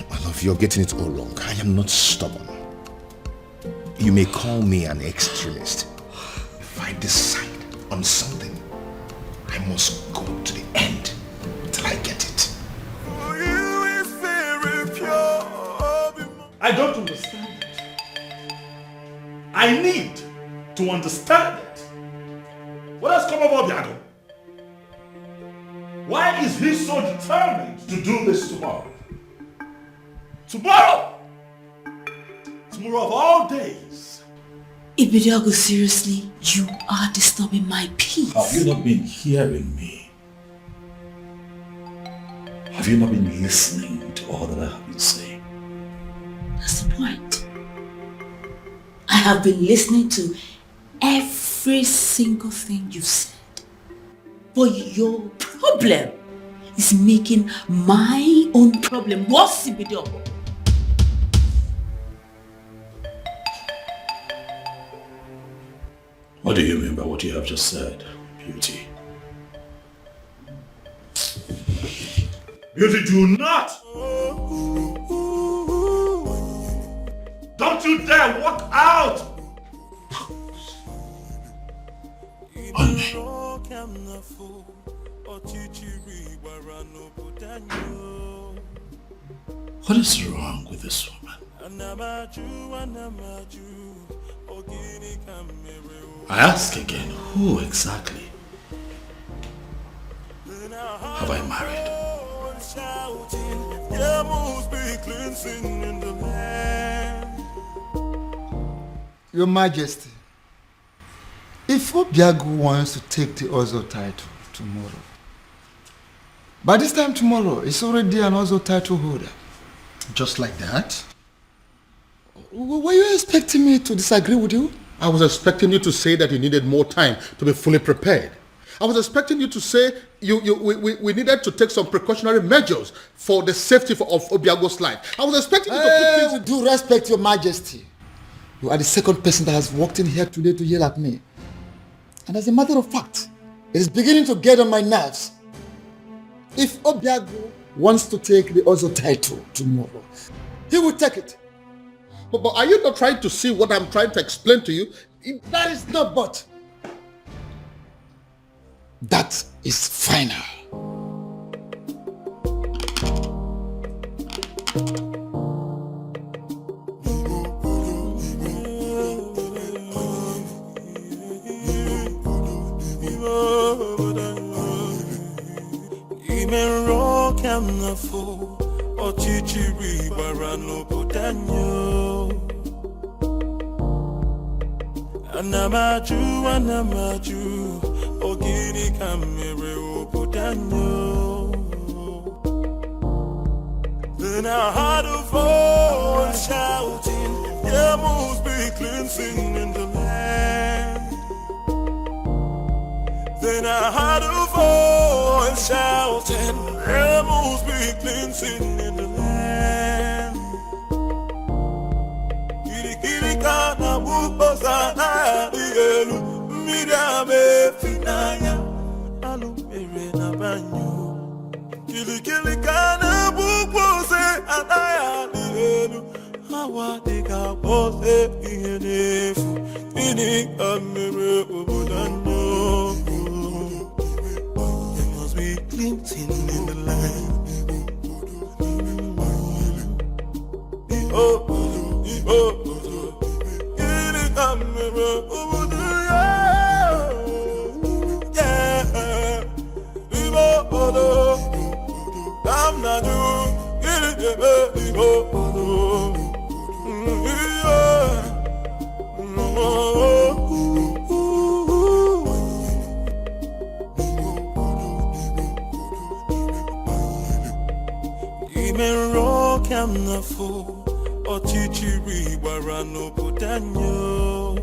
My love, you're getting it all wrong. I am not stubborn. You may call me an extremist. If I decide on something, I must go to the end till I get it. I don't understand it. I need to understand it. What has come over Biago? Why is he so determined to do this tomorrow? Tomorrow! Tomorrow of all days. Ibiago, seriously, you are disturbing my peace. Have you not been hearing me? Have you not been listening to all that I have been saying? That's the point. I have been listening to every single thing you said. But your problem is making my own problem worse, Ibiago. What do you mean by what you have just said, Beauty? Beauty, do not! Don't you dare walk out! What is wrong with this woman? I ask again, who exactly have I married? Your Majesty, if Obiago wants to take the Ozo title tomorrow, by this time tomorrow, it's already an Ozo title holder. Just like that? Were you expecting me to disagree with you? I was expecting you to say that you needed more time to be fully prepared. I was expecting you to say we needed to take some precautionary measures for the safety of Obiago's life. I was expecting you to put things... With due respect, Your Majesty, you are the second person that has walked in here today to yell at me. And as a matter of fact, it is beginning to get on my nerves. If Obiago wants to take the Ozo title tomorrow, he will take it. But are you not trying to see what I'm trying to explain to you? That is not but. That is final. Anamaju, ogini kamere oputanyo. Then I heard a voice shouting, there must be cleansing in the land. Then I heard a voice shouting, there must be cleansing in the land. Kirikana buposa na dielu, midame finaya, alumere na banyo. Kirikana bupose anaya dielu, hawa deka pose ihenefu, ini amere ubudanyo. There must be cleansing in the land. Ochichiri warano putanyo.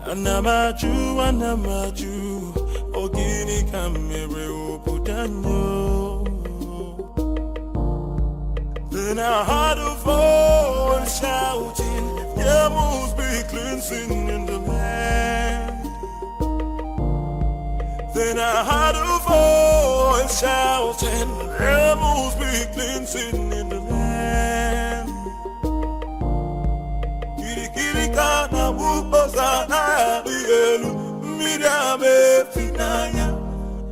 Anamaju, ogini kamere oputanyo. Then I heard a voice shouting, there must be cleansing in the land. Then I heard a voice shouting, there must be cleansing in the land. Kirikana buposa na dielu, midame finaya,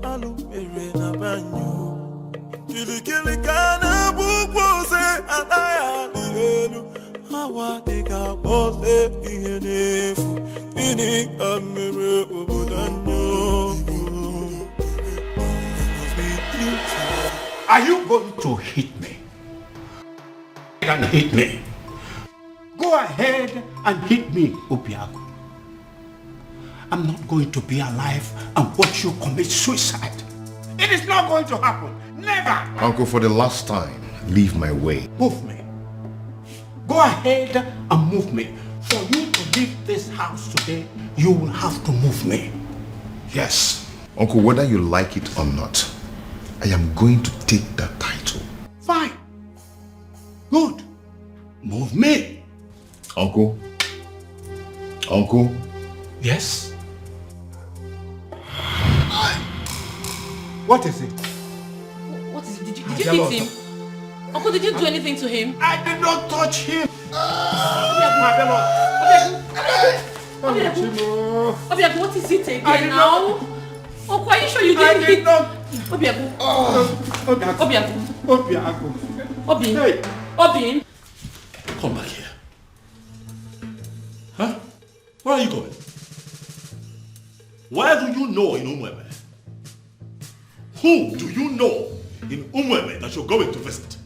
alumere na banyo. Kirikana bupose anaya dielu, hawa deka pose ihenefu, ini amere ubudanyo. Are you going to hit me? And hit me. Go ahead and hit me, Obiago. I'm not going to be alive and watch you commit suicide. It is not going to happen. Never. Uncle, for the last time, leave my way. Move me. Go ahead and move me. For you to leave this house today, you will have to move me. Yes. Uncle, whether you like it or not, I am going to take that title. Fine. Good. Move me. Uncle? Uncle? Yes? What is it? What is it? Did you hit him? Uncle, did you do anything to him? I did not touch him. Obiago, what is it again now? Uncle, are you sure you didn't hit? Obiago. Obiago. Come back here. Huh? Where are you going? Where do you know in Umwebe? Who do you know in Umwebe that you're going to visit?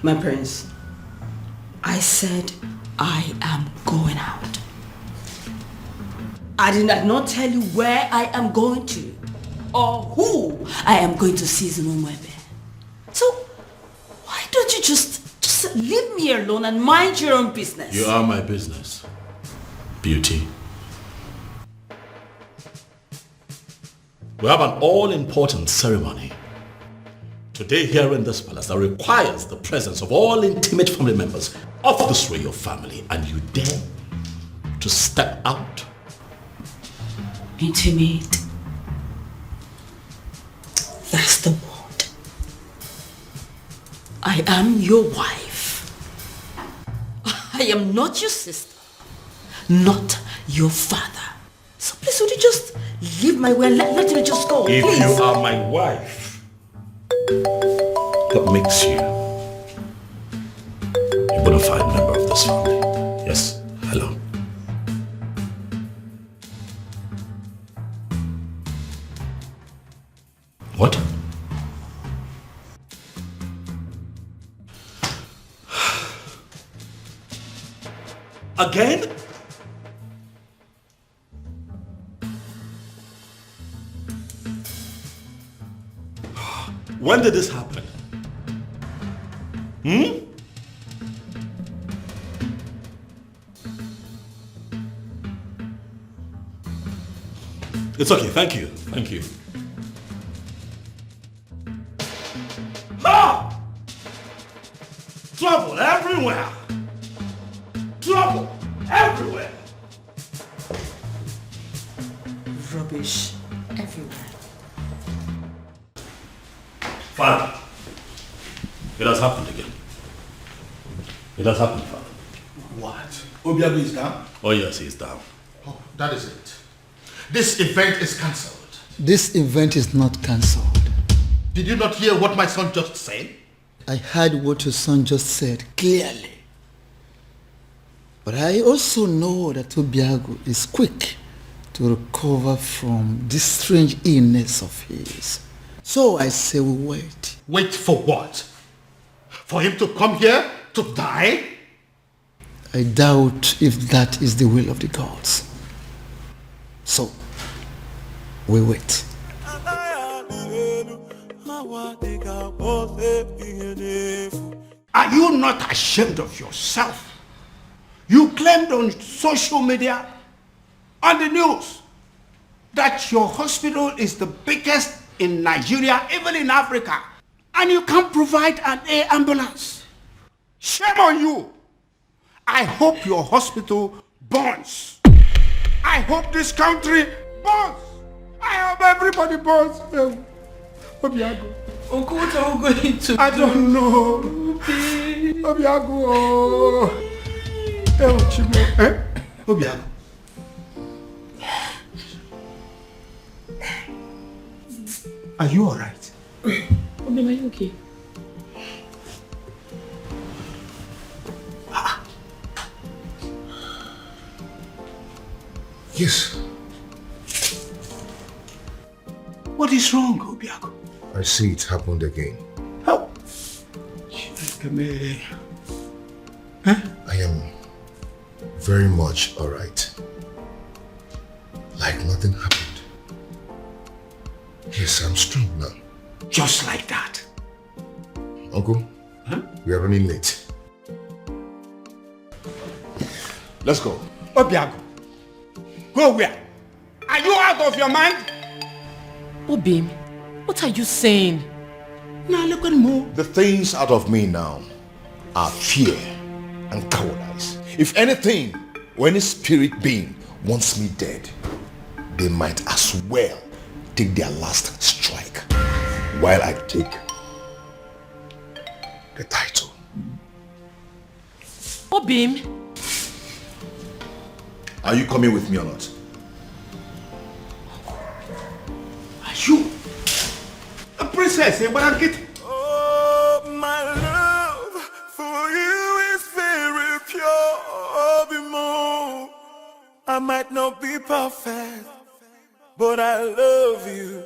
My prince, I said I am going out. I did not tell you where I am going to or who I am going to see in Umwebe. So why don't you just leave me alone and mind your own business? You are my business, beauty. We have an all-important ceremony today here in this palace that requires the presence of all intimate family members of this royal family, and you dare to step out? Intimate. That's the word. I am your wife. I am not your sister, not your father. So please, would you just leave my way and let me just go, If please? you are my wife, that makes you a bona fide member of this family. Yes, hello. What? Again? When did this happen? It's okay, thank you. Thank you. Ah! Trouble everywhere! Trouble everywhere! Rubbish everywhere. Father, it has happened again. It has happened, Father. What? Obiago is down? Oh yes, he's down. Oh, that is it. This event is cancelled. This event is not cancelled. Did you not hear what my son just said? I heard what your son just said clearly. But I also know that Obiago is quick to recover from this strange illness of his. So I say we wait. Wait for what? For him to come here to die? I doubt if that is the will of the gods. So, we wait. Are you not ashamed of yourself? You claimed on social media, on the news, that your hospital is the biggest in Nigeria, even in Africa, and you can't provide an air ambulance. Shame on you. I hope your hospital burns. I hope this country burns. I hope everybody burns. Obiago. Uncle, what are we going to do? I don't know. Obiago. Obiago. Are you alright? Obi, are you okay? Yes. What is wrong, Obiago? I see it happened again. How? I am very much alright. Like nothing happened. Yes, I'm strong now. Just like that. Uncle, we are running late. Let's go. Obiago, go where? Are you out of your mind? Obim, what are you saying? Now look at me. The things out of me now are fear and cowardice. If anything, or any spirit being wants me dead, they might as well take their last strike while I take the title. Obim, are you coming with me or not? Are you a princess? Oh, my love for you is very pure. Bimo. I might not be perfect, but I love you.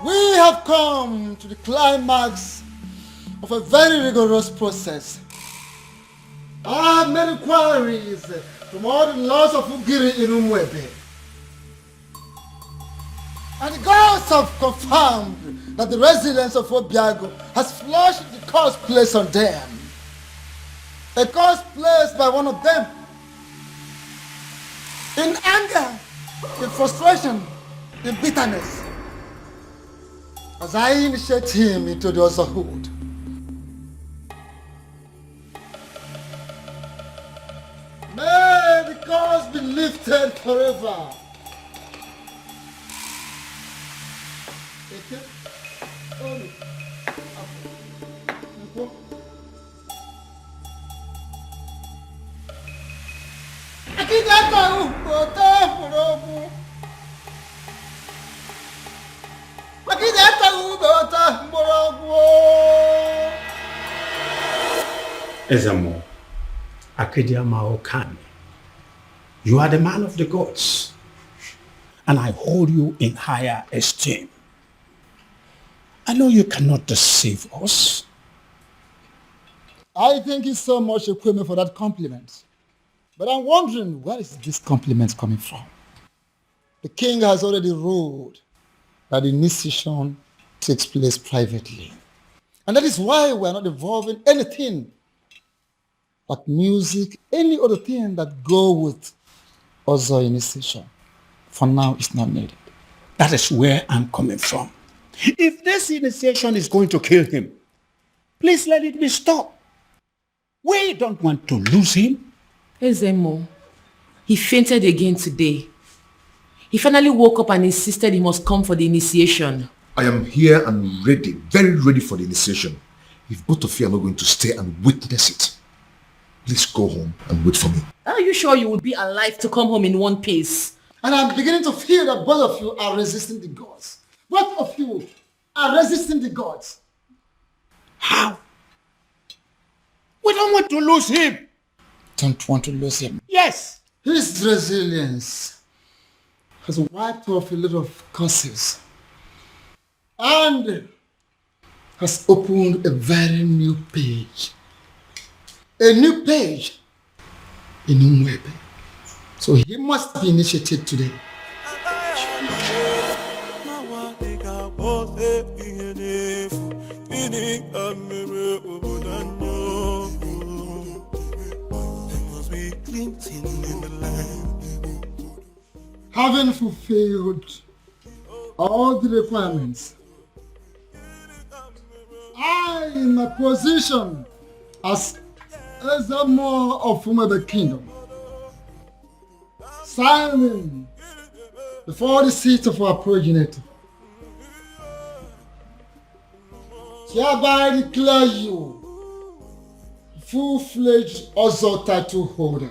We have come to the climax of a very rigorous process. I have made inquiries from all the laws of Ugiri in Umwebe. And the gods have confirmed that the residents of Obiago has flushed the curse placed on them. A curse placed by one of them. In anger, in frustration, in bitterness. As I initiate him into the otherhood. May the curse be lifted forever. Ezamo, Akedia Maokani, you are the man of the gods, and I hold you in higher esteem. I know you cannot deceive us. I thank you so much, Ekweme, for that compliment. But I'm wondering, where is this compliment coming from? The king has already ruled that the initiation takes place privately. And that is why we are not involving anything but music, any other thing that go with other initiation. For now, it's not needed. That is where I'm coming from. If this initiation is going to kill him, please let it be stopped. We don't want to lose him. Ezemo, he fainted again today. He finally woke up and insisted he must come for the initiation. I am here and ready, very ready for the initiation. If both of you are not going to stay and witness it, please go home and wait for me. Are you sure you would be alive to come home in one piece? And I'm beginning to feel that both of you are resisting the gods. Both of you are resisting the gods. How? We don't want to lose him. Don't want to lose him? Yes. His resilience has wiped off a lot of curses and has opened a very new page. A new page in Umwebe. So he must be initiated today. Having fulfilled all the requirements, I, in my position as Ezamo of Umwebe Kingdom, signing before the seat of our progenitor, hereby declare you full-fledged Ozo title holder.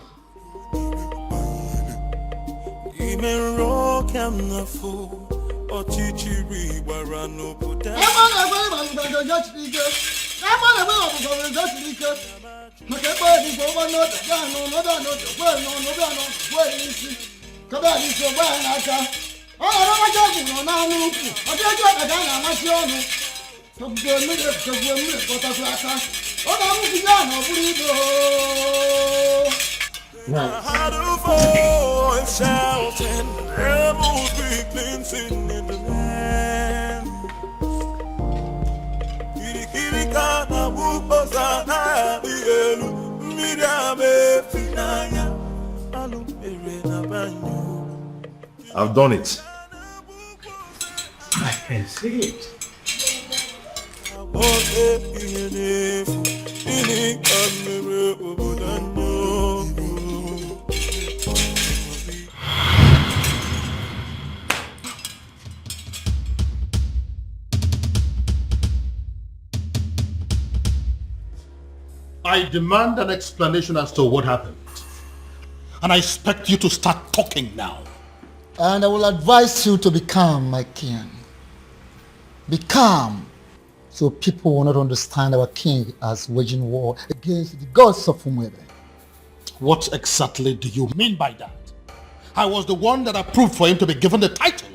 Had a voice shouting, rebels be cleansing in the land. I've done it. I can see it. I demand an explanation as to what happened. And I expect you to start talking now. And I will advise you to be calm, my king. Be calm, so people will not understand our king as waging war against the gods of Umwebe. What exactly do you mean by that? I was the one that approved for him to be given the title.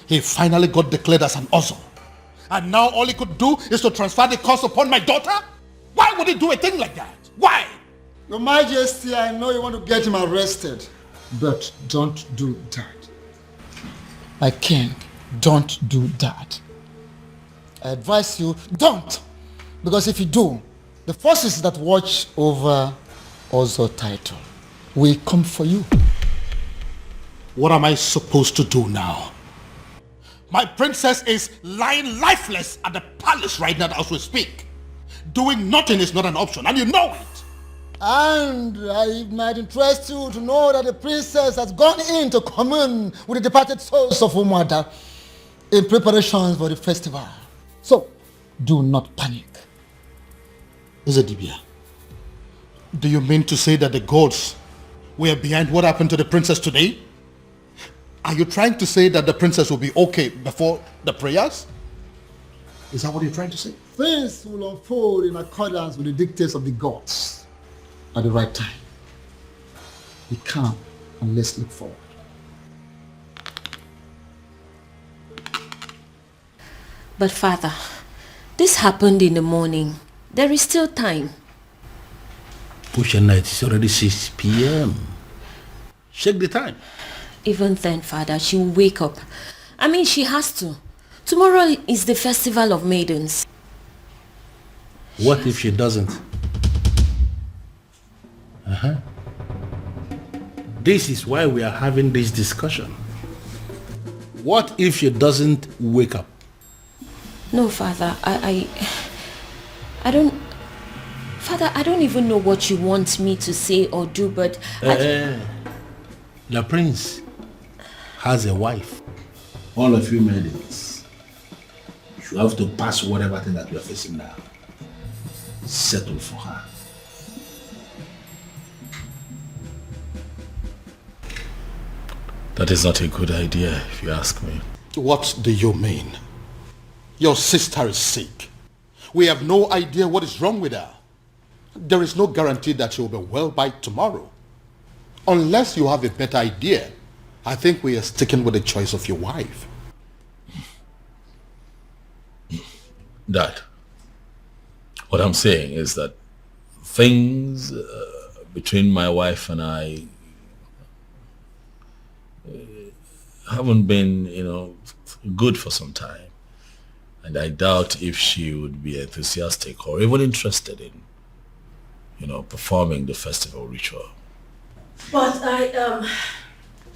He finally got declared as an Ozo. And now all he could do is to transfer the curse upon my daughter? Why would he do a thing like that? Why? Your Majesty, I know you want to get him arrested, but don't do that. My king, don't do that. I advise you, don't. Because if you do, the forces that watch over Ozo title will come for you. What am I supposed to do now? My princess is lying lifeless at the palace right now as we speak. Doing nothing is not an option, and you know it. And it might interest you to know that the princess has gone in to commune with the departed souls of Umwada in preparations for the festival. So, do not panic. Ezedibia, do you mean to say that the gods were behind what happened to the princess today? Are you trying to say that the princess will be okay before the prayers? Is that what you're trying to say? things will unfold in accordance with the dictates of the gods at the right time. Be calm and let's look forward. But Father, this happened in the morning. There is still time. Push night, it's already 6 p.m. Check the time. Even then, Father, she will wake up. I mean, she has to. Tomorrow is the festival of maidens. What if she doesn't? This is why we are having this discussion. What if she doesn't wake up? No, Father, I don't... Father, I don't even know what you want me to say or do, but... The prince has a wife. All of you maidens, you have to pass whatever thing that you are facing now. Settle for her. That is not a good idea, if you ask me. What do you mean? Your sister is sick. We have no idea what is wrong with her. There is no guarantee that she will be well by tomorrow. Unless you have a better idea, I think we are sticking with the choice of your wife. Dad, what I'm saying is that things between my wife and I haven't been, good for some time. And I doubt if she would be enthusiastic or even interested in, performing the festival ritual. But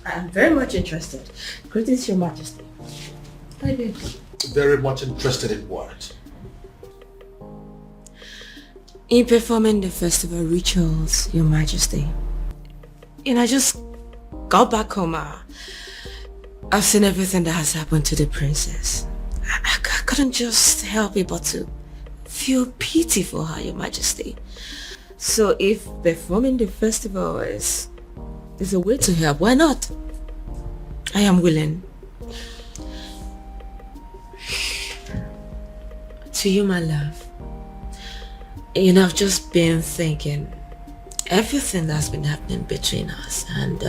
I'm very much interested. Greetings, Your Majesty. I did. Very much interested in what? In performing the festival rituals, Your Majesty. I just got back home. I've seen everything that has happened to the princess. I couldn't just help it but to feel pity for her, Your Majesty. So if performing the festival is a way to help, why not? I am willing. To you, my love. I've just been thinking everything that's been happening between us, and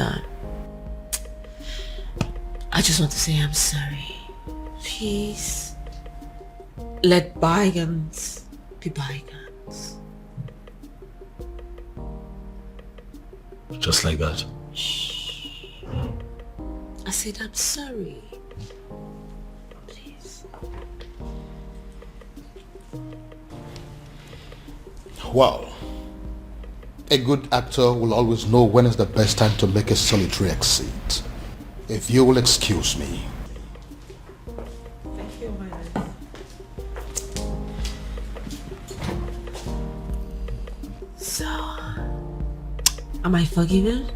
I just want to say I'm sorry. Please, let bygones be bygones. Just like that. I said I'm sorry. Please. Well, a good actor will always know when is the best time to make a solitary exit. If you will excuse me. Thank you, my love. So, am I forgiven?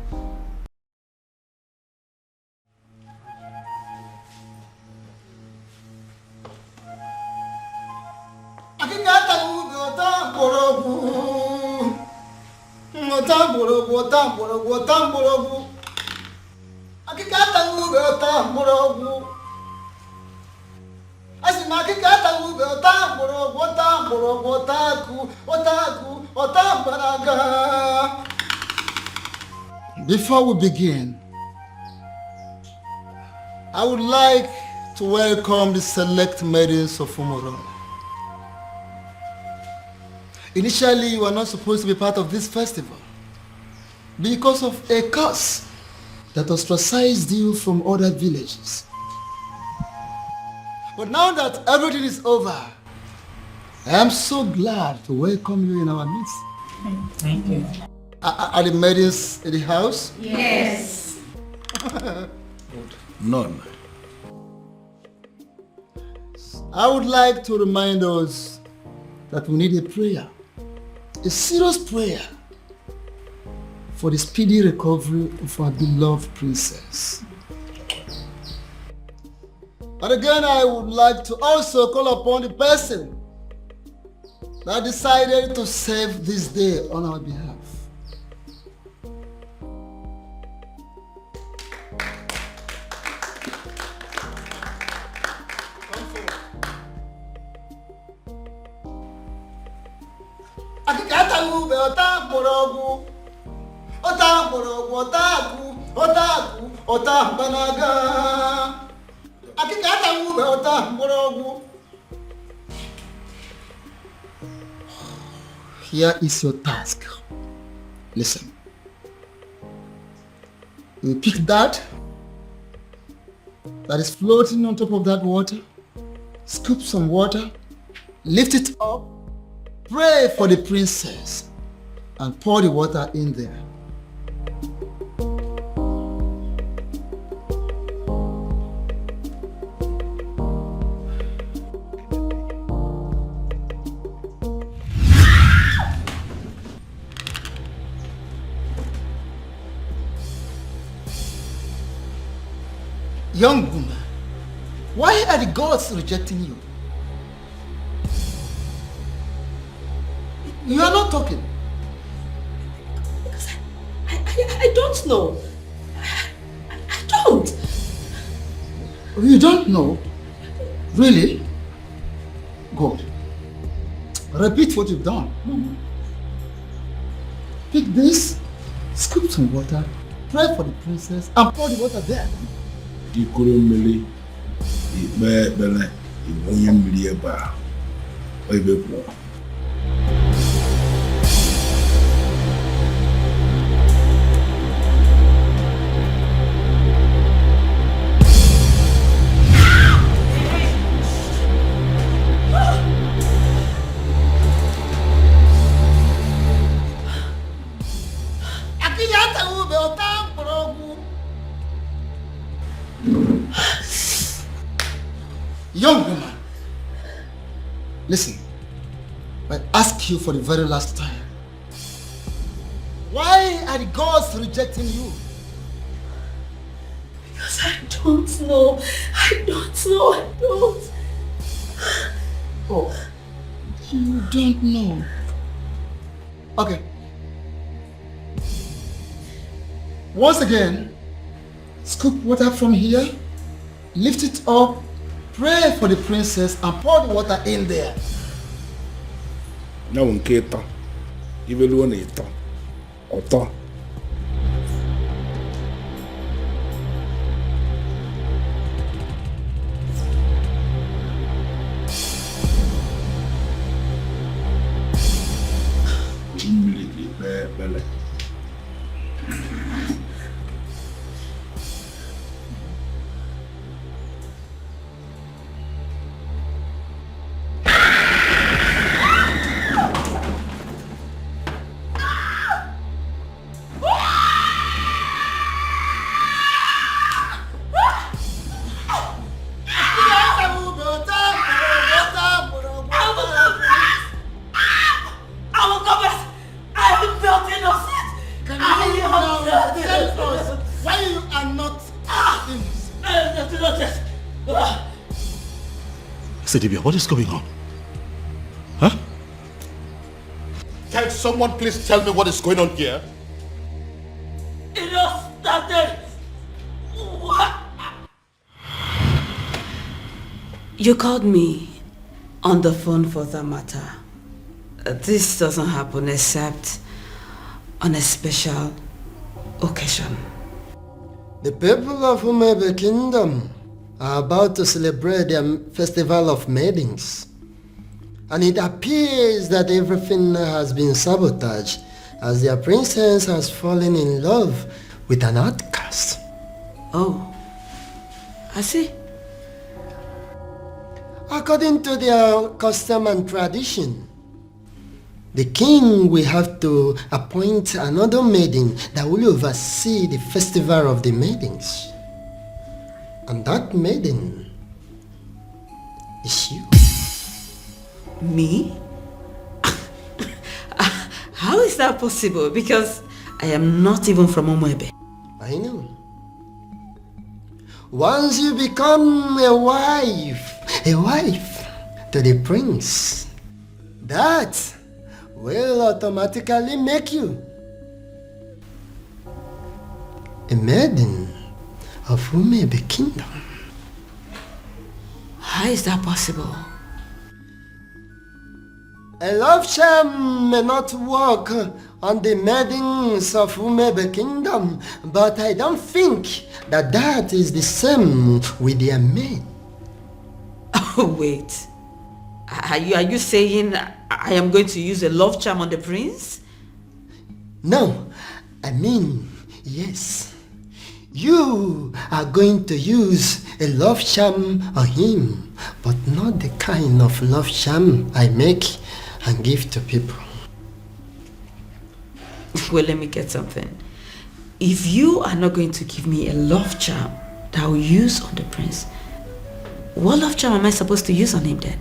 Before we begin, I would like to welcome the select maidens of Umurala. Initially, you were not supposed to be part of this festival because of a curse that ostracized you from other villages. But now that everything is over, I am so glad to welcome you in our midst. Thank you. Are the maidens in the house? Yes. None. I would like to remind us that we need a prayer, a serious prayer for the speedy recovery of our beloved princess. And again, I would like to also call upon the person that decided to save this day on our behalf. Akikata ube ota morogu. Ota morogu ota banaga. Akikata ube ota morogu. Here is your task. Listen. You pick that is floating on top of that water, scoop some water, lift it up, pray for the princess, and pour the water in there. Young woman, why are the gods rejecting you? You are not talking. Because I don't know. I don't. You don't know? Really? Good. Repeat what you've done. Pick this, scoop some water, pray for the princess, and pour the water there. Ikurumili, Ibele, Ibonyamilieba, Oibepo. Young woman, listen, I ask you for the very last time. Why are the gods rejecting you? Because I don't know. I don't. Oh, you don't know. Okay. Once again, scoop water from here, lift it up, pray for the princess, and pour the water in there. Now, Nketa, even one eater, Oto. Bele. Sedibia, what is going on? Huh? Can someone please tell me what is going on here? It all started. What? You called me on the phone for that matter. This doesn't happen except on a special occasion. The people of Umebe Kingdom are about to celebrate their festival of maidens. And it appears that everything has been sabotaged as their princess has fallen in love with an outcast. Oh, I see. According to their custom and tradition, the king will have to appoint another maiden that will oversee the festival of the maidens. And that maiden is you. Me? How is that possible? Because I am not even from Umwebe. I know. Once you become a wife to the prince, that will automatically make you a maiden of Umebe Kingdom. How is that possible? A love charm may not work on the maidens of Umebe Kingdom, but I don't think that is the same with their men. Oh, wait. Are you saying I am going to use a love charm on the prince? No, I mean, yes. You are going to use a love charm on him, but not the kind of love charm I make and give to people. Well, let me get something. If you are not going to give me a love charm that I will use on the prince, what love charm am I supposed to use on him then?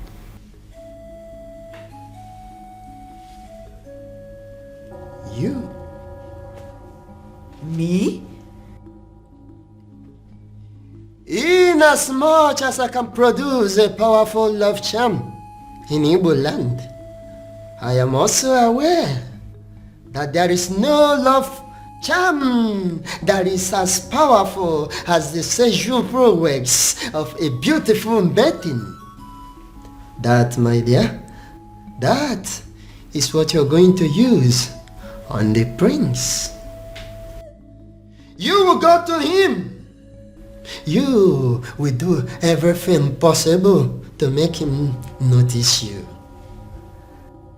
You? Me? Inasmuch as I can produce a powerful love charm in Igbo land, I am also aware that there is no love charm that is as powerful as the sexual prowess of a beautiful maiden. That, my dear, that is what you're going to use on the prince. You will go to him. You will do everything possible to make him notice you.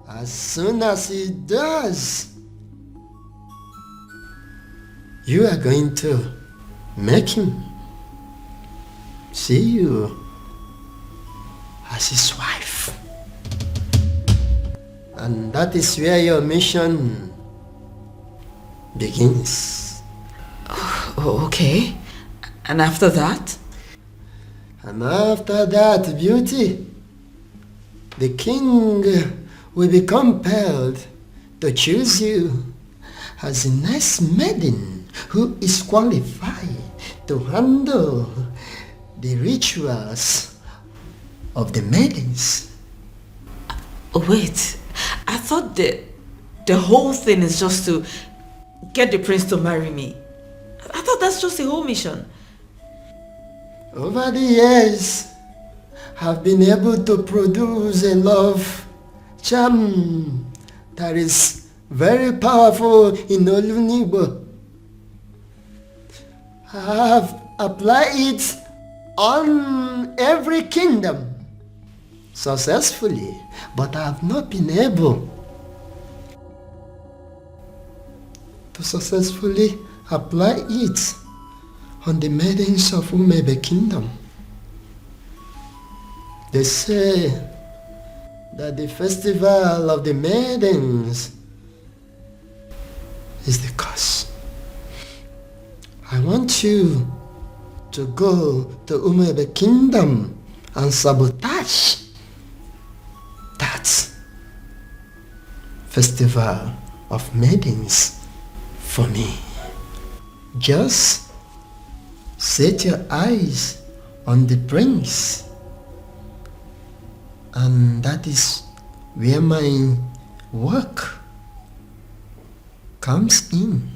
As soon as he does, you are going to make him see you as his wife. And that is where your mission begins. Oh, okay. And after that? And after that, beauty, the king will be compelled to choose you as a nice maiden who is qualified to handle the rituals of the maidens. Wait, I thought the whole thing is just to get the prince to marry me. I thought that's just the whole mission. Over the years, I've been able to produce a love charm that is very powerful in Olunibo. I have applied it on every kingdom successfully, but I have not been able to successfully apply it on the maidens of Umebe Kingdom. They say that the festival of the maidens is the cause. I want you to go to Umebe Kingdom and sabotage that festival of maidens for me. Just set your eyes on the prince, and that is where my work comes in.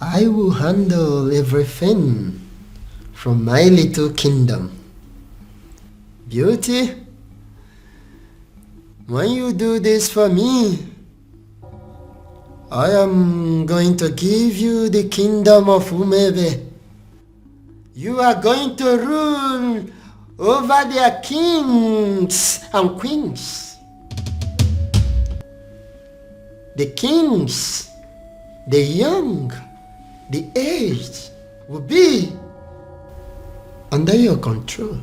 I will handle everything from my little kingdom. Beauty, when you do this for me, I am going to give you the kingdom of Umebe. You are going to rule over their kings and queens. The kings, the young, the aged will be under your control.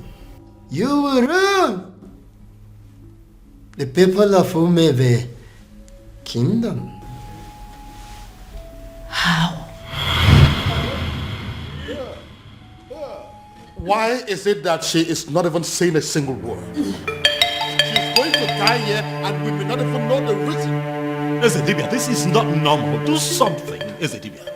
You will rule the people of Umebe Kingdom. How? Why is it that she is not even saying a single word? She's going to die here and we may not even know the reason. Ezedibia, this is not normal. Do something, Ezedibia.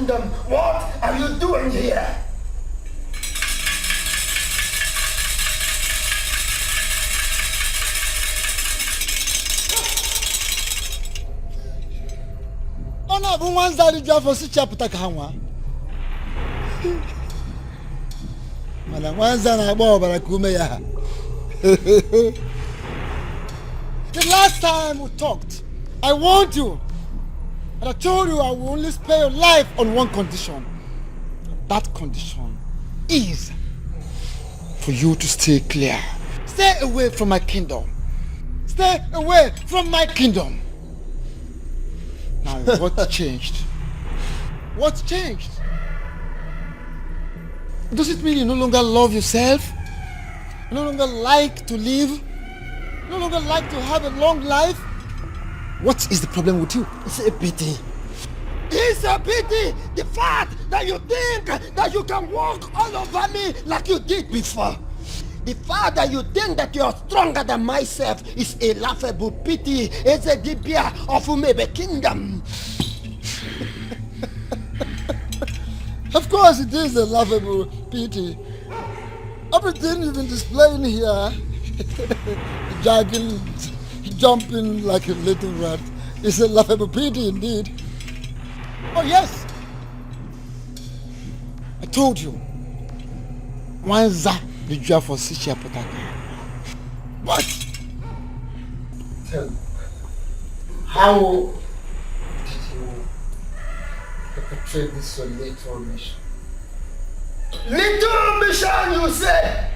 Kingdom, what are you doing here? Ona bu manzari jafo si chapta kanwa. Mala mwanza na bo barakume ya. The last time we talked, I warned you. And I told you I will only spare your life on one condition. That condition is for you to stay clear. Stay away from my kingdom. Stay away from my kingdom. Now, what changed? What changed? Does it mean you no longer love yourself? You no longer like to live? You no longer like to have a long life? What is the problem with you? It's a pity. It's a pity! The fact that you think that you can walk all over me like you did before. The fact that you think that you are stronger than myself is a laughable pity. It's a dibia of Umebe Kingdom. Of course it is a laughable pity. Everything you've been displaying here, jogging, jumping like a little rat, is a laughable pity indeed. Oh yes! I told you. Wanza the job for Sichia Potaka. What? Tell me, how did you perpetrate this your little mission? Little mission, you say?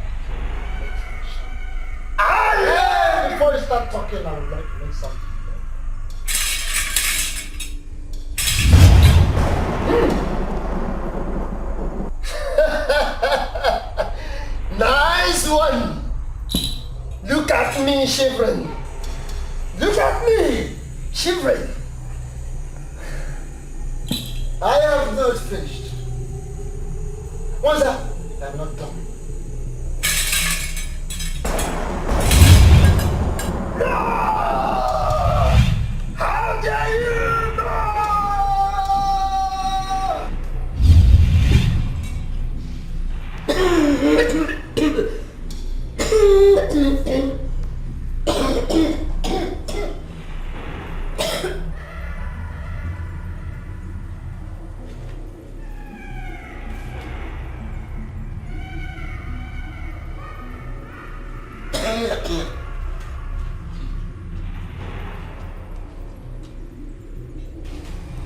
Before you start talking, I would like to make something. Nice one! Look at me shivering. Look at me shivering. I have not finished. What's that? I'm not done. No! How dare you!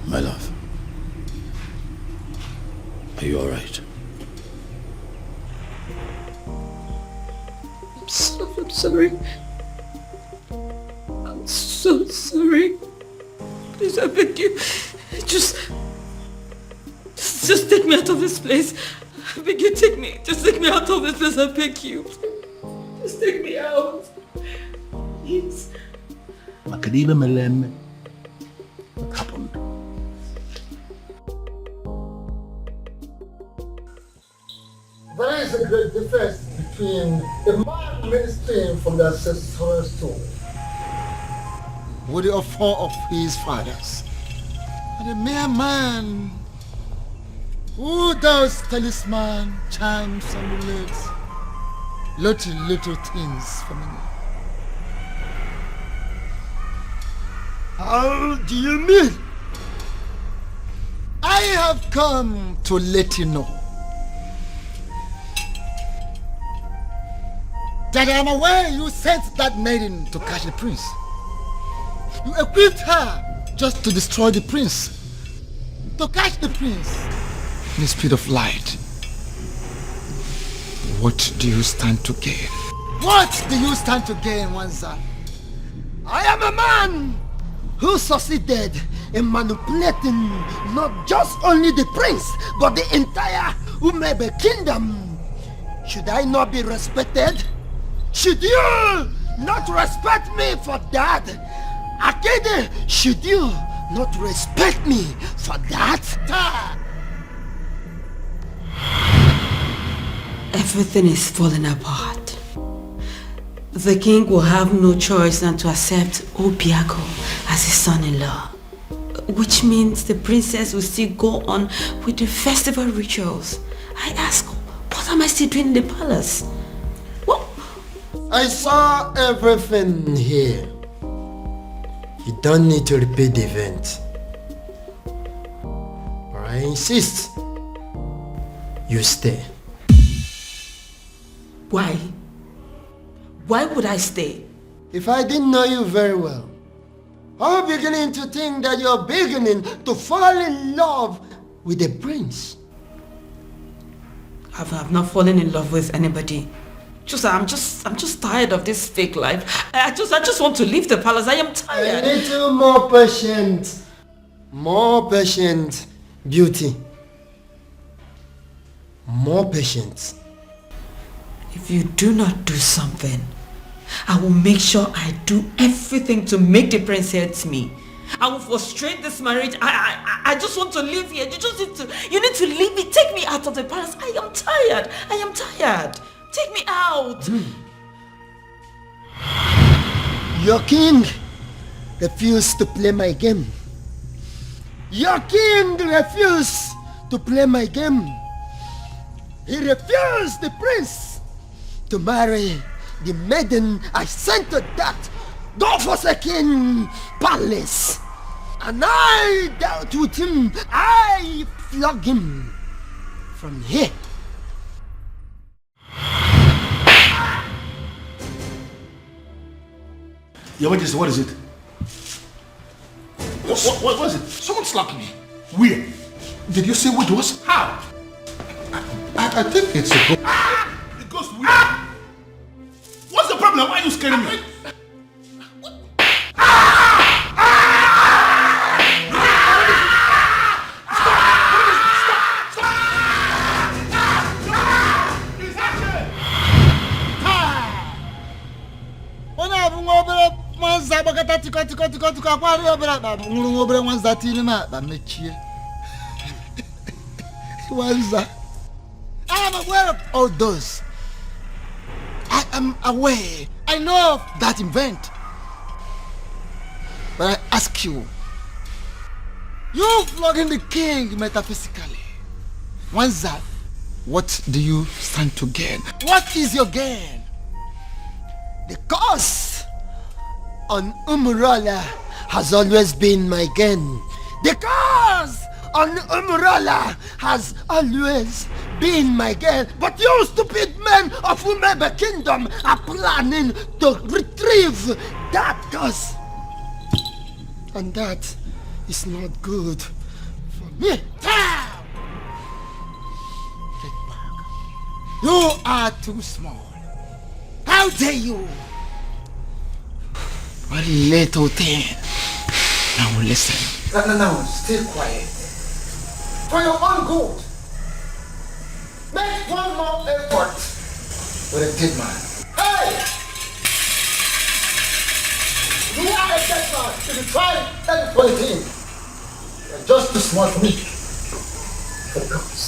My love, are you all right? I'm sorry. I'm so sorry. Please, I beg you. Just take me out of this place. I beg you, take me. Just take me out of this place, I beg you. Just take me out. Please. Makadila Melem. What happened? There is a great difference between a man ministering from the ancestral stone with the offer of his fathers, and a mere man who does talisman, charms, amulets, little things for me. How do you mean? I have come to let you know that I am aware you sent that maiden to catch the prince. You equipped her just to destroy the prince, to catch the prince in the speed of light. What do you stand to gain? What do you stand to gain, Wanza? I am a man who succeeded in manipulating not just only the prince, but the entire Umebe Kingdom. Should I not be respected? Should you not respect me for that? Akede, should you not respect me for that? Everything is falling apart. The king will have no choice than to accept Obiago as his son-in-law. which means the princess will still go on with the festival rituals. I ask, what am I still doing in the palace? What? I saw everything here. You don't need to repeat the event. But I insist you stay. Why? Why would I stay? If I didn't know you very well, I'm beginning to think that you're beginning to fall in love with the prince. I've not fallen in love with anybody. I'm just tired of this fake life. I just want to leave the palace. I am tired. A little more patient. More patient, beauty. More patient. If you do not do something, I will make sure I do everything to make the prince hate me. I will frustrate this marriage. I just want to live here. You need to leave me. Take me out of the palace. I am tired. I am tired. Take me out. Your king refused to play my game. Your king refused to play my game. He refused the prince to marry the maiden I sent to that God-forsaken palace. And I dealt with him. I flogged him from here. Your Majesty, what is it? What was it? Someone slapped me. Where? Did you say what it was? How? I think it's a ghost. The ghost where? What's the problem? Why are you scaring me? I am aware of all those. I am aware. I know of that event. But I ask you, you flogging the king metaphysically. Once that, what do you stand to gain? What is your gain? The curse on Umurala has always been my gain. The curse on Umurala has always been my gain. But you stupid men of Umebe Kingdom are planning to retrieve that curse. And that is not good for me. You are too small. How dare you? What little thing. Now listen. No, stay quiet. For your own good. Make one more effort with a dead man. Hey! You are a dead man. If you try anything, you're just too small for me. For gods.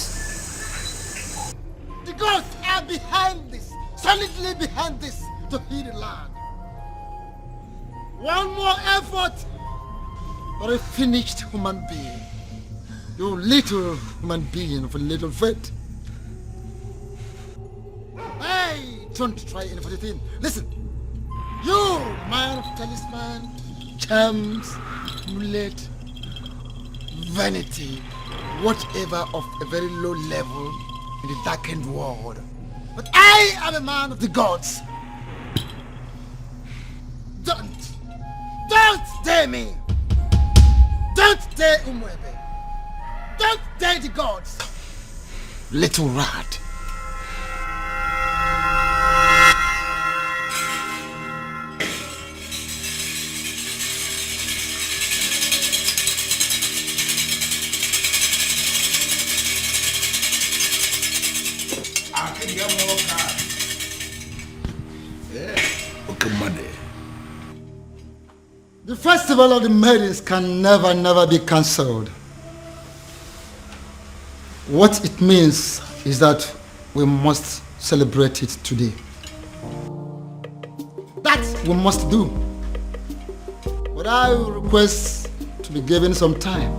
The gods are behind this, solidly behind this, to heal the land. One more effort for a finished human being. You little human being of a little faith. Hey, don't try anything. Listen, you man of talisman, charms, amulet, vanity, whatever of a very low level in the darkened world. But I am a man of the gods. Don't dare me. Don't dare Umwebe. Don't dare the gods. Little rat. The festival of the maidens can never be cancelled. What it means is that we must celebrate it today. That we must do. But I will request to be given some time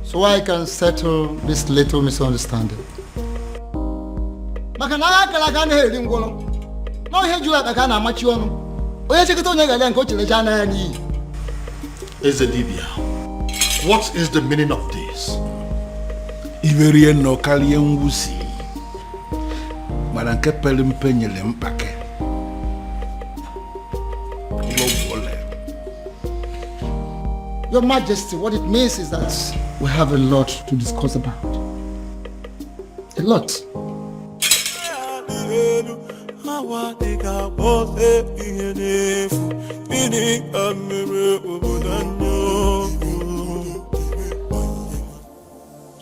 so I can settle this little misunderstanding. Ezedibia, what is the meaning of this? Iverie no kalien wusi. Maranke pelimpe nyele mpake. Your Majesty, what it means is that we have a lot to discuss about. A lot.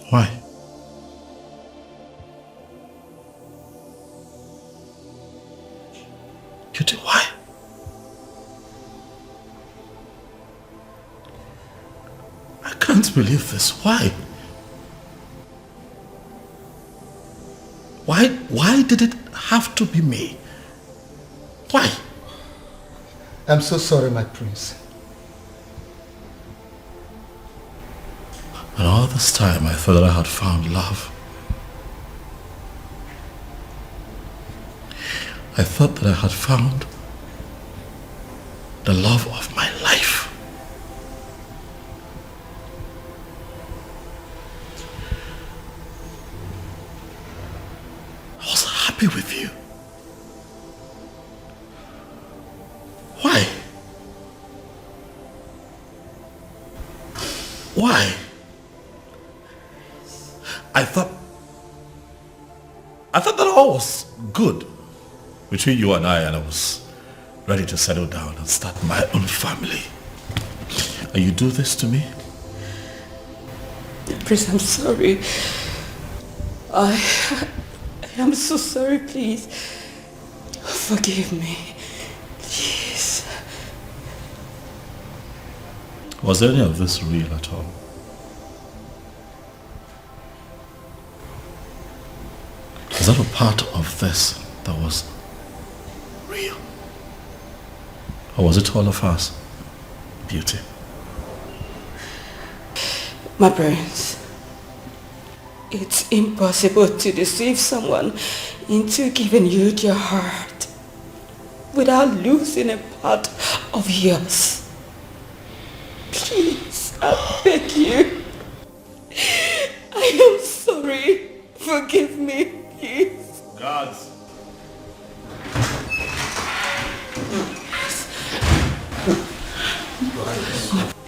Why? Cutie, why? I can't believe this. Why? Why did it have to be me? Why? I'm so sorry, my prince. And all this time I thought that I had found love. I thought that I had found the love of my life. I was happy with you. Why? Why? I thought that all was good between you and I was ready to settle down and start my own family. And you do this to me? Prince, I'm sorry. I am so sorry, please. Forgive me. Please. Was any of this real at all? Is that a part of this that was real? Or was it all of us? Beauty. My prince, it's impossible to deceive someone into giving you their heart without losing a part of yours. Please, I beg you. I am sorry. Forgive me, please. Guards.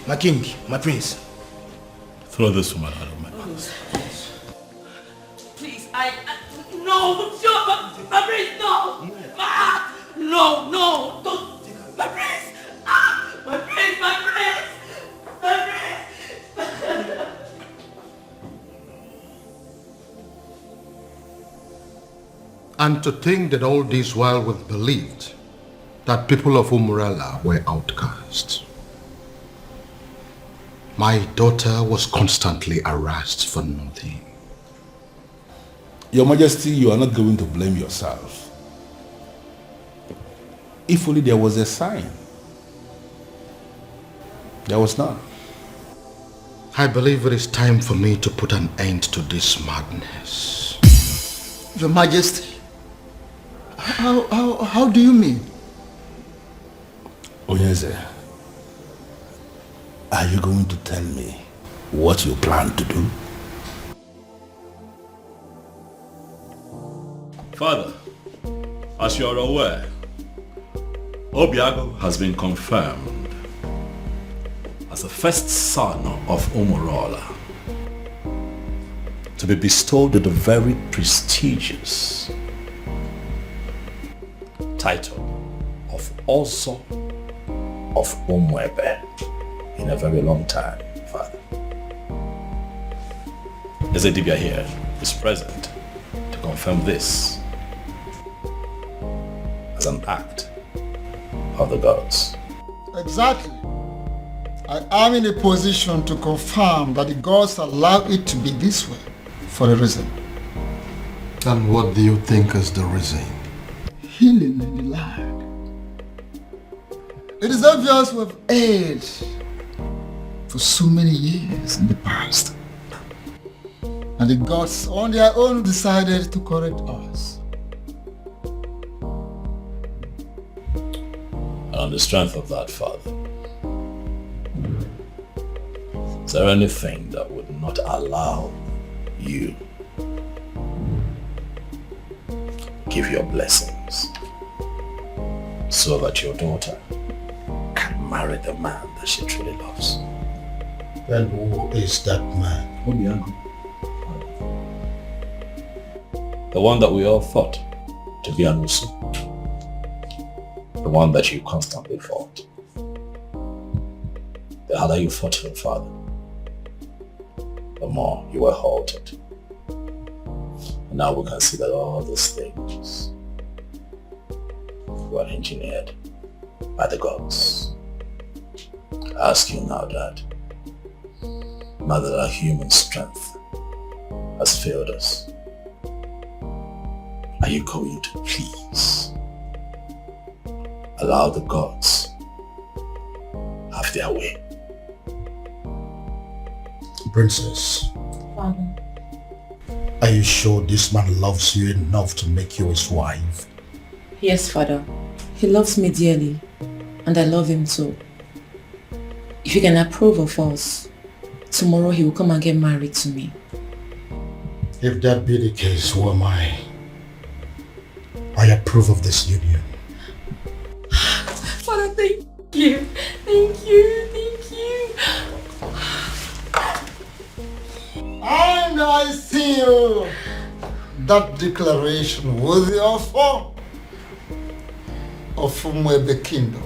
My king, my prince. Throw this woman out of my house. Please, no, my prince, no. No, don't. My prince, my prince, my prince. And to think that all this while we believed that people of Umbrella were outcasts. My daughter was constantly harassed for nothing. Your Majesty, you are not going to blame yourself. If only there was a sign. There was none. I believe it is time for me to put an end to this madness. Your Majesty, how do you mean? Onyeze, are you going to tell me what you plan to do? Father, as you are aware, Obiago has been confirmed as the first son of Umurola to be bestowed with the very prestigious title of Ozo of Umwebe in a very long time, Father. Ezedibia here is present to confirm this as an act of the gods. Exactly. I am in a position to confirm that the gods allow it to be this way for a reason. And what do you think is the reason? Healing in the land. It is obvious we have erred for so many years in the past. And the gods on their own decided to correct us. And on the strength of that, Father, is there anything that would not allow you give your blessings so that your daughter can marry the man that she truly loves? Then who is that man? The one that we all thought to be Anusu. The one that you constantly fought. The harder you fought him, Father, the more you were halted. And now we can see that all these things were engineered by the gods. I ask you now, Dad, now that our human strength has failed us, are you going to please allow the gods have their way? Princess, Father. are you sure this man loves you enough to make you his wife? Yes, Father. He loves me dearly, and I love him too. If you can approve of us, tomorrow he will come and get married to me. If that be the case, who am I? I approve of this union. Father, thank you. Thank you. Thank you. And I seal that declaration worthy of Umwebe Kingdom.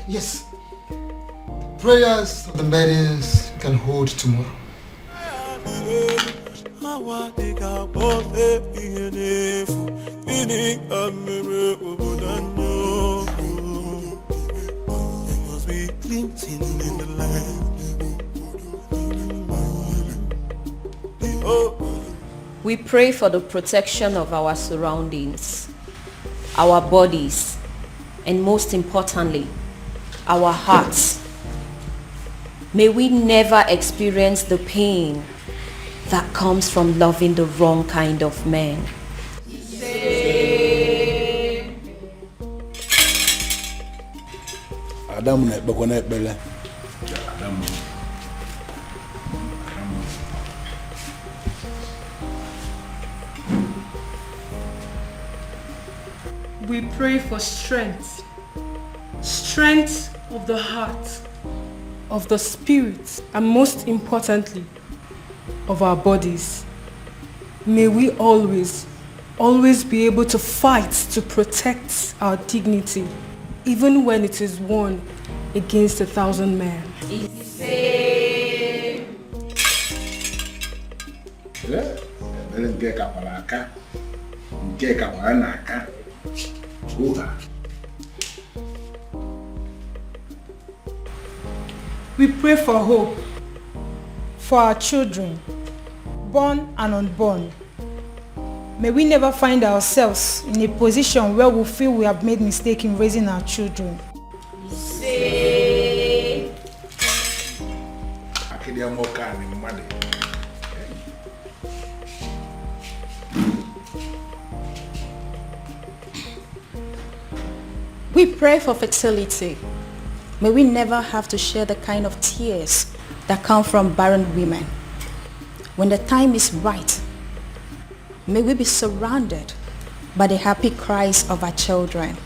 Yes, prayers of the maidens can hold tomorrow. We pray for the protection of our surroundings, our bodies, and most importantly, our hearts. May we never experience the pain that comes from loving the wrong kind of man. We pray for strength. Strength of the heart, of the spirit, and most importantly, of our bodies. May we always be able to fight to protect our dignity, even when it is won against 1,000 men. We pray for hope for our children, born and unborn. May we never find ourselves in a position where we feel we have made mistake in raising our children. We pray for fertility. May we never have to share the kind of tears that come from barren women. When the time is right, may we be surrounded by the happy cries of our children.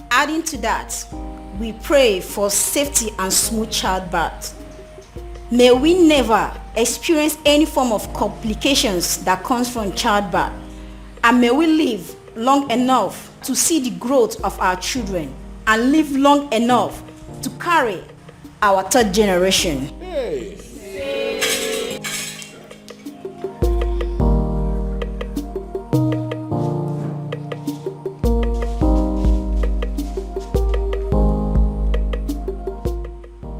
Adding to that, we pray for safety and smooth childbirth. May we never experience any form of complications that comes from childbirth, and may we live long enough to see the growth of our children and live long enough to carry our third generation.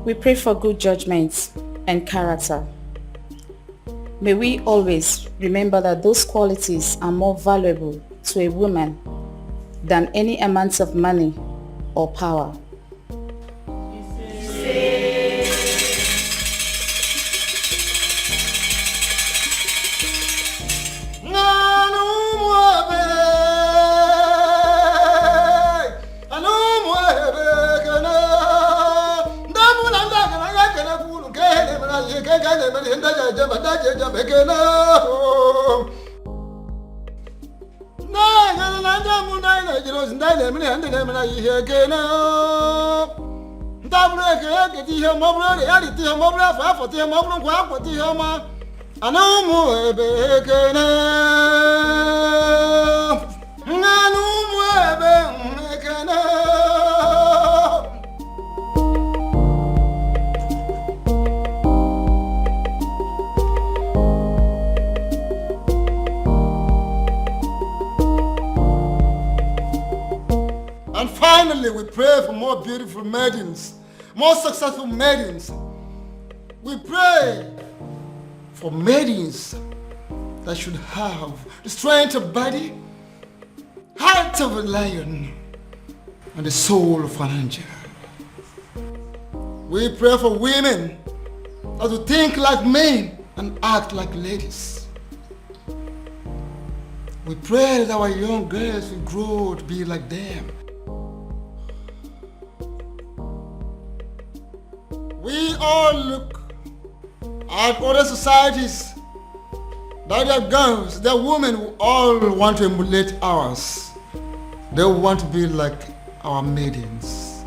We pray for good judgment and character. May we always remember that those qualities are more valuable to a woman than any amount of money or power. And finally, we pray for more beautiful maidens, more successful maidens. We pray for maidens that should have the strength of body, heart of a lion, and the soul of an angel. We pray for women that will think like men and act like ladies. We pray that our young girls will grow to be like them. We all look at other societies that their girls, their women who all want to emulate ours. They want to be like our maidens.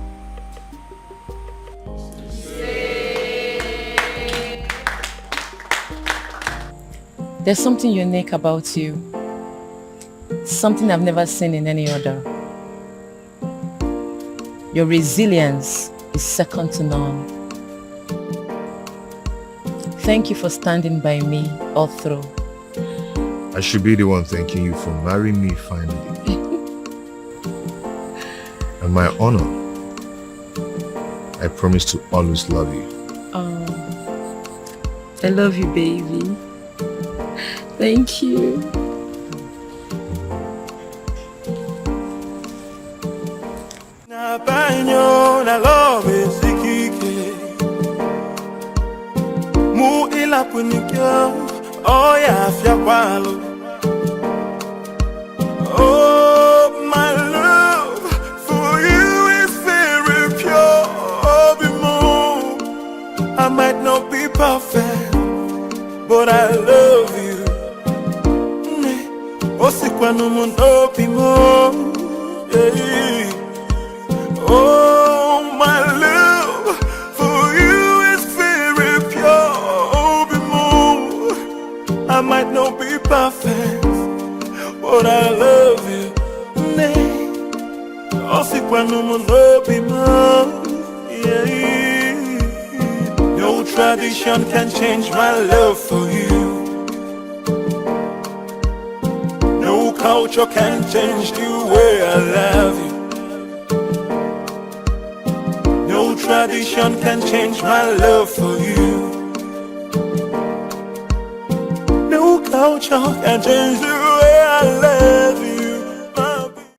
There's something unique about you. Something I've never seen in any other. Your resilience is second to none. Thank you for standing by me all through. I should be the one thanking you for marrying me finally. And my honor, I promise to always love you. Oh, I love you, baby. Thank you. Na banyo na love sikike mu ila punikyo oh ya afya kwalo. Oh my love for you is very pure. Oh bimo, I might not be perfect, but I love you. Osikwa no bimo, yeah. Oh, my love for you is very pure. Oh, bimo, I might not be perfect, but I love you. Osikwa no bimo, yeah. No tradition can change my love for you. No culture can change the way I love you. No tradition can change my love for you. No culture can change the way I love